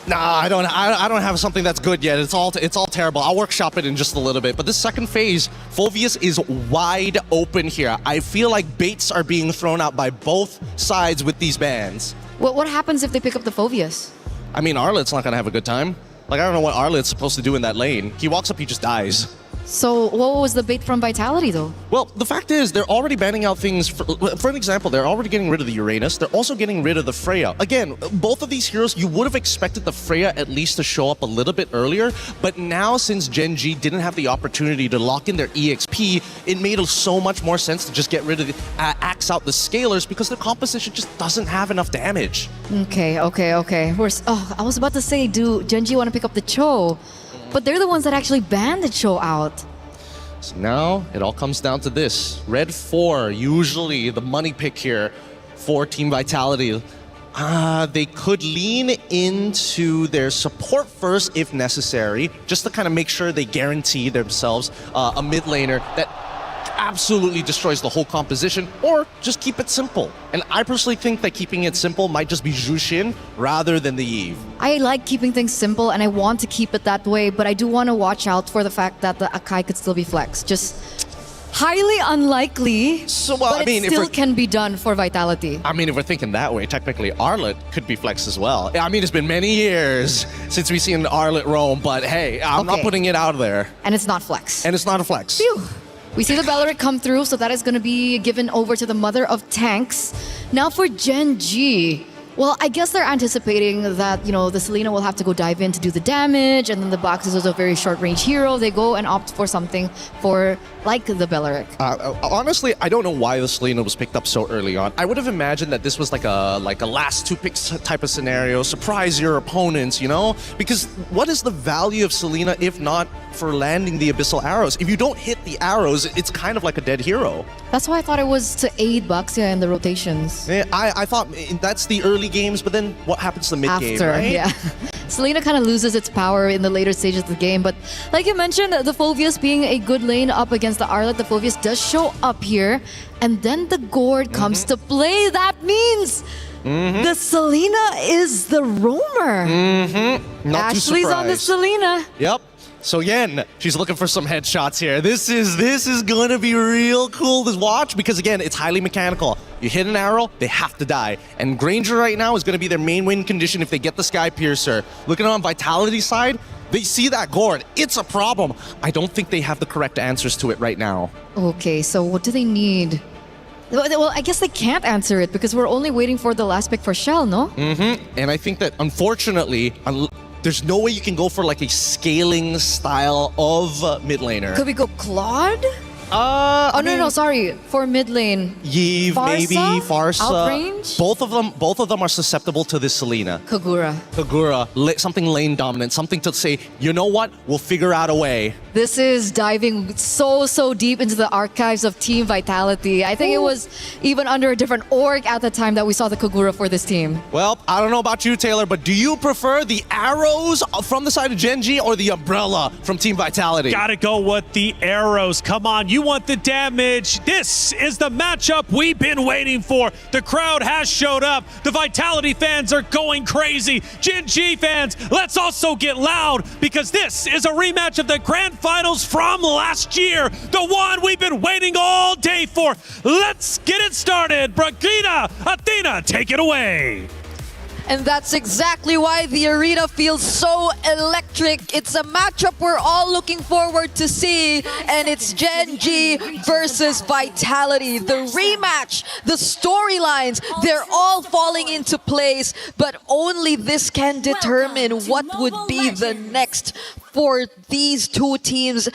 L: Nah, I don't have something that's good yet. It's all terrible. I'll workshop it in just a little bit. But this second phase, Phoveus is wide open here. I feel like baits are being thrown out by both sides with these bans.
D: What happens if they pick up the Phoveus?
L: I mean, Arlet's not gonna have a good time. Like, I don't know what Arlet's supposed to do in that lane. He walks up, he just dies.
D: So what was the bait from Vitality, though?
L: Well, the fact is, they're already banning out things. For an example, they're already getting rid of the Uranus. They're also getting rid of the Freya. Again, both of these heroes, you would have expected the Freya at least to show up a little bit earlier. But now, since Gen G didn't have the opportunity to lock in their EXP, it made so much more sense to just get rid of the axe out the Scalers, because their composition just doesn't have enough damage.
D: Okay. I was about to say, do Gen G want to pick up the Cho? But they're the ones that actually banned the Cho out.
L: So now it all comes down to this. Red 4, usually the money pick here for Team Vitality. They could lean into their support first if necessary, just to kind of make sure they guarantee themselves a mid laner that absolutely destroys the whole composition, or just keep it simple. And I personally think that keeping it simple might just be Jushin rather than the Eve.
D: I like keeping things simple, and I want to keep it that way, but I do want to watch out for the fact that the Akai could still be flexed. Just highly unlikely, but it still can be done for Vitality.
L: I mean, if we're thinking that way, technically Arlet could be flexed as well. I mean, it's been many years since we've seen Arlet roam, but hey, I'm not putting it out there.
D: And it's not flex.
L: And it's not a flex.
D: Phew. We see the Beleric come through, so that is going to be given over to the Mother of Tanks. Now for Gen G. Well, I guess they're anticipating that, you know, the Selena will have to go dive in to do the damage, and then the Box is a very short-range hero. They go and opt for something for, like, the Beleric.
L: Honestly, I don't know why the Selena was picked up so early on. I would have imagined that this was like a last two picks type of scenario. Surprise your opponents, you know? Because what is the value of Selena if not for landing the Abyssal Arrows? If you don't hit the arrows, it's kind of like a dead hero.
D: That's why I thought it was to aid Boxia in the rotations.
L: Yeah, I thought that's the early games, but then what happens to the mid game,
D: After,
L: right?
D: yeah. Selena kind of loses its power in the later stages of the game, but like you mentioned, the Phoveus being a good lane up against the Arlet, the Phoveus does show up here, and then the Gord comes to play. That means the Selena is the roamer.
L: Not
D: Ashley's on the Selena.
L: Yep. So again, she's looking for some headshots here. This is going to be real cool to watch because again, it's highly mechanical. You hit an arrow, they have to die. And Granger right now is going to be their main win condition if they get the Sky Piercer. Looking on Vitality's side, they see that gourd. It's a problem. I don't think they have the correct answers to it right now.
M: Okay, so what do they need? Well, I guess they can't answer it because we're only waiting for the last pick for Shell, no?
L: Mm-hmm. And I think that unfortunately, there's no way you can go for like a scaling style of mid laner.
M: Could we go Claude?
L: No,
M: sorry. For mid lane.
L: Yeve,
M: Farsa?
L: maybe, Farsa.
M: Outrange?
L: Both of them are susceptible to this Selena.
M: Kagura.
L: Something lane dominant, something to say, you know what, we'll figure out a way.
M: This is diving so deep into the archives of Team Vitality. I think it was even under a different org at the time that we saw the Kagura for this team.
L: Well, I don't know about you, Taylor, but do you prefer the arrows from the side of Genji or the umbrella from Team Vitality?
K: Gotta go with the arrows. Come on, you want the damage. This is the matchup we've been waiting for. The crowd has showed up. The Vitality fans are going crazy. Genji fans, let's also get loud because this is a rematch of the Grand Finals from last year. The one we've been waiting all day for. Let's get it started. Bragina, Athena, take it away.
D: And that's exactly why the arena feels so electric. It's a matchup we're all looking forward to see. And it's Genji versus Vitality. The rematch, the storylines, they're all falling into place. But only this can determine what would be the next for these two teams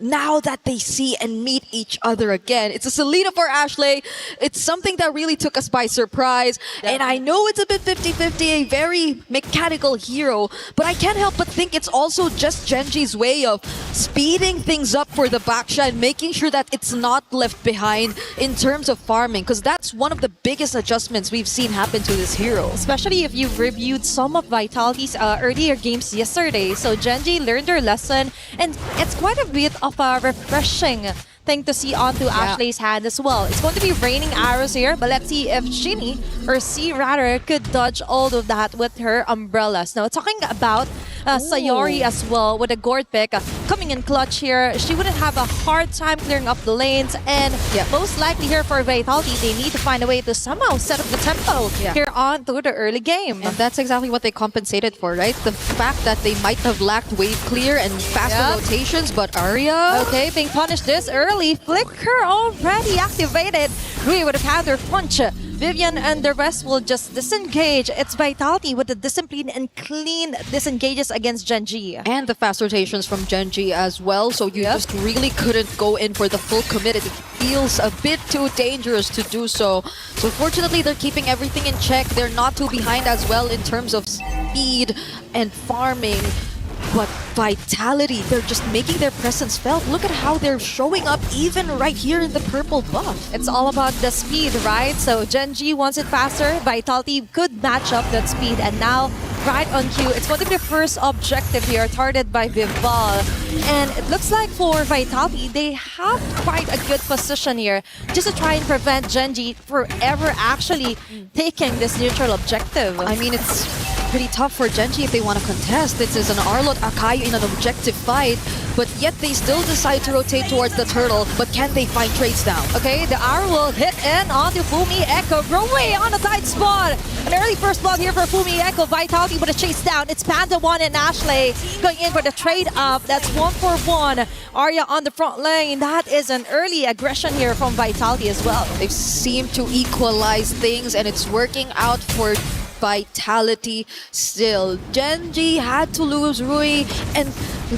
D: now that they see and meet each other again. It's a Selena for Ashley. It's something that really took us by surprise. And I know it's a bit 50-50, a very mechanical hero, but I can't help but think it's also just Genji's way of speeding things up for the Baksha and making sure that it's not left behind in terms of farming, because that's one of the biggest adjustments we've seen happen to this hero.
Q: Especially if you've reviewed some of Vitality's earlier games yesterday. So Genji learned their lesson, and it's quite a bit of a refreshing thing to see onto Ashley's hand as well. It's going to be raining arrows here, but let's see if Shinny, or C rather, could dodge all of that with her umbrellas. Now, talking about Sayori as well, with a gourd pick coming in clutch here, she wouldn't have a hard time clearing up the lanes, and most likely here for Vitality, they need to find a way to somehow set up the tempo here on through the early game.
D: And that's exactly what they compensated for, right? The fact that they might have lacked wave clear and faster rotations, but Arya...
Q: Okay, being punished this early. Flicker already activated. Rui with a counter punch. Vivian and the rest will just disengage. It's Vitality with the discipline and clean disengages against Genji.
D: And the fast rotations from Genji as well, so you just really couldn't go in for the full commit. It feels a bit too dangerous to do so. So fortunately, they're keeping everything in check. They're not too behind as well in terms of speed and farming. But Vitality, they're just making their presence felt. Look at how they're showing up even right here in the purple buff.
Q: It's all about the speed, right? So Genji wants it faster. Vitality could match up that speed. And now, right on cue, it's going to be the first objective here, targeted by Vival. And it looks like for Vitality, they have quite a good position here just to try and prevent Genji from ever actually taking this neutral objective.
D: I mean, it's pretty tough for Genji if they want to contest. This is an Arlott Akayu in an objective fight, but yet they still decide to rotate towards the turtle. But can they find trades down?
Q: Okay, the arrow will hit in onto Fumi Echo. Rowe on a tight spot. An early first blood here for Fumi Echo. Vitality with a chase down. It's Panda 1 and Ashley going in for the trade up. That's 1-for-1. Arya on the front lane. That is an early aggression here from Vitality as well.
D: They seem to equalize things, and it's working out for Vitality still. Genji had to lose Rui, and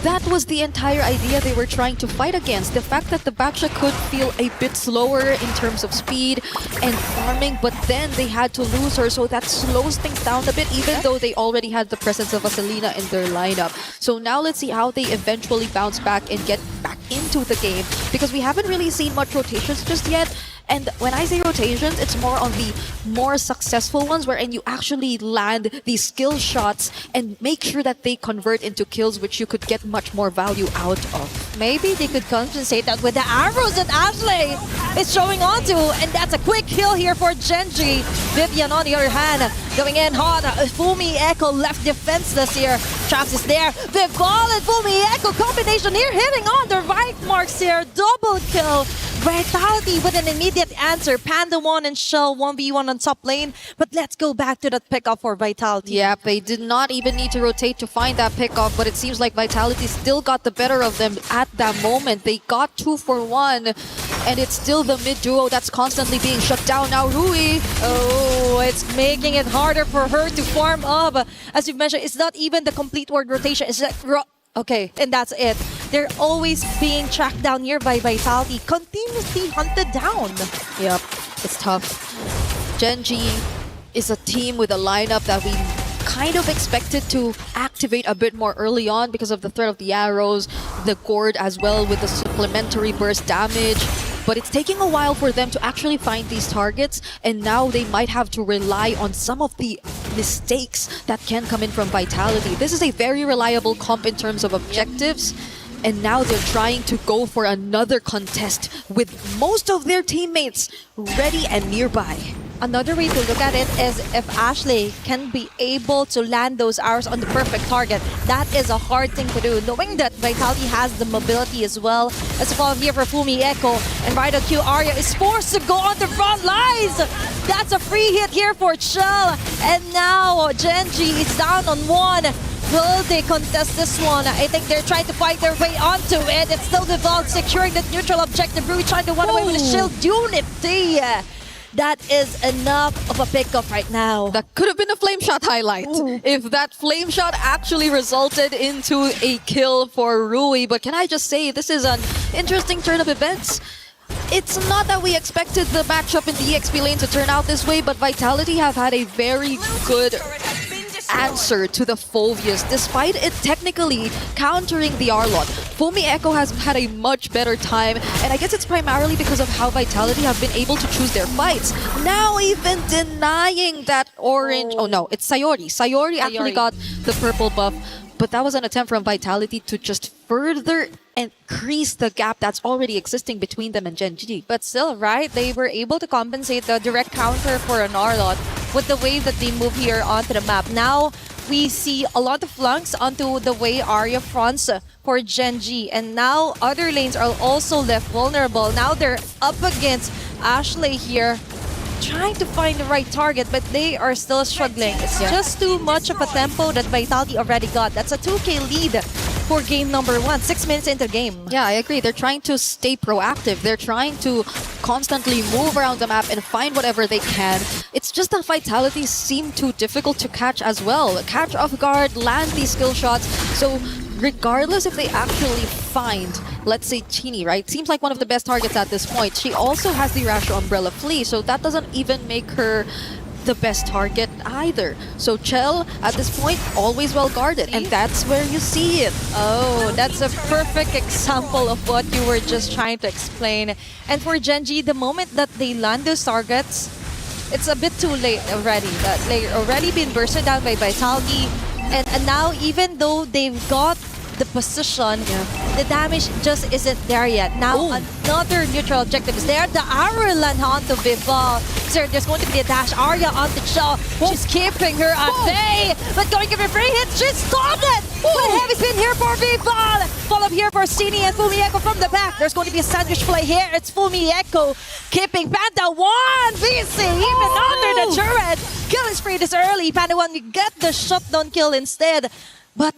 D: that was the entire idea they were trying to fight against. The fact that the Baksha could feel a bit slower in terms of speed and farming, but then they had to lose her, so that slows things down a bit, even though they already had the presence of a Selena in their lineup. So now let's see how they eventually bounce back and get back into the game, because we haven't really seen much rotations just yet. And when I say rotations, it's more on the more successful ones wherein you actually land these skill shots and make sure that they convert into kills, which you could get much more value out of.
A: Maybe they could compensate that with the arrows that Ashley is showing onto, and that's a quick kill here for Genji. Vivian, on the other hand, going in hard. Fumi Echo left defenseless here. Traps is there. Vival and Fumi Echo combination here, hitting on the right marks here. Double kill. Vitality with an immediate answer. Panda 1 and Shell 1v1 on top lane. But let's go back to that pickup for Vitality.
D: Yep, they did not even need to rotate to find that pickup, but it seems like Vitality still got the better of them at that moment. They got 2 for 1, and it's still the mid duo that's constantly being shut down. Now Rui.
A: Oh, it's making it harder for her to farm up. As you've mentioned, it's not even the complete word rotation. It's like, okay, and that's it. They're always being tracked down here by Vitality, continuously hunted down.
D: Yep, it's tough. Genji is a team with a lineup that we kind of expected to activate a bit more early on because of the threat of the arrows, the gourd as well with the supplementary burst damage. But it's taking a while for them to actually find these targets, and now they might have to rely on some of the mistakes that can come in from Vitality. This is a very reliable comp in terms of objectives, and now they're trying to go for another contest with most of their teammates ready and nearby.
A: Another way to look at it is if Ashley can be able to land those arrows on the perfect target. That is a hard thing to do, knowing that Vitality has the mobility as well. As a follow here for Fumi Echo, and right Q Arya is forced to go on the front lines. That's a free hit here for Chell, and now Genji is down on 1. Will they contest this one? I think they're trying to fight their way onto it. It's still Vival securing the neutral objective. Rui trying to run away with the shield unity. That is enough of a pickup right now.
D: That could have been a flame shot highlight if that flame shot actually resulted into a kill for Rui. But can I just say, this is an interesting turn of events. It's not that we expected the matchup in the EXP lane to turn out this way, but Vitality have had a very good answer to the Phoveus, despite it technically countering the Arlot. Fumi Echo has had a much better time, and I guess it's primarily because of how Vitality have been able to choose their fights. Now even denying that orange... Oh no, it's Sayori. Sayori actually got the purple buff, but that was an attempt from Vitality to just further increase the gap that's already existing between them and Genji.
A: But still, right, they were able to compensate the direct counter for an Arlot with the way that they move here onto the map. Now, we see a lot of flanks onto the way Arya fronts for Genji. And now, other lanes are also left vulnerable. Now, they're up against Ashley here, trying to find the right target, but they are still struggling. It's just too much of a tempo that Vitality already got. That's a 2K lead for game number 1, 6 minutes into the game.
D: Yeah, I agree. They're trying to stay proactive. They're trying to constantly move around the map and find whatever they can. It's just that Vitality seem too difficult to catch as well. Catch off guard, land these skill shots. So regardless if they actually find, let's say, Chini, right? Seems like one of the best targets at this point. She also has the Rasho Umbrella Flea, so that doesn't even make her the best target either. So Chell, at this point, always well guarded, and that's where you see it.
A: Oh, that's a perfect example of what you were just trying to explain. And for Genji, the moment that they land those targets, it's a bit too late already. They've already been bursted down by Vitality, and now even though they've got the position, the damage just isn't there yet. Now another neutral objective is there. The arrow land onto Vival. So there's going to be a dash. Arya onto Chell. She's keeping her at bay, but going to give her free hit. She stopped it. But heavy spin here for Vival. Follow up here for Cini and Fumi Echo from the back. There's going to be a sandwich play here. It's Fumi Echo keeping Panda 1 VC even under the turret. Killing spree this early. Panda 1, you get the shutdown kill instead. But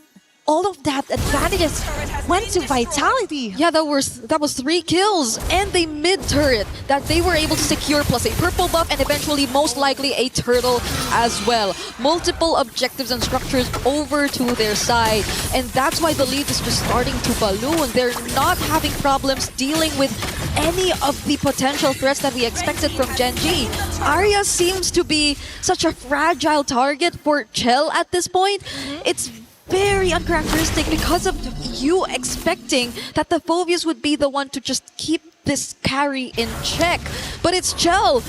A: all of that advantages went to Vitality.
D: Yeah, that was 3 kills and a mid turret that they were able to secure, plus a purple buff and eventually most likely a turtle as well. Multiple objectives and structures over to their side, and that's why the lead is just starting to balloon. They're not having problems dealing with any of the potential threats that we expected from Genji. Arya seems to be such a fragile target for Chell at this point. It's very uncharacteristic because of you expecting that the Phobias would be the one to just keep this carry in check. But it's Chell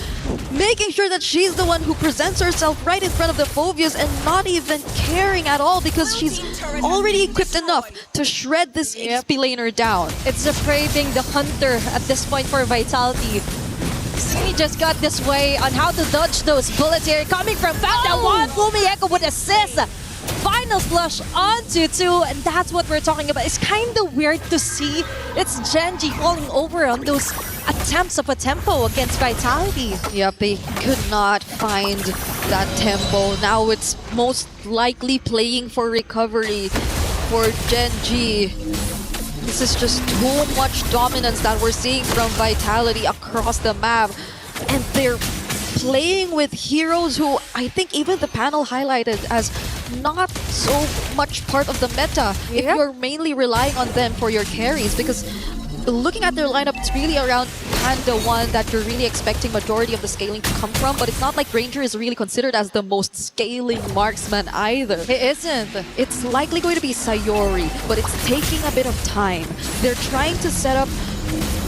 D: making sure that she's the one who presents herself right in front of the Phobias and not even caring at all because she's already equipped enough to shred this XP laner down.
A: It's the prey being the hunter at this point for Vitality. He just got this way on how to dodge those bullets here coming from Panda. One Fumieko would assist. Final flush onto 2, and that's what we're talking about. It's kind of weird to see it's Genji falling over on those attempts of a tempo against Vitality.
D: Yep, they could not find that tempo. Now it's most likely playing for recovery for Genji. This is just too much dominance that we're seeing from Vitality across the map. And they're playing with heroes who I think even the panel highlighted as not so much part of the meta if you're mainly relying on them for your carries, because looking at their lineup, it's really around Panda 1 that you're really expecting majority of the scaling to come from, but it's not like Ranger is really considered as the most scaling marksman either.
A: It isn't.
D: It's likely going to be Sayori, but it's taking a bit of time. They're trying to set up,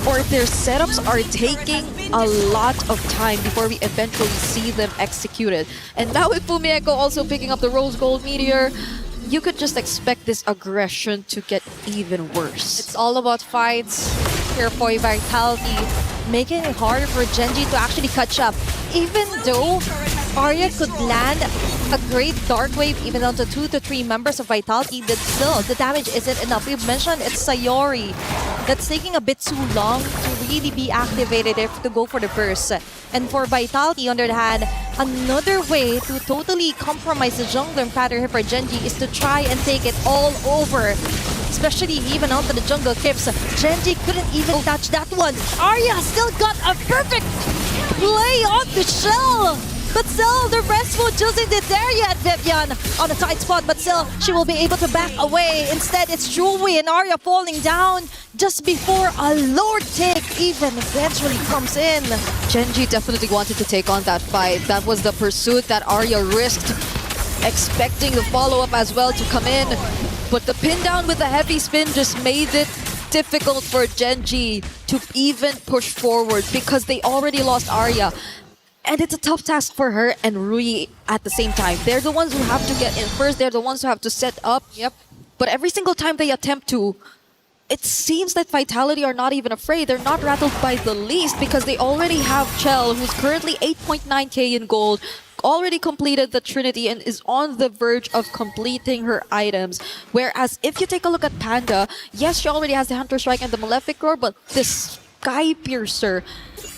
D: or their setups are taking a lot of time before we eventually see them executed. And now with Fumieko also picking up the Rose Gold Meteor, you could just expect this aggression to get even worse.
A: It's all about fights here for Vitality, making it harder for Genji to actually catch up. Even though Arya could land a great Dark Wave even onto 2 to 3 members of Vitality, but still, the damage isn't enough. We've mentioned it's Sayori that's taking a bit too long to really be activated if to go for the burst. And for Vitality, on the other hand, another way to totally compromise the jungler pattern here for Genji is to try and take it all over. Especially even onto the jungle creeps. Genji couldn't even touch that one. Arya still got a perfect play on the shell. But still, the restful just isn't there yet, Vivian, on a tight spot, but still, she will be able to back away. Instead, it's Chewy and Arya falling down just before a Lord take even eventually comes in.
D: Genji definitely wanted to take on that fight. That was the pursuit that Arya risked, expecting the follow-up as well to come in. But the pin down with the heavy spin just made it difficult for Genji to even push forward because they already lost Arya. And it's a tough task for her and Rui at the same time. They're the ones who have to get in first. They're the ones who have to set up.
A: Yep.
D: But every single time they attempt to, it seems that Vitality are not even afraid. They're not rattled by the least because they already have Chell, who's currently 8.9k in gold, already completed the Trinity and is on the verge of completing her items. Whereas if you take a look at Panda, yes, she already has the Hunter Strike and the Malefic Roar, but this Sky Piercer,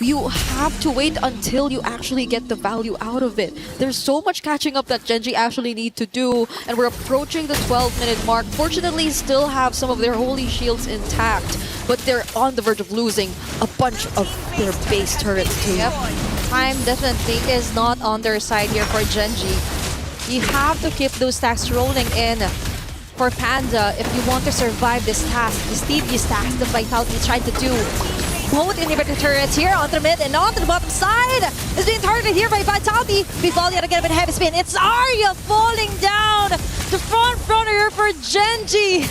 D: you have to wait until you actually get the value out of it. There's so much catching up that Genji actually need to do, and we're approaching the 12-minute mark. Fortunately, still have some of their holy shields intact, but they're on the verge of losing a bunch of their base turrets too.
A: Yep. Time definitely is not on their side here for Genji. You have to keep those stacks rolling in for Panda if you want to survive this task, this tedious task that Vitality is trying to do. Both inhibitor turrets here onto the mid and onto the bottom side is being targeted here by Vitality. We fall yet again with a heavy spin. It's Arya falling down. The front runner here for Genji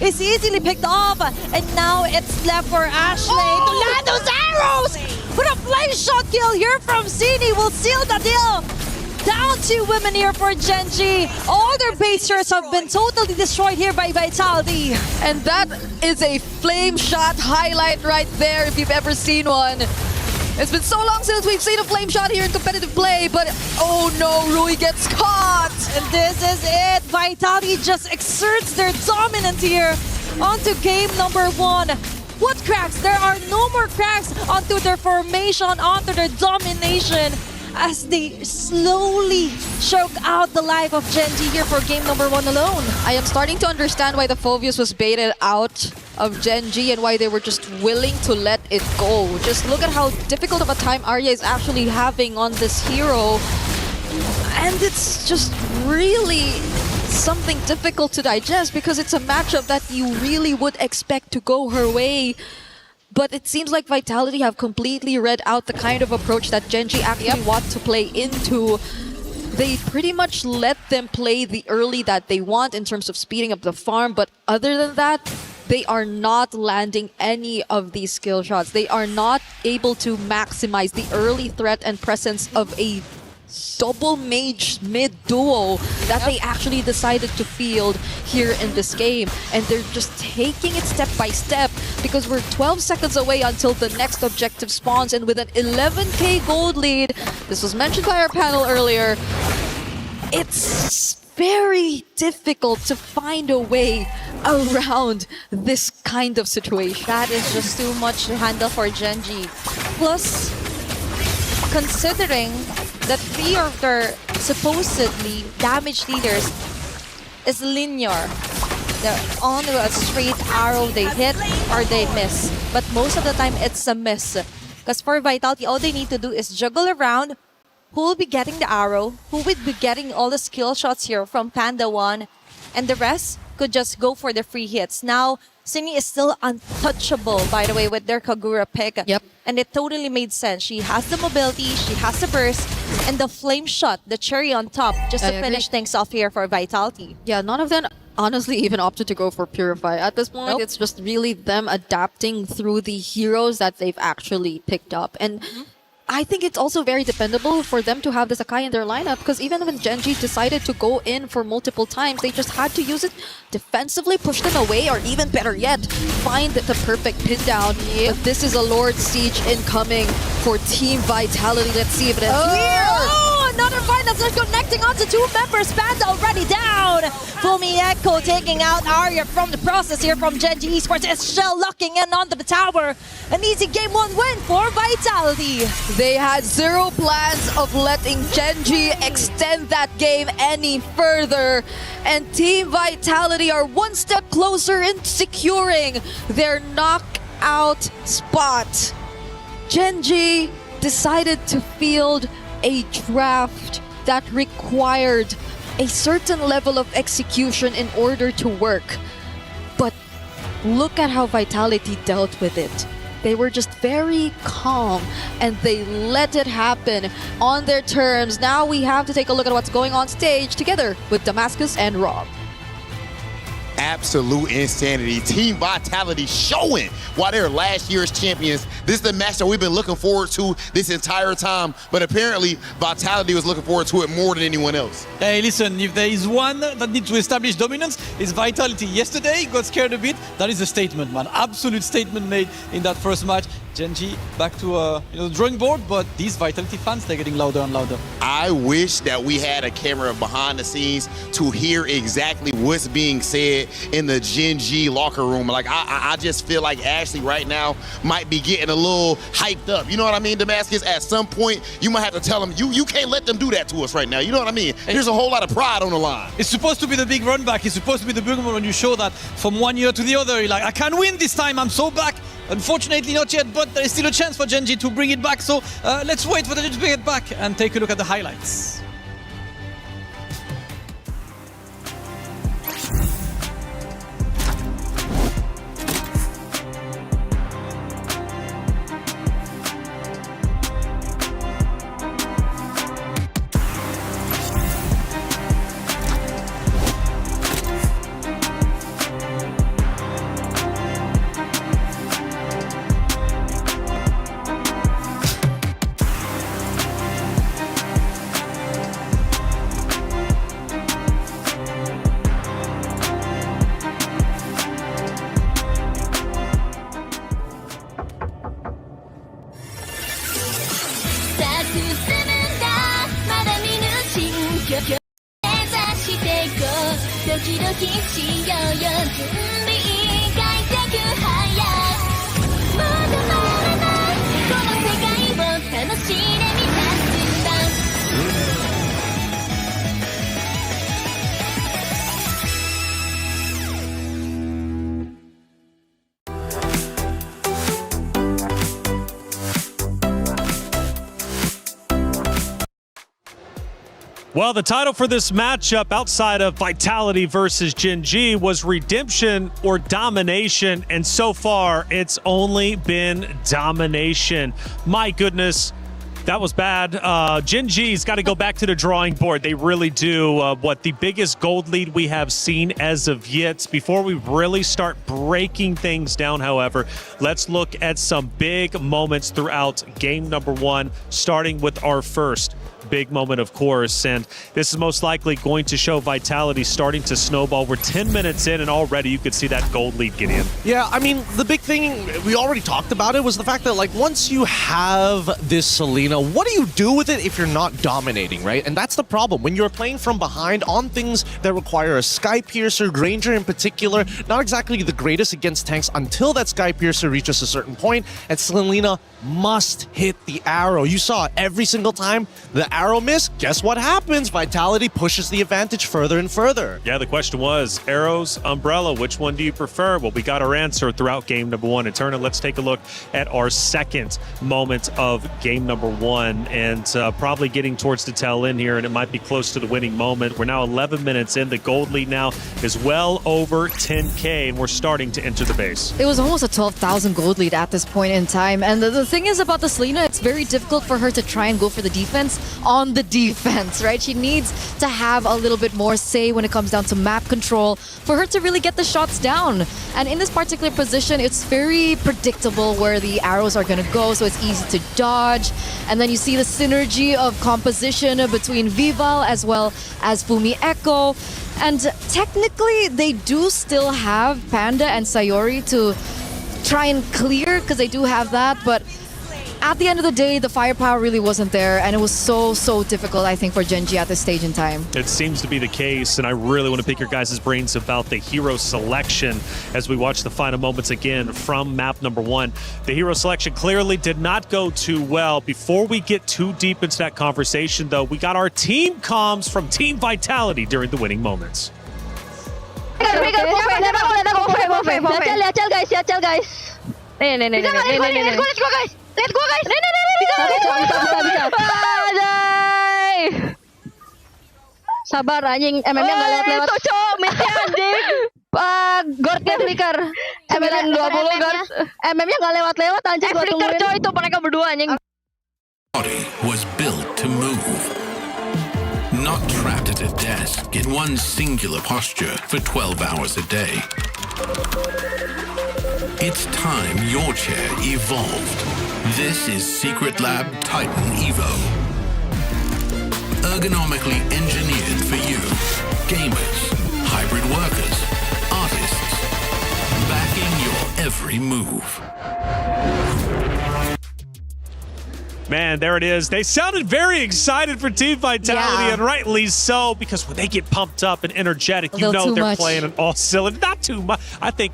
A: is easily picked off, and now it's left for Ashley to land those arrows. But a flame shot kill here from Zini will seal the deal. Down 2 women here for Genji. All their base turrets have been totally destroyed here by Vitality.
D: And that is a flame shot highlight right there if you've ever seen one. It's been so long since we've seen a flame shot here in competitive play, but oh no, Rui gets caught.
A: And this is it. Vitality just exerts their dominance here onto game number 1. What cracks? There are no more cracks onto their formation, onto their domination, as they slowly choke out the life of Genji here for game number 1 alone.
D: I am starting to understand why the Phobius was baited out of Genji and why they were just willing to let it go. Just look at how difficult of a time Arya is actually having on this hero. And it's just really something difficult to digest because it's a matchup that you really would expect to go her way. But it seems like Vitality have completely read out the kind of approach that Genji actually wants to play into. They pretty much let them play the early that they want in terms of speeding up the farm, but other than that, they are not landing any of these skill shots. They are not able to maximize the early threat and presence of a double mage mid duo that they actually decided to field here in this game. And they're just taking it step by step because we're 12 seconds away until the next objective spawns, and with an 11k gold lead, this was mentioned by our panel earlier, it's very difficult to find a way around this kind of situation.
A: That is just too much to handle for Genji. Plus, considering that 3 of their supposedly damage leaders is linear. They're on a straight arrow, they hit or they miss. But most of the time, it's a miss. Because for Vitality, all they need to do is juggle around who will be getting the arrow, who will be getting all the skill shots here from Panda 1, and the rest could just go for the free hits. Now, Sini is still untouchable, by the way, with their Kagura pick.
D: Yep.
A: And it totally made sense. She has the mobility, she has the burst, and the flame shot, the cherry on top, just to finish things off here for Vitality.
D: Yeah, none of them honestly even opted to go for Purify. At this point, it's just really them adapting through the heroes that they've actually picked up. And I think it's also very dependable for them to have the Sakai in their lineup, because even when Genji decided to go in for multiple times, they just had to use it defensively, push them away, or even better yet, find the perfect pin down. But this is a Lord Siege incoming for Team Vitality. Let's see if it ends here.
A: Oh, another fight that's just connecting onto 2 members. Panda already down. Fumi Echo taking out Arya from the process here from Genji Esports. Is Shell locking in onto the tower. An easy game 1 win for Vitality.
D: They had zero plans of letting Genji extend that game any further. And Team Vitality are one step closer in securing their knockout spot. Genji decided to field a draft that required a certain level of execution in order to work. But look at how Vitality dealt with it. They were just very calm and they let it happen on their terms. Now we have to take a look at what's going on stage together with Damascus and Rob.
B: Absolute insanity. Team Vitality showing why they're last year's champions. This is the match that we've been looking forward to this entire time, but apparently Vitality was looking forward to it more than anyone else.
X: Hey, listen, if there is one that needs to establish dominance, it's Vitality. Yesterday, got scared a bit. That is a statement, man. Absolute statement made in that first match. Genji back to the drawing board, but these Vitality fans, they're getting louder and louder.
B: I wish that we had a camera behind the scenes to hear exactly what's being said in the Genji locker room. Like, I just feel like Ashley right now might be getting a little hyped up. You know what I mean, Damascus? At some point, you might have to tell them, you can't let them do that to us right now. You know what I mean? There's a whole lot of pride on the line.
X: It's supposed to be the big run back. It's supposed to be the big one when you show that from one year to the other. You're like, I can win this time. I'm so back. Unfortunately, not yet, but there is still a chance for Genji to bring it back. So let's wait for them to bring it back and take a look at the highlights.
K: Well, the title for this matchup outside of Vitality versus Genji was Redemption or Domination, and so far it's only been domination. My goodness, That was bad. Gen G's got to go back to the drawing board. They really do. What the biggest gold lead we have seen as of yet. Before we really start breaking things down, however, let's look at some big moments throughout game number 1, starting with our first big moment, of course, and this is most likely going to show Vitality starting to snowball. We're 10 minutes in and already you could see that gold lead get in.
L: Yeah, I mean, the big thing, we already talked about it, was the fact that, like, once you have this Selena, what do you do with it if you're not dominating, right? And that's the problem. When you're playing from behind on things that require a Sky Piercer, Granger in particular, not exactly the greatest against tanks until that Sky Piercer reaches a certain point, and Selena must hit the arrow. You saw it every single time the arrow missed. Guess what happens? Vitality pushes the advantage further and further.
K: Yeah, the question was, arrows, umbrella, which one do you prefer? Well, we got our answer throughout game number 1. Eterna, let's take a look at our second moment of game number 1, and probably getting towards the tail end here, and it might be close to the winning moment. We're now 11 minutes in. The gold lead now is well over 10K, and we're starting to enter the base.
D: It was almost a 12,000 gold lead at this point in time. And the thing is about the Selena, it's very difficult for her to try and go for the defense on the defense, right? She needs to have a little bit more say when it comes down to map control for her to really get the shots down. And in this particular position, it's very predictable where the arrows are going to go, so it's easy to dodge. And then you see the synergy of composition between Vival as well as Fumi Echo. And technically, they do still have Panda and Sayori to try and clear, because they do have that, but at the end of the day, the firepower really wasn't there, and it was so difficult, I think, for Gen G at this stage in time.
K: It seems to be the case, and I really want to pick your guys' brains about the hero selection as we watch the final moments again from map number 1. The hero selection clearly did not go too well. Before we get too deep into that conversation, though, we got our team comms from Team Vitality during the winning moments.
N: Let's go guys. Sabar anjing, MM-nya nggak lewat-lewat. Guard-nya flicker. 920 guard. MM-nya nggak lewat-lewat anjing. Flicker coy, itu mereka berdua anjing.
O: Body was built to move, not trapped at a desk in one singular posture for 12 hours a day. It's time your chair evolved. This is Secret Lab Titan Evo. Ergonomically engineered for you, gamers, hybrid workers, artists, backing your every move.
K: Man, there it is. They sounded very excited for Team Vitality, and rightly so, because when they get pumped up and energetic, you know they're playing an all cylinder. Not too much. I think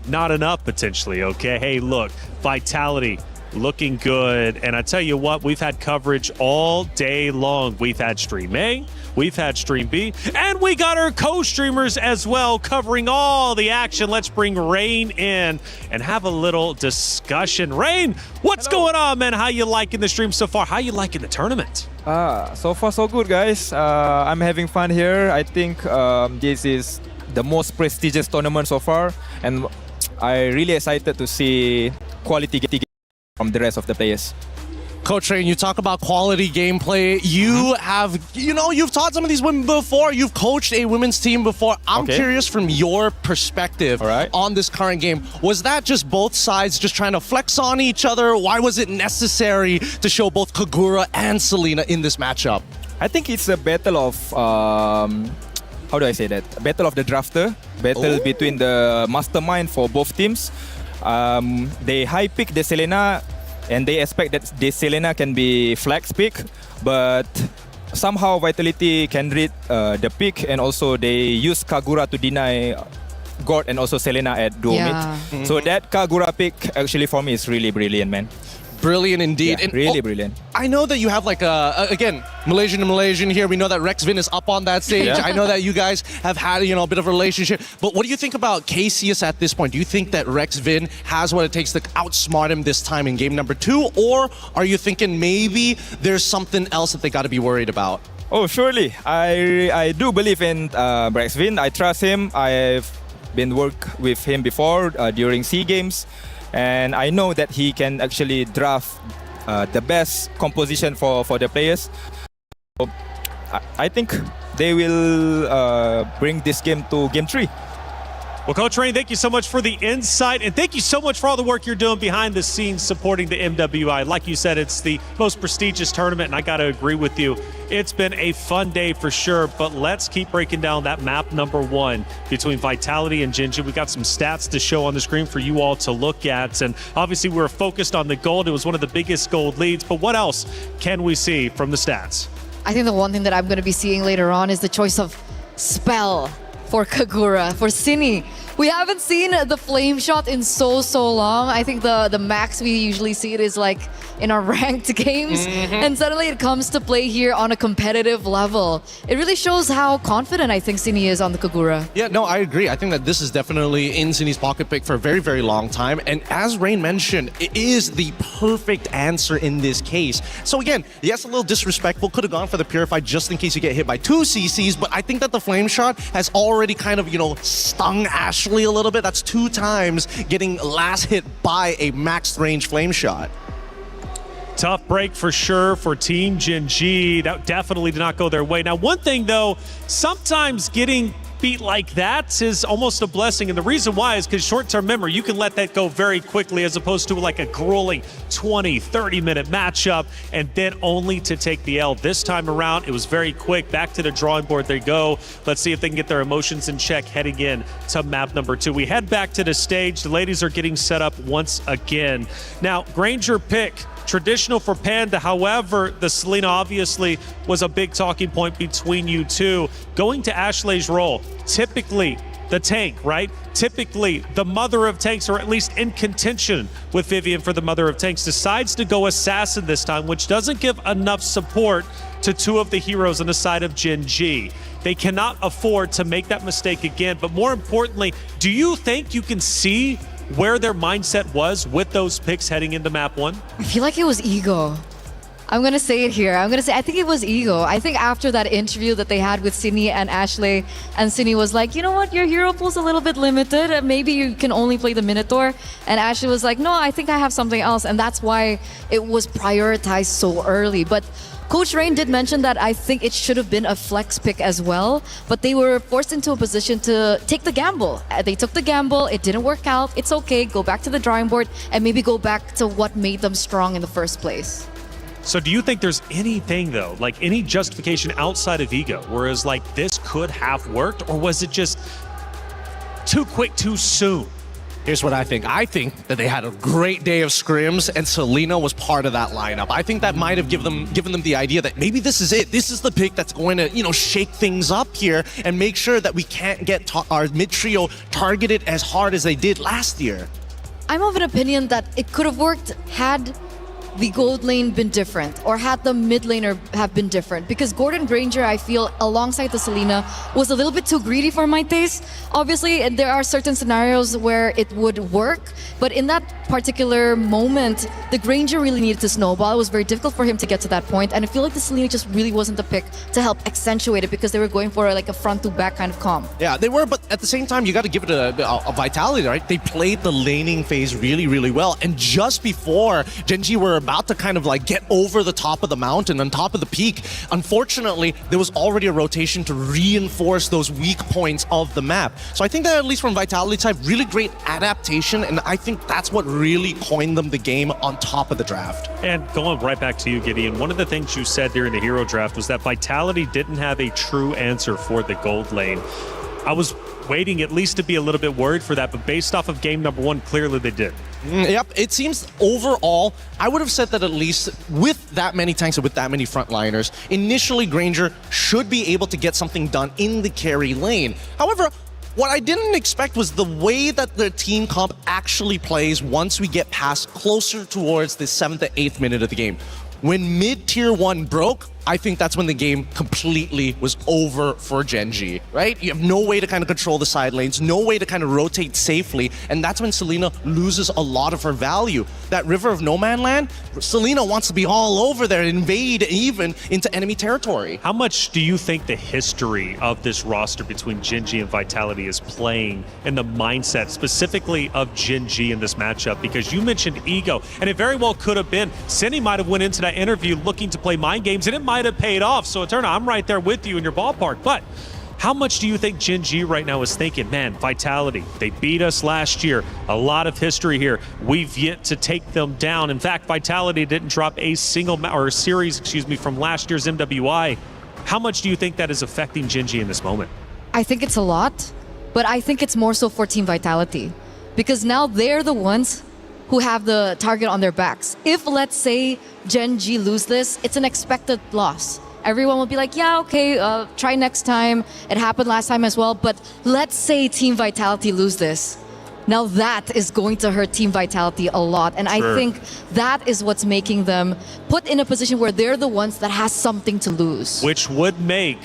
K: not enough potentially. Okay, hey, look, Vitality looking good, and I tell you what, we've had coverage all day long. We've had Stream A, we've had Stream B, and we got our co-streamers as well covering all the action. Let's bring Rain in and have a little discussion. Rain, what's going on, man? How you liking the stream so far? How you liking the tournament?
P: So far so good, guys. I'm having fun here. I think this is the most prestigious tournament so far, and I really excited to see quality from the rest of the players.
L: Coach Rain, you talk about quality gameplay. You have, you've taught some of these women before. You've coached a women's team before. I'm curious from your perspective on this current game. Was that just both sides just trying to flex on each other? Why was it necessary to show both Kagura and Selena in this matchup?
P: I think it's a battle of, how do I say that? A battle of the drafter. Battle between the mastermind for both teams. They high pick the Selena, and they expect that the Selena can be flex pick, but somehow Vitality can read the pick, and also they use Kagura to deny God and also Selena at duo mid. So that Kagura pick actually for me is really brilliant, man.
L: Brilliant indeed.
P: Yeah,
L: and
P: really brilliant.
L: I know that you have like again, Malaysian to Malaysian here. We know that Rexvin is up on that stage.
P: Yeah.
L: I know that you guys have had, a bit of a relationship. But what do you think about KCS at this point? Do you think that Rexvin has what it takes to outsmart him this time in game number 2? Or are you thinking maybe there's something else that they got to be worried about?
P: Oh, surely. I do believe in Rexvin. I trust him. I've been work with him before during SEA Games. And I know that he can actually draft the best composition for the players. So, I think they will bring this game to game 3.
K: Well, Coach Rain, thank you so much for the insight, and thank you so much for all the work you're doing behind the scenes supporting the MWI. Like you said, it's the most prestigious tournament, and I got to agree with you. It's been a fun day for sure, but let's keep breaking down that map number 1 between Vitality and Gen G. We got some stats to show on the screen for you all to look at, and obviously we're focused on the gold. It was one of the biggest gold leads, but what else can we see from the stats?
D: I think the one thing that I'm going to be seeing later on is the choice of spell for Kagura, for Cine. We haven't seen the flame shot in so long. I think the max we usually see it is like in our ranked games. And suddenly it comes to play here on a competitive level. It really shows how confident I think Cine is on the Kagura.
L: Yeah, no, I agree. I think that this is definitely in Cine's pocket pick for a very, very long time. And as Rain mentioned, it is the perfect answer in this case. So again, yes, a little disrespectful. Could have gone for the Purified just in case you get hit by 2 CCs. But I think that the flame shot has already kind of, stung Ashley a little bit. That's 2 times getting last hit by a max range flame shot.
K: Tough break for sure for Team Gen G. That definitely did not go their way. Now, one thing though, sometimes getting beat like that is almost a blessing, and the reason why is because short-term memory, you can let that go very quickly as opposed to like a grueling 20-30 minute matchup and then only to take the L. This time around, it was very quick. Back to the drawing board they go. Let's see if they can get their emotions in check heading in to map number 2. We head back to the stage. The ladies are getting set up once again. Now, Granger pick, traditional for Panda. However, the Selena obviously was a big talking point between you two. Going to Ashley's role, typically the tank, right? Typically the mother of tanks, or at least in contention with Vivian for the mother of tanks, decides to go assassin this time, which doesn't give enough support to 2 of the heroes on the side of Gen G. They cannot afford to make that mistake again. But more importantly, do you think you can see where their mindset was with those picks heading into map 1?
D: I feel like it was ego. I'm gonna say it here. I think it was ego. I think after that interview that they had with Cine and Ashley, and Cine was like, you know what, your hero pool's a little bit limited. Maybe you can only play the Minotaur. And Ashley was like, no, I think I have something else. And that's why it was prioritized so early. But Coach Rain did mention that I think it should have been a flex pick as well, but they were forced into a position to take the gamble. They took the gamble, it didn't work out, it's okay, go back to the drawing board and maybe go back to what made them strong in the first place.
K: So do you think there's anything though, like any justification outside of ego, whereas like this could have worked, or was it just too quick, too soon?
L: Here's what I think. I think that they had a great day of scrims, and Selena was part of that lineup. I think that might have given them the idea that maybe this is it. This is the pick that's going to, shake things up here and make sure that we can't get our mid-trio targeted as hard as they did last year.
D: I'm of an opinion that it could have worked had the gold lane been different, or had the mid laner have been different, because Gordon Granger, I feel, alongside the Selena, was a little bit too greedy for my taste. Obviously, there are certain scenarios where it would work, but in that particular moment, the Granger really needed to snowball. It was very difficult for him to get to that point, and I feel like the Selena just really wasn't the pick to help accentuate it, because they were going for like a front to back kind of comp.
L: Yeah, they were, but at the same time, you got to give it a Vitality, right? They played the laning phase really, really well, and just before Gen G were about to kind of like get over the top of the mountain, on top of the peak, unfortunately, there was already a rotation to reinforce those weak points of the map. So I think that at least from Vitality side, really great adaptation, and I think that's what really coined them the game on top of the draft.
K: And going right back to you, Gideon, one of the things you said during the hero draft was that Vitality didn't have a true answer for the gold lane. I was waiting at least to be a little bit worried for that, but based off of game number 1, clearly they did.
L: Yep, it seems overall, I would have said that at least with that many tanks and with that many frontliners, initially Granger should be able to get something done in the carry lane. However, what I didn't expect was the way that the team comp actually plays once we get past closer towards the 7th to 8th minute of the game. When mid-tier 1 broke, I think that's when the game completely was over for Gen G, right? You have no way to kind of control the side lanes, no way to kind of rotate safely, and that's when Selena loses a lot of her value. That River of No Man Land, Selena wants to be all over there, invade even into enemy territory.
K: How much do you think the history of this roster between Gen G and Vitality is playing in the mindset specifically of Gen G in this matchup? Because you mentioned ego, and it very well could have been. Cindy might have went into that interview looking to play mind games, and it might have paid off. So Eterna, I'm right there with you in your ballpark. But how much do you think Gen G right now is thinking, man, Vitality, they beat us last year. A lot of history here. We've yet to take them down. In fact, Vitality didn't drop a series, from last year's MWI. How much do you think that is affecting Gen G in this moment?
M: I think it's a lot, but I think it's more so for Team Vitality because now they're the ones who have the target on their backs. If, let's say, Gen G lose this, it's an expected loss. Everyone will be like, yeah, okay, try next time. It happened last time as well. But let's say Team Vitality lose this. Now that is going to hurt Team Vitality a lot. And
K: Sure.
M: I think that is what's making them put in a position where they're the ones that has something to lose.
K: Which would make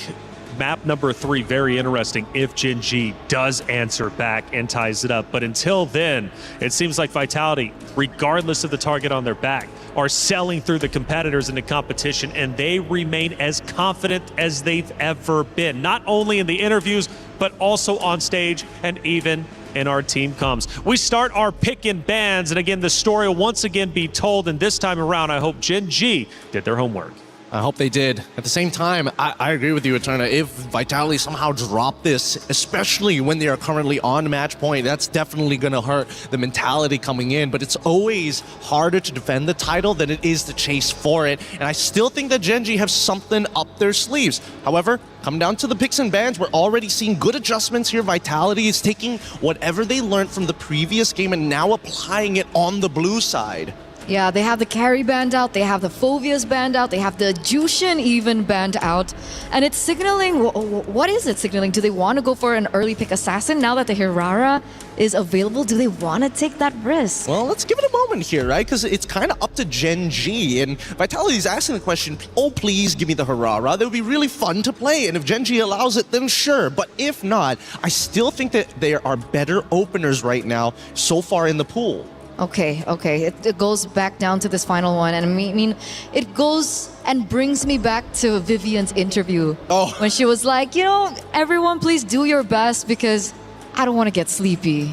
K: map number 3 very interesting if Gen G does answer back and ties it up. But until then, it seems like Vitality, regardless of the target on their back, are selling through the competitors in the competition, and they remain as confident as they've ever been, not only in the interviews, but also on stage and even in our team comms. We start our pick and bans, and again, the story will once again be told, and this time around, I hope Gen G did their homework.
L: I hope they did. At the same time, I agree with you, Eterna. If Vitality somehow drop this, especially when they are currently on match point, that's definitely going to hurt the mentality coming in. But it's always harder to defend the title than it is to chase for it. And I still think that Gen G have something up their sleeves. However, come down to the picks and bans, we're already seeing good adjustments here. Vitality is taking whatever they learned from the previous game and now applying it on the blue side.
M: Yeah, they have the carry banned out, they have the Phobias banned out, they have the Jushin even banned out. And it's signaling, what is it signaling? Do they want to go for an early pick assassin now that the Hirara is available? Do they want to take that risk?
L: Well, let's give it a moment here, right? Because it's kind of up to Gen G. And Vitality is asking the question, oh, please give me the Hirara. That would be really fun to play. And if Gen G allows it, then sure. But if not, I still think that there are better openers right now so far in the pool.
M: Okay. It goes back down to this final one. And I mean, it goes and brings me back to Vivian's interview.
L: Oh.
M: When she was like, everyone please do your best because I don't want to get sleepy.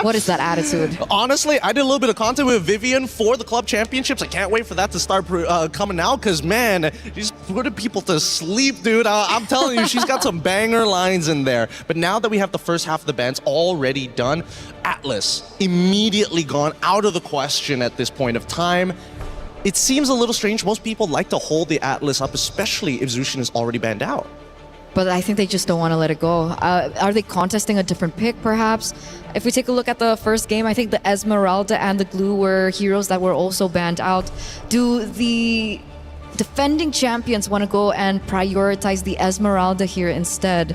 M: What is that attitude?
L: Honestly, I did a little bit of content with Vivian for the club championships. I can't wait for that to start coming out because, man, she's putting people to sleep, dude. I'm telling you, she's got some banger lines in there. But now that we have the first half of the bands already done, Atlas immediately gone out of the question at this point of time. It seems a little strange. Most people like to hold the Atlas up, especially if Zushin is already banned out.
M: But I think they just don't want to let it go. Are they contesting a different pick, perhaps? If we take a look at the first game, I think the Esmeralda and the Glue were heroes that were also banned out. Do the defending champions want to go and prioritize the Esmeralda here instead?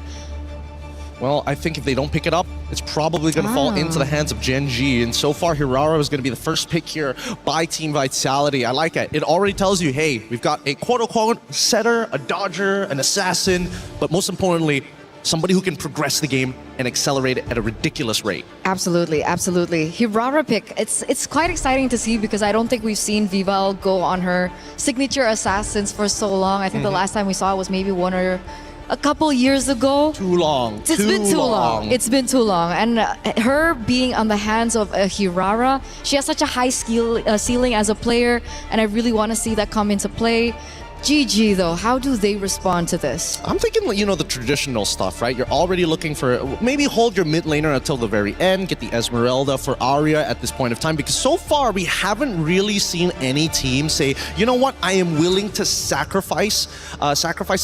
L: Well, I think if they don't pick it up, it's probably going to fall into the hands of Gen G. And so far, Hirara is going to be the first pick here by Team Vitality. I like it. It already tells you, hey, we've got a quote-unquote setter, a dodger, an assassin, but most importantly, somebody who can progress the game and accelerate it at a ridiculous rate.
M: Absolutely. Hirara pick, it's quite exciting to see because I don't think we've seen Vival go on her signature assassins for so long. I think the last time we saw it was maybe one or a couple years ago.
L: Too long.
M: It's been too long. It's been too long. And her being on the hands of a Hirara, she has such a high ceiling as a player, and I really want to see that come into play. GG though, how do they respond to this?
L: I'm thinking, the traditional stuff, right? You're already looking for, maybe hold your mid laner until the very end, get the Esmeralda for Arya at this point of time, because so far we haven't really seen any team say, you know what, I am willing to sacrifice a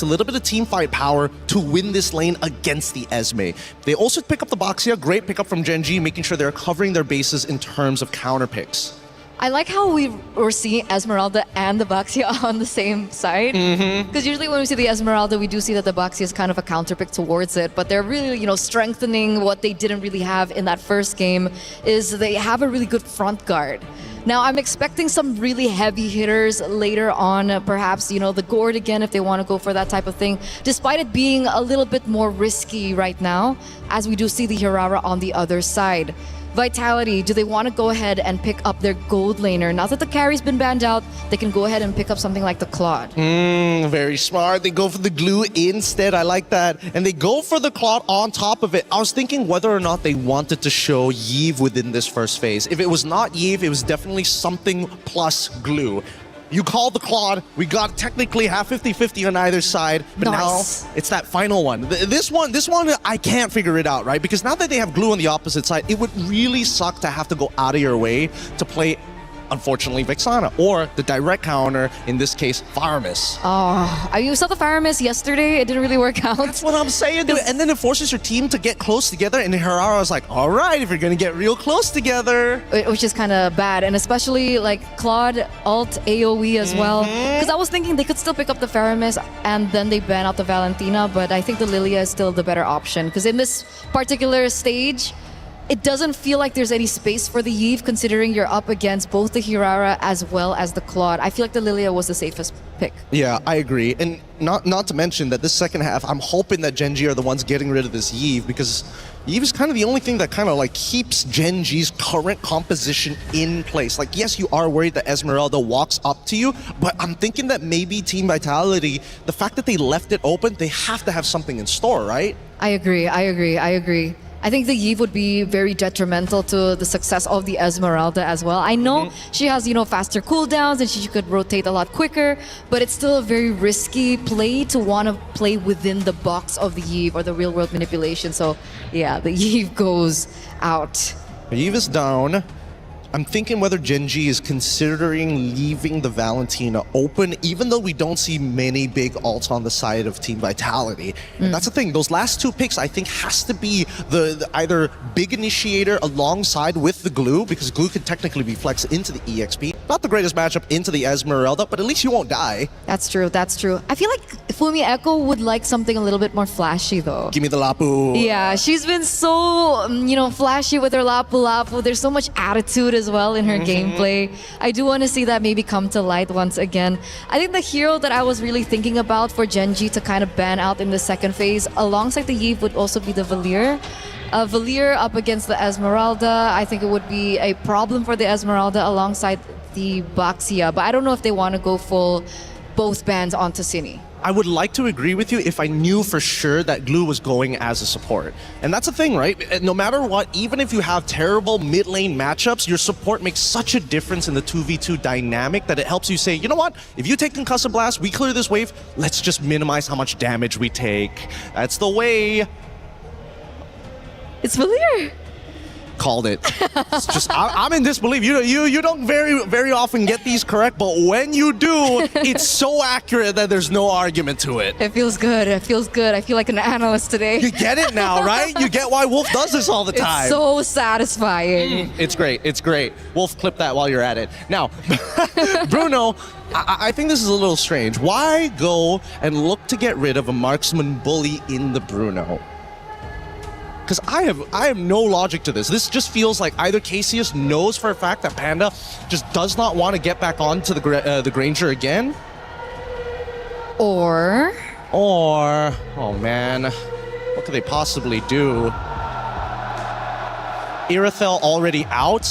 L: little bit of team fight power to win this lane against the Esme. They also pick up the Baxia, great pickup from Gen G, making sure they're covering their bases in terms of counter picks.
M: I like how we were seeing Esmeralda and the Baxia on the same side. Because usually when we see the Esmeralda, we do see that the Baxia is kind of a counterpick towards it. But they're really, strengthening what they didn't really have in that first game is they have a really good front guard. Now, I'm expecting some really heavy hitters later on, perhaps, the gourd again if they want to go for that type of thing, despite it being a little bit more risky right now, as we do see the Hirara on the other side. Vitality, do they want to go ahead and pick up their gold laner? Now that the carry's been banned out, they can go ahead and pick up something like the Claude.
L: Very smart. They go for the glue instead. I like that. And they go for the Claude on top of it. I was thinking whether or not they wanted to show Yve within this first phase. If it was not Yve, it was definitely something plus glue. You called the Claude. We got technically half 50-50 on either side, but
M: Nice.
L: now it's that final one. This one, I can't figure it out, right? Because now that they have glue on the opposite side, it would really suck to have to go out of your way to play, unfortunately, Vexana, or the direct counter, in this case, Faramis.
M: You saw the Faramis yesterday. It didn't really work out.
L: That's what I'm saying, dude. And then it forces your team to get close together, and Hirara was like, all right, if you're going to get real close together.
M: Which is kind of bad, and especially like Claude alt AoE as well. Because I was thinking they could still pick up the Faramis and then they ban out the Valentina, but I think the Lilia is still the better option. Because in this particular stage, it doesn't feel like there's any space for the Yve, considering you're up against both the Hirara as well as the Claude. I feel like the Lilia was the safest pick.
L: Yeah, I agree. And not to mention that this second half, I'm hoping that Gen G are the ones getting rid of this Yve, because Yve is kind of the only thing that kind of like keeps Gen G's current composition in place. Like, yes, you are worried that Esmeralda walks up to you, but I'm thinking that maybe Team Vitality, the fact that they left it open, they have to have something in store, right?
M: I agree. I think the Yve would be very detrimental to the success of the Esmeralda as well. I know she has, faster cooldowns and she could rotate a lot quicker, but it's still a very risky play to want to play within the box of the Yve or the real world manipulation. So yeah, the Yve goes out.
L: Yve is down. I'm thinking whether Gen G is considering leaving the Valentina open, even though we don't see many big ults on the side of Team Vitality. And that's the thing. Those last two picks, I think, has to be the either big initiator alongside with the glue, because glue can technically be flexed into the EXP. Not the greatest matchup into the Esmeralda, but at least you won't die.
M: That's true. I feel like Fumi Echo would like something a little bit more flashy, though.
L: Give me the Lapu.
M: Yeah, she's been so, flashy with her Lapu Lapu. There's so much attitude as well in her gameplay. I do want to see that maybe come to light once again. I think the hero that I was really thinking about for Gen G to kind of ban out in the second phase, alongside the Yve, would also be the Valier. Valier up against the Esmeralda, I think it would be a problem for the Esmeralda alongside the Baxia, but I don't know if they want to go full both bans onto Cine.
L: I would like to agree with you if I knew for sure that glue was going as a support. And that's the thing, right? No matter what, even if you have terrible mid lane matchups, your support makes such a difference in the 2v2 dynamic that it helps you say, you know what? If you take Concussive Blast, we clear this wave, let's just minimize how much damage we take. That's the way.
M: It's Valier.
L: Called it. It's just I'm in disbelief. You don't very often get these correct, but when you do, it's so accurate that there's no argument to it.
M: It feels good. I feel like an analyst today.
L: You get it now, right? You get why Wolf does this all the time.
M: It's so satisfying.
L: It's great. Wolf, clip that while you're at it. Now, Bruno, I think this is a little strange. Why go and look to get rid of a marksman bully in the Bruno? Because I have no logic to this. This just feels like either Cassius knows for a fact that Panda just does not want to get back onto the Granger again,
M: or
L: oh man, what could they possibly do? Irithel already out.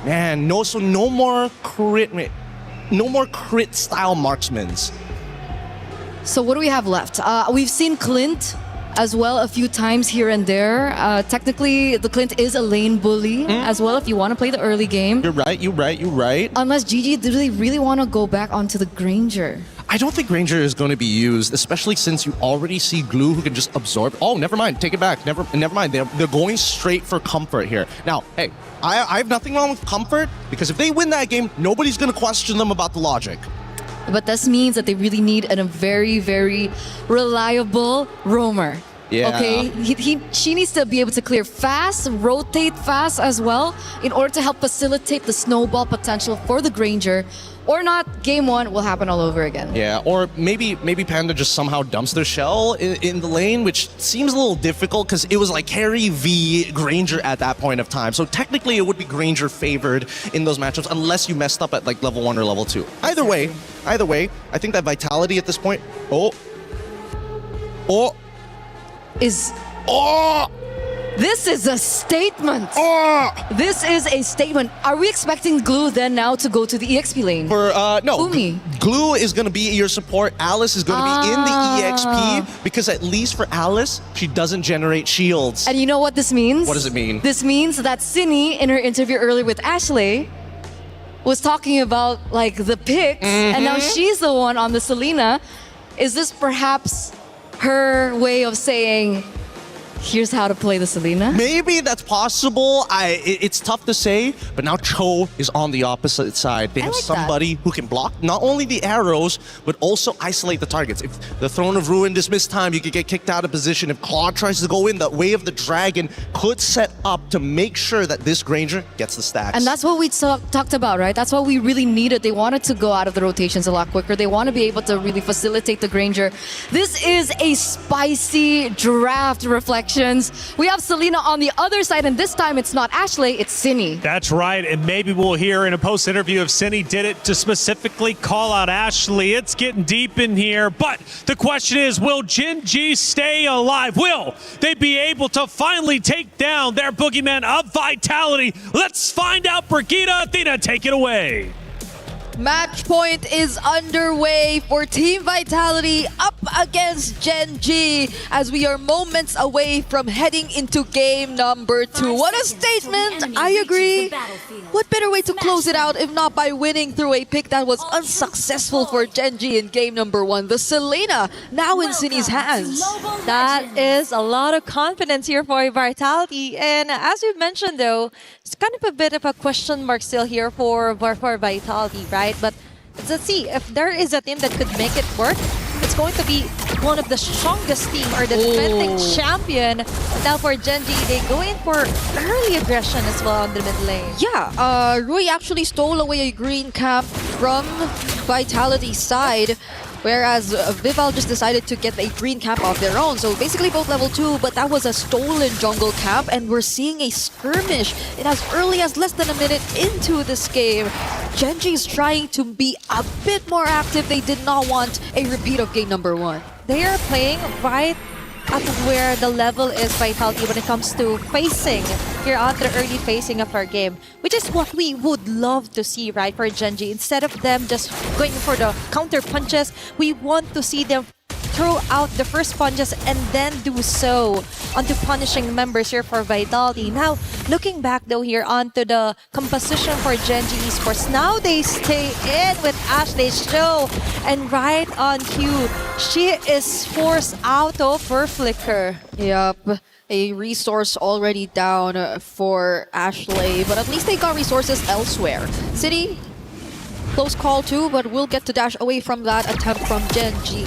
L: Man, no more crit style marksmans.
M: So what do we have left? We've seen Clint as well a few times here and there. Technically, the Clint is a lane bully as well if you want to play the early game.
L: You're right.
M: Unless GG, do they really want to go back onto the Granger?
L: I don't think Granger is going to be used, especially since you already see Glue who can just absorb. Oh, never mind. Take it back. Never mind. They're going straight for Comfort here. Now, hey, I have nothing wrong with Comfort, because if they win that game, nobody's going to question them about the logic.
M: But this means that they really need a very, very reliable roamer.
L: Yeah.
M: Okay, she needs to be able to clear fast, rotate fast as well, in order to help facilitate the snowball potential for the Granger. Or not, game one will happen all over again.
L: Yeah, or maybe Panda just somehow dumps their shell in the lane, which seems a little difficult because it was like Harry v Granger at that point of time. So technically it would be Granger favored in those matchups unless you messed up at like level 1 or level 2. Either way, I think that Vitality at this point,
M: This is a statement. This is a statement. Are we expecting Glue then now to go to the EXP lane?
L: No. Glue is going to be your support. Alice is going to be in the EXP because at least for Alice, she doesn't generate shields.
M: And you know what this means?
L: What does it mean?
M: This means that Cindy, in her interview earlier with Ashley, was talking about like the picks, and now she's the one on the Selena. Is this perhaps her way of saying, here's how to play the Selena?
L: Maybe that's possible. It's tough to say, but now Cho is on the opposite side. They have somebody who can block not only the arrows, but also isolate the targets. If the Throne of Ruin dismissed time, you could get kicked out of position. If Claude tries to go in, the Way of the Dragon could set up to make sure that this Granger gets the stacks.
M: And that's what we talked about, right? That's what we really needed. They wanted to go out of the rotations a lot quicker. They want to be able to really facilitate the Granger. This is a spicy draft reflection. We have Selena on the other side, and this time it's not Ashley, it's Cindy.
K: That's right, and maybe we'll hear in a post-interview if Cindy did it to specifically call out Ashley. It's getting deep in here, but the question is, will Gen G stay alive? Will they be able to finally take down their boogeyman of Vitality? Let's find out. Brigitte, Athena, take it away.
D: Match point is underway for Team Vitality up against Gen G as we are moments away from heading into game number 2. What a statement! I agree. What better way to close it out if not by winning through a pick that was unsuccessful for Gen G in game number 1. The Selena now in Cindy's hands.
Q: That is a lot of confidence here for Vitality. And as you mentioned though, it's kind of a bit of a question mark still here for Vitality, right? But let's see, if there is a team that could make it work, it's going to be one of the strongest team or the defending champion. Now for Gen G, they go in for early aggression as well on the mid lane.
D: Yeah, Rui actually stole away a green camp from Vitality's side, whereas Vival just decided to get a green camp of their own. So basically both level 2, but that was a stolen jungle camp, and we're seeing a skirmish in as early as less than a minute into this game. Gen G is trying to be a bit more active. They did not want a repeat of game number 1.
Q: They are playing right at where the level is Vitality when it comes to facing here on the early facing of our game, which is what we would love to see, right, for Gen G. Instead of them just going for the counter punches, we want to see them throw out the first punches and then do so onto punishing members here for Vitality. Now, looking back though here onto the composition for Gen G Esports, now they stay in with Ashley's show, and right on cue, she is forced out of her flicker.
D: Yep, a resource already down for Ashley, but at least they got resources elsewhere. City, close call too, but we'll get to dash away from that attempt from Gen G.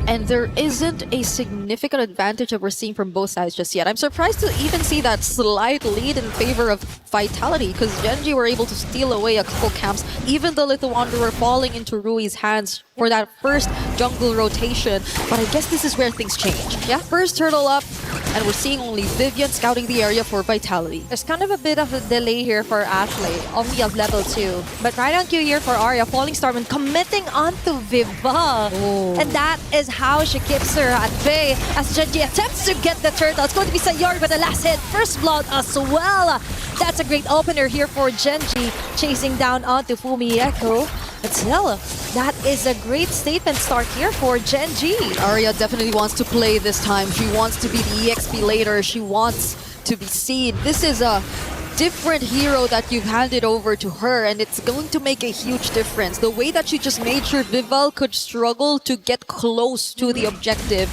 D: And there isn't a significant advantage that we're seeing from both sides just yet. I'm surprised to even see that slight lead in favor of Vitality, because Gen G were able to steal away a couple camps, even the Little Wanderer falling into Rui's hands for that first jungle rotation. But I guess this is where things change. Yeah, first turtle up, and we're seeing only Vivian scouting the area for Vitality.
Q: There's kind of a bit of a delay here for Ashley, only of level 2. But right on cue here for Arya, Falling Storm and committing onto Viva. And that is how she keeps her at bay as Gen G attempts to get the turtle. It's going to be Sayori with the last hit, first blood as well. That's a great opener here for Gen G, chasing down onto Fumi Echo. But still, that is a great statement start here for Gen G.
D: Arya definitely wants to play this time. She wants to be the EXP later. She wants to be seen. This is a different hero that you've handed over to her, and it's going to make a huge difference. The way that she just made sure Vival could struggle to get close to the objective,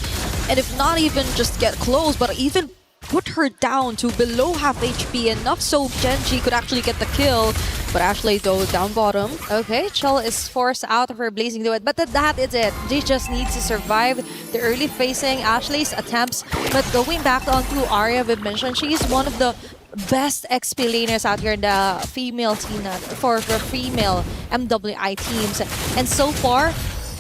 D: and if not even just get close, but even put her down to below half HP, enough so Genji could actually get the kill. But Ashley though down bottom.
Q: Okay, Chell is forced out of her blazing duet, but that is it. They just need to survive the early facing Ashley's attempts. But going back onto Arya, we mentioned she's one of the best XP laners out here in the female team for female MWI teams. And so far,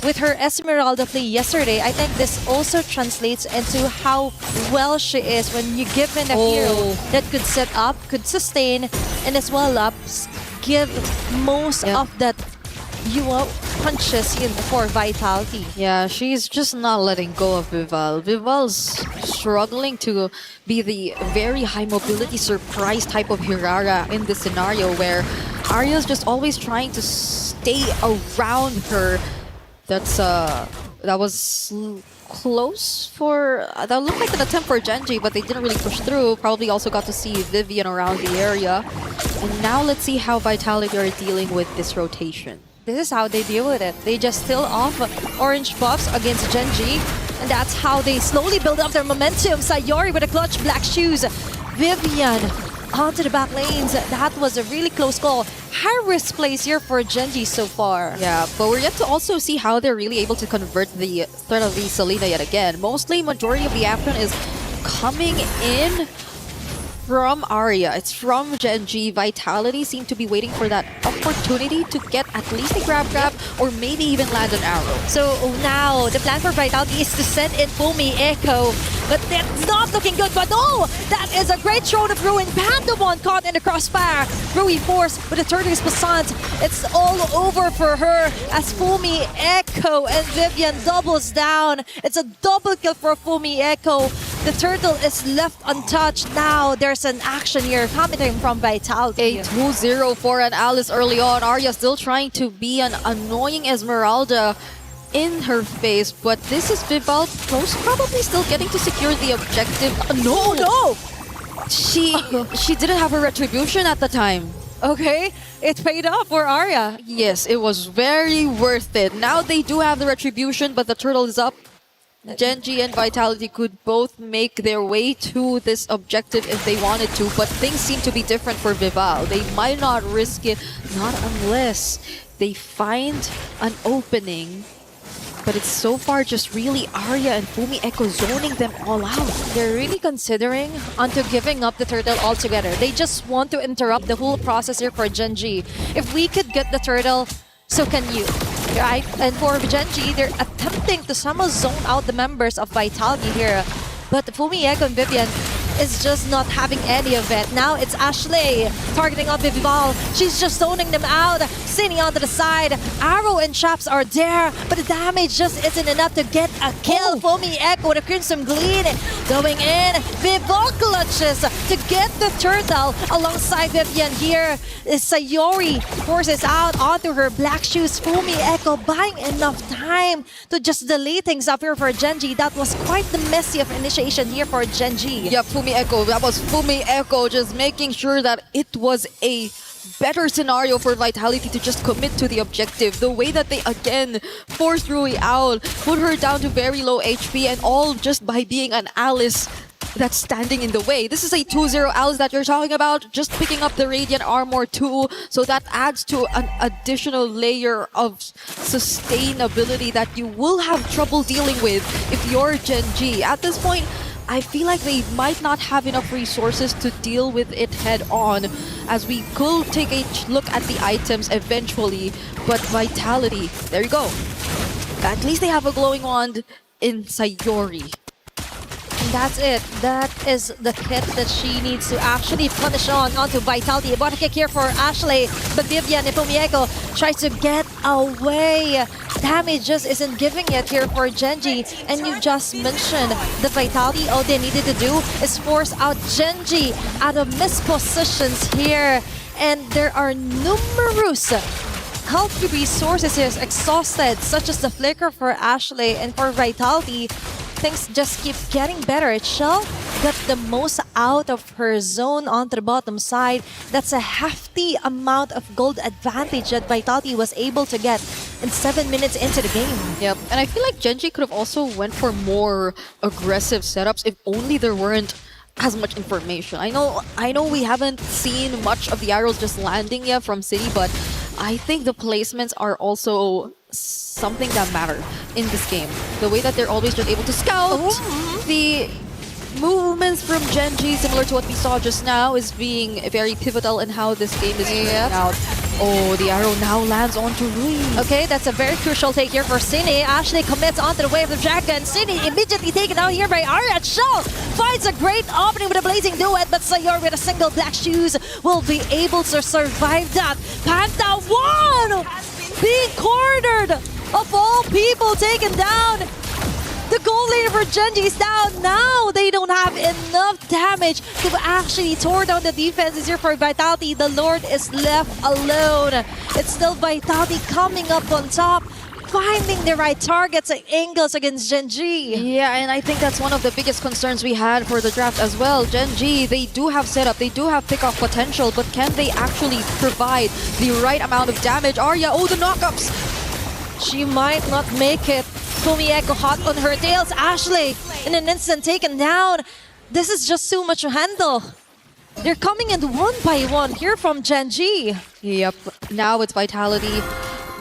Q: with her Esmeralda play yesterday, I think this also translates into how well she is when you give in a hero that could set up, could sustain, and as well give most of that punches in for Vitality.
D: Yeah, she's just not letting go of Vival. Vival's struggling to be the very high mobility surprise type of Hirara in this scenario where Arya's just always trying to stay around her. That was close for... that looked like an attempt for Genji, but they didn't really push through. Probably also got to see Vivian around the area. And now let's see how Vitality are dealing with this rotation.
Q: This is how they deal with it. They just steal off orange buffs against Genji, and that's how they slowly build up their momentum. Sayori with a clutch black shoes. Vivian onto the back lanes. That was a really close call. High risk plays here for Genji so far.
D: Yeah, but we're yet to also see how they're really able to convert the threat of the Selena yet again. Mostly, majority of the action is coming in from Arya. It's from Genji. Vitality seem to be waiting for that opportunity to get at least a grab or maybe even land an arrow.
Q: So now the plan for Vitality is to send in Fumi Echo, but that's not looking good. But oh, that is a great Throne of Ruin. Pandemon caught in the crossfire. Rui Force with a Turtles Passant. It's all over for her as Fumi Echo and Vivian doubles down. It's a double kill for Fumi Echo. The turtle is left untouched. Now there's an action here coming from Vitality.
D: A 2-0 for an Alice early on. Arya still trying to be an annoying Esmeralda in her face, but this is Vival most probably still getting to secure the objective.
Q: No!
D: She didn't have her retribution at the time.
Q: Okay, it paid off for Arya.
D: Yes, it was very worth it. Now they do have the retribution, but the turtle is up. Genji and Vitality could both make their way to this objective if they wanted to, but things seem to be different for Vival. They might not risk it, not unless they find an opening. But it's so far just really Arya and Fumi Echo zoning them all out.
Q: They're really considering onto giving up the turtle altogether. They just want to interrupt the whole process here for Genji. If we could get the turtle, so can you. Right? And for Genji, they're attempting to somehow zone out the members of Vitality here. But Fumi Echo and Vivian is just not having any of it. Now it's Ashley targeting on Vival. She's just zoning them out. Cine onto the side. Arrow and traps are there, but the damage just isn't enough to get a kill. Fumi Echo with a Crimson Gleam going in. Vival clutches to get the turtle alongside Vivian here. Sayori forces out onto her black shoes. Fumi Echo buying enough time to just delay things up here for Genji. That was quite the messy of initiation here for Genji.
D: Yeah, Fumi Echo. That was Fumi Echo just making sure that it was a better scenario for Vitality to just commit to the objective. The way that they again forced Rui out, put her down to very low HP, and all just by being an Alice that's standing in the way. This is a 2-0 Alice that you're talking about, just picking up the Radiant Armor too, so that adds to an additional layer of sustainability that you will have trouble dealing with if you're Genji. At this point, I feel like they might not have enough resources to deal with it head on, as we could take a look at the items eventually. But Vitality, there you go. At least they have a glowing wand in Sayori.
Q: And that's it. That is the hit that she needs to actually punish onto Vitality. Body kick here for Ashley, but Vivian and Fumi Echo tries to get away. Damage just isn't giving it here for Genji. And you just mentioned the Vitality. All they needed to do is force out Genji out of mispositions here. And there are numerous healthy resources here exhausted, such as the Flicker for Ashley, and for Vitality. Things just keep getting better. Shell got the most out of her zone onto the bottom side. That's a hefty amount of gold advantage that Vitality was able to get in 7 minutes into the game.
D: Yep, and I feel like Genji could have also went for more aggressive setups if only there weren't as much information. I know we haven't seen much of the arrows just landing yet from City, but I think the placements are also something that matter in this game. The way that they're always just able to scout, the movements from Genji, similar to what we saw just now, is being very pivotal in how this game is playing out. Oh, the arrow now lands onto Rui.
A: Okay, that's a very crucial take here for Cine. Ashley commits onto the wave of the dragon. Cine immediately taken out here by Arya. Shell finds a great opening with a blazing duet, but Sayor with a single black shoes will be able to survive that. Panda 1 being cornered, of all people, taken down. The goal laner for Genji is down. Now they don't have enough damage to actually tore down the defenses here for Vitality. The Lord is left alone. It's still Vitality coming up on top, finding the right targets and angles against Genji.
D: Yeah, and I think that's one of the biggest concerns we had for the draft as well. Genji, they do have setup, they do have pick-off potential, but can they actually provide the right amount of damage? Arya, oh, the knockups!
A: She might not make it. Fumi Echo hot on her tails. Ashley in an instant taken down. This is just too much to handle. They're coming in one by one here from Genji.
D: Yep, now it's Vitality.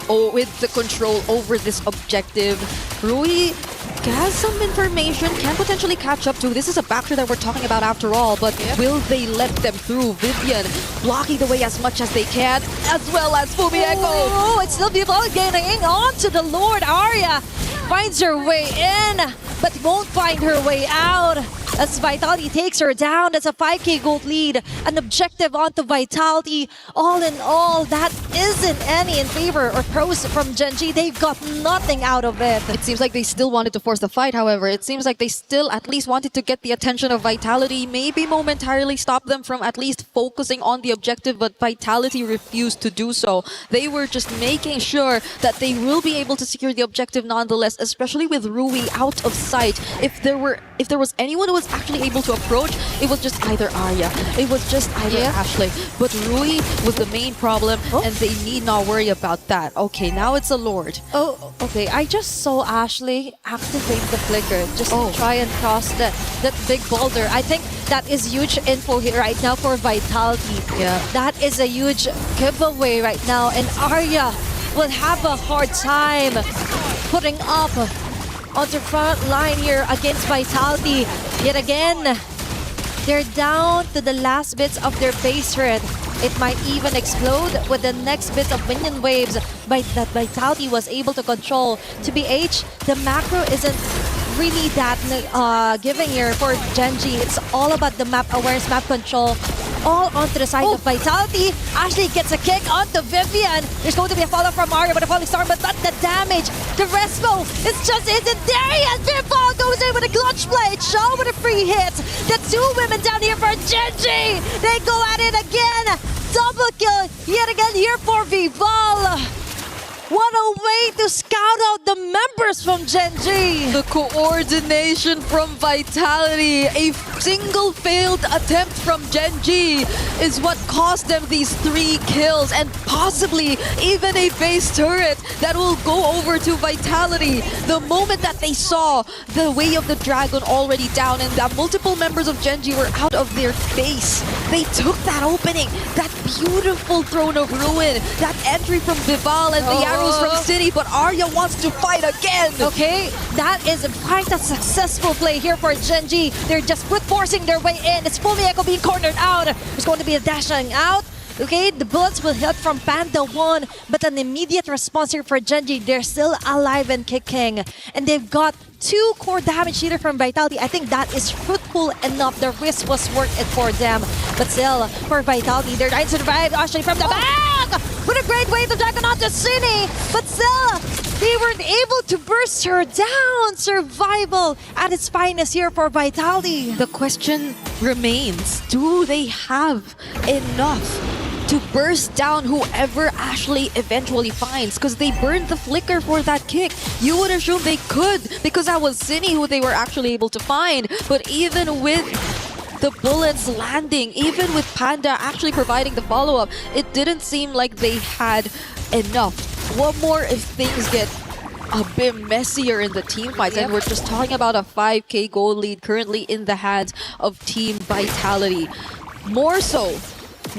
D: Oh, with the control over this objective. Rui has some information, can potentially catch up to. This is a backer that we're talking about after all, but will they let them through? Vivian blocking the way as much as they can, as well as Fumi Echo.
A: Oh, it's still people getting on to the Lord. Arya finds her way in, but won't find her way out. As Vitality takes her down, that's a 5k gold lead. An objective onto Vitality. All in all, that isn't any in favor or pros from Genji. They've got nothing out of it.
D: It seems like they still wanted to force the fight, however. It seems like they still at least wanted to get the attention of Vitality, maybe momentarily stop them from at least focusing on the objective, but Vitality refused to do so. They were just making sure that they will be able to secure the objective nonetheless, especially with Rui out of sight. If there was anyone who was actually able to approach, it was just either Arya, it was just either Ashley. But Rui was the main problem, and they need not worry about that. Okay, now it's a Lord.
A: Oh, okay. I just saw Ashley activate the flicker just to try and cross that big boulder. I think that is huge info here right now for Vitality.
D: Yeah.
A: That is a huge giveaway right now, and Arya will have a hard time putting up on the front line here against Vitality. Yet again, they're down to the last bits of their base turret. It might even explode with the next bit of minion waves that Vitality was able to control. To BH, the macro isn't really that giving here for Genji. It's all about the map awareness, map control, all onto the side of Vitality. Ashley gets a kick onto Vivian. There's going to be a follow from Arya, but a falling star, but not the damage. The Respo, it just isn't there yet. Vivian goes in with a clutch play. Shaw with a free hit. The two women down here for Genji. They go at it again. Double kill yet again here for Vival. What a way to scout out the members from Genji!
D: The coordination from Vitality, a single failed attempt from Genji is what cost them these 3 kills and possibly even a base turret that will go over to Vitality. The moment that they saw the Way of the Dragon already down and that multiple members of Genji were out of their base, they took that opening, that beautiful Throne of Ruin, that entry from Vival and the arrows from City, but Arya wants to fight again.
A: Okay, that is quite a successful play here for Genji. They're just forcing their way in. It's Fumi Echo being cornered out. There's going to be a dashing out. Okay, the bullets will hit from Panda 1, but an immediate response here for Genji. They're still alive and kicking, and they've got 2 core damage either from Vitality. I think that is fruitful enough. The risk was worth it for them. But still, for Vitality, they're trying to survive. Ashley from the back with a great way to dragon onto Cine. But still, they weren't able to burst her down. Survival at its finest here for Vitality.
D: The question remains, do they have enough to burst down whoever Ashley eventually finds? Because they burned the flicker for that kick. You would assume they could, because that was Cine who they were actually able to find. But even with the bullets landing, even with Panda actually providing the follow-up, it didn't seem like they had enough. What more if things get a bit messier in the team fights. And we're just talking about a 5k gold lead currently in the hands of Team Vitality. More so,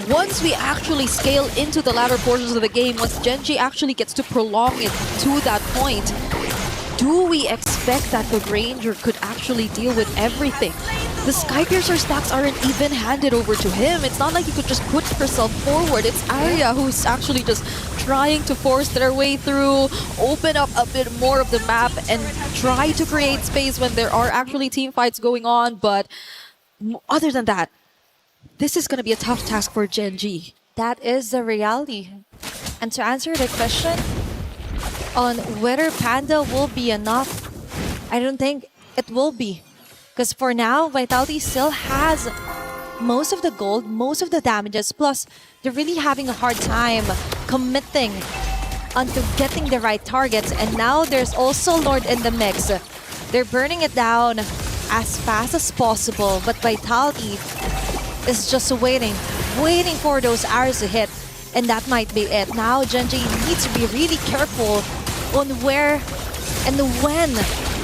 D: once we actually scale into the latter portions of the game, once Genji actually gets to prolong it to that point, do we expect that the Ranger could actually deal with everything? The Skypiercer stacks aren't even handed over to him. It's not like he could just put herself forward. It's Arya who's actually just trying to force their way through, open up a bit more of the map, and try to create space when there are actually team fights going on. But other than that, this is going to be a tough task for Genji.
Q: That is the reality. And to answer the question on whether Panda will be enough, I don't think it will be. Because for now, Vitality still has most of the gold, most of the damages, plus they're really having a hard time committing onto getting the right targets. And now there's also Lord in the mix. They're burning it down as fast as possible, but Vitality is just waiting for those arrows to hit, and that might be it. Now Genji needs to be really careful on where and when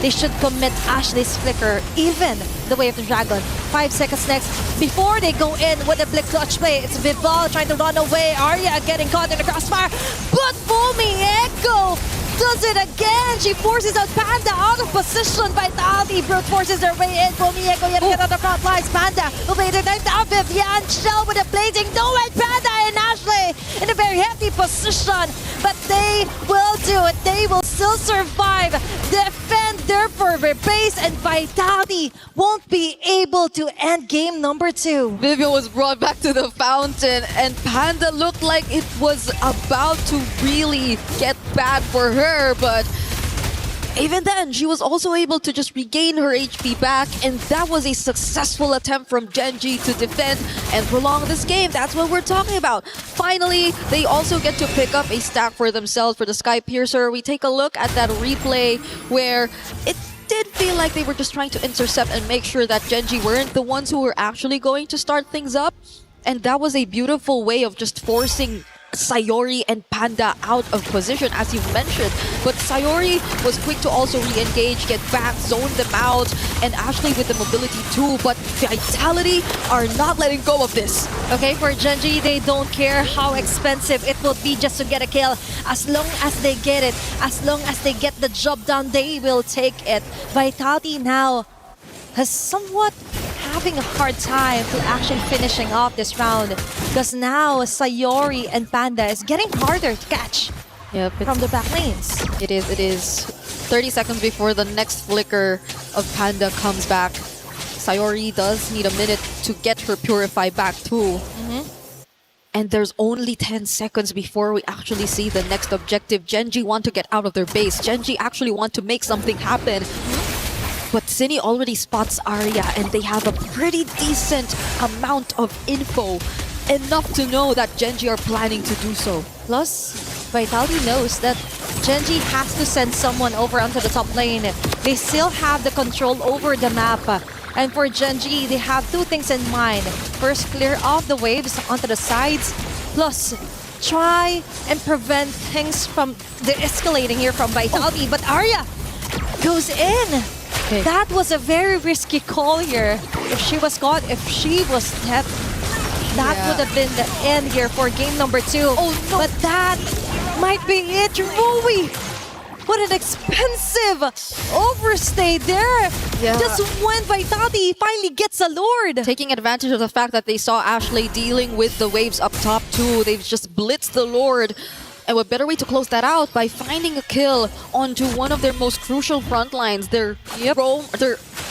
Q: they should commit Ashley's flicker, even the Way of the Dragon. 5 seconds next before they go in with a Blick Clutch play. It's Vival trying to run away. Arya getting caught in the crossfire, but Fumi Echo does it again. She forces out Panda out of position. Vitality brute forces their way in. Fumi Echo yet again on the front lines. Panda will play their time down. Vivian Shell with a blazing no way. Panda and Ashley in a very hefty position, but they will do it. They will still survive, defend their fervor base, and Vitality won't be able to end game number 2.
D: Vivian was brought back to the fountain, and Panda looked like it was about to really get bad for her, but even then, she was also able to just regain her HP back, and that was a successful attempt from Genji to defend and prolong this game. That's what we're talking about. Finally, they also get to pick up a stack for themselves for the Skypiercer. We take a look at that replay where it did feel like they were just trying to intercept and make sure that Genji weren't the ones who were actually going to start things up. And that was a beautiful way of just forcing Sayori and Panda out of position, as you mentioned. But Sayori was quick to also re-engage, get back, zone them out, and Ashley with the mobility too. But Vitality are not letting go of this.
Q: Okay, for Genji, they don't care how expensive it will be just to get a kill. As long as they get it, as long as they get the job done, they will take it. Vitality now has somewhat having a hard time to actually finishing off this round, because now Sayori and Panda is getting harder to catch from the back lanes.
D: It is 30 seconds before the next flicker of Panda comes back. Sayori does need a minute to get her Purify back too. And there's only 10 seconds before we actually see the next objective. Genji want to get out of their base. Genji actually want to make something happen. But Cine already spots Arya, and they have a pretty decent amount of info. Enough to know that Genji are planning to do so.
Q: Plus, Vitality knows that Genji has to send someone over onto the top lane. They still have the control over the map. And for Genji, they have two things in mind. First, clear off the waves onto the sides. Plus, try and prevent things from de-escalating here from Vitality. But Arya goes in. That was a very risky call here. If she was caught, if she was dead, that would have been the end here for game number 2. Oh no! But that might be it. Rui! What an expensive overstay there. Just when Vitality finally gets a Lord.
D: Taking advantage of the fact that they saw Ashley dealing with the waves up top too. They've just blitzed the Lord. And what better way to close that out by finding a kill onto one of their most crucial front lines, their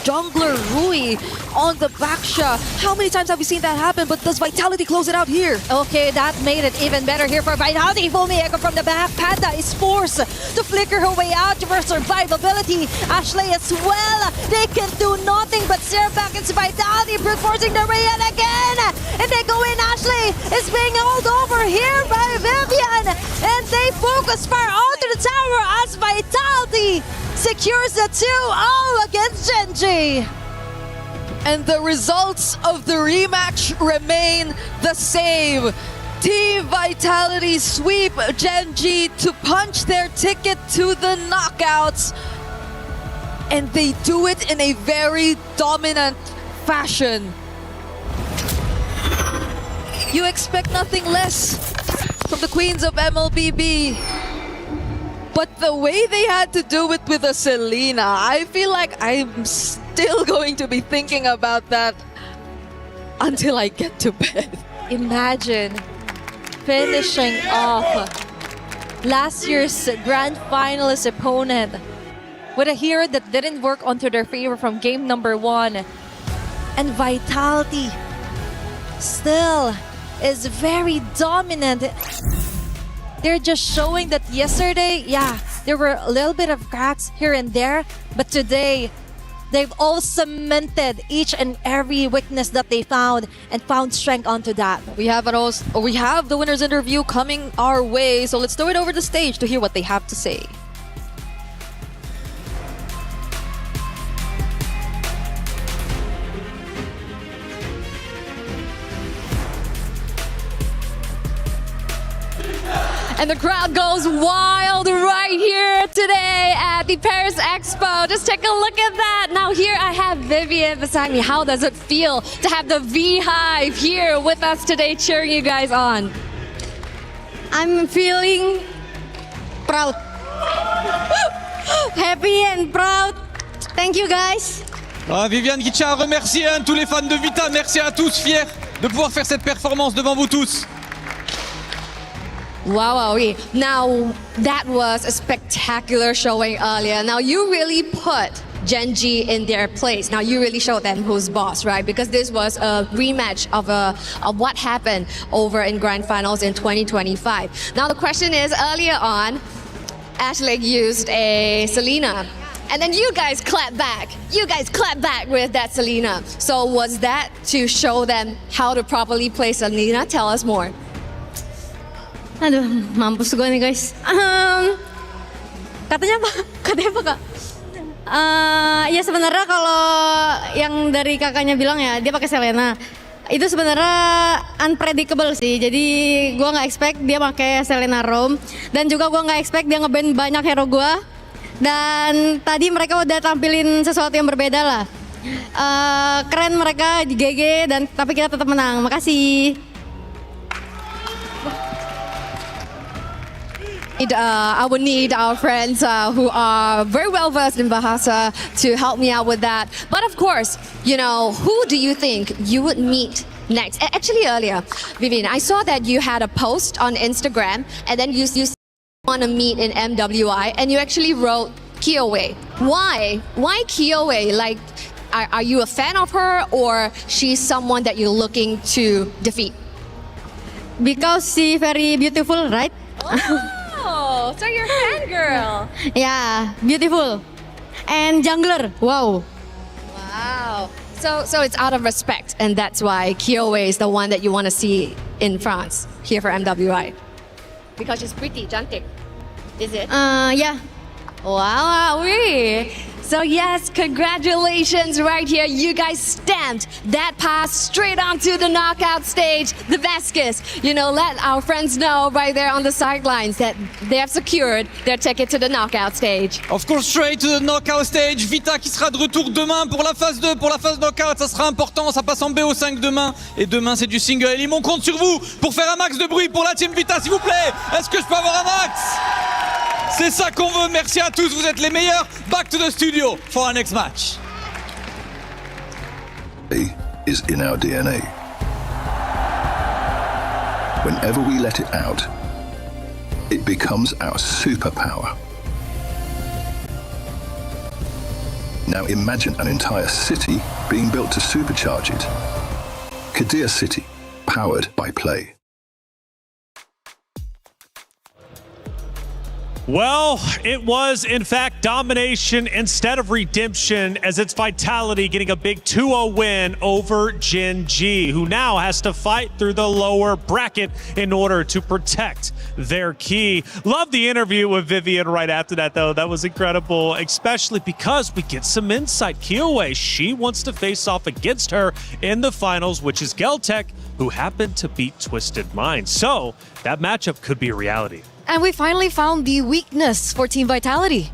D: jungler Rui on the backsha. How many times have we seen that happen? But does Vitality close it out here?
Q: Okay, that made it even better here for Vitality. Fumi Echo from the back. Panda is forced to flicker her way out for survivability. Ashley as well. They can do nothing but stare back into Vitality, brute forcing their way in again. And they go in. Ashley is being held over here by Vivian. And they focus fire onto the tower as Vitality secures the 2-0 against Genji.
D: And the results of the rematch remain the same. Team Vitality sweep Gen G to punch their ticket to the knockouts. And they do it in a very dominant fashion. You expect nothing less from the queens of MLBB. But the way they had to do it with a Selena, I feel like I'm still going to be thinking about that until I get to bed.
A: Imagine finishing off last year's grand finalist opponent with a hero that didn't work onto their favor from game number 1. And Vitality still is very dominant. They're just showing that yesterday, yeah, there were a little bit of cracks here and there, but today, they've all cemented each and every weakness that they found and found strength onto that.
D: We have the winner's interview coming our way, so let's throw it over the stage to hear what they have to say.
W: And the crowd goes wild right here today at the Paris Expo. Just take a look at that. Now here I have Vivian beside me. How does it feel to have the V-Hive here with us today cheering you guys on?
N: I'm feeling proud. Happy and proud. Thank you guys.
X: Viviane qui tient à remercier tous les fans de Vita. Merci à tous, fiers de pouvoir faire cette performance devant vous tous.
W: Wow. Now, that was a spectacular showing earlier. Now, you really put Gen G in their place. Now, you really showed them who's boss, right? Because this was a rematch of what happened over in Grand Finals in 2025. Now, the question is, earlier on, Ashley used a Selena. And then you guys clap back. You guys clap back with that Selena. So was that to show them how to properly play Selena? Tell us more.
N: Aduh, mampus gue nih guys. Katanya apa kak? Ya sebenarnya kalau yang dari kakaknya bilang ya dia pakai Selena. Itu sebenarnya unpredictable sih. Jadi gue nggak expect dia pakai Selena Rome dan juga gue nggak expect dia ngeband banyak hero gue. Dan tadi mereka udah tampilin sesuatu yang berbeda lah. Keren mereka di GG dan tapi kita tetap menang. Makasih.
W: I would need our friends who are very well versed in Bahasa to help me out with that. But of course, who do you think you would meet next? Actually, earlier, Vivian, I saw that you had a post on Instagram and then you want to meet in MWI and you actually wrote Kiowe. Why? Why Kiowe? Like, are you a fan of her or she's someone that you're looking to defeat?
N: Because she very beautiful, right?
A: Oh, so you're a fangirl.
N: Yeah, beautiful. And jungler, wow.
W: Wow. So it's out of respect, and that's why Kiowe is the one that you want to see in France, here for MWI. Because she's pretty, cantik. Is it?
N: Yeah.
W: Wow. So yes, congratulations right here. You guys stamped that pass straight onto the knockout stage. The Vasquez, let our friends know right there on the sidelines that they have secured their ticket to the knockout stage.
X: Of course, straight to the knockout stage. Vita qui sera de retour demain pour la phase 2, pour la phase knockout. Ça sera important, ça passe en BO5 demain. Et demain, c'est du single. Et on compte sur vous pour faire un max de bruit pour la team Vita, s'il vous plaît. Est-ce que je peux avoir un max? C'est ça qu'on veut. Merci à tous, vous êtes les meilleurs. Back to the studio for our next match.
C: Is in our DNA. Whenever we let it out, it becomes our superpower. Now imagine an entire city being built to supercharge it. Kadir City, powered by play.
K: Well, it was, in fact, domination instead of redemption, as it's Vitality getting a big 2-0 win over Gen G, who now has to fight through the lower bracket in order to protect their key. Love the interview with Vivian right after that, though. That was incredible, especially because we get some insight. Kiowe, she wants to face off against her in the finals, which is Geltec who happened to beat Twisted Mind. So that matchup could be a reality.
M: And we finally found the weakness for Team Vitality.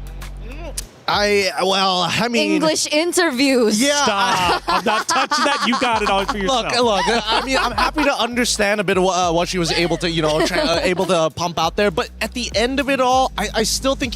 L: I mean,
M: English interviews.
L: Yeah.
K: Stop. I'm not touching that. You got it all for yourself.
L: Look. I mean, I'm happy to understand a bit of what she was able to, able to pump out there. But at the end of it all, I still think,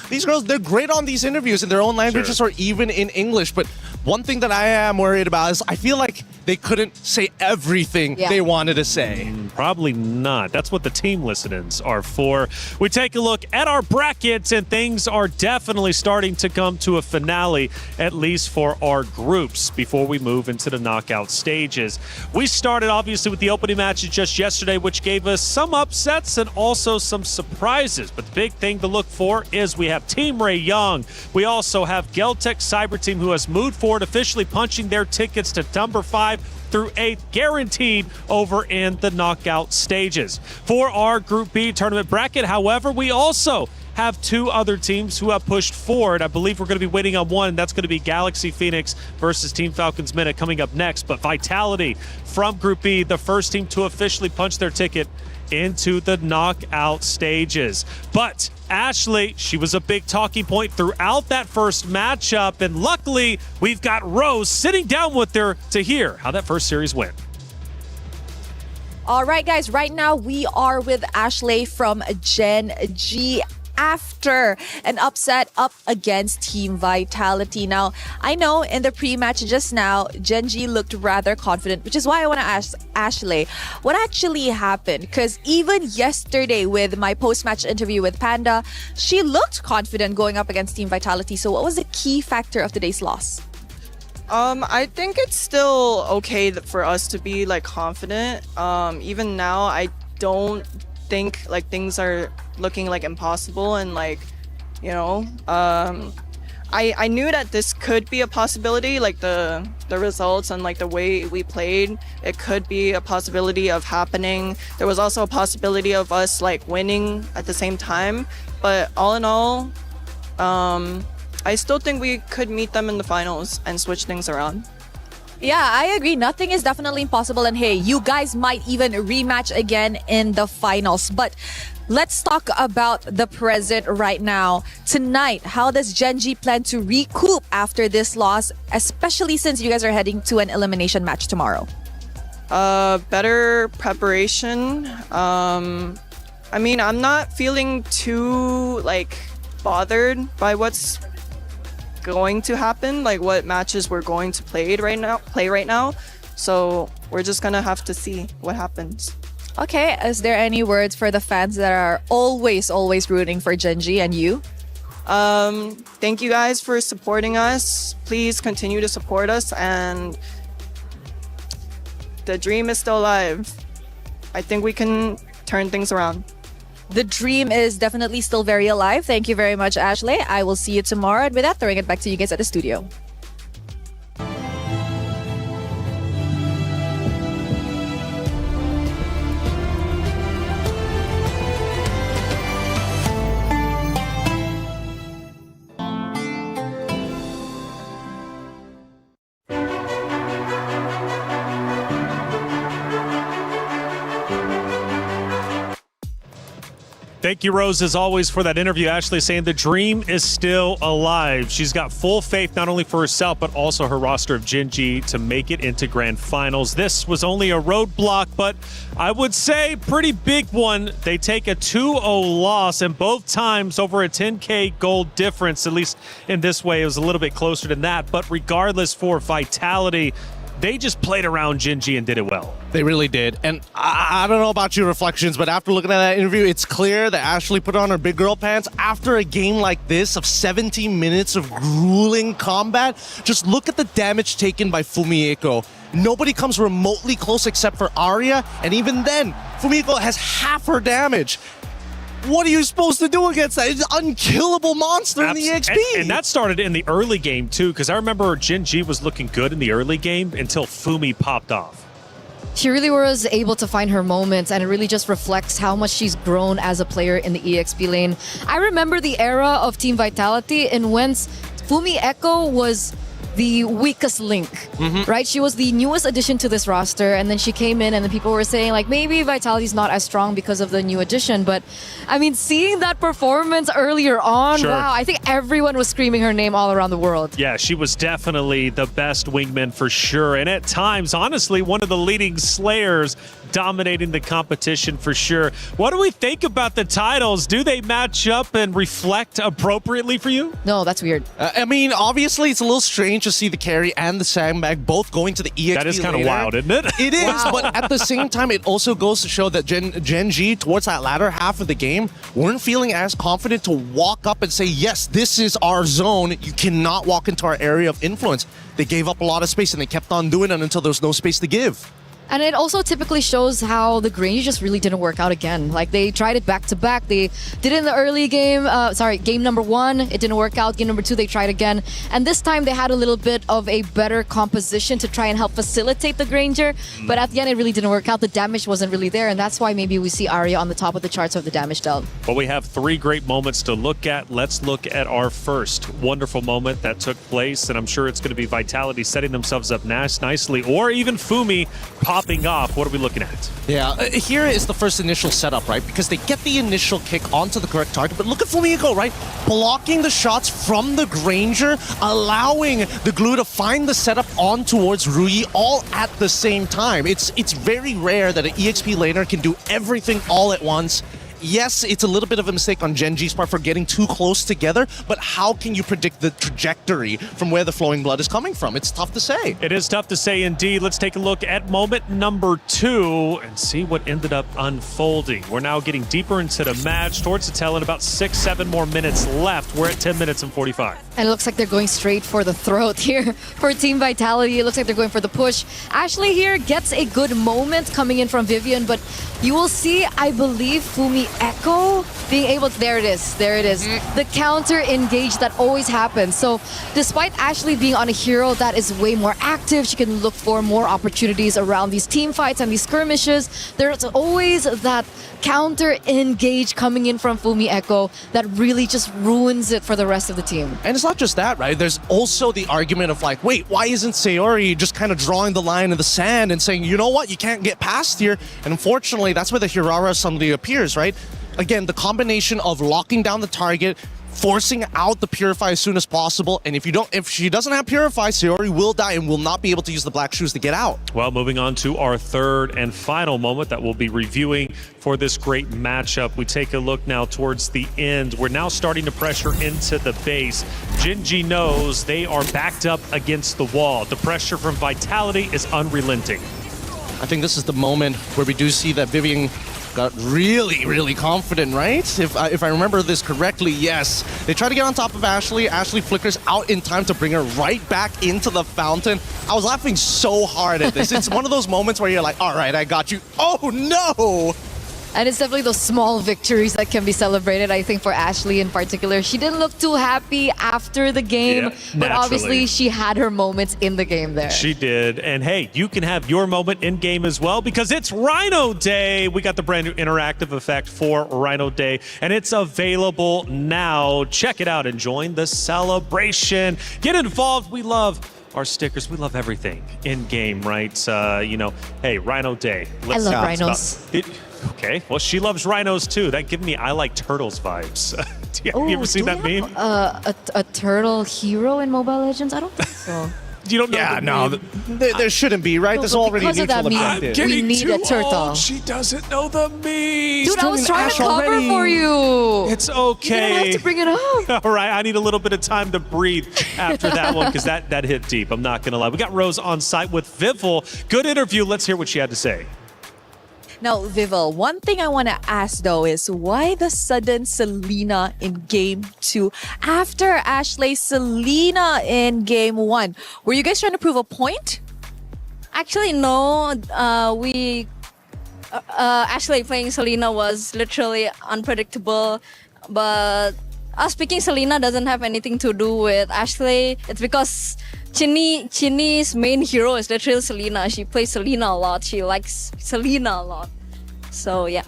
L: these girls, they're great on these interviews in their own languages or even in English. But one thing that I am worried about is I feel like they couldn't say everything they wanted to say.
K: Probably not. That's what the team listen-ins are for. We take a look at our brackets, and things are definitely starting to come to a finale, at least for our groups, before we move into the knockout stages. We started, obviously, with the opening matches just yesterday, which gave us some upsets and also some surprises. But the big thing to look for is we have Team Ray Young. We also have Geltech Cyber Team, who has moved forward, officially punching their tickets to number 5 through 8, guaranteed over in the knockout stages. For our Group B tournament bracket, however, we also have 2 other teams who have pushed forward. I believe we're going to be waiting on one. That's going to be Galaxy Phoenix versus Team Falcons Minute coming up next. But Vitality from Group B, the first team to officially punch their ticket into the knockout stages. But Ashley, she was a big talking point throughout that first matchup, and luckily we've got Rose sitting down with her to hear how that first series went.
A: All right, guys, right now we are with Ashley from Gen G after an upset up against Team Vitality. Now, I know in the pre-match just now, Gen G looked rather confident, which is why I want to ask Ashley, what actually happened? Because even yesterday with my post-match interview with Panda, she looked confident going up against Team Vitality. So what was the key factor of today's loss?
J: I think it's still okay for us to be confident. Even now, I don't think things are looking impossible, and I knew that this could be a possibility, the results and the way we played, it could be a possibility of happening. There was also a possibility of us winning at the same time, but all in all, I still think we could meet them in the finals and switch things around.
A: Yeah, I agree. Nothing is definitely impossible. And hey, you guys might even rematch again in the finals. But let's talk about the present right now. Tonight, how does Gen G plan to recoup after this loss, especially since you guys are heading to an elimination match tomorrow?
J: Better preparation. I'm not feeling too bothered by what's going to happen, what matches we're going to play right now. So we're just gonna have to see what happens.
A: Okay, is there any words for the fans that are always rooting for Gen G and you?
J: Thank you guys for supporting us. Please continue to support us, and the dream is still alive. I think we can turn things around.
A: The dream is definitely still very alive. Thank you very much, Ashley. I will see you tomorrow. And with that, throwing it back to you guys at the studio.
K: Thank you, Rose, as always, for that interview. Ashley saying the dream is still alive. She's got full faith not only for herself, but also her roster of Gen G to make it into grand finals. This was only a roadblock, but I would say pretty big one. They take a 2-0 loss, and both times over a 10K gold difference. At least in this way, it was a little bit closer than that. But regardless, for Vitality, they just played around Gen G and did it well.
L: They really did. And I don't know about your reflections, but after looking at that interview, it's clear that Ashley put on her big girl pants after a game like this of 17 minutes of grueling combat. Just look at the damage taken by Fumieko. Nobody comes remotely close except for Arya, and even then, Fumieko has half her damage. What are you supposed to do against that? It's an unkillable monster in the EXP.
K: And that started in the early game, too, because I remember Gen G was looking good in the early game until Fumi popped off.
M: She really was able to find her moments, and it really just reflects how much she's grown as a player in the EXP lane. I remember the era of Team Vitality in whence Fumieko was the weakest link, right? She was the newest addition to this roster, and then she came in, and then people were saying like maybe Vitality's not as strong because of the new addition. But I mean, seeing that performance earlier on,
K: Sure.
M: wow! I think everyone was screaming her name all around the world.
K: Yeah, she was definitely the best wingman for sure. And at times, honestly, one of the leading slayers dominating the competition for sure. What do we think about the titles? Do they match up and reflect appropriately for you?
M: No, that's weird.
L: I mean, obviously, it's a little strange to see the carry and the sandbag both going to the EXP.
K: That is kind of
L: later.
K: wild, isn't it?
L: It is, but at the same time, it also goes to show that Gen G, towards that latter half of the game, weren't feeling as confident to walk up and say, yes, this is our zone. You cannot walk into our area of influence. They gave up a lot of space, and they kept on doing it until there was no space to give.
M: And it also typically shows how the Grange just really didn't work out again. Like, they tried it back to back. They did it in the early game. Game number 1, it didn't work out. Game number 2, they tried again. And this time, they had a little bit of a better composition to try and help facilitate the Granger. But at the end, it really didn't work out. The damage wasn't really there. And that's why maybe we see Arya on the top of the charts of the damage dealt.
K: Well, we have 3 great moments to look at. Let's look at our first wonderful moment that took place. And I'm sure it's going to be Vitality setting themselves up nicely, or even Fumi popping off. What are we looking at?
L: Yeah, here is the first initial setup, right? Because they get the initial kick onto the correct target, but look at Fumi go, right? Blocking the shots from the Granger, allowing the glue to find the setup on towards Rui all at the same time. It's very rare that an EXP laner can do everything all at once. Yes, it's a little bit of a mistake on Gen G's part for getting too close together, but how can you predict the trajectory from where the flowing blood is coming from? It's tough to say.
K: It is tough to say indeed. Let's take a look at moment number 2 and see what ended up unfolding. We're now getting deeper into the match, towards the tail end, about 6-7 more minutes left. We're at 10 minutes and 45.
M: And it looks like they're going straight for the throat here for Team Vitality. It looks like they're going for the push. Ashley here gets a good moment coming in from Vivian, but you will see, I believe, Fumi Echo being able to, there it is. The counter engage that always happens. So despite Ashley being on a hero that is way more active, she can look for more opportunities around these team fights and these skirmishes. There's always that counter engage coming in from Fumi Echo that really just ruins it for the rest of the team.
L: And it's not just that, right? There's also the argument of like, wait, why isn't Sayori just kind of drawing the line in the sand and saying, you know what, you can't get past here? And unfortunately, that's where the Hirara suddenly appears, right? Again, the combination of locking down the target, forcing out the Purify as soon as possible, and if she doesn't have Purify, Sayori will die and will not be able to use the Black Shoes to get out.
K: Well, moving on to our third and final moment that we'll be reviewing for this great matchup. We take a look now towards the end. We're now starting to pressure into the base. Gen G knows they are backed up against the wall. The pressure from Vitality is unrelenting.
L: I think this is the moment where we do see that Vivian got really confident, right? If I remember this correctly, yes. They try to get on top of Ashley. Ashley flickers out in time to bring her right back into the fountain. I was laughing so hard at this. It's one of those moments where you're like, all right, I got you. Oh, no!
M: And it's definitely those small victories that can be celebrated, I think, for Ashley in particular. She didn't look too happy after the game, but obviously she had her moments in the game there.
K: She did. And hey, you can have your moment in game as well because it's Rhino Day. We got the brand new interactive effect for Rhino Day, and it's available now. Check it out and join the celebration. Get involved. We love our stickers. We love everything in game, right? Hey, Rhino Day.
M: I love rhinos.
K: Okay, well, she loves rhinos too. That gives me I like turtles vibes. Have you ever seen that meme?
M: A turtle hero in Mobile Legends? I don't think so.
K: You don't know?
L: Yeah, no, there shouldn't be, right? There's already
M: because of that
L: neutral
M: meme,
L: objective.
M: we need a turtle.
K: Old. She doesn't know the meme.
M: Dude, I was trying to cover for you.
K: It's okay.
M: You didn't have to bring it up.
K: All right, I need a little bit of time to breathe after that one because that hit deep. I'm not going to lie. We got Rose on site with Vivel. Good interview. Let's hear what she had to say.
Q: Now, Vivel, one thing I want to ask though is why the sudden Selena in game 2 after Ashley Selena in game 1? Were you guys trying to prove a point?
N: Actually, no. Ashley playing Selena was literally unpredictable, but us picking Selena doesn't have anything to do with Ashley. It's because Chinny's main hero is literally Selena. She plays Selena a lot. She likes Selena a lot. So yeah.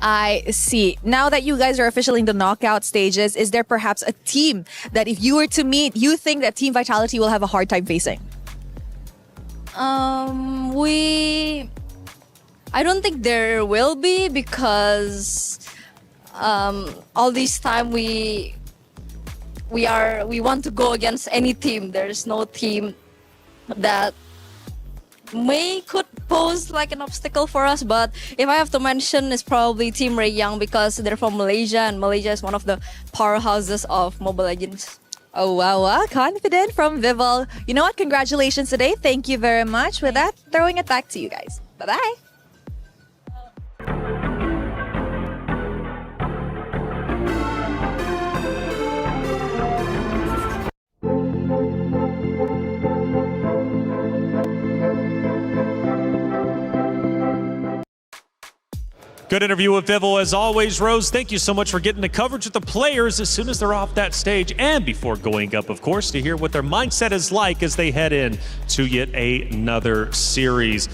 Q: I see. Now that you guys are officially in the knockout stages, is there perhaps a team that if you were to meet, you think that Team Vitality will have a hard time facing?
N: I don't think there will be because all this time we want to go against any team. There's no team that could pose like an obstacle for us. But if I have to mention, it's probably Team Ray Young because they're from Malaysia, and Malaysia is one of the powerhouses of Mobile Legends.
Q: Oh, wow. Confident from Vival. You know what? Congratulations today. Thank you very much. With that, throwing it back to you guys. Bye-bye.
K: Good interview with Vival as always, Rose. Thank you so much for getting the coverage with the players as soon as they're off that stage and before going up, of course, to hear what their mindset is like as they head in to yet another series.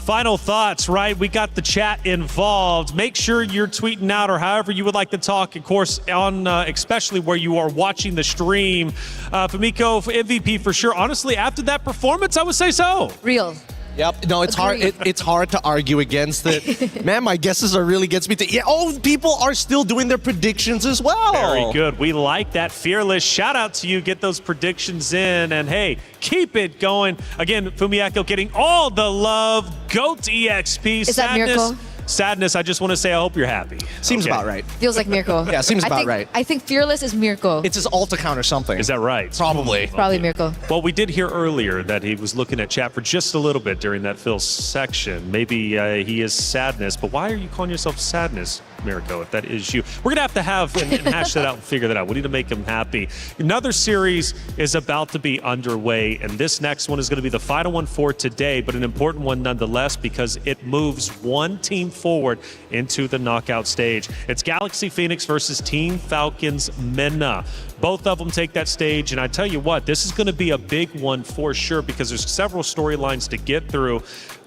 K: Final thoughts, right? We got the chat involved. Make sure you're tweeting out or however you would like to talk, of course, on especially where you are watching the stream. Famiko, MVP for sure. Honestly, after that performance, I would say so.
M: Real.
L: Yep. No, it's hard. It's hard to argue against it. Man, my guesses are really gets me to. Yeah. Oh, people are still doing their predictions as well.
K: Very good. We like that. Fearless. Shout out to you. Get those predictions in, and hey, keep it going. Again, Fumiako getting all the love. GOAT EXP.
M: Is that Miracle?
K: Sadness, I just want to say I hope you're happy.
L: Seems about right.
M: Feels like Mirko.
L: Yeah, seems about right.
M: I think Fearless is Mirko.
L: It's his alt account or something.
K: Is that right?
L: Probably.
M: Probably Mirko.
K: Well, we did hear earlier that he was looking at chat for just a little bit during that Phil section. Maybe he is Sadness, but why are you calling yourself Sadness, Mirko, if that is you? We're going to have and hash that out and figure that out. We need to make him happy. Another series is about to be underway, and this next one is going to be the final one for today, but an important one nonetheless because it moves one team forward into the knockout stage. It's Galaxy Phoenix versus Team Falcons MENA. Both of them take that stage, and I tell you what, this is going to be a big one for sure because there's several storylines to get through.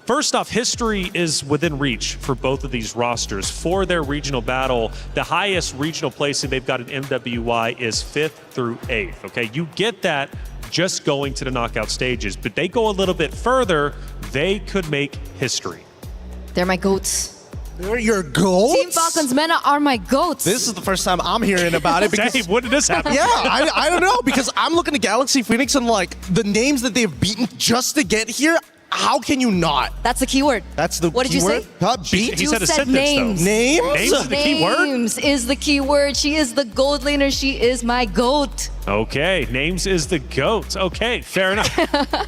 K: First off, history is within reach for both of these rosters. For their regional battle, the highest regional placing they've got in MWI is 5th through 8th. Okay, you get that just going to the knockout stages, but they go a little bit further, they could make history.
M: They're my goats.
L: They're your goats?
M: Team Falcons MENA are my goats.
L: This is the first time I'm hearing about it. Because,
K: Dave, when did this happen?
L: Yeah, I don't know, because I'm looking at Galaxy Phoenix and like the names that they've beaten just to get here. How can you not?
M: That's the keyword.
L: That's the
M: What did you
L: keyword?
M: say?
L: Huh? Beat?
K: He said a sentence,
M: names.
K: though.
L: Names?
K: Names is the key word?
M: Names is the key word. She is the gold laner. She is my goat.
K: Okay, names is the GOAT. Okay, fair enough.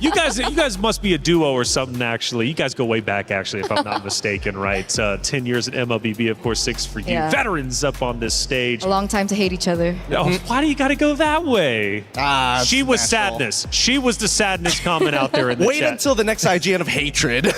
K: You guys must be a duo or something, actually. You guys go way back, actually, if I'm not mistaken, right? 10 years at MLBB, of course, 6 for you.
M: Yeah.
K: Veterans up on this stage.
M: A long time to hate each other.
K: Oh, why do you got to go that way? She was
L: natural.
K: Sadness. She was the Sadness comment out there in the
L: Wait
K: chat.
L: until the next IGN of hatred.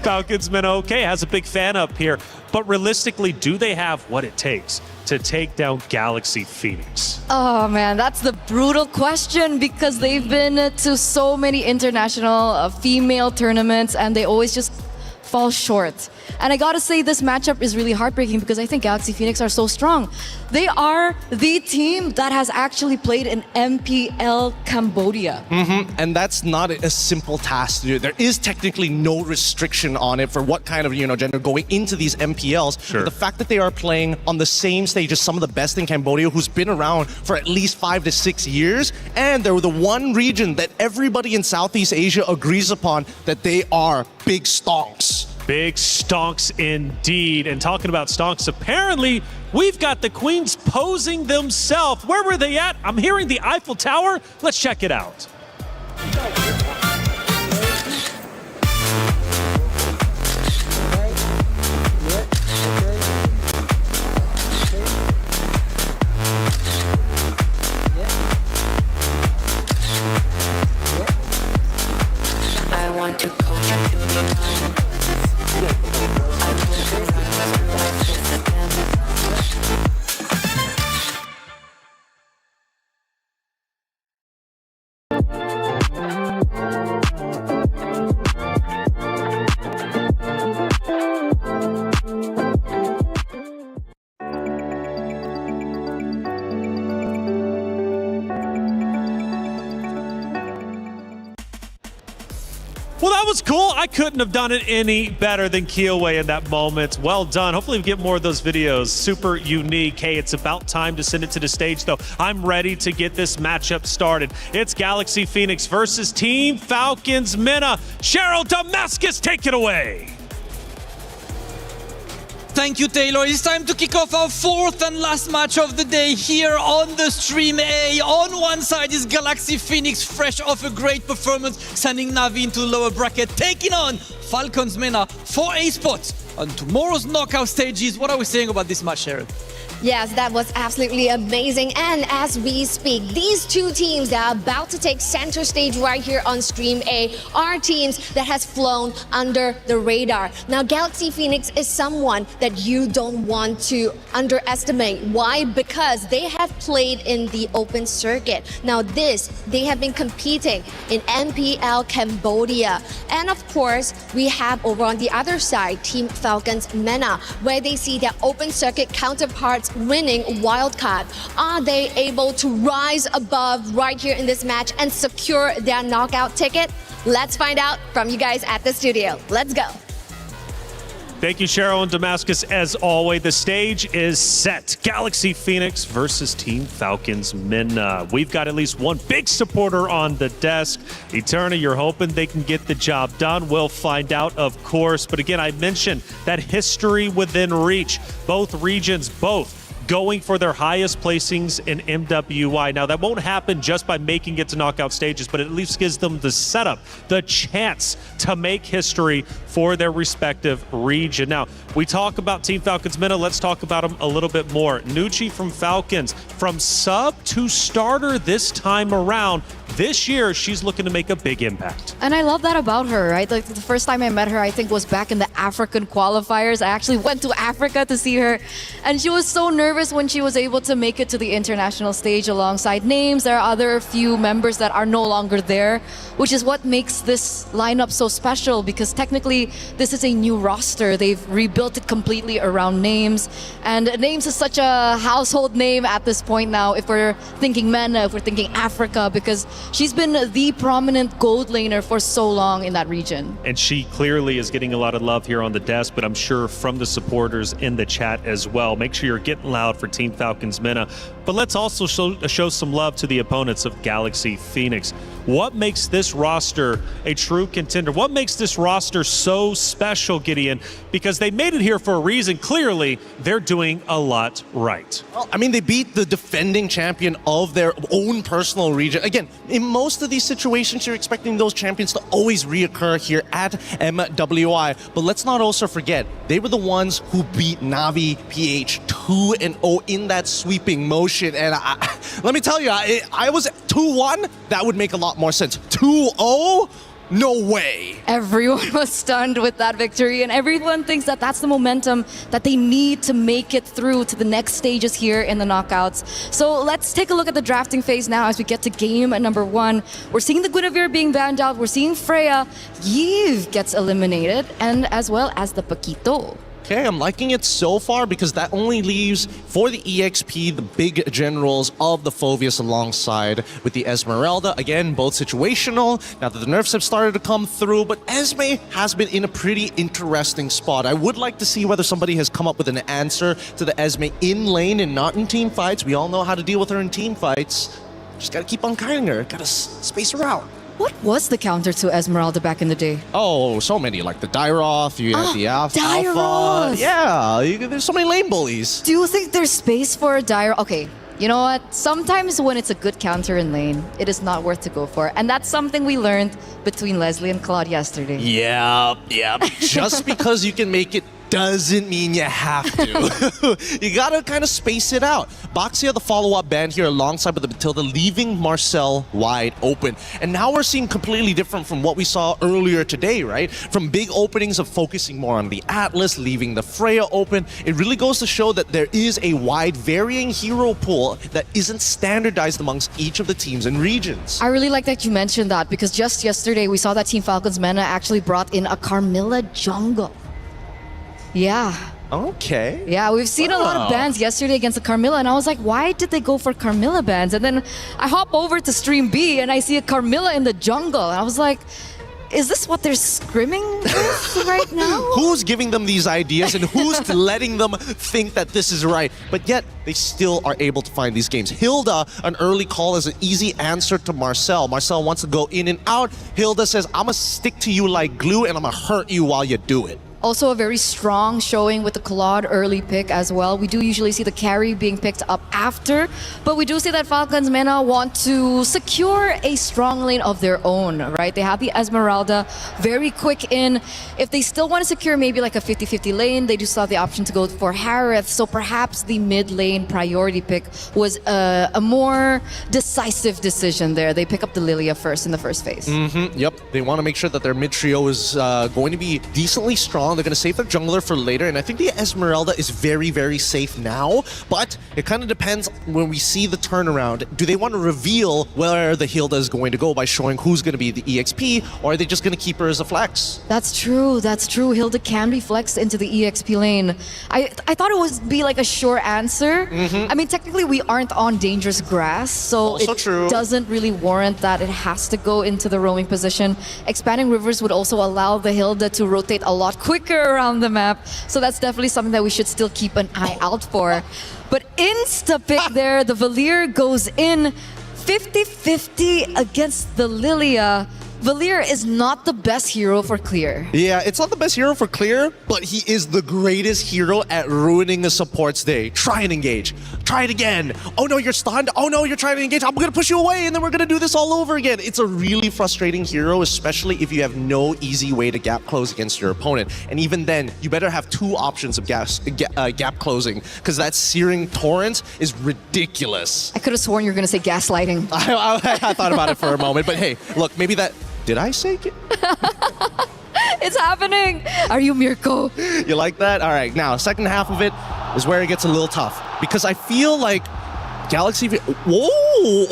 K: Falcons MENA, okay, has a big fan up here. But realistically, do they have what it takes to take down Galaxy Phoenix?
M: Oh man, that's the brutal question because they've been to so many international female tournaments and they always just fall short. And I gotta say, this matchup is really heartbreaking because I think Galaxy Phoenix are so strong. They are the team that has actually played in MPL Cambodia.
L: And that's not a simple task to do. There is technically no restriction on it for what kind of gender going into these MPLs.
K: Sure.
L: But the fact that they are playing on the same stage as some of the best in Cambodia, who's been around for at least 5 to 6 years, and they're the one region that everybody in Southeast Asia agrees upon that they are big stonks.
K: Big stonks indeed. And talking about stonks, apparently we've got the Queens posing themselves. Where were they at? I'm hearing the Eiffel Tower. Let's check it out.
G: I want to go into the
K: was cool. I couldn't have done it any better than Kiyoe in that moment. Well done. Hopefully we get more of those videos. Super unique. Hey, it's about time to send it to the stage, though. I'm ready to get this matchup started. It's Galaxy Phoenix versus Team Falcons Mena. Cheryl Damascus, take it away.
X: Thank you, Taylor. It's time to kick off our fourth and last match of the day here on the Stream A. On one side is Galaxy Phoenix, fresh off a great performance, sending Navi into the lower bracket, taking on Falcons Mena for a spot on tomorrow's knockout stages. What are we saying about this match, Sharon?
W: Yes, that was absolutely amazing. And as we speak, these two teams that are about to take center stage right here on Stream A are teams that has flown under the radar. Now, Galaxy Phoenix is someone that you don't want to underestimate. Why? Because they have played in the open circuit. Now, they have been competing in MPL Cambodia. And of course, we have over on the other side, Team Falcons Mena, where they see their open circuit counterparts winning wildcard. Are they able to rise above right here in this match and secure their knockout ticket? Let's find out from you guys at the studio. Let's go.
K: Thank you, Cheryl and Damascus. As always, the stage is set. Galaxy Phoenix versus Team Falcons Mena. We've got at least one big supporter on the desk. Eterna, you're hoping they can get the job done. We'll find out, of course. But again, I mentioned that history within reach. Both regions, going for their highest placings in MWI. Now, that won't happen just by making it to knockout stages, but it at least gives them the setup, the chance to make history for their respective region. Now, we talk about Team Falcons Mena. Let's talk about them a little bit more. Nucci from Falcons, from sub to starter this time around. This year, she's looking to make a big impact.
M: And I love that about her, right? Like the first time I met her, I think was back in the African qualifiers. I actually went to Africa to see her, and she was so nervous when she was able to make it to the international stage alongside names. There are other few members that are no longer there, which is what makes this lineup so special, because technically this is a new roster. They've rebuilt it completely around names, and names is such a household name at this point now if we're thinking Mena, if we're thinking Africa, because she's been the prominent gold laner for so long in that region.
K: And she clearly is getting a lot of love here on the desk, but I'm sure from the supporters in the chat as well. Make sure you're getting loud for Team Falcons Mena. But let's also show some love to the opponents of Galaxy Phoenix. What makes this roster a true contender? What makes this roster so special, Gideon? Because they made it here for a reason. Clearly, they're doing a lot right.
L: Well, I mean, they beat the defending champion of their own personal region. Again, in most of these situations, you're expecting those champions to always reoccur here at MWI. But let's not also forget, they were the ones who beat Navi PH 2-0 in that sweeping motion. And let me tell you, I was 2-1. That would make a lot more sense. 2-0? No way.
M: Everyone was stunned with that victory, and everyone thinks that that's the momentum that they need to make it through to the next stages here in the knockouts. So let's take a look at the drafting phase now as we get to game number 1. We're seeing the Guinevere being banned out. We're seeing Freya. Yves gets eliminated, and as well as the Paquito.
L: Okay, I'm liking it so far because that only leaves for the EXP the big generals of the Phoveus alongside with the Esmeralda. Again, both situational. Now that the nerfs have started to come through, but Esme has been in a pretty interesting spot. I would like to see whether somebody has come up with an answer to the Esme in lane and not in team fights. We all know how to deal with her in team fights. Just gotta keep on kiting her, gotta space her out.
M: What was the counter to Esmeralda back in the day?
L: Oh, so many, like the Dyroth, you have the Alpha.
M: Dyroth!
L: Yeah, there's so many lane bullies.
M: Do you think there's space for a Dyroth? Okay, you know what? Sometimes when it's a good counter in lane, it is not worth to go for. And that's something we learned between Leslie and Claude yesterday.
L: Yeah. Just because you can make it doesn't mean you have to. You gotta kind of space it out. Boxia, the follow-up band here alongside with the Matilda, leaving Marcel wide open. And now we're seeing completely different from what we saw earlier today, right? From big openings of focusing more on the Atlas, leaving the Freya open. It really goes to show that there is a wide varying hero pool that isn't standardized amongst each of the teams and regions.
M: I really like that you mentioned that, because just yesterday we saw that Team Falcons Mena actually brought in a Carmilla jungle. Yeah.
L: Okay.
M: Yeah, we've seen a lot of bans yesterday against the Carmilla, and I was like, why did they go for Carmilla bans? And then I hop over to Stream B and I see a Carmilla in the jungle, and I was like, is this what they're scrimming with right now?
L: Who's giving them these ideas and who's letting them think that this is right? But yet, they still are able to find these games. Hilda, an early call is an easy answer to Marcel. Marcel wants to go in and out. Hilda says, I'm gonna stick to you like glue and I'm gonna hurt you while you do it.
M: Also a very strong showing with the Claude early pick as well. We do usually see the carry being picked up after, but we do see that Falcons MENA want to secure a strong lane of their own, right? They have the Esmeralda, very quick in. If they still want to secure maybe like a 50-50 lane, they do still have the option to go for Harith. So perhaps the mid lane priority pick was a more decisive decision there. They pick up the Lilia first in the first phase.
L: Yep, they want to make sure that their mid trio is going to be decently strong. They're going to save their jungler for later, and I think the Esmeralda is very, very safe now, but it kind of depends when we see the turnaround. Do they want to reveal where the Hilda is going to go by showing who's going to be the EXP, or are they just going to keep her as a flex?
M: That's true, that's true. Hilda can be flexed into the EXP lane. I thought it would be like a sure answer. I mean, technically we aren't on dangerous grass, so
L: Also
M: it
L: true.
M: doesn't really warrant that it has to go into the roaming position. Expanding rivers would also allow the Hilda to rotate a lot quicker around the map, so that's definitely something that we should still keep an eye out for. But insta-pick there, the Valier goes in 50-50 against the Lilia. Valier is not the best hero for clear.
L: Yeah, it's not the best hero for clear, but he is the greatest hero at ruining a support's day. Try and engage. Try it again. Oh no, you're stunned. Oh no, you're trying to engage. I'm gonna push you away and then we're gonna do this all over again. It's a really frustrating hero, especially if you have no easy way to gap close against your opponent. And even then, you better have two options of gap closing, because that searing torrent is ridiculous.
M: I could have sworn you were going to say gaslighting.
L: I thought about it for a moment, but hey, look, maybe that... Did I say it?
M: It's happening! Are you Mirko?
L: You like that? All right, now, second half of it is where it gets a little tough, because I feel like Galaxy... Whoa!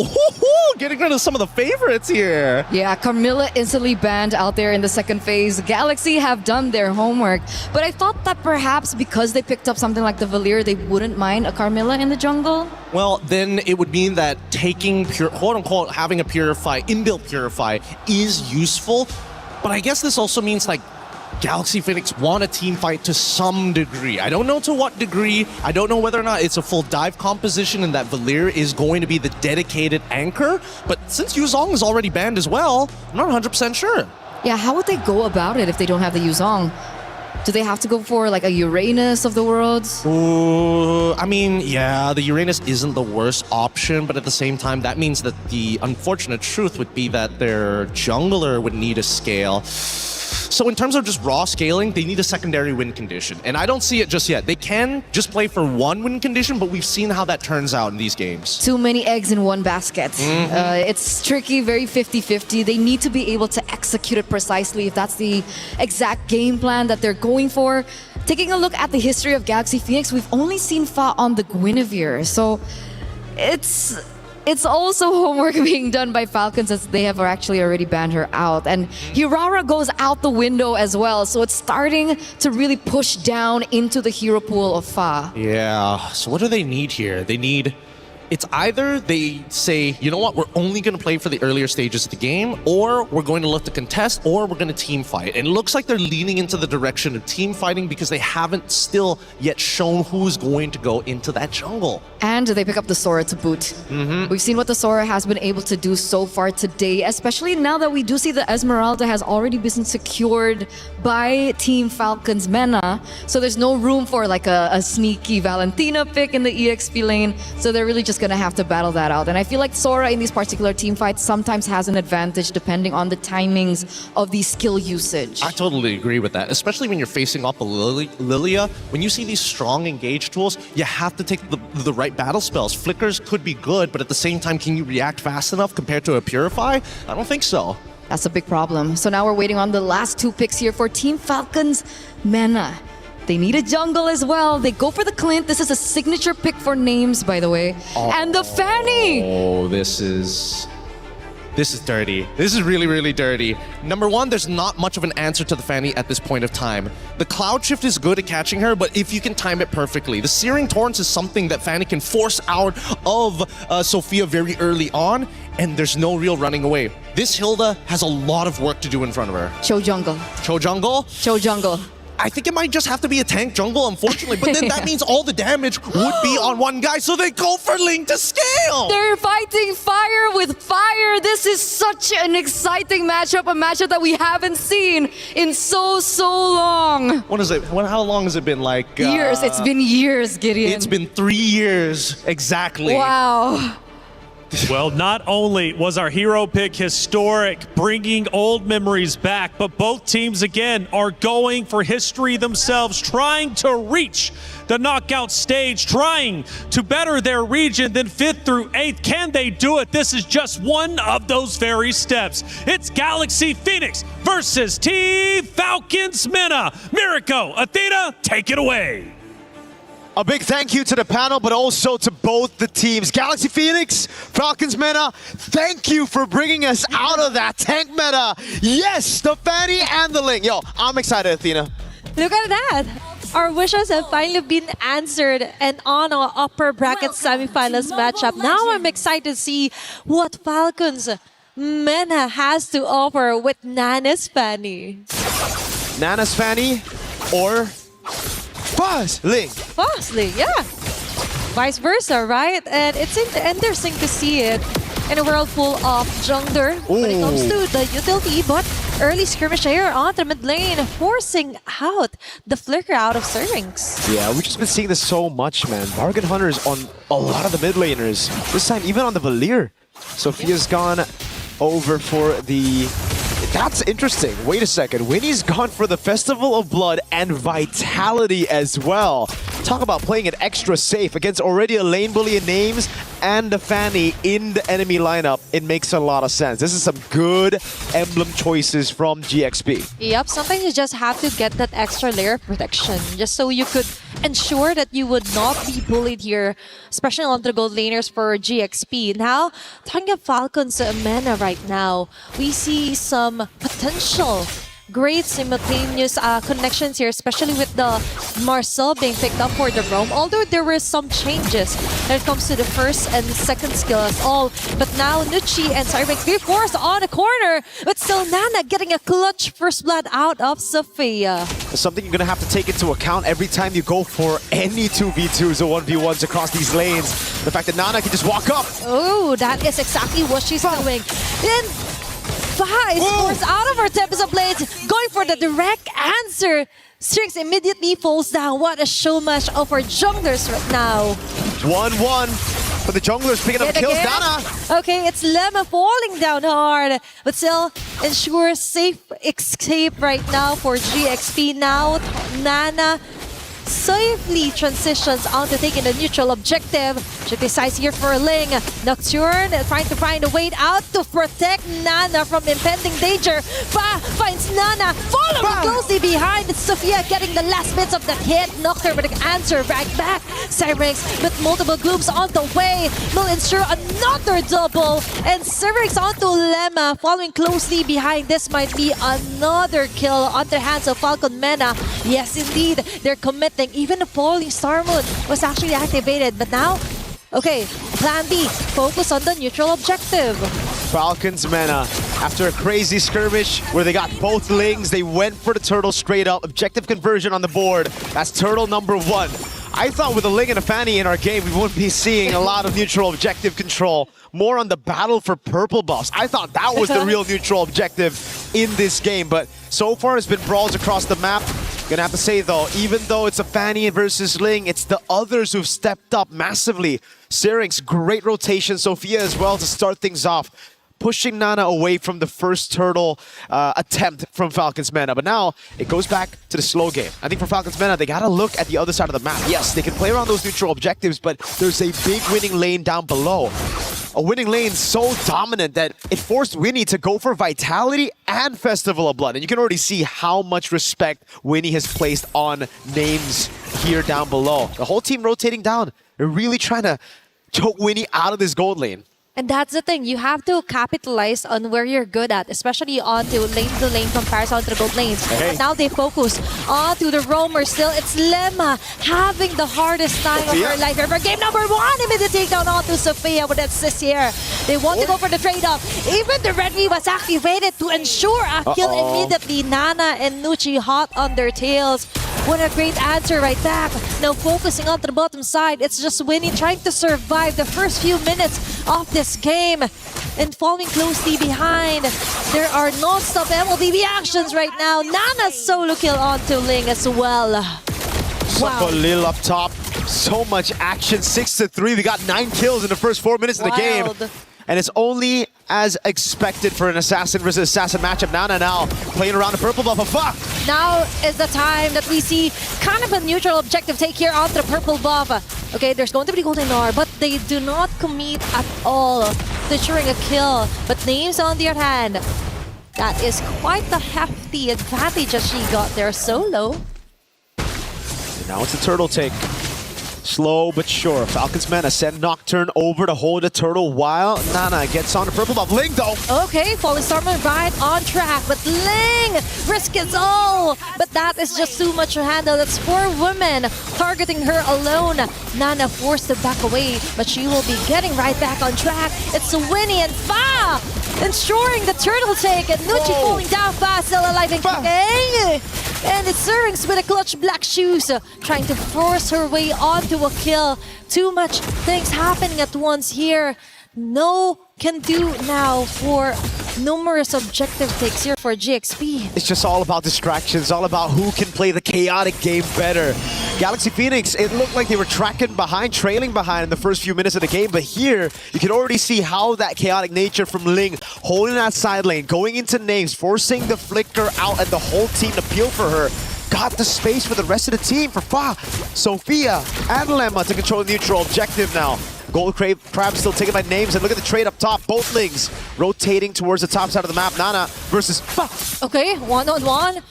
L: Getting rid of some of the favorites here.
M: Yeah, Carmilla instantly banned out there in the second phase. Galaxy have done their homework, but I thought that perhaps because they picked up something like the Valier, they wouldn't mind a Carmilla in the jungle.
L: Well, then it would mean that taking quote-unquote having a Purify, inbuilt Purify, is useful, but I guess this also means like Galaxy Phoenix want a team fight to some degree. I don't know to what degree. I don't know whether or not it's a full dive composition and that Valier is going to be the dedicated anchor. But since Yuzong is already banned as well, I'm not 100% sure.
M: Yeah, how would they go about it if they don't have the Yuzong? Do they have to go for like a Uranus of the worlds?
L: Ooh, I mean, yeah, the Uranus isn't the worst option, but at the same time, that means that the unfortunate truth would be that their jungler would need a scale. So in terms of just raw scaling, they need a secondary win condition. And I don't see it just yet. They can just play for one win condition, but we've seen how that turns out in these games.
M: Too many eggs in one basket. It's tricky, very 50-50. They need to be able to execute it precisely if that's the exact game plan that they're going for. Taking a look at the history of Galaxy Phoenix, we've only seen Fa on the Guinevere. So it's also homework being done by Falcons, as they have actually already banned her out. And Hirara goes out the window as well, so it's starting to really push down into the hero pool of Fa.
L: Yeah, so what do they need here? They need... It's either they say, you know what, we're only going to play for the earlier stages of the game, or we're going to look to contest, or we're going to team fight. And it looks like they're leaning into the direction of team fighting because they haven't still yet shown who's going to go into that jungle.
M: And they pick up the Sora to boot. We've seen what the Sora has been able to do so far today, especially now that we do see the Esmeralda has already been secured by Team Falcons MENA. So there's no room for like a sneaky Valentina pick in the EXP lane. So they're really just going to have to battle that out. And I feel like Sora in these particular team fights sometimes has an advantage depending on the timings of the skill usage.
L: I totally agree with that, especially when you're facing off a Lilia. When you see these strong engage tools, you have to take the right battle spells. Flickers could be good, but at the same time, can you react fast enough compared to a Purify? I don't think so.
M: That's a big problem. So now we're waiting on the last two picks here for Team Falcons MENA. They need a jungle as well. They go for the Clint. This is a signature pick for names, by the way. And the Fanny!
L: Oh, this is... This is dirty. This is really, really dirty. Number one, there's not much of an answer to the Fanny at this point of time. The Cloud Shift is good at catching her, but if you can time it perfectly. The Searing Torrents is something that Fanny can force out of Sophia very early on, and there's no real running away. This Hilda has a lot of work to do in front of her.
M: Show jungle.
L: Show jungle?
M: Show jungle.
L: I think it might just have to be a tank jungle, unfortunately, but then that means all the damage would be on one guy, so they go for Ling to scale!
M: They're fighting fire with fire. This is such an exciting matchup, a matchup that we haven't seen in so long.
L: What is it? How long has it been? Like
M: years. It's been years, Gideon.
L: It's been 3 years, exactly.
M: Wow.
K: Well, not only was our hero pick historic, bringing old memories back, but both teams again are going for history themselves, trying to reach the knockout stage, trying to better their region than 5th through 8th. Can they do it? This is just one of those very steps. It's Galaxy Phoenix versus Team Falcons Mena. Mirko, Athena, take it away.
I: A big thank you to the panel, but also to both the teams. Galaxy Phoenix, Falcons Meta, thank you for bringing us out of that tank meta. Yes, the Fanny and the Ling. Yo, I'm excited, Athena.
Q: Look at that. Our wishes have finally been answered and on our upper bracket semifinals matchup. Now I'm excited to see what Falcons Mena has to offer with Nana's Fanny.
I: Nana's Fanny or Fuzz Ling.
Q: Fuzz Ling, yeah. Vice versa, right? And it's interesting to see it in a world full of jungler when it comes to the utility, but early skirmish here on the mid lane, forcing out the flicker out of Syrinx.
I: Yeah, we've just been seeing this so much, man. Bargain Hunters on a lot of the mid laners. This time, even on the Valir. Sophia's gone over for the... That's interesting. Wait a second. Winnie's gone for the Festival of Blood and Vitality as well. Talk about playing it extra safe against already a lane bully in names and the Fanny in the enemy lineup. It makes a lot of sense. This is some good emblem choices from GXP.
Q: Yep, sometimes you just have to get that extra layer of protection just so you could ensure that you would not be bullied here, especially on the gold laners for GXP. Now, talking about Falcons Mena right now, we see some potential great simultaneous connections here, especially with the Marcel being picked up for the roam. Although there were some changes when it comes to the first and second skill as all. But now Nucci and Cyrex being forced on the corner, but still Nana getting a clutch first blood out of Sophia.
I: Something you're going to have to take into account every time you go for any 2v2s or 1v1s across these lanes. The fact that Nana can just walk up.
Q: Oh, that is exactly what she's doing. Then Vice forced out of her Tempest of Blades, going for the direct answer. Strix immediately falls down. What a show match of our junglers right now.
I: 1-1 for the junglers picking up the kills. Nana.
Q: Okay, it's Lemma falling down hard, but still ensures safe escape right now for GXP. Now Nana safely transitions onto taking the neutral objective. She decides here for Ling. Nocturne trying to find a way out to protect Nana from impending danger. Fa finds Nana following closely behind. It's Sophia getting the last bits of that hit. Nocturne with an answer right back. Syrinx with multiple gloops on the way will ensure another double. And Syrinx onto Lemma following closely behind. This might be another kill on the hands of Falcon Mena. Yes, indeed, they're committing. Even the Falling Star Moon was actually activated, but now, okay, plan B, focus on the neutral objective.
I: Falcons Mena, after a crazy skirmish where they got both Lings, they went for the turtle straight up. Objective conversion on the board. That's turtle number 1. I thought with a Ling and a Fanny in our game, we wouldn't be seeing a lot of neutral objective control. More on the battle for purple buffs. I thought that was the real neutral objective in this game, but so far it's been brawls across the map. Gonna have to say though, even though it's a Fanny versus Ling, it's the others who've stepped up massively. Syrinx, great rotation. Sophia as well to start things off, pushing Nana away from the first turtle attempt from Falcons Mena. But now it goes back to the slow game. I think for Falcons Mena, they gotta look at the other side of the map. Yes, they can play around those neutral objectives, but there's a big winning lane down below. A winning lane so dominant that it forced Winnie to go for Vitality and Festival of Blood. And you can already see how much respect Winnie has placed on names here down below. The whole team rotating down. They're really trying to choke Winnie out of this gold lane.
F: And that's the thing, you have to capitalize on where you're good at, especially onto lane-to-lane comparison to the gold lanes.
I: Okay.
F: But now they focus onto the roamer still. It's Lemma having the hardest time of her life here for game number 1. Immediate takedown onto Sophia with that assist here. They want to go for the trade-off. Even the red V was activated to ensure a kill immediately. Nana and Nucci hot on their tails. What a great answer right back. Now focusing onto the bottom side. It's just Winnie trying to survive the first few minutes of this game and falling closely behind. There are non-stop MLBB actions right now. Nana's solo kill onto Ling as well.
I: Wow. Lil up top. So much action. 6-3. We got 9 kills in the first 4 minutes of the game. And it's only as expected for an assassin versus assassin matchup. Nana now playing around the purple buff. Fuck!
F: Now is the time that we see kind of a neutral objective take here onto the purple buff. Okay, there's going to be golden R, but they do not commit at all to ensuring a kill. But Names on the other hand, that is quite the hefty advantage that she got there solo.
I: And now it's a turtle take. Slow but sure. Falcons Mana send Nocturne over to hold the turtle while Nana gets on the purple buff. Ling though.
F: Okay, Falling Stormer right on track, but Ling risk it all. But that is just too much to handle. It's 4 women targeting her alone. Nana forced to back away, but she will be getting right back on track. It's Winnie and Fa ensuring the turtle take, and Nucci falling down fast, still alive and kicking. And it's Syrinx with a clutch black shoes, trying to force her way onto a kill. Too much things happening at once here. No can do now for numerous objective takes here for GXP.
I: It's just all about distractions, all about who can play the chaotic game better. Galaxy Phoenix, it looked like they were tracking behind, trailing behind in the first few minutes of the game, but here you can already see how that chaotic nature from Ling, holding that side lane, going into Names, forcing the flicker out and the whole team to peel for her. Got the space for the rest of the team for Fa, Sophia, and Lemma to control the neutral objective now. Gold Crab still taken by Names, and look at the trade up top. Both Lings rotating towards the top side of the map. Nana versus Fa.
F: Okay, one-on-one.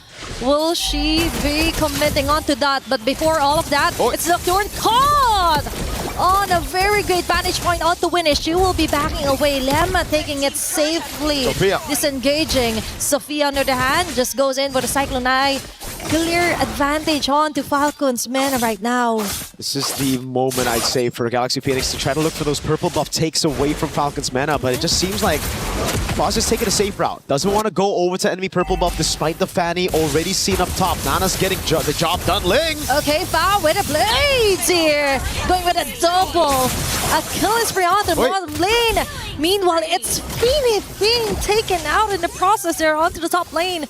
F: Will she be committing onto that? But before all of that, it's Nocturne caught on a very great vantage point on to win it. She will be backing away. Lemma taking it safely.
I: Sophia.
F: Disengaging. Sophia, on the other hand, just goes in with a Cyclone Eye. Clear advantage on to Falcons Mana right now.
I: This is the moment, I'd say, for Galaxy Phoenix to try to look for those purple buff takes away from Falcons Mana, but it just seems like Foz is taking a safe route. Doesn't want to go over to enemy purple buff despite the Fanny already seen up top. Nana's getting the job done. Ling!
F: Okay, Fa with a blades here. Going with a double. A kill is free on the bottom lane. Meanwhile, it's Phoenix being taken out in the process there onto the top lane.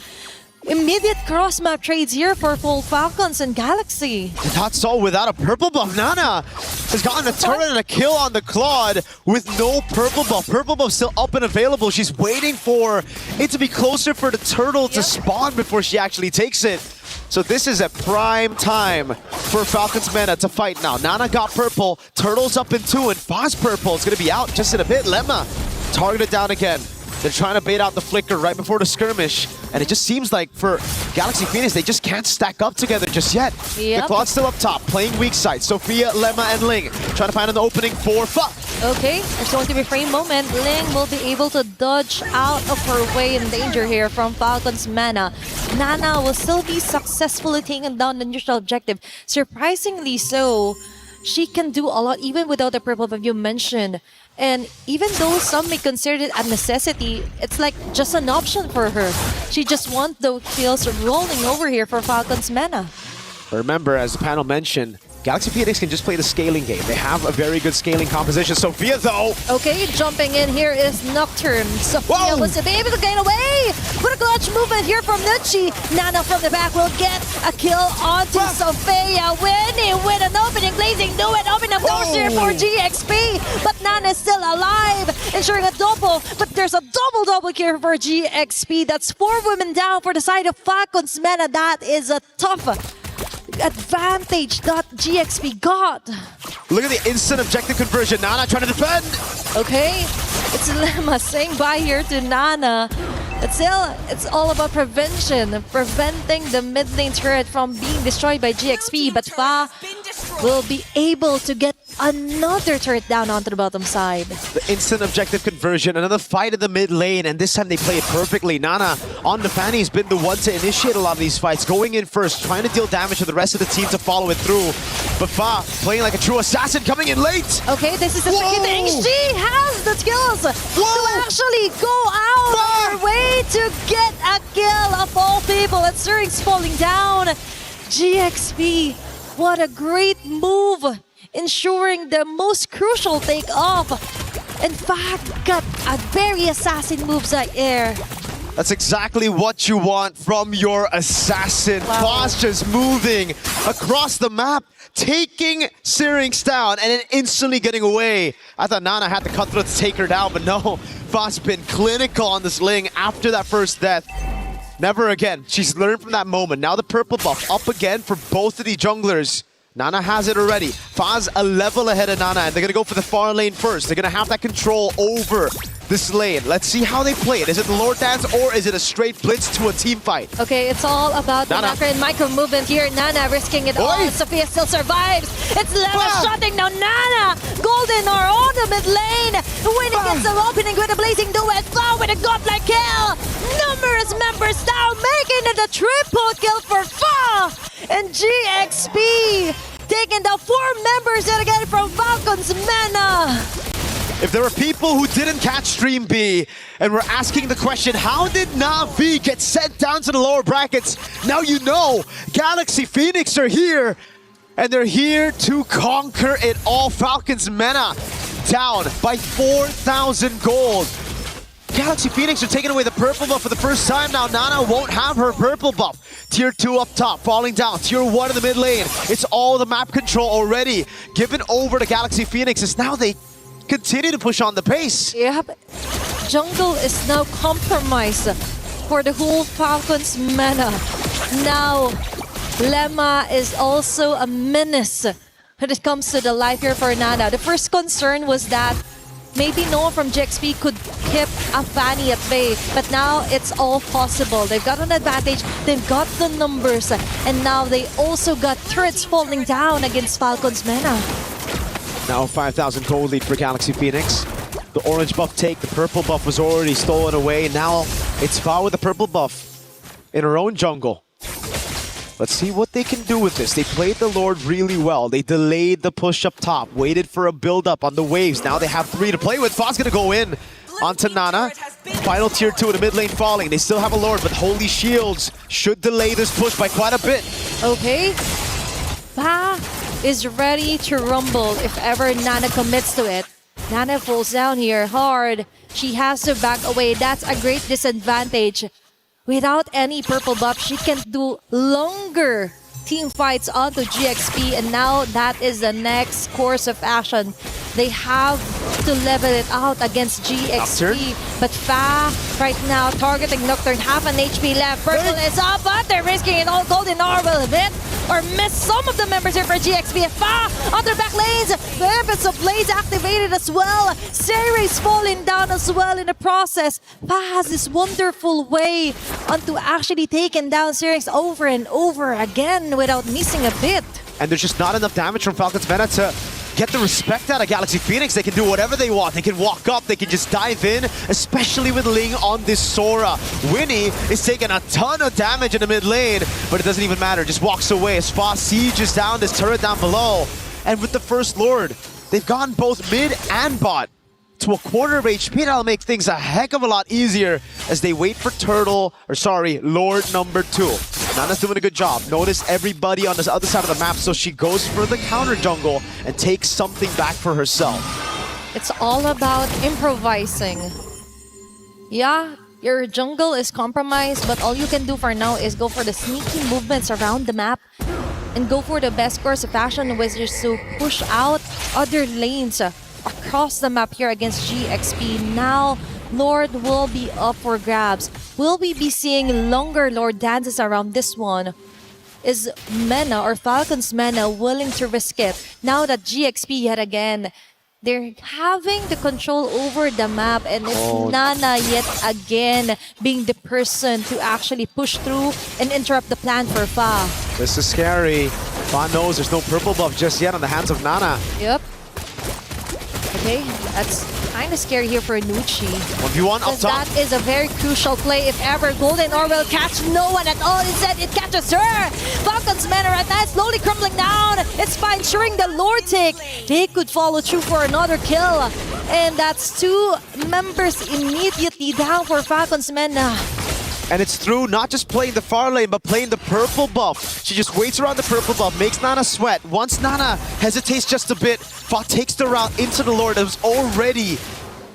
F: Immediate cross-map trades here for full Falcons and Galaxy.
I: That's all without a purple buff. Nana has gotten a turret and a kill on the Claude with no purple buff. Purple buff still up and available. She's waiting for it to be closer for the turtle to spawn before she actually takes it. So this is a prime time for Falcons Mana to fight now. Nana got purple, Turtle's up in 2, and Foz purple is going to be out just in a bit. Lemma targeted down again. They're trying to bait out the flicker right before the skirmish, and it just seems like for Galaxy Phoenix, they just can't stack up together just yet. The Claude's still up top, playing weak side. Sophia, Lemma, and Ling trying to find an opening for Fa.
F: Okay, there's going to be a frame moment. Ling will be able to dodge out of her way in danger here from Falcons Mana. Nana will still be successfully taking down the neutral objective. Surprisingly so, she can do a lot even without the purple that you mentioned. And even though some may consider it a necessity, it's like just an option for her. She just wants those kills rolling over here for Falcons Mana.
I: Remember, as the panel mentioned, Galaxy Phoenix can just play the scaling game. They have a very good scaling composition. Sophia, though.
F: Okay, jumping in here is Nocturne. Sophia was able to get away. But a clutch movement here from Nucci. Nana from the back will get a kill onto Sophia. Winnie with an opening, blazing do it. Open up doors here for GXP. But Nana is still alive, ensuring a double. But there's a double here for GXP. That's 4 women down for the side of Falcons Mana. That is a tough advantage that GXP got.
I: Look at the instant objective conversion. Nana trying to defend.
F: Okay, it's Lemma saying bye here to Nana. But still, it's all about prevention. Preventing the mid lane turret from being destroyed by GXP. But Fa will be able to get another turret down onto the bottom side.
I: The instant objective conversion, another fight in the mid lane, and this time they play it perfectly. Nana on the Fanny has been the one to initiate a lot of these fights, going in first, trying to deal damage to the rest of the team to follow it through. But Fa playing like a true assassin, coming in late.
F: Okay, this is the tricky thing. She has the skills to actually go out of her way to get a kill of all people. And Suring's falling down. GXP, what a great move, ensuring the most crucial take-off. In fact, got a very assassin moves right there.
I: That's exactly what you want from your assassin. Foz just moving across the map, taking Syrinx down, and then instantly getting away. I thought Nana had the cutthroat to take her down, but no. Foz been clinical on this Ling after that first death. Never again. She's learned from that moment. Now the purple buff up again for both of the junglers. Nana has it already. Foz a level ahead of Nana, and they're going to go for the far lane first. They're going to have that control over this lane. Let's see how they play it. Is it the Lord Dance or is it a straight blitz to a team fight?
F: Okay, it's all about the macro and micro movement here. Nana risking it all. Sophia still survives. It's Leva shutting down Nana. Golden are on the mid lane. Winning gets the opening with a blazing duet. Fa with a godlike kill. Numerous members down, making it a triple kill for Fa. And GXP taking the 4 members yet again from Falcons Mena.
I: If there are people who didn't catch Stream B and were asking the question, how did Na'Vi get sent down to the lower brackets? Now you know, Galaxy Phoenix are here, and they're here to conquer it all. Falcons Mena down by 4,000 gold. Galaxy Phoenix are taking away the purple buff for the first time now. Nana won't have her purple buff. Tier 2 up top, falling down. Tier 1 in the mid lane. It's all the map control already given over to Galaxy Phoenix as now they continue to push on the pace.
F: Yep. Jungle is now compromised for the whole Falcons Mena. Now, Lemma is also a menace when it comes to the life here for Nana. The first concern was that maybe no one from GXP could keep a Fanny at bay, but now it's all possible. They've got an advantage, they've got the numbers, and now they also got turrets falling down against Falcons Mena.
I: Now 5,000 gold lead for Galaxy Phoenix. The orange buff take, the purple buff was already stolen away. Now it's Fa with the purple buff in her own jungle. Let's see what they can do with this. They played the Lord really well. They delayed the push up top, waited for a build up on the waves. Now they have 3 to play with. Fa's gonna go in onto Nana. Final tier 2 in the mid lane falling. They still have a Lord, but Holy Shields should delay this push by quite a bit.
F: Okay. Fa is ready to rumble if ever Nana commits to it. Nana falls down here hard. She has to back away. That's a great disadvantage. Without any purple buff, she can do longer team fights onto GXP, and now that is the next course of action. They have to level it out against GXP, but Fa right now targeting Nocturne, half an HP left. Purple is up, but they're risking it all. Golden R will hit or miss some of the members here for GXP. Fa on their back lanes, the Impulse of Blaze activated as well. Series falling down as well in the process. Fa has this wonderful way onto actually taking down Series over and over again without missing a bit.
I: And there's just not enough damage from Falcons Mena to get the respect out of Galaxy Phoenix. They can do whatever they want. They can walk up, they can just dive in, especially with Ling on this Sora. Winnie is taking a ton of damage in the mid lane, but it doesn't even matter. Just walks away as Fa sieges down this turret down below. And with the first Lord, they've gone both mid and bot to a quarter of HP. That'll make things a heck of a lot easier as they wait for Lord number 2. Nana's doing a good job. Notice everybody on this other side of the map, so she goes for the counter jungle and takes something back for herself.
F: It's all about improvising. Yeah, your jungle is compromised, but all you can do for now is go for the sneaky movements around the map and go for the best course of action, which is to push out other lanes across the map here against GXP. Now, Lord will be up for grabs. Will we be seeing longer Lord dances around this one? Is Mena or Falcons Mena willing to risk it? Now that GXP yet again, they're having the control over the map, and it's Nana yet again being the person to actually push through and interrupt the plan for Fa.
I: This is scary. Fa knows there's no purple buff just yet on the hands of Nana.
F: Yep. Okay, that's kind of scary here for Nucci.
I: 1v1 up
F: Because
I: top.
F: that is a very crucial play. If ever Golden Or will catch no one at all, instead it catches her. Falcons men are at that, slowly crumbling down. It's fine, ensuring the lore take. They could follow through for another kill. And that's 2 members immediately down for Falcons men.
I: And it's through not just playing the far lane, but playing the purple buff. She just waits around the purple buff, makes Nana sweat. Once Nana hesitates just a bit, Fa takes the round into the Lord that was already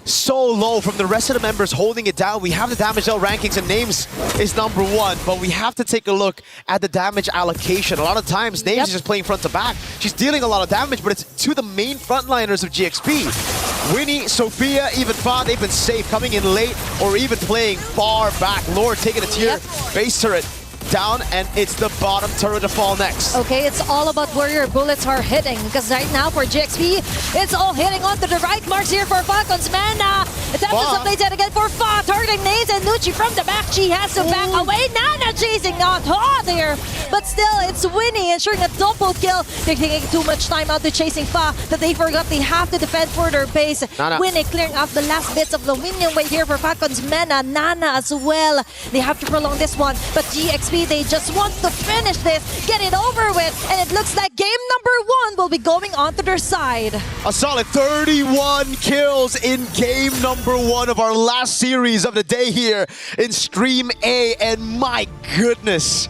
I: so low from the rest of the members holding it down. We have the damage L rankings and Names is number 1, but we have to take a look at the damage allocation. A lot of times, Names is just playing front to back. She's dealing a lot of damage, but it's to the main frontliners of GXP. Winnie, Sophia, even Fa, they've been safe, coming in late or even playing far back. Lord taking a tier, base turret down, and it's the bottom turret to fall next.
F: Okay, it's all about where your bullets are hitting, because right now for GXP, it's all hitting onto the right marks here for Falcons. Mana attempts to place it again for Fa, targeting Naze and Nucci from the back. She has to back away. Nana chasing not hard there, but still it's Winnie ensuring a double kill. They're taking too much time out to chasing Fa that they forgot they have to defend for their base.
I: Nana.
F: Winnie clearing off the last bits of the minion wave here for Falcons. Mana, Nana as well. They have to prolong this one, but GXP, they just want to finish this, get it over with, and it looks like game number 1 will be going onto their side.
I: A solid 31 kills in game number 1 of our last series of the day here in Stream A, and my goodness,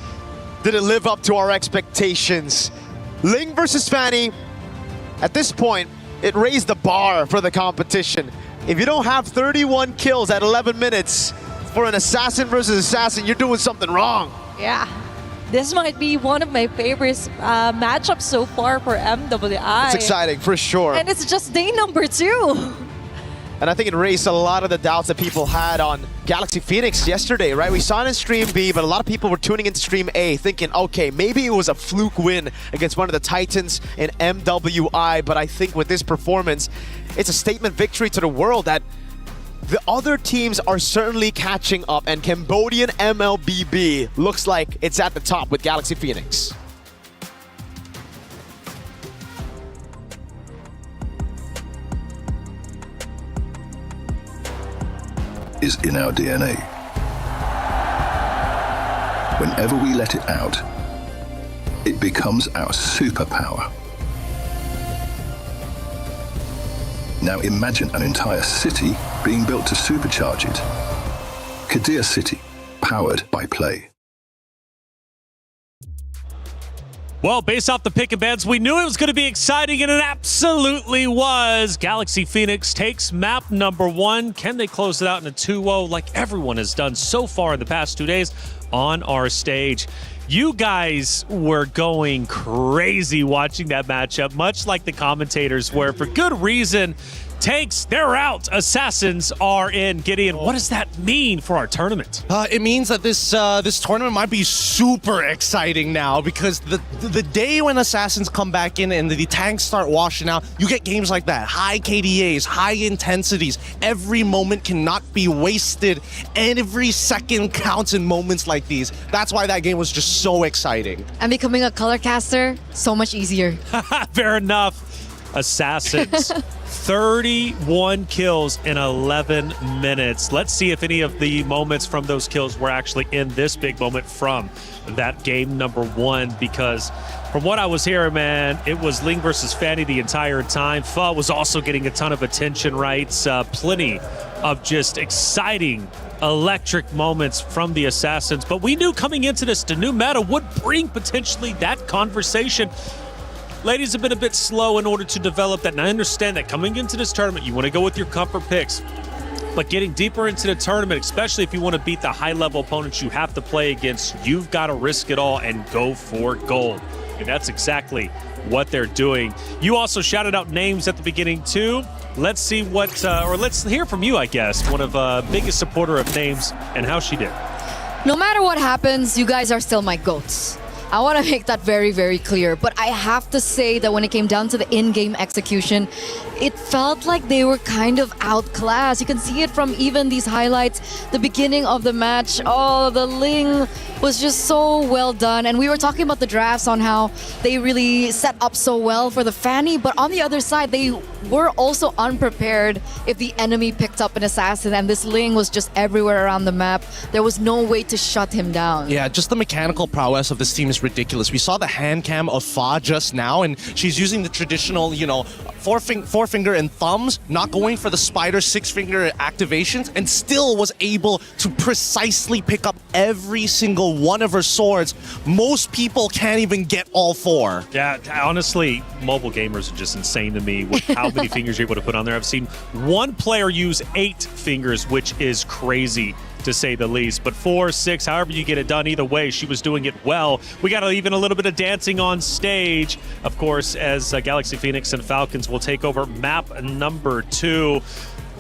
I: did it live up to our expectations. Ling versus Fanny, at this point, it raised the bar for the competition. If you don't have 31 kills at 11 minutes for an assassin versus assassin, you're doing something wrong.
F: Yeah, this might be one of my favorite matchups so far for MWI.
I: It's exciting, for sure.
F: And it's just day number 2.
I: And I think it raised a lot of the doubts that people had on Galaxy Phoenix yesterday, right? We saw it in Stream B, but a lot of people were tuning into Stream A thinking, okay, maybe it was a fluke win against one of the Titans in MWI, but I think with this performance, it's a statement victory to the world that the other teams are certainly catching up, and Cambodian MLBB looks like it's at the top with Galaxy Phoenix.
C: Is in our DNA. Whenever we let it out, it becomes our superpower. Now imagine an entire city being built to supercharge it. Kadir City, powered by play.
K: Well, based off the pick and bans, we knew it was going to be exciting, and it absolutely was. Galaxy Phoenix takes map number 1. Can they close it out in a 2-0 like everyone has done so far in the past 2 days on our stage? You guys were going crazy watching that matchup, much like the commentators were, for good reason. Tanks, they're out. Assassins are in. Gideon, what does that mean for our tournament?
L: It means that this tournament might be super exciting now, because the day when Assassins come back in and the tanks start washing out, you get games like that. High KDAs, high intensities. Every moment cannot be wasted. Every second counts in moments like these. That's why that game was just so exciting.
M: And becoming a color caster, so much easier.
K: Fair enough. Assassins. 31 kills in 11 minutes. Let's see if any of the moments from those kills were actually in this big moment from that game number 1, because from what I was hearing, man, it was Ling versus Fanny the entire time. Fa was also getting a ton of attention, right? Plenty of just exciting, electric moments from the Assassins. But we knew coming into this, the new meta would bring potentially that conversation. Ladies have been a bit slow in order to develop that, and I understand that coming into this tournament, you want to go with your comfort picks. But getting deeper into the tournament, especially if you want to beat the high-level opponents you have to play against, you've got to risk it all and go for gold. And that's exactly what they're doing. You also shouted out names at the beginning, too. Let's see what, or let's hear from you, I guess, one of biggest supporter of names and how she did.
M: No matter what happens, you guys are still my GOATs. I want to make that very, very clear. But I have to say that when it came down to the in-game execution, it felt like they were kind of outclassed. You can see it from even these highlights. The beginning of the match, oh, the Ling was just so well done. And we were talking about the drafts on how they really set up so well for the Fanny, but on the other side, they were also unprepared if the enemy picked up an assassin, and this Ling was just everywhere around the map. There was no way to shut him down.
L: Yeah, just the mechanical prowess of this team is ridiculous. We saw the hand cam of Fa just now, and she's using the traditional, you know, forefinger and thumbs, not going for the spider 6-finger activations, and still was able to precisely pick up every single one of her swords. Most people can't even get all 4.
K: Yeah, honestly, mobile gamers are just insane to me with how many fingers you're able to put on there. I've seen one player use 8 fingers, which is crazy to say the least. But 4, 6, however you get it done, either way, she was doing it well. We got even a little bit of dancing on stage, of course, as Galaxy Phoenix and Falcons will take over map number 2.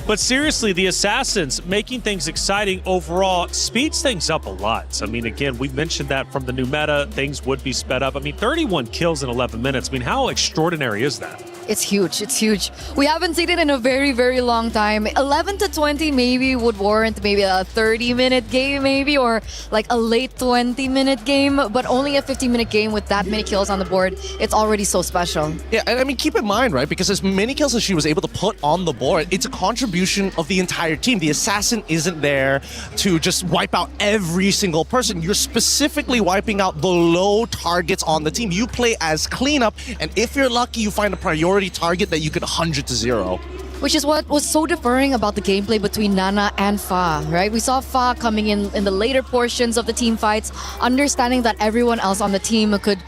K: But seriously, the Assassins making things exciting overall speeds things up a lot. I mean, again, we mentioned that from the new meta, things would be sped up. I mean, 31 kills in 11 minutes. I mean, how extraordinary is that?
M: It's huge. It's huge. We haven't seen it in a very, very long time. 11 to 20 maybe would warrant maybe a 30-minute game maybe, or like a late 20-minute game, but only a 15-minute game with that many kills on the board. It's already so special.
L: Yeah, and I mean, keep in mind, right, because as many kills as she was able to put on the board, it's a contribution of the entire team. The assassin isn't there to just wipe out every single person. You're specifically wiping out the low targets on the team. You play as cleanup, and if you're lucky, you find a priority target that you could 100-0.
M: Which is what was so differing about the gameplay between Nana and Fa, right? We saw Fa coming in the later portions of the team fights, understanding that everyone else on the team could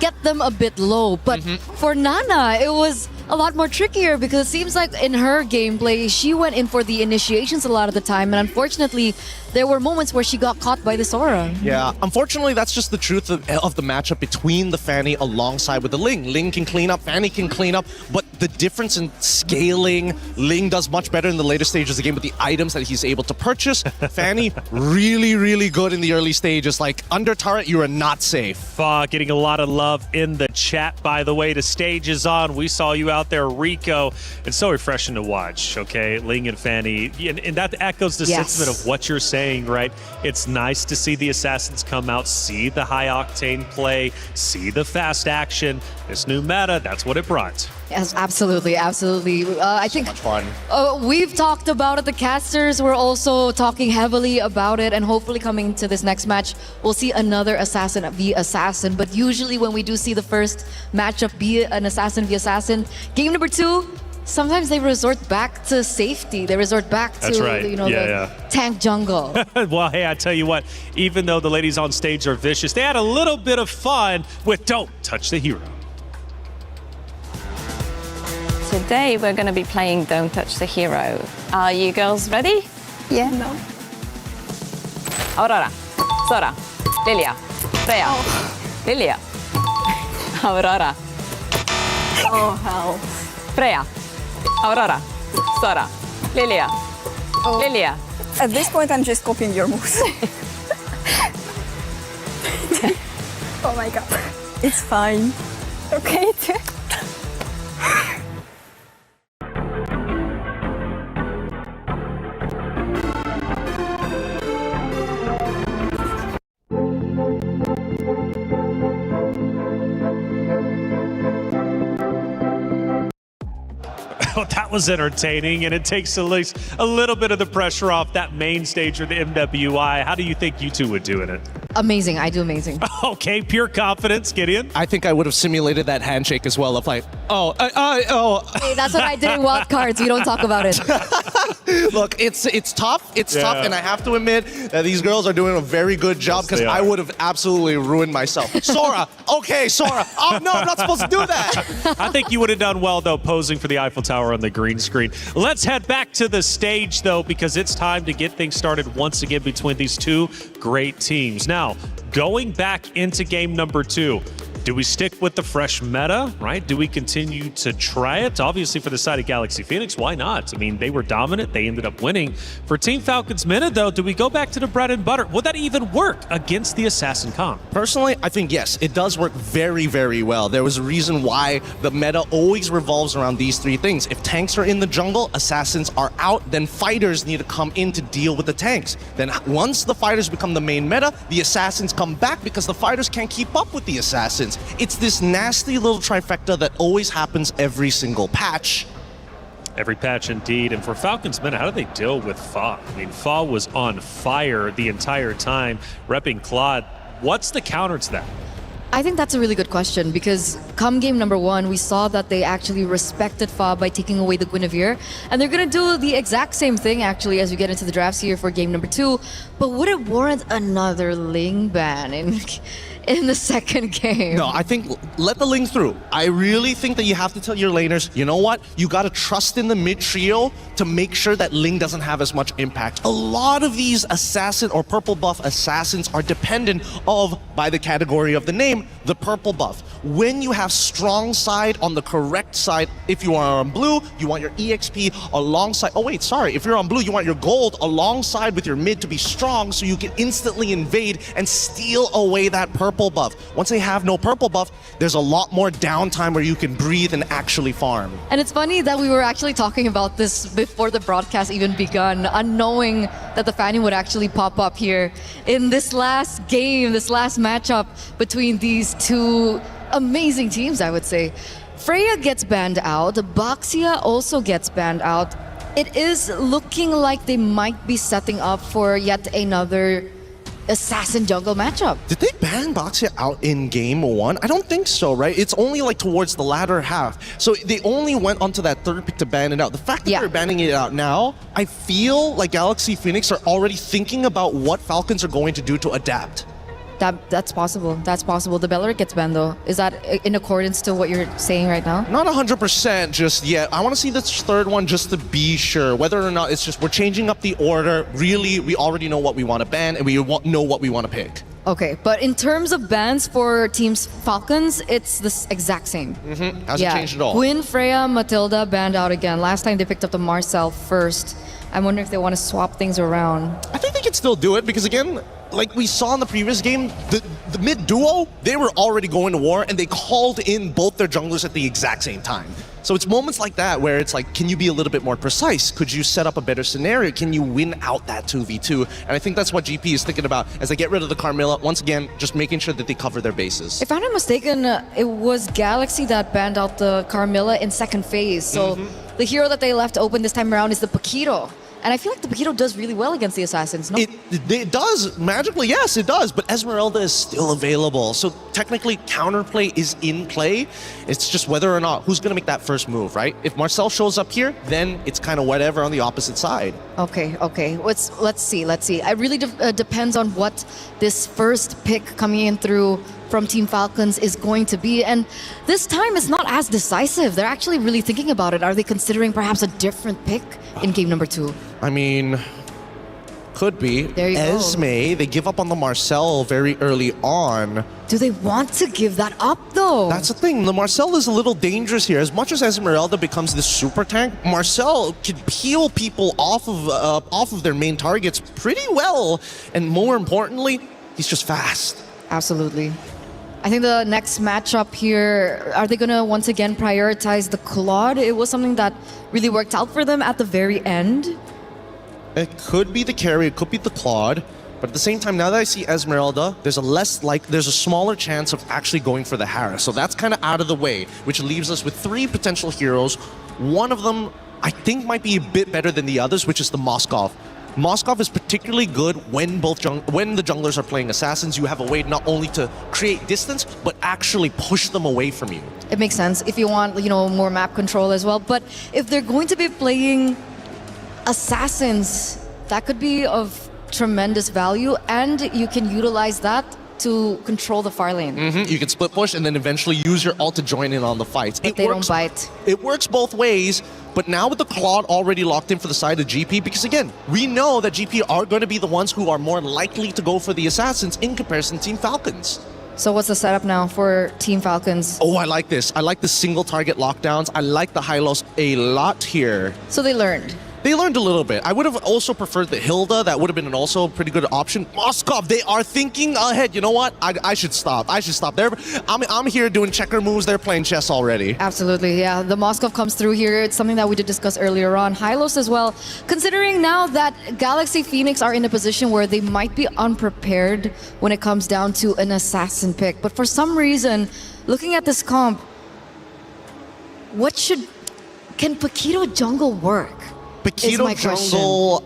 M: get them a bit low. But for Nana, it was a lot more trickier because it seems like in her gameplay, she went in for the initiations a lot of the time. And unfortunately, there were moments where she got caught by the Sora.
L: Yeah, unfortunately, that's just the truth of the matchup between the Fanny alongside with the Ling. Ling can clean up, Fanny can clean up, but the difference in scaling, Ling does much better in the later stages of the game with the items that he's able to purchase. Fanny, really, really good in the early stages. Like, under turret, you are not safe.
K: Getting a lot of love in the chat, by the way. The stage is on. We saw you out there, Rico. It's so refreshing to watch, okay? Ling and Fanny. And that echoes the sentiment of what you're saying, right? It's nice to see the Assassins come out, see the high-octane play, see the fast action. This new meta, that's what it brought.
M: Yes, absolutely, absolutely. I think
L: so much fun.
M: We've talked about it. The casters were also talking heavily about it, and hopefully coming to this next match, we'll see another assassin be assassin. But usually when we do see the first matchup be an assassin v assassin, game number 2, sometimes they resort back to safety. They resort back to the tank jungle.
K: Well, hey, I tell you what, even though the ladies on stage are vicious, they had a little bit of fun with Don't Touch the Hero.
R: Today we're going to be playing Don't Touch the Hero. Are you girls ready?
N: Yeah. No.
R: Aurora, Sora, Lilia, Freya, Lilia, Aurora.
N: Oh, hell.
R: Freya, Aurora, Sora, Lilia, Lilia.
N: At this point, I'm just copying your moves. Oh my god. It's fine. Okay.
K: That was entertaining, and it takes at least a little bit of the pressure off that main stage or the MWI. How do you think you two would do in it?
M: Amazing. I do amazing.
K: Okay, pure confidence, Gideon.
L: I think I would have simulated that handshake as well of like,
M: Hey, that's what I did in Wild Cards. We don't talk about it.
L: Look, it's tough. It's tough, and I have to admit that these girls are doing a very good job because I would have absolutely ruined myself. Sora, okay, Sora. Oh, no, I'm not supposed to do that.
K: I think you would have done well, though, posing for the Eiffel Tower on the green screen. Let's head back to the stage, though, because it's time to get things started once again between these two great teams. Now, going back into game number 2, Do we stick with the fresh meta, right? Do we continue to try it? Obviously, for the side of Galaxy Phoenix, why not? I mean, they were dominant. They ended up winning. For Team Falcon's meta, though, do we go back to the bread and butter? Would that even work against the Assassin comp?
L: Personally, I think yes, it does work very, very well. There was a reason why the meta always revolves around these three things. If tanks are in the jungle, assassins are out, then fighters need to come in to deal with the tanks. Then once the fighters become the main meta, the assassins come back because the fighters can't keep up with the assassins. It's this nasty little trifecta that always happens every single patch.
K: Every patch indeed. And for Falcons meta, how do they deal with Fa? I mean, Fa was on fire the entire time, repping Claude. What's the counter to that?
M: I think that's a really good question because come game number 1, we saw that they actually respected Fa by taking away the Guinevere. And they're going to do the exact same thing actually as we get into the drafts here for game number 2. But would it warrant another Ling ban in the second game?
L: No, I think let the Ling through. I really think that you have to tell your laners, you know what? You got to trust in the mid trio to make sure that Ling doesn't have as much impact. A lot of these assassin or purple buff assassins are dependent of, by the category of the name, the purple buff. When you have strong side on the correct side, if you are on blue, you want your EXP alongside, oh wait, sorry, if you're on blue, you want your gold alongside with your mid to be strong so you can instantly invade and steal away that purple buff. Once they have no purple buff, there's a lot more downtime where you can breathe and actually farm.
M: And it's funny that we were actually talking about this before the broadcast even begun, unknowing that the Fanny would actually pop up here in this last game, this last matchup between these two amazing teams, I would say. Freya gets banned out, Baxia also gets banned out. It is looking like they might be setting up for yet another assassin jungle matchup.
L: Did they ban Baxia out in game 1? I don't think so, right? It's only like towards the latter half. So they only went onto that third pick to ban it out. The fact that they're banning it out now, I feel like Galaxy Phoenix are already thinking about what Falcons are going to do to adapt.
M: That's possible. That's possible. The Belleric gets banned though. Is that in accordance to what you're saying right now?
L: Not 100% just yet. I want to see this third one just to be sure. Whether or not it's just we're changing up the order. Really, we already know what we want to ban and we know what we want to pick.
M: Okay, but in terms of bans for Teams Falcons, it's the exact same.
L: Hasn't changed at all.
M: Gwyn, Freya, Matilda banned out again. Last time they picked up the Marcel first. I'm wondering if they want to swap things around.
L: I think they can still do it because again, like we saw in the previous game, the mid duo, they were already going to war and they called in both their junglers at the exact same time. So it's moments like that where it's like, can you be a little bit more precise? Could you set up a better scenario? Can you win out that 2v2? And I think that's what GP is thinking about as they get rid of the Carmilla. Once again, just making sure that they cover their bases.
M: If I'm not mistaken, it was Galaxy that banned out the Carmilla in second phase. So the hero that they left open this time around is the Paquito. And I feel like the Paquito does really well against the Assassins, no?
L: It does. Magically, yes, it does. But Esmeralda is still available. So technically, counterplay is in play. It's just whether or not who's going to make that first move, right? If Marcel shows up here, then it's kind of whatever on the opposite side.
M: Okay. Let's see. It really depends on what this first pick coming in through from Team Falcons is going to be. And this time it's not as decisive. They're actually really thinking about it. Are they considering perhaps a different pick in game number 2?
L: I mean, could be.
M: There you go.
L: Esme, they give up on the Marcel very early on.
M: Do they want to give that up though?
L: That's the thing. The Marcel is a little dangerous here. As much as Esmeralda becomes this super tank, Marcel can peel people off of their main targets pretty well. And more importantly, he's just fast.
M: Absolutely. I think the next matchup here, are they going to once again prioritize the Claude? It was something that really worked out for them at the very end.
L: It could be the carry, it could be the Claude, but at the same time, now that I see Esmeralda, there's a smaller chance of actually going for the Hera. So that's kind of out of the way, which leaves us with 3 potential heroes. One of them, I think, might be a bit better than the others, which is the Moskov. Moskov is particularly good when the junglers are playing assassins. You have a way not only to create distance, but actually push them away from you.
M: It makes sense if you want, more map control as well. But if they're going to be playing assassins, that could be of tremendous value, and you can utilize that to control the far lane.
L: You can split push and then eventually use your ult to join in on the fights.
M: But they don't bite.
L: It works both ways, but now with the Claude already locked in for the side of GP, because again, we know that GP are going to be the ones who are more likely to go for the assassins in comparison to Team Falcons.
M: So what's the setup now for Team Falcons?
L: Oh, I like this. I like the single target lockdowns. I like the high-lows a lot here.
M: So they learned.
L: They learned a little bit. I would have also preferred the Hilda. That would have been an also pretty good option. Moskov, they are thinking ahead. You know what? I should stop. I should stop. I'm here doing checker moves. They're playing chess already.
M: Absolutely, yeah. The Moskov comes through here. It's something that we did discuss earlier on. Hylos as well. Considering now that Galaxy Phoenix are in a position where they might be unprepared when it comes down to an assassin pick. But for some reason, looking at this comp, can Paquito jungle work?
L: Paquito jungle,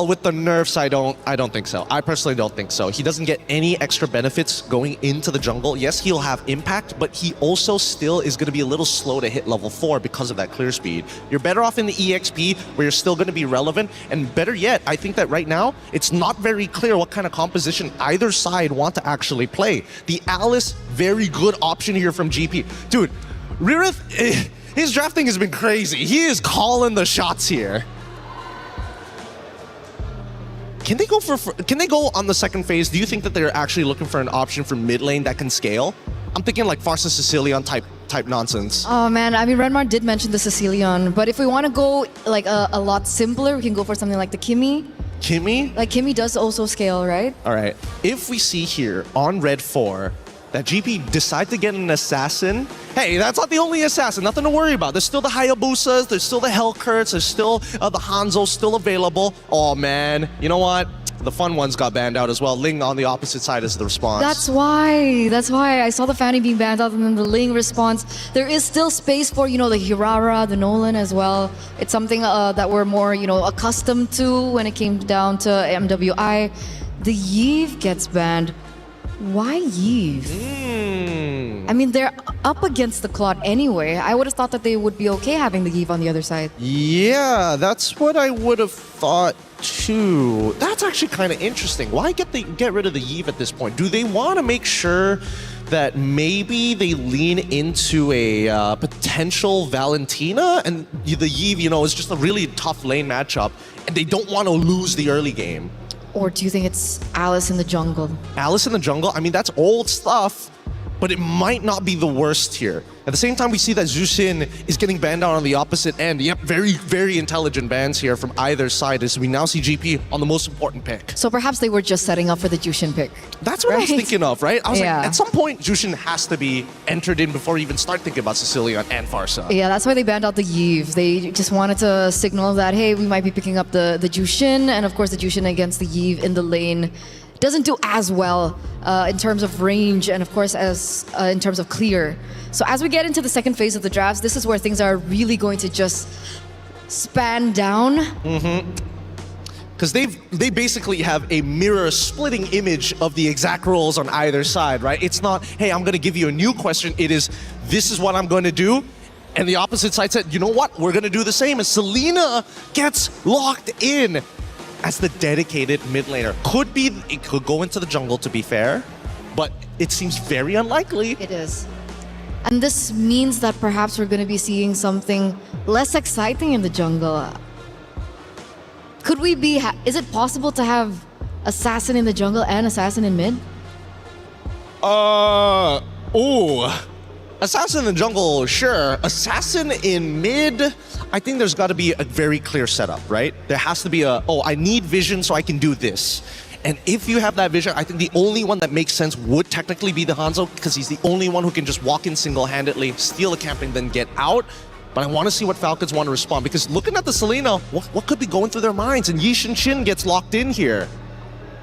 L: with the nerfs, I don't think so. I personally don't think so. He doesn't get any extra benefits going into the jungle. Yes, he'll have impact, but he also still is going to be a little slow to hit level 4 because of that clear speed. You're better off in the EXP where you're still going to be relevant, and better yet, I think that right now, it's not very clear what kind of composition either side want to actually play. The Alice, very good option here from GP. Dude, Ririth... His drafting has been crazy. He is calling the shots here. Can they go on the second phase? Do you think that they're actually looking for an option for mid lane that can scale? I'm thinking like Farsa Sicilian type nonsense.
M: Oh man, I mean Renmar did mention the Sicilian, but if we want to go like a lot simpler, we can go for something like the Kimmy.
L: Kimmy?
M: Like Kimmy does also scale, right?
L: All right. If we see here on Red 4 that GP decide to get an assassin, hey, that's not the only assassin, nothing to worry about. There's still the Hayabusas, there's still the Hellcurts, there's still the Hanzos still available. Oh man, you know what? The fun ones got banned out as well. Ling on the opposite side is the response.
M: That's why I saw the Fanny being banned out and then the Ling response. There is still space for, the Hirara, the Nolan as well. It's something that we're more, accustomed to when it came down to MWI. The Yve gets banned. Why Yve? I mean, they're up against the Claude anyway. I would have thought that they would be okay having the Yve on the other side.
L: Yeah, that's what I would have thought too. That's actually kind of interesting. Why get rid of the Yve at this point? Do they want to make sure that maybe they lean into a potential Valentina? And the Yve, is just a really tough lane matchup, and they don't want to lose the early game.
M: Or do you think it's Alice in the jungle?
L: Alice in the jungle? I mean, that's old stuff, but it might not be the worst here. At the same time, we see that Zushin is getting banned out on the opposite end. Yep, very, very intelligent bans here from either side as we now see GP on the most important pick.
M: So perhaps they were just setting up for the Jushin pick.
L: That's what I was thinking of, right? I was
M: Yeah.
L: like, at some point, Jushin has to be entered in before you even start thinking about Sicilian and Farsa.
M: Yeah, that's why they banned out the Yve. They just wanted to signal that, hey, we might be picking up the Jushin, and of course the Jushin against the Yve in the lane doesn't do as well in terms of range and of course as in terms of clear. So as we get into the second phase of the drafts, this is where things are really going to just span down.
L: Because they basically have a mirror splitting image of the exact roles on either side, right? It's not, hey, I'm going to give you a new question. It is, this is what I'm going to do. And the opposite side said, you know what? We're going to do the same. And Selena gets locked in as the dedicated mid laner. It could go into the jungle, to be fair, but it seems very unlikely.
M: It is. And this means that perhaps we're going to be seeing something less exciting in the jungle. Could we be... is it possible to have Assassin in the jungle and Assassin in mid?
L: Assassin in the jungle, sure. Assassin in mid, I think there's got to be a very clear setup, right? There has to be I need vision so I can do this. And if you have that vision, I think the only one that makes sense would technically be the Hanzo, because he's the only one who can just walk in single-handedly, steal a camp, and then get out. But I want to see what Falcons want to respond, because looking at the Selena, what could be going through their minds? And Yi Shin gets locked in here,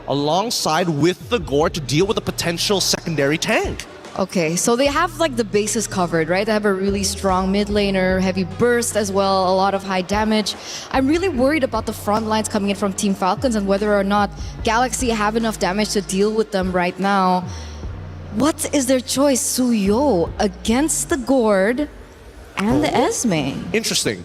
L: alongside with the Gore to deal with a potential secondary tank.
M: Okay, so they have like the bases covered, right? They have a really strong mid laner, heavy burst as well, a lot of high damage. I'm really worried about the front lines coming in from Team Falcons and whether or not Galaxy have enough damage to deal with them right now. What is their choice? Suyo against the Gord and the Esme.
L: Interesting.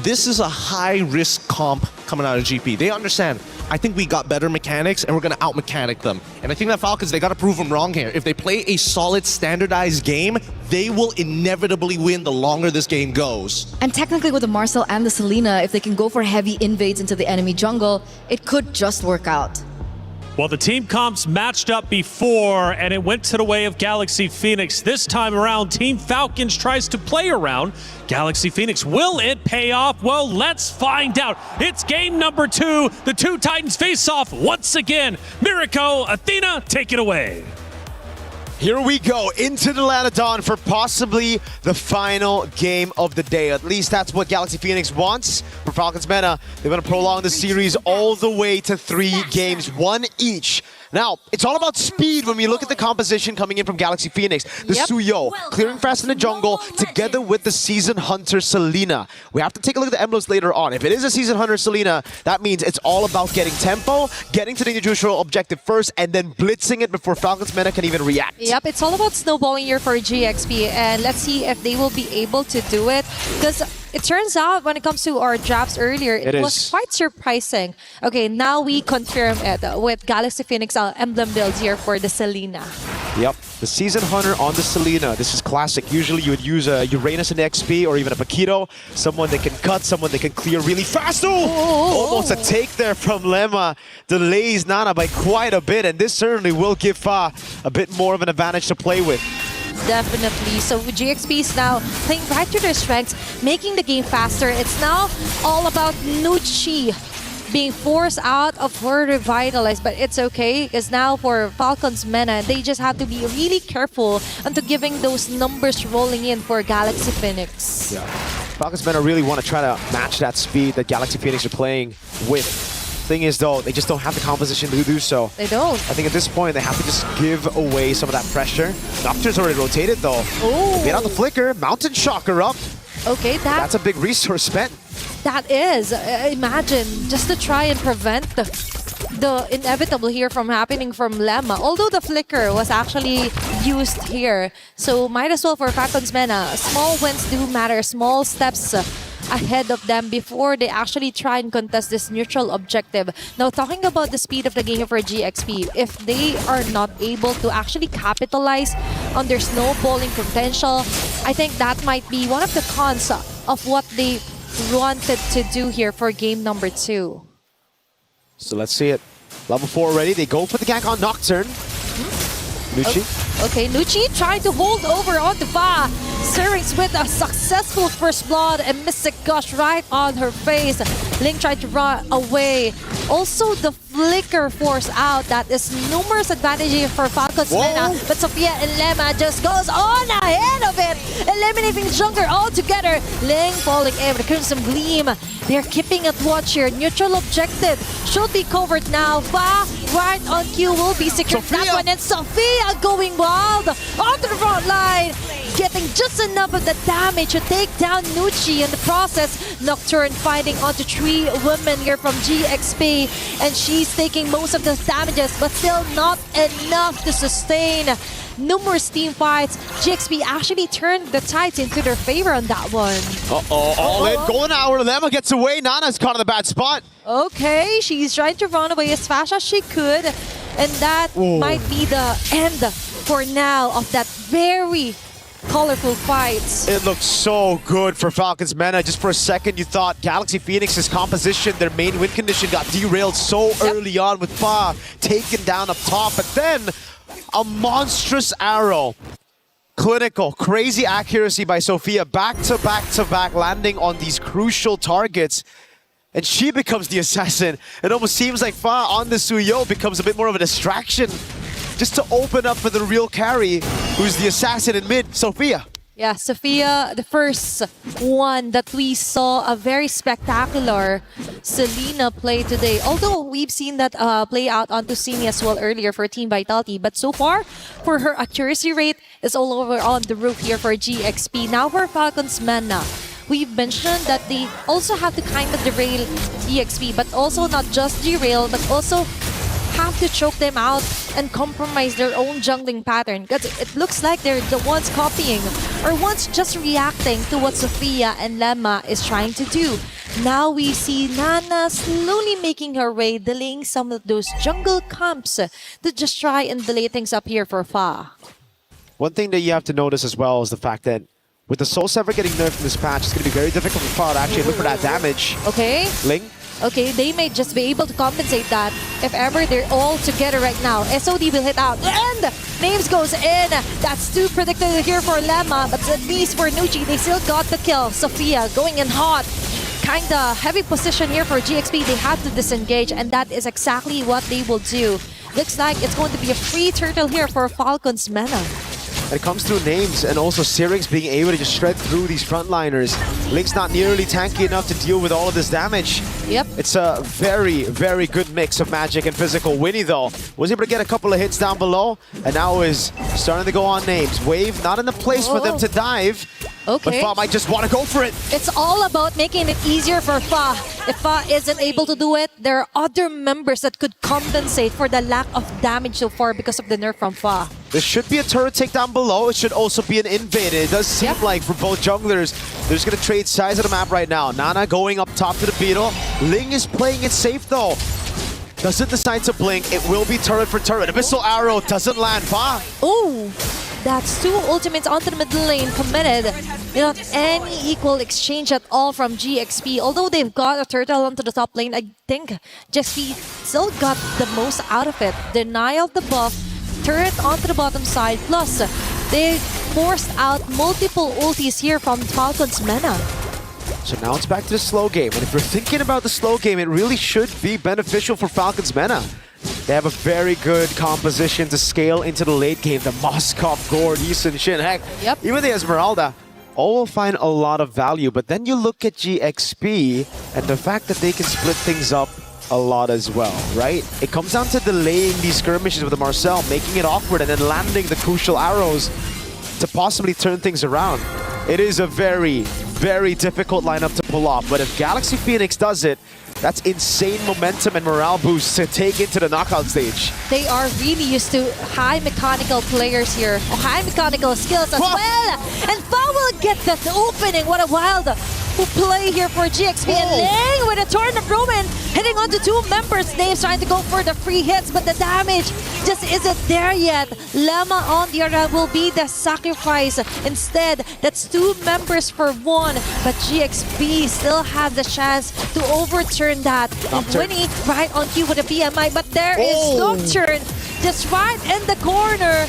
L: This is a high-risk comp coming out of GP. They understand, I think we got better mechanics and we're going to out-mechanic them. And I think that Falcons, they got to prove them wrong here. If they play a solid, standardized game, they will inevitably win the longer this game goes.
M: And technically with the Marcel and the Selena, if they can go for heavy invades into the enemy jungle, it could just work out.
K: Well, the team comps matched up before, and it went to the way of Galaxy Phoenix. This time around, Team Falcons tries to play around Galaxy Phoenix. Will it pay off? Well, let's find out. It's game number 2. The two Titans face off once again. Mirko, Athena, take it away.
I: Here we go into the land of dawn for possibly the final game of the day. At least that's what Galaxy Phoenix wants. For Falcons Mena, they're going to prolong the series all the way to 3 games, 1 each. Now, it's all about speed when we look at the composition coming in from Galaxy Phoenix. The Suyo, clearing fast in the jungle, together with the Season Hunter Selena. We have to take a look at the emblems later on. If it is a Season Hunter Selena, that means it's all about getting tempo, getting to the individual objective first, and then blitzing it before Falcons Mena can even react.
F: Yep, it's all about snowballing here for GXP, and let's see if they will be able to do it. Because it turns out when it comes to our drafts earlier, it was quite surprising. Okay, now we confirm it with Galaxy Phoenix emblem builds here for the Selena.
I: Yep, the Season Hunter on the Selena. This is classic. Usually you would use a Uranus in the XP or even a Paquito. Someone that can cut, someone that can clear really fast. Almost a take there from Lemma. Delays Nana by quite a bit, and this certainly will give Fa a bit more of an advantage to play with.
F: Definitely. So GXP is now playing right to their strengths, making the game faster. It's now all about Nucci being forced out of her Revitalize, but it's okay because now for Falcons Mena, they just have to be really careful into giving those numbers rolling in for Galaxy Phoenix.
I: Yeah. Falcons Mena really want to try to match that speed that Galaxy Phoenix are playing with. Thing is though, they just don't have the composition to do so.
F: They don't.
I: I think at this point they have to just give away some of that pressure. Nocturne's already rotated though. Get out the flicker, Mountain Shocker up.
F: Okay,
I: that's a big resource spent.
F: That is. Imagine, just to try and prevent the inevitable here from happening from Lemma. Although the flicker was actually used here. So might as well for Falcons Mena. Small wins do matter, small steps ahead of them before they actually try and contest this neutral objective. Now, talking about the speed of the game for GXP, if they are not able to actually capitalize on their snowballing potential, I think that might be one of the cons of what they wanted to do here for game number 2.
I: So let's see it. Level 4 already. They go for the gank on Nocturne. Nucci.
F: Okay, Nucci trying to hold over onto Fa. Syrinx with a successful first blood and Mystic Gush right on her face. Ling tried to run away. Also, the flicker force out. That is numerous advantages for Falcons Mena. But Sophia and Lemma just goes on ahead of it, eliminating Junker altogether. Ling falling in with Crimson Gleam. They're keeping it watch here. Neutral objective should be covered now. Fa right on cue will be secured. That one, and Sophia going wild onto the front line, getting just enough of the damage to take down Nucci in the process. Nocturne fighting onto 3 women here from GXP, and she's taking most of the damages, but still not enough to sustain numerous team fights. GXP actually turned the tides into their favor on that one.
I: All in. Golden Hour. Lemma gets away. Nana's caught in the bad spot.
F: Okay, she's trying to run away as fast as she could, and that might be the end for now of that very colorful fights.
I: It looks so good for Falcons Mena. Just for a second, you thought Galaxy Phoenix's composition, their main win condition, got derailed so early on with Fa taken down up top. But then, a monstrous arrow. Clinical, crazy accuracy by Sophia. Back to back, landing on these crucial targets. And she becomes the assassin. It almost seems like Fa on the Suyo becomes a bit more of a distraction, just to open up for the real carry, who's the assassin in mid, Sophia.
F: Yeah, Sophia, the first one that we saw a very spectacular Selena play today. Although we've seen that play out onto Simi as well earlier for Team Vitality. But so far, for her accuracy rate, is all over on the roof here for GXP. Now for Falcons Mena, we've mentioned that they also have to kind of derail EXP, but also not just derail, but also have to choke them out and compromise their own jungling pattern, because it looks like they're the ones copying or ones just reacting to what Sophia and Lemma is trying to do. Now we see Nana slowly making her way, delaying some of those jungle camps to just try and delay things up here for Fa.
I: One thing that you have to notice as well is the fact that with the Soul Sever getting nerfed in this patch, it's going to be very difficult for Fa to actually look for that damage.
F: Okay.
I: Ling
F: Okay, they may just be able to compensate that if ever they're all together right now. SOD will hit out and Names goes in. That's too predictable here for Lemma, but at least for Nucci, they still got the kill. Sophia going in hot. Kinda heavy position here for GXP. They have to disengage, and that is exactly what they will do. Looks like it's going to be a free turtle here for Falcons Mena.
I: It comes through Names and also Syrinx being able to just shred through these frontliners. Link's not nearly tanky enough to deal with all of this damage.
F: Yep.
I: It's a very, very good mix of magic and physical. Winnie, though, was able to get a couple of hits down below and now is starting to go on Names. Wave not in the place for them to dive.
F: Okay.
I: But Fa might just want to go for it.
F: It's all about making it easier for Fa. If Fa isn't able to do it, there are other members that could compensate for the lack of damage so far because of the nerf from Fa.
I: There should be a turret takedown below. It should also be an invade. It does seem like for both junglers, they're just going to trade size of the map right now. Nana going up top to the Beetle. Ling is playing it safe though. Doesn't decide to blink. It will be turret for turret. Abyssal Arrow doesn't land. Fa.
F: Ooh. That's two ultimates onto the mid lane committed without any equal exchange at all from GXP. Although they've got a turtle onto the top lane, I think GXP still got the most out of it. Denial of the buff, turret onto the bottom side, plus they forced out multiple ultis here from Falcons Mena.
I: So now it's back to the slow game. And if you're thinking about the slow game, it really should be beneficial for Falcons Mena. They have a very good composition to scale into the late game. The Moskov, Gord, Eason, Shin, heck, even the Esmeralda, all will find a lot of value. But then you look at GXP and the fact that they can split things up a lot as well, right? It comes down to delaying these skirmishes with the Marcel, making it awkward, and then landing the crucial arrows to possibly turn things around. It is a very, very difficult lineup to pull off. But if Galaxy Phoenix does it, that's insane momentum and morale boost to take into the knockout stage.
F: They are really used to high mechanical players here, or high mechanical skills as well. And Fa will get that opening. What a wild play here for GXP. And Ling with a Torrent Roman hitting onto two members. Names trying to go for the free hits, but the damage just isn't there yet. Lemma on the other hand will be the sacrifice. Instead, that's two members for one, but GXP still have the chance to overturn that. Winnie right on cue with a PMI, but there is Nocturne just right in the corner,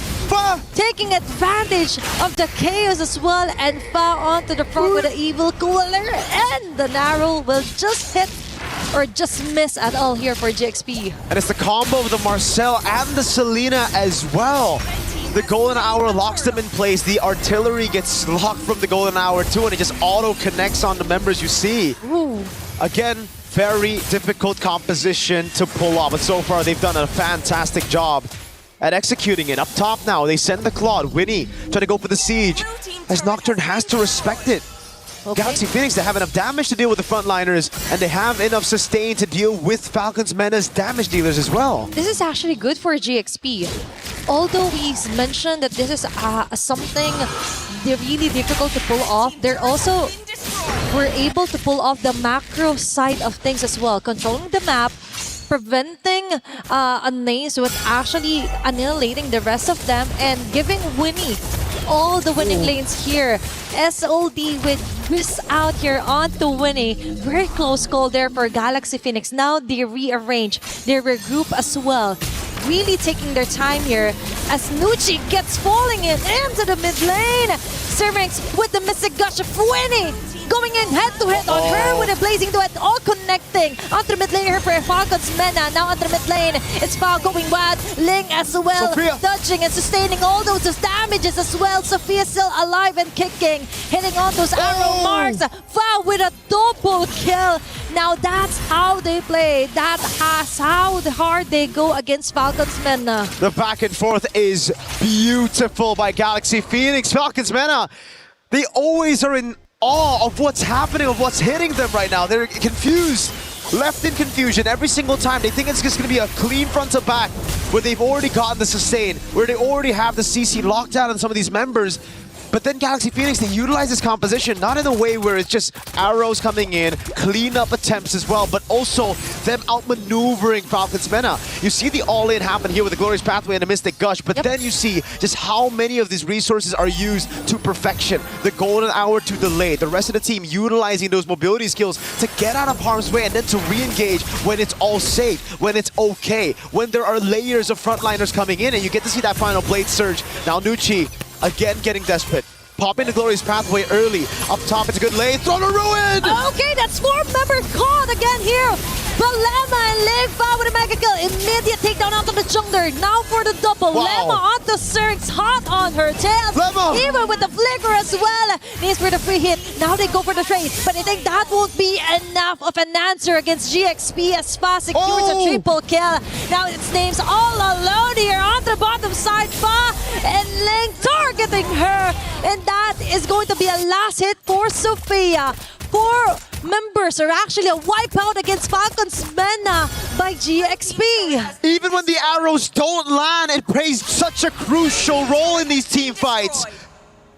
F: taking advantage of the chaos as well, and Fa onto the front with the evil cooler, and the narrow will just hit or just miss at all here for GXP.
I: And it's the combo of the Marcel and the Selena as well. The Golden Hour locks them in place. The artillery gets locked from the Golden Hour too, and it just auto-connects on the members you see.
F: Ooh.
I: Again, very difficult composition to pull off, but so far they've done a fantastic job at executing it. Up top now, they send the Claude. Winnie trying to go for the siege, as Nocturne has to respect it. Galaxy Phoenix, they have enough damage to deal with the frontliners, and they have enough sustain to deal with Falcons Mena's damage dealers as well.
F: This is actually good for GXP. Although we mentioned that this is something they're really difficult to pull off, they're also were able to pull off the macro side of things as well. Controlling the map, preventing Names with actually annihilating the rest of them, and giving Winnie all the winning lanes here. SOD with miss out here onto Winnie. Very close call there for Galaxy Phoenix. Now they rearrange, they regroup as well. Really taking their time here as Nucci gets falling into the mid lane. Syrinx with the missing gush of Winnie. Going in head-to-head on her with a blazing duet, all connecting. Onto the mid lane here for Falcons Mena. Now onto the mid lane, it's Fa going wild. Ling as well,
I: Sophia
F: dodging and sustaining all those damages as well. Sophia still alive and kicking, hitting on those arrow marks. Fa with a double kill. Now that's how they play. That's how hard they go against Falcons Mena.
I: The back and forth is beautiful by Galaxy Phoenix. Falcons Mena, they always are in awe of what's happening, of what's hitting them right now. They're confused, left in confusion every single time. They think it's just going to be a clean front to back, where they've already gotten the sustain, where they already have the CC locked down on some of these members. But then Galaxy Phoenix, they utilize this composition not in a way where it's just arrows coming in, clean up attempts as well, but also them outmaneuvering Falcon's Mena. You see the all-in happen here with the Glorious Pathway and the Mystic Gush, but then you see just how many of these resources are used to perfection. The Golden Hour to delay, the rest of the team utilizing those mobility skills to get out of harm's way and then to re-engage when it's all safe, when it's okay, when there are layers of frontliners coming in, and you get to see that final Blade Surge. Now Nucci again getting desperate. Pop into Glorious Pathway early. Up top, it's a good lane. Throw to Ruin!
F: Okay, that's 4-member caught again here. Balema and Ling Fa with a mega kill. Immediate takedown onto the jungler. Now for the double.
I: Wow.
F: Lemma onto Zerg's, hot on her tail.
I: Lemma!
F: Even with the flicker as well. Needs for the free hit. Now they go for the trade. But I think that won't be enough of an answer against GXP as Fa secures a triple kill. Now it's Names all alone here on the bottom side. Fa and Ling targeting her. And that is going to be a last hit for Sophia. 4 members are actually a wipeout against Falcon's Mena by GXP.
I: Even when the arrows don't land, it plays such a crucial role in these team fights.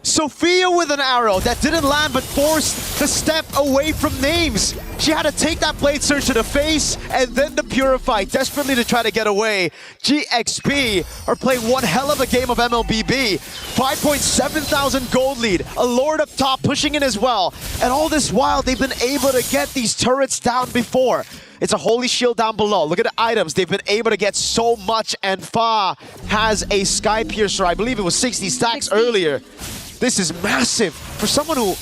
I: Sophia with an arrow that didn't land but forced the step away from Names. She had to take that Blade Surge to the face and then the Purify desperately to try to get away. GXP are playing one hell of a game of MLBB. 5.7 thousand gold lead. A Lord up top pushing in as well. And all this while, they've been able to get these turrets down before. It's a Holy Shield down below. Look at the items. They've been able to get so much, and Fa has a Sky Piercer. I believe it was 60 stacks earlier. This is massive for someone who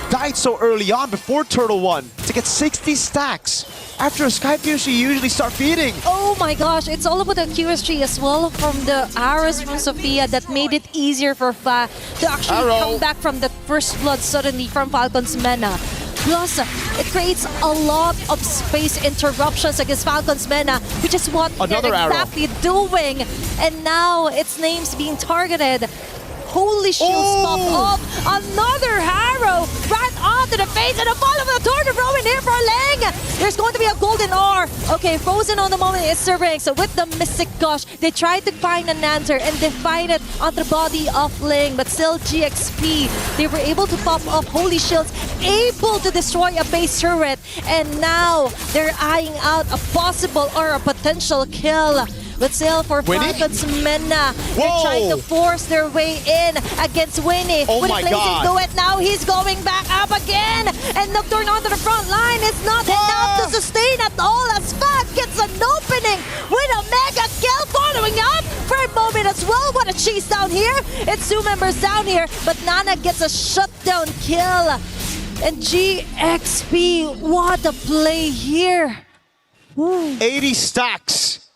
I: died so early on before Turtle 1 to get 60 stacks. After a Sky Piercer, you usually start feeding.
F: Oh my gosh, it's all about the QSG as well from the arrows from Sophia that made it easier for Fa to actually come back from the first blood suddenly from Falcon's Mena. Plus, it creates a lot of space interruptions against Falcon's Mena, which is what they're exactly doing. And now its Name's being targeted. Holy shields pop up. Another arrow right onto the face and a follow of the tornado row in here for Ling. There's going to be a golden R. Okay, frozen on the moment is serving. So with the Mystic Gush, they tried to find an answer and they find it on the body of Ling. But still GXP, they were able to pop up Holy Shields, able to destroy a base turret. And now they're eyeing out a possible or a potential kill. But still for Falcon's Mena, they're trying to force their way in against Winnie.
I: Oh
F: with
I: my
F: a
I: God.
F: do it now. He's going back up again. And Nocturne onto the front line. It's not enough to sustain at all as Fat gets an opening with a mega kill following up for a moment as well. What a chase down here. It's 2 members down here, but Nana gets a shutdown kill. And GXP, what a play here. Woo.
I: 80 stacks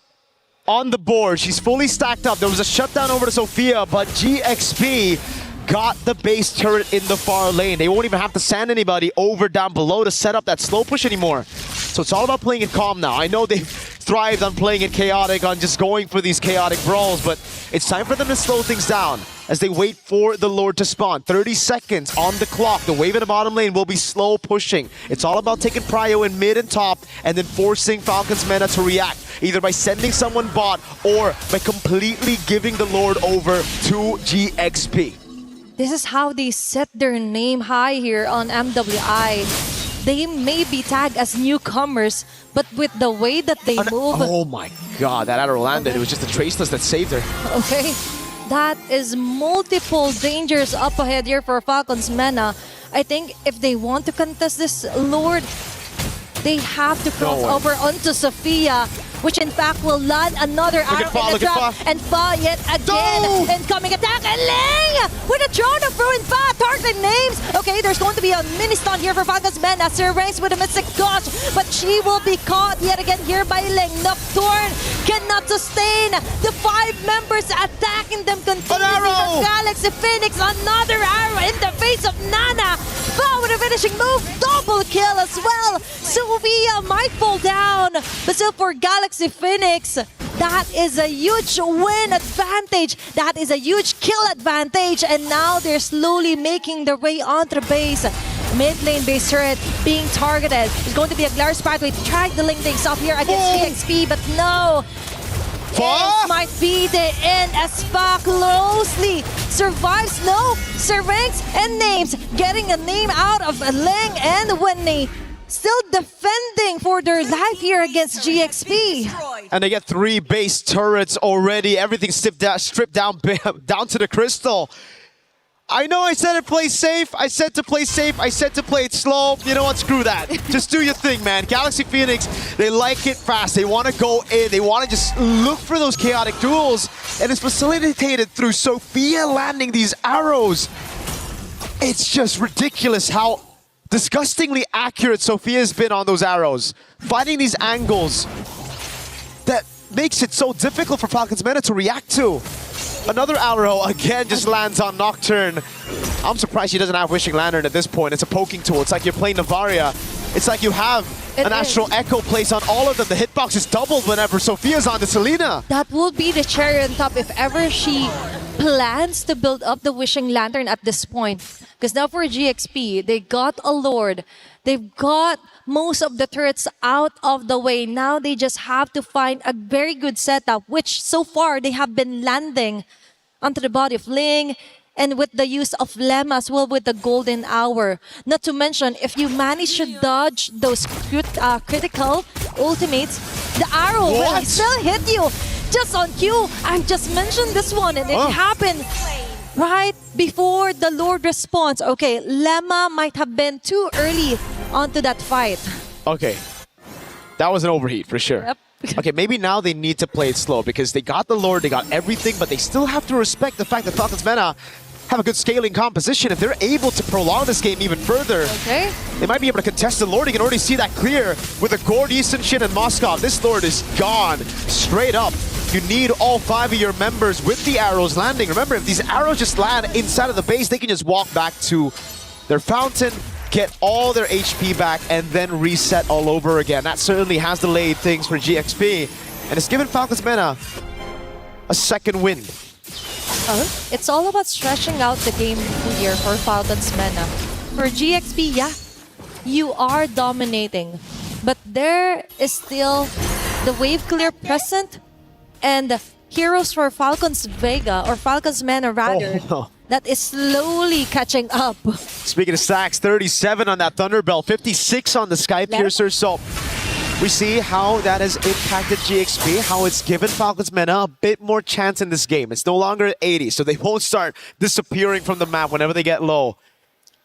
I: on the board. She's fully stacked up. There was a shutdown over to Sophia, but GXP got the base turret in the far lane. They won't even have to send anybody over down below to set up that slow push anymore. So it's all about playing it calm now. I know they've thrived on playing it chaotic, on just going for these chaotic brawls, but it's time for them to slow things down as they wait for the Lord to spawn. 30 seconds on the clock. The wave in the bottom lane will be slow pushing. It's all about taking prio in mid and top and then forcing Falcon's Mena to react, either by sending someone bot or by completely giving the Lord over to GXP.
F: This is how they set their name high here on MWI. They may be tagged as newcomers, but with the way that they move...
I: Oh my God, that arrow landed. It was just the Traceless that saved her.
F: Okay, that is multiple dangers up ahead here for Falcon's Mena. I think if they want to contest this Lord, they have to cross over onto Sophia, which in fact will land another arrow in the trap. And Fa yet again. Incoming attack. And Ling with a drone of ruin Fa targeting Names. Okay, there's going to be a mini stun here for Falcon's Mena. Sir ranks with a Mystic Gush, but she will be caught yet again here by Ling. Nocturne cannot sustain the 5 members attacking them continuously. Galaxy Phoenix, another arrow in the face of Nana. Fa with a finishing move, double kill as well. Sophia might fall down, but still for Galaxy Phoenix, that is a huge win advantage. That is a huge kill advantage. And now they're slowly making their way onto the base. Mid lane base turret being targeted. There's going to be a Glorious Pathway to try to link things up here against GXP, but no. It might be the end as Fa closely survives. No, ranks and names. Getting a name out of Leng and Winnie. Still defending for their life here against GXP.
I: And they get 3 base turrets already. Everything stripped down to the crystal. I know I said play safe. I said to play safe. I said to play it slow. You know what? Screw that. Just do your thing, man. Galaxy Phoenix, they like it fast. They want to go in. They want to just look for those chaotic duels. And it's facilitated through Sophia landing these arrows. It's just ridiculous how disgustingly accurate Sophia's been on those arrows. Finding these angles that makes it so difficult for Falcons Meta to react to. Another arrow again just lands on Nocturne. I'm surprised she doesn't have Wishing Lantern at this point. It's a poking tool. It's like you're playing Navaria. It's like you have an Astral Echo place on all of them. The hitbox is doubled whenever Sophia's on the Selena.
F: That will be the cherry on top if ever she plans to build up the Wishing Lantern at this point. Because now for GXP, they got a Lord. They've got most of the turrets out of the way. Now they just have to find a very good setup, which so far they have been landing onto the body of Ling, and with the use of Lemma as well with the golden hour. Not to mention, if you manage to dodge those critical ultimates, the arrow will still hit you just on cue. I just mentioned this one, and it happened right before the Lord responds. Okay, Lemma might have been too early onto that fight.
I: Okay, that was an overheat for sure.
F: Yep.
I: Okay, maybe now they need to play it slow because they got the Lord, they got everything, but they still have to respect the fact that Falcons Meta have a good scaling composition. If they're able to prolong this game even further, they might be able to contest the Lord. You can already see that clear with the Gord, Easton, Shin, and Moskov. This Lord is gone straight up. You need all 5 of your members with the arrows landing. Remember, if these arrows just land inside of the base, they can just walk back to their fountain, get all their HP back, and then reset all over again. That certainly has delayed things for GXP, and it's given Falcons Meta a second win.
F: It's all about stretching out the game here for Falcons Meta. For GXP, yeah, you are dominating, but there is still the wave clear present, and heroes for Falcons Vega, or Falcons Meta rather, that is slowly catching up.
I: Speaking of stacks, 37 on that Thunderbell, 56 on the Sky Piercer, so we see how that has impacted GXP, how it's given Falcons Meta a bit more chance in this game. It's no longer at 80, so they won't start disappearing from the map whenever they get low.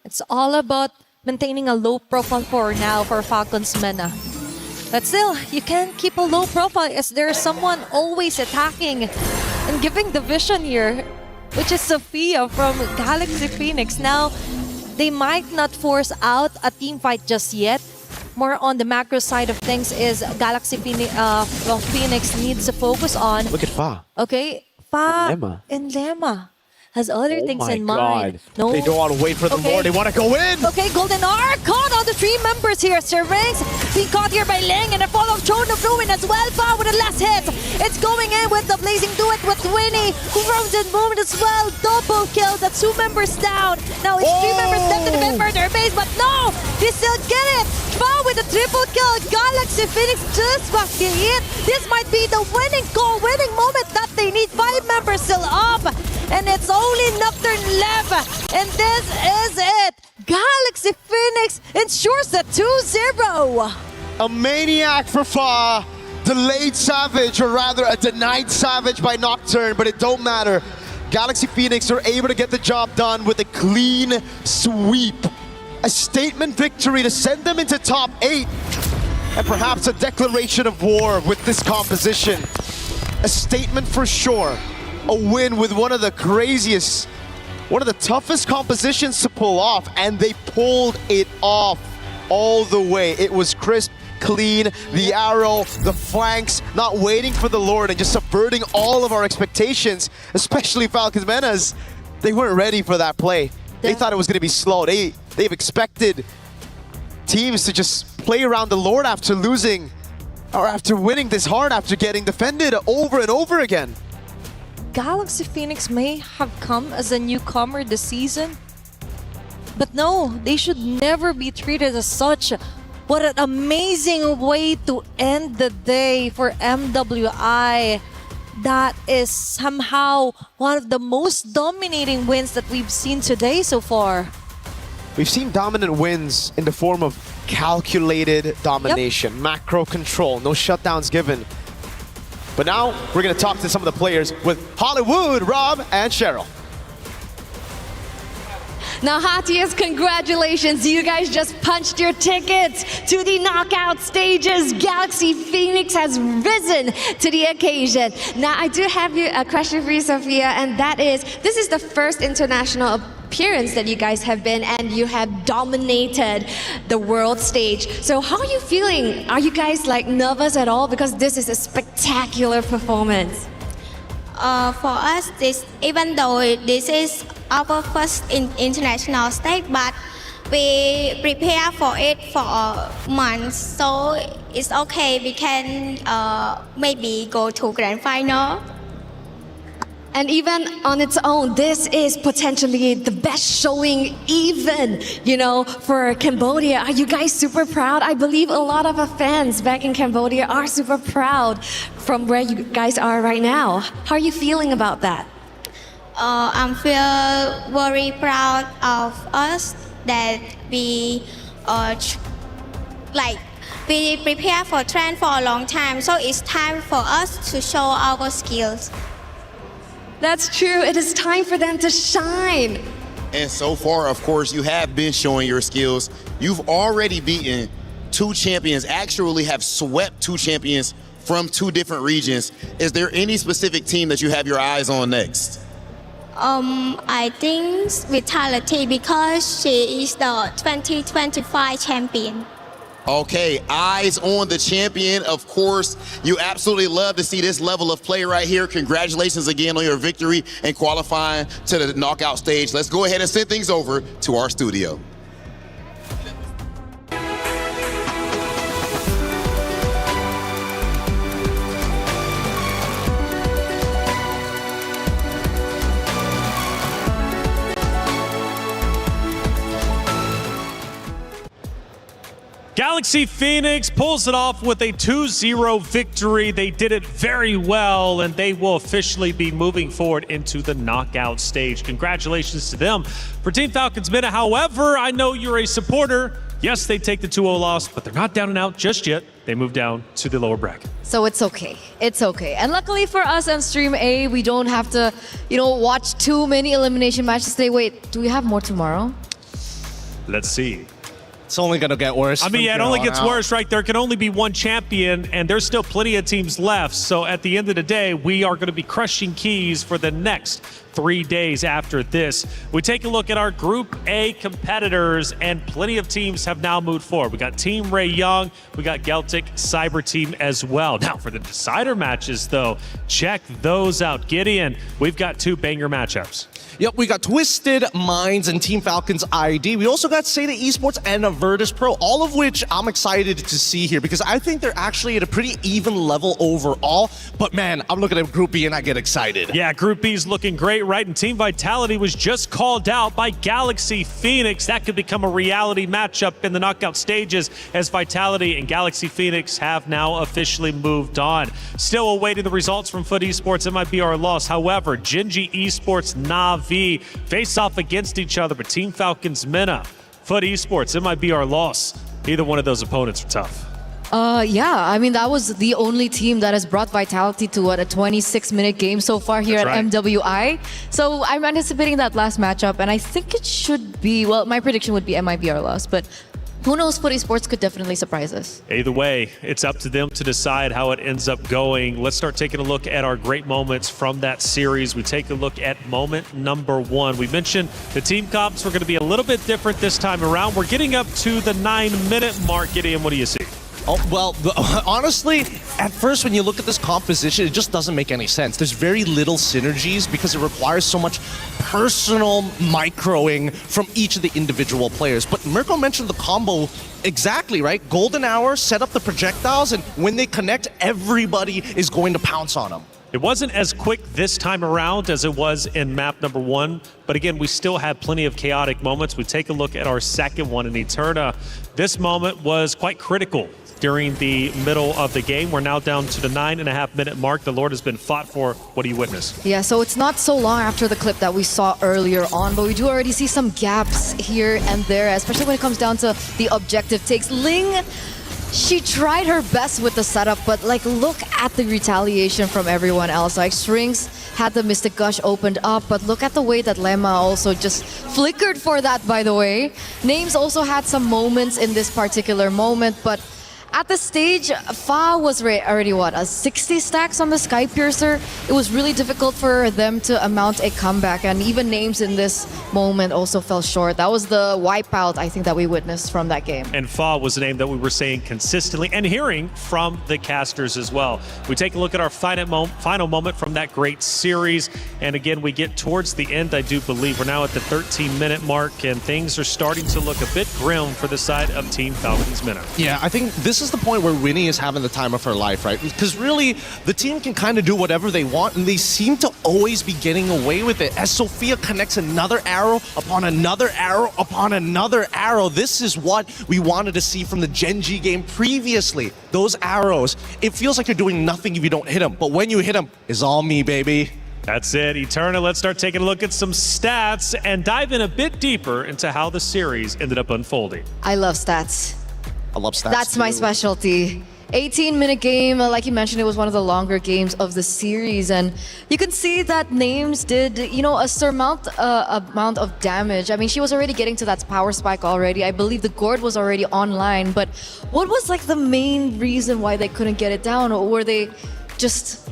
F: It's all about maintaining a low profile for now for Falcons Meta. But still, you can't keep a low profile as there's someone always attacking and giving the vision here, which is Sophia from Galaxy Phoenix. Now, they might not force out a team fight just yet. More on the macro side of things is Galaxy Phoenix, Phoenix needs to focus on.
I: Look at Fa.
F: Okay, Fa and Lemma has other things in mind.
I: No, they don't want to wait for the Lord. They want to go in.
F: Okay, Golden R caught all the 3 members here. Syrinx being caught here by Ling, and a follow of Throne of Ruin as well. Fa with the last hit. It's going in with the Blazing Duet with Winnie, who roams in movement as well. Double kill. That's 2 members down. Now it's 3 members left to defend for their base, but no, they still get it. Fa with a triple kill. Galaxy Phoenix just fucking hit. This might be the winning goal, winning moment that they need. 5 members still up, and it's only Nocturne left, and this is it. Galaxy Phoenix ensures the 2-0.
I: A maniac for Fa. Delayed Savage, or rather a denied Savage by Nocturne, but it don't matter. Galaxy Phoenix are able to get the job done with a clean sweep. A statement victory to send them into top 8. And perhaps a declaration of war with this composition. A statement for sure. A win with one of the craziest, one of the toughest compositions to pull off, and they pulled it off all the way. It was crisp, clean, the arrow, the flanks, not waiting for the Lord and just subverting all of our expectations, especially Falcons Meta's. They weren't ready for that play. They thought it was going to be slow. They've expected teams to just play around the Lord after losing, or after winning this hard, after getting defended over and over again.
F: Galaxy Phoenix may have come as a newcomer this season, but no, they should never be treated as such. What an amazing way to end the day for MWI. that is somehow one of the most dominating wins that we've seen today so far.
I: We've seen dominant wins in the form of calculated domination, macro control, no shutdowns given. But now we're going to talk to some of the players with Hollywood, Rob, and Cheryl.
W: Now, heartiest congratulations. You guys just punched your tickets to the knockout stages. Galaxy Phoenix has risen to the occasion. Now, I do have a question for you, Sophia, and that is, this is the first international appearance that you guys have been, and you have dominated the world stage. So how are you feeling? Are you guys like nervous at all? Because this is a spectacular performance.
S: For us, even though this is our first international stage, but we prepare for it for months, so it's okay. We can maybe go to grand final.
W: And even on its own, this is potentially the best showing even, for Cambodia. Are you guys super proud? I believe a lot of our fans back in Cambodia are super proud from where you guys are right now. How are you feeling about that?
S: I feel very proud of us that we we prepare for train for a long time, so it's time for us to show our skills.
W: That's true. It is time for them to shine.
B: And so far, of course, you have been showing your skills. You've already beaten 2 champions, actually have swept 2 champions from 2 different regions. Is there any specific team that you have your eyes on next?
S: I think Vitality, because she is the 2025 champion.
B: Okay, eyes on the champion. Of course, you absolutely love to see this level of play right here. Congratulations again on your victory and qualifying to the knockout stage. Let's go ahead and send things over to our studio.
K: Galaxy Phoenix pulls it off with a 2-0 victory. They did it very well, and they will officially be moving forward into the knockout stage. Congratulations to them. For Team Falcons Minna, however, I know you're a supporter. Yes, they take the 2-0 loss, but they're not down and out just yet. They move down to the lower bracket.
M: So it's okay. It's okay. And luckily for us on Stream A, we don't have to, watch too many elimination matches today. Wait, do we have more tomorrow?
K: Let's see.
L: It's only going to get worse.
K: I mean, yeah, it only gets worse, right? There can only be one champion, and there's still plenty of teams left. So at the end of the day, we are going to be crushing keys for the next 3 days after this. We take a look at our Group A competitors, and plenty of teams have now moved forward. We got Team Ray Young, we got Celtic Cyber Team as well. Now, for the decider matches, though, check those out. Gideon, we've got 2 banger matchups.
L: Yep, we got Twisted Minds and Team Falcons ID. We also got Seda Esports and Virtus Pro, all of which I'm excited to see here because I think they're actually at a pretty even level overall. But man, I'm looking at Group B and I get excited.
K: Yeah, Group B's looking great, right? And Team Vitality was just called out by Galaxy Phoenix. That could become a reality matchup in the knockout stages as Vitality and Galaxy Phoenix have now officially moved on. Still awaiting the results from Foot Esports. It might be our loss. However, Genji Esports, Navi face off against each other, but Team Falcons Minna, Foot Esports, it might be our loss. Either one of those opponents are tough.
M: Yeah, I mean, that was the only team that has brought Vitality to a 26-minute game so far here at MWI. So I'm anticipating that last matchup, and I think it should be, well, my prediction would be it might be our loss, but who knows, Foot Esports could definitely surprise us.
K: Either way, it's up to them to decide how it ends up going. Let's start taking a look at our great moments from that series. We take a look at moment number 1. We mentioned the team comps were going to be a little bit different this time around. We're getting up to the 9-minute mark. Gideon, what do you see?
L: Oh, well, honestly, at first when you look at this composition, it just doesn't make any sense. There's very little synergies because it requires so much personal microing from each of the individual players. But Mirko mentioned the combo exactly, right? Golden Hour, set up the projectiles, and when they connect, everybody is going to pounce on them.
K: It wasn't as quick this time around as it was in map number 1, but again, we still had plenty of chaotic moments. We take a look at our second one in Eterna. This moment was quite critical during the middle of the game. We're now down to the 9.5-minute mark. The Lord has been fought for. What do you witness?
M: Yeah, so it's not so long after the clip that we saw earlier on, but we do already see some gaps here and there, especially when it comes down to the objective takes. Ling, she tried her best with the setup, but like, look at the retaliation from everyone else. Like, Strings had the Mystic Gush opened up, but look at the way that Lemma also just flickered for that, by the way. Names also had some moments in this particular moment, but at the stage, Fa was already, what, 60 stacks on the Sky Piercer? It was really difficult for them to mount a comeback, and even Names in this moment also fell short. That was the wipeout, I think, that we witnessed from that game.
K: And Fa was a name that we were saying consistently and hearing from the casters as well. We take a look at our final moment from that great series, and again, we get towards the end, I do believe. We're now at the 13-minute mark, and things are starting to look a bit grim for the side of Team Falcons Minnow.
L: Yeah, I think this is the point where Winnie is having the time of her life, right? Because really, the team can kind of do whatever they want, and they seem to always be getting away with it. As Sophia connects another arrow upon another arrow upon another arrow, this is what we wanted to see from the Genji game previously. Those arrows, it feels like you're doing nothing if you don't hit them, but when you hit them, it's all me, baby.
K: That's it, Eterna. Let's start taking a look at some stats and dive in a bit deeper into how the series ended up unfolding.
M: I love stats.
L: I love stats.
M: That's my specialty. 18-minute game, like you mentioned, it was one of the longer games of the series, and you can see that Names did, you know, a surmount amount of damage. I mean, she was already getting to that power spike already. I believe the gourd was already online, but what was like the main reason why they couldn't get it down? Or were they just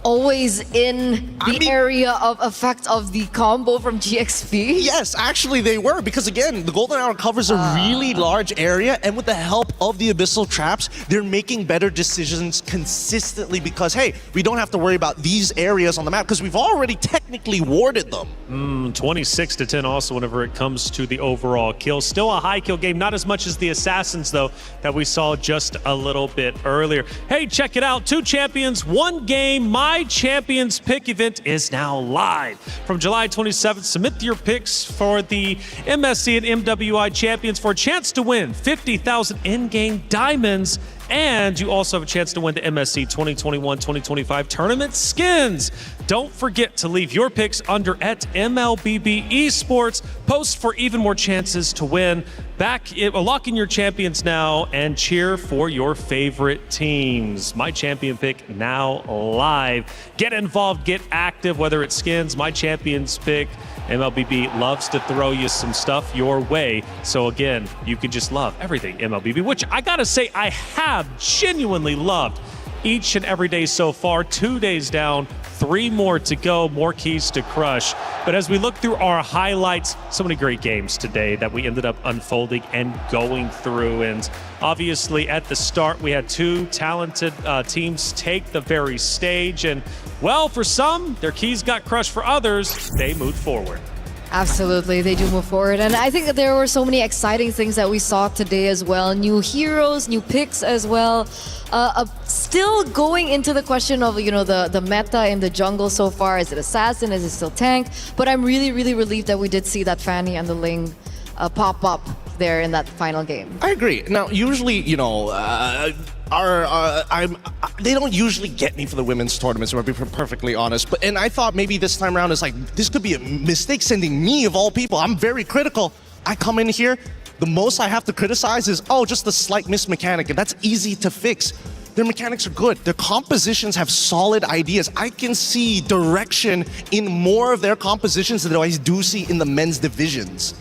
M: always in the area of effect of the combo from GXP?
L: Yes, actually they were, because again, the Golden Hour covers a really large area, and with the help of the Abyssal Traps, they're making better decisions consistently because, hey, we don't have to worry about these areas on the map because we've already technically warded them.
K: 26-10 also whenever it comes to the overall kill. Still a high kill game, not as much as the Assassins though that we saw just a little bit earlier. Hey, check it out, 2 champions, 1 game. My Champions Pick event is now live. From July 27th, submit your picks for the MSC and MWI champions for a chance to win 50,000 in-game diamonds. And you also have a chance to win the MSC 2021-2025 tournament skins. Don't forget to leave your picks under at MLBB Esports. Post for even more chances to win. Lock in your champions now and cheer for your favorite teams. My champion pick now live. Get involved, get active, whether it's skins, my champions pick. MLBB loves to throw you some stuff your way. So again, you can just love everything MLBB, which I gotta say I have genuinely loved each and every day so far. 2 days down, 3 more to go, more keys to crush. But as we look through our highlights, so many great games today that we ended up unfolding and going through. And obviously at the start, we had 2 talented teams take the very stage. And well, for some, their keys got crushed. For others, they moved forward.
M: Absolutely, they do move forward. And I think that there were so many exciting things that we saw today as well. New heroes, new picks as well. Still going into the question of, you know, the meta in the jungle so far. Is it Assassin? Is it still Tank? But I'm really, really relieved that we did see that Fanny and the Ling pop up there in that final game.
L: I agree. Now, usually, you know, they don't usually get me for the women's tournaments, to be perfectly honest. And I thought maybe this time around it's like, this could be a mistake sending me of all people. I'm very critical. I come in here, the most I have to criticize is, oh, just a slight missed mechanic, and that's easy to fix. Their mechanics are good. Their compositions have solid ideas. I can see direction in more of their compositions than I do see in the men's divisions.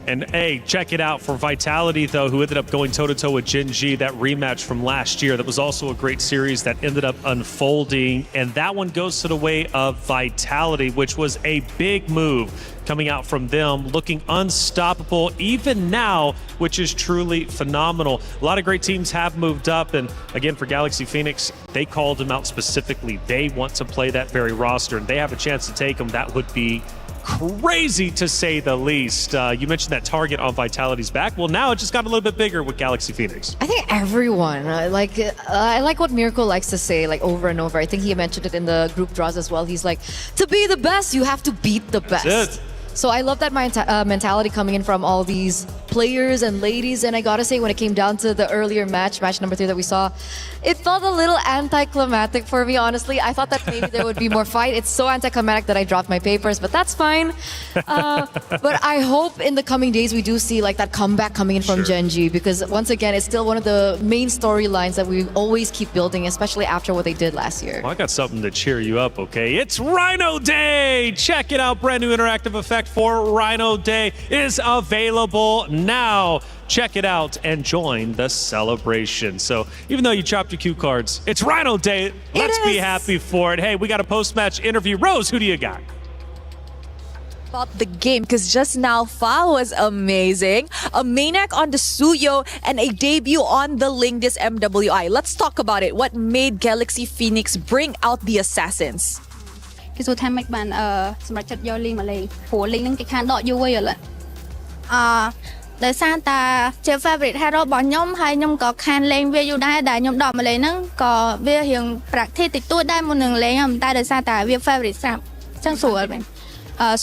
K: And hey, check it out for Vitality, though, who ended up going toe-to-toe with Genji, that rematch from last year. That was also a great series that ended up unfolding. And that one goes to the way of Vitality, which was a big move coming out from them, looking unstoppable even now, which is truly phenomenal. A lot of great teams have moved up. And again, for Galaxy Phoenix, they called them out specifically. They want to play that very roster, and they have a chance to take them. That would be crazy to say the least. You mentioned that target on Vitality's back. Well, now it just got a little bit bigger with Galaxy Phoenix.
M: I think everyone, I like what Miracle likes to say like over and over. I think he mentioned it in the group draws as well. He's like, to be the best, you have to beat the best.
K: That's it.
M: So I love that mentality coming in from all these players and ladies. And I gotta say, when it came down to the earlier match number 3 that we saw, it felt a little anticlimactic for me, honestly. I thought that maybe there would be more fight. It's so anticlimactic that I dropped my papers, but that's fine. But I hope in the coming days we do see like that comeback coming in from Genji, because once again, it's still one of the main storylines that we always keep building, especially after what they did last year.
K: Well, I got something to cheer you up, okay? It's Rhino Day! Check it out. Brand new interactive effect for Rhino Day is available now. Check it out and join the celebration. So even though you chopped your cue cards, it's Rhino Day. Let's be happy for it. Hey, we got a post-match interview. Rose, who do you got?
A: About the game, because just now Fa was amazing, a maniac on the Suyo and a debut on the Ling this MWI. Let's talk about it. What made Galaxy Phoenix bring out the assassins?
H: គេសួរថាមិនបានសម្រាប់ចិត្តយកលីងមកលេងព្រោះលីងហ្នឹងគេខានដកយូរហើយឥឡូវដោយសារតាជា favorite hero របស់ខ្ញុំហើយខ្ញុំក៏ខានលេងវាយូរដែរដែលខ្ញុំដកមកលេងហ្នឹងក៏វារៀង practice តិចតួចដែរមុននឹងលេងតែដោយសារតាវា favorite ស្រាប់អញ្ចឹងស្រួលមែន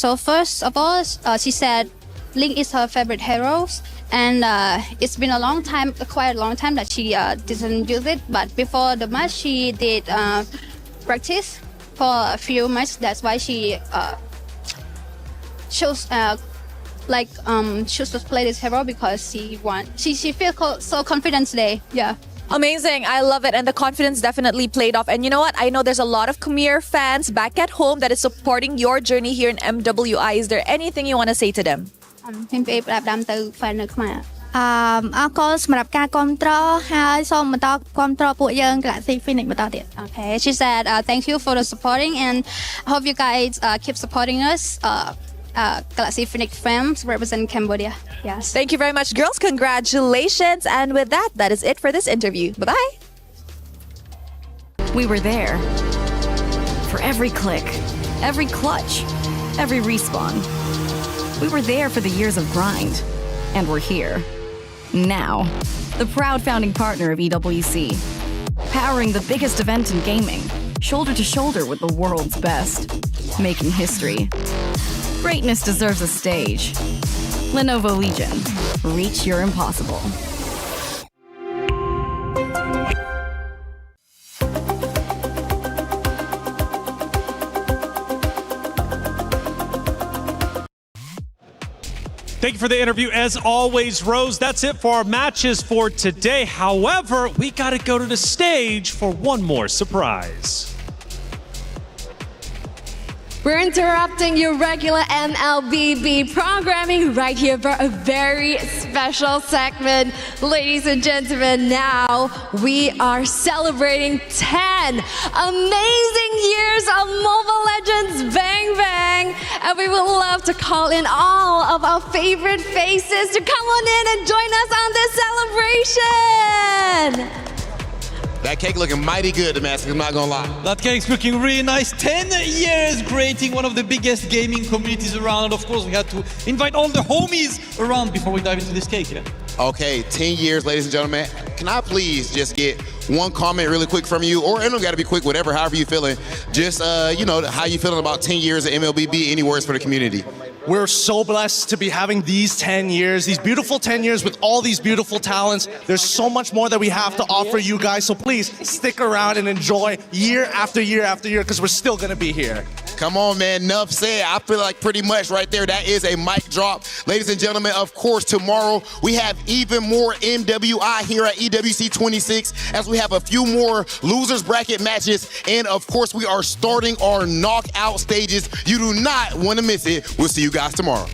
H: so first of all she said Link is her favorite heroes and it's been a long time quite a long time that she didn't use it but before the match she did practice for a few matches. That's why she chose choose to play this hero because she feels so confident today. Yeah.
A: Amazing. I love it. And the confidence definitely played off. And you know what? I know there's a lot of Khmer fans back at home that is supporting your journey here in MWI. Is there anything you want to say to them?
H: ខ្ញុំពេលប្រាប់ដាំទៅ fan នៅខ្មែរអរគុណសម្រាប់ការគាំទ្រហើយសូមបន្តគាំទ្រពួកយើង Galaxy Phoenix បន្តទៀត Okay, she said thank you for the supporting and I hope you guys keep supporting us Galaxy Phoenix fans represent Cambodia. Yes.
A: Thank you very much, girls. Congratulations. And with that, that is it for this interview. Bye-bye.
T: We were there for every click, every clutch, every respawn. We were there for the years of grind, and we're here. Now, the proud founding partner of EWC, powering the biggest event in gaming, shoulder to shoulder with the world's best, making history. Greatness deserves a stage. Lenovo Legion, reach your impossible.
K: Thank you for the interview. As always, Rose, that's it for our matches for today. However, we got to go to the stage for one more surprise.
W: We're interrupting your regular MLBB programming right here for a very special segment. Ladies and gentlemen, now we are celebrating 10 amazing years of Mobile Legends Bang Bang. And we would love to call in all of our favorite faces to come on in and join us on this celebration.
B: That cake looking mighty good, Damascus, I'm not gonna lie.
X: That cake's looking really nice. 10 years creating one of the biggest gaming communities around. And of course, we had to invite all the homies around before we dive into this cake. Yeah?
B: Okay, 10 years, ladies and gentlemen. Can I please just get one comment really quick from you? Or it don't gotta be quick, whatever, however you feeling. Just, how you feeling about 10 years of MLBB? Any words for the community?
L: We're so blessed to be having these 10 years, these beautiful 10 years with all these beautiful talents. There's so much more that we have to offer you guys, so please stick around and enjoy year after year after year, because we're still gonna be here.
B: Come on, man, enough said. I feel like pretty much right there, that is a mic drop. Ladies and gentlemen, of course, tomorrow we have even more MWI here at EWC26, as we have a few more losers bracket matches, and of course we are starting our knockout stages. You do not want to miss it. We'll see you guys tomorrow.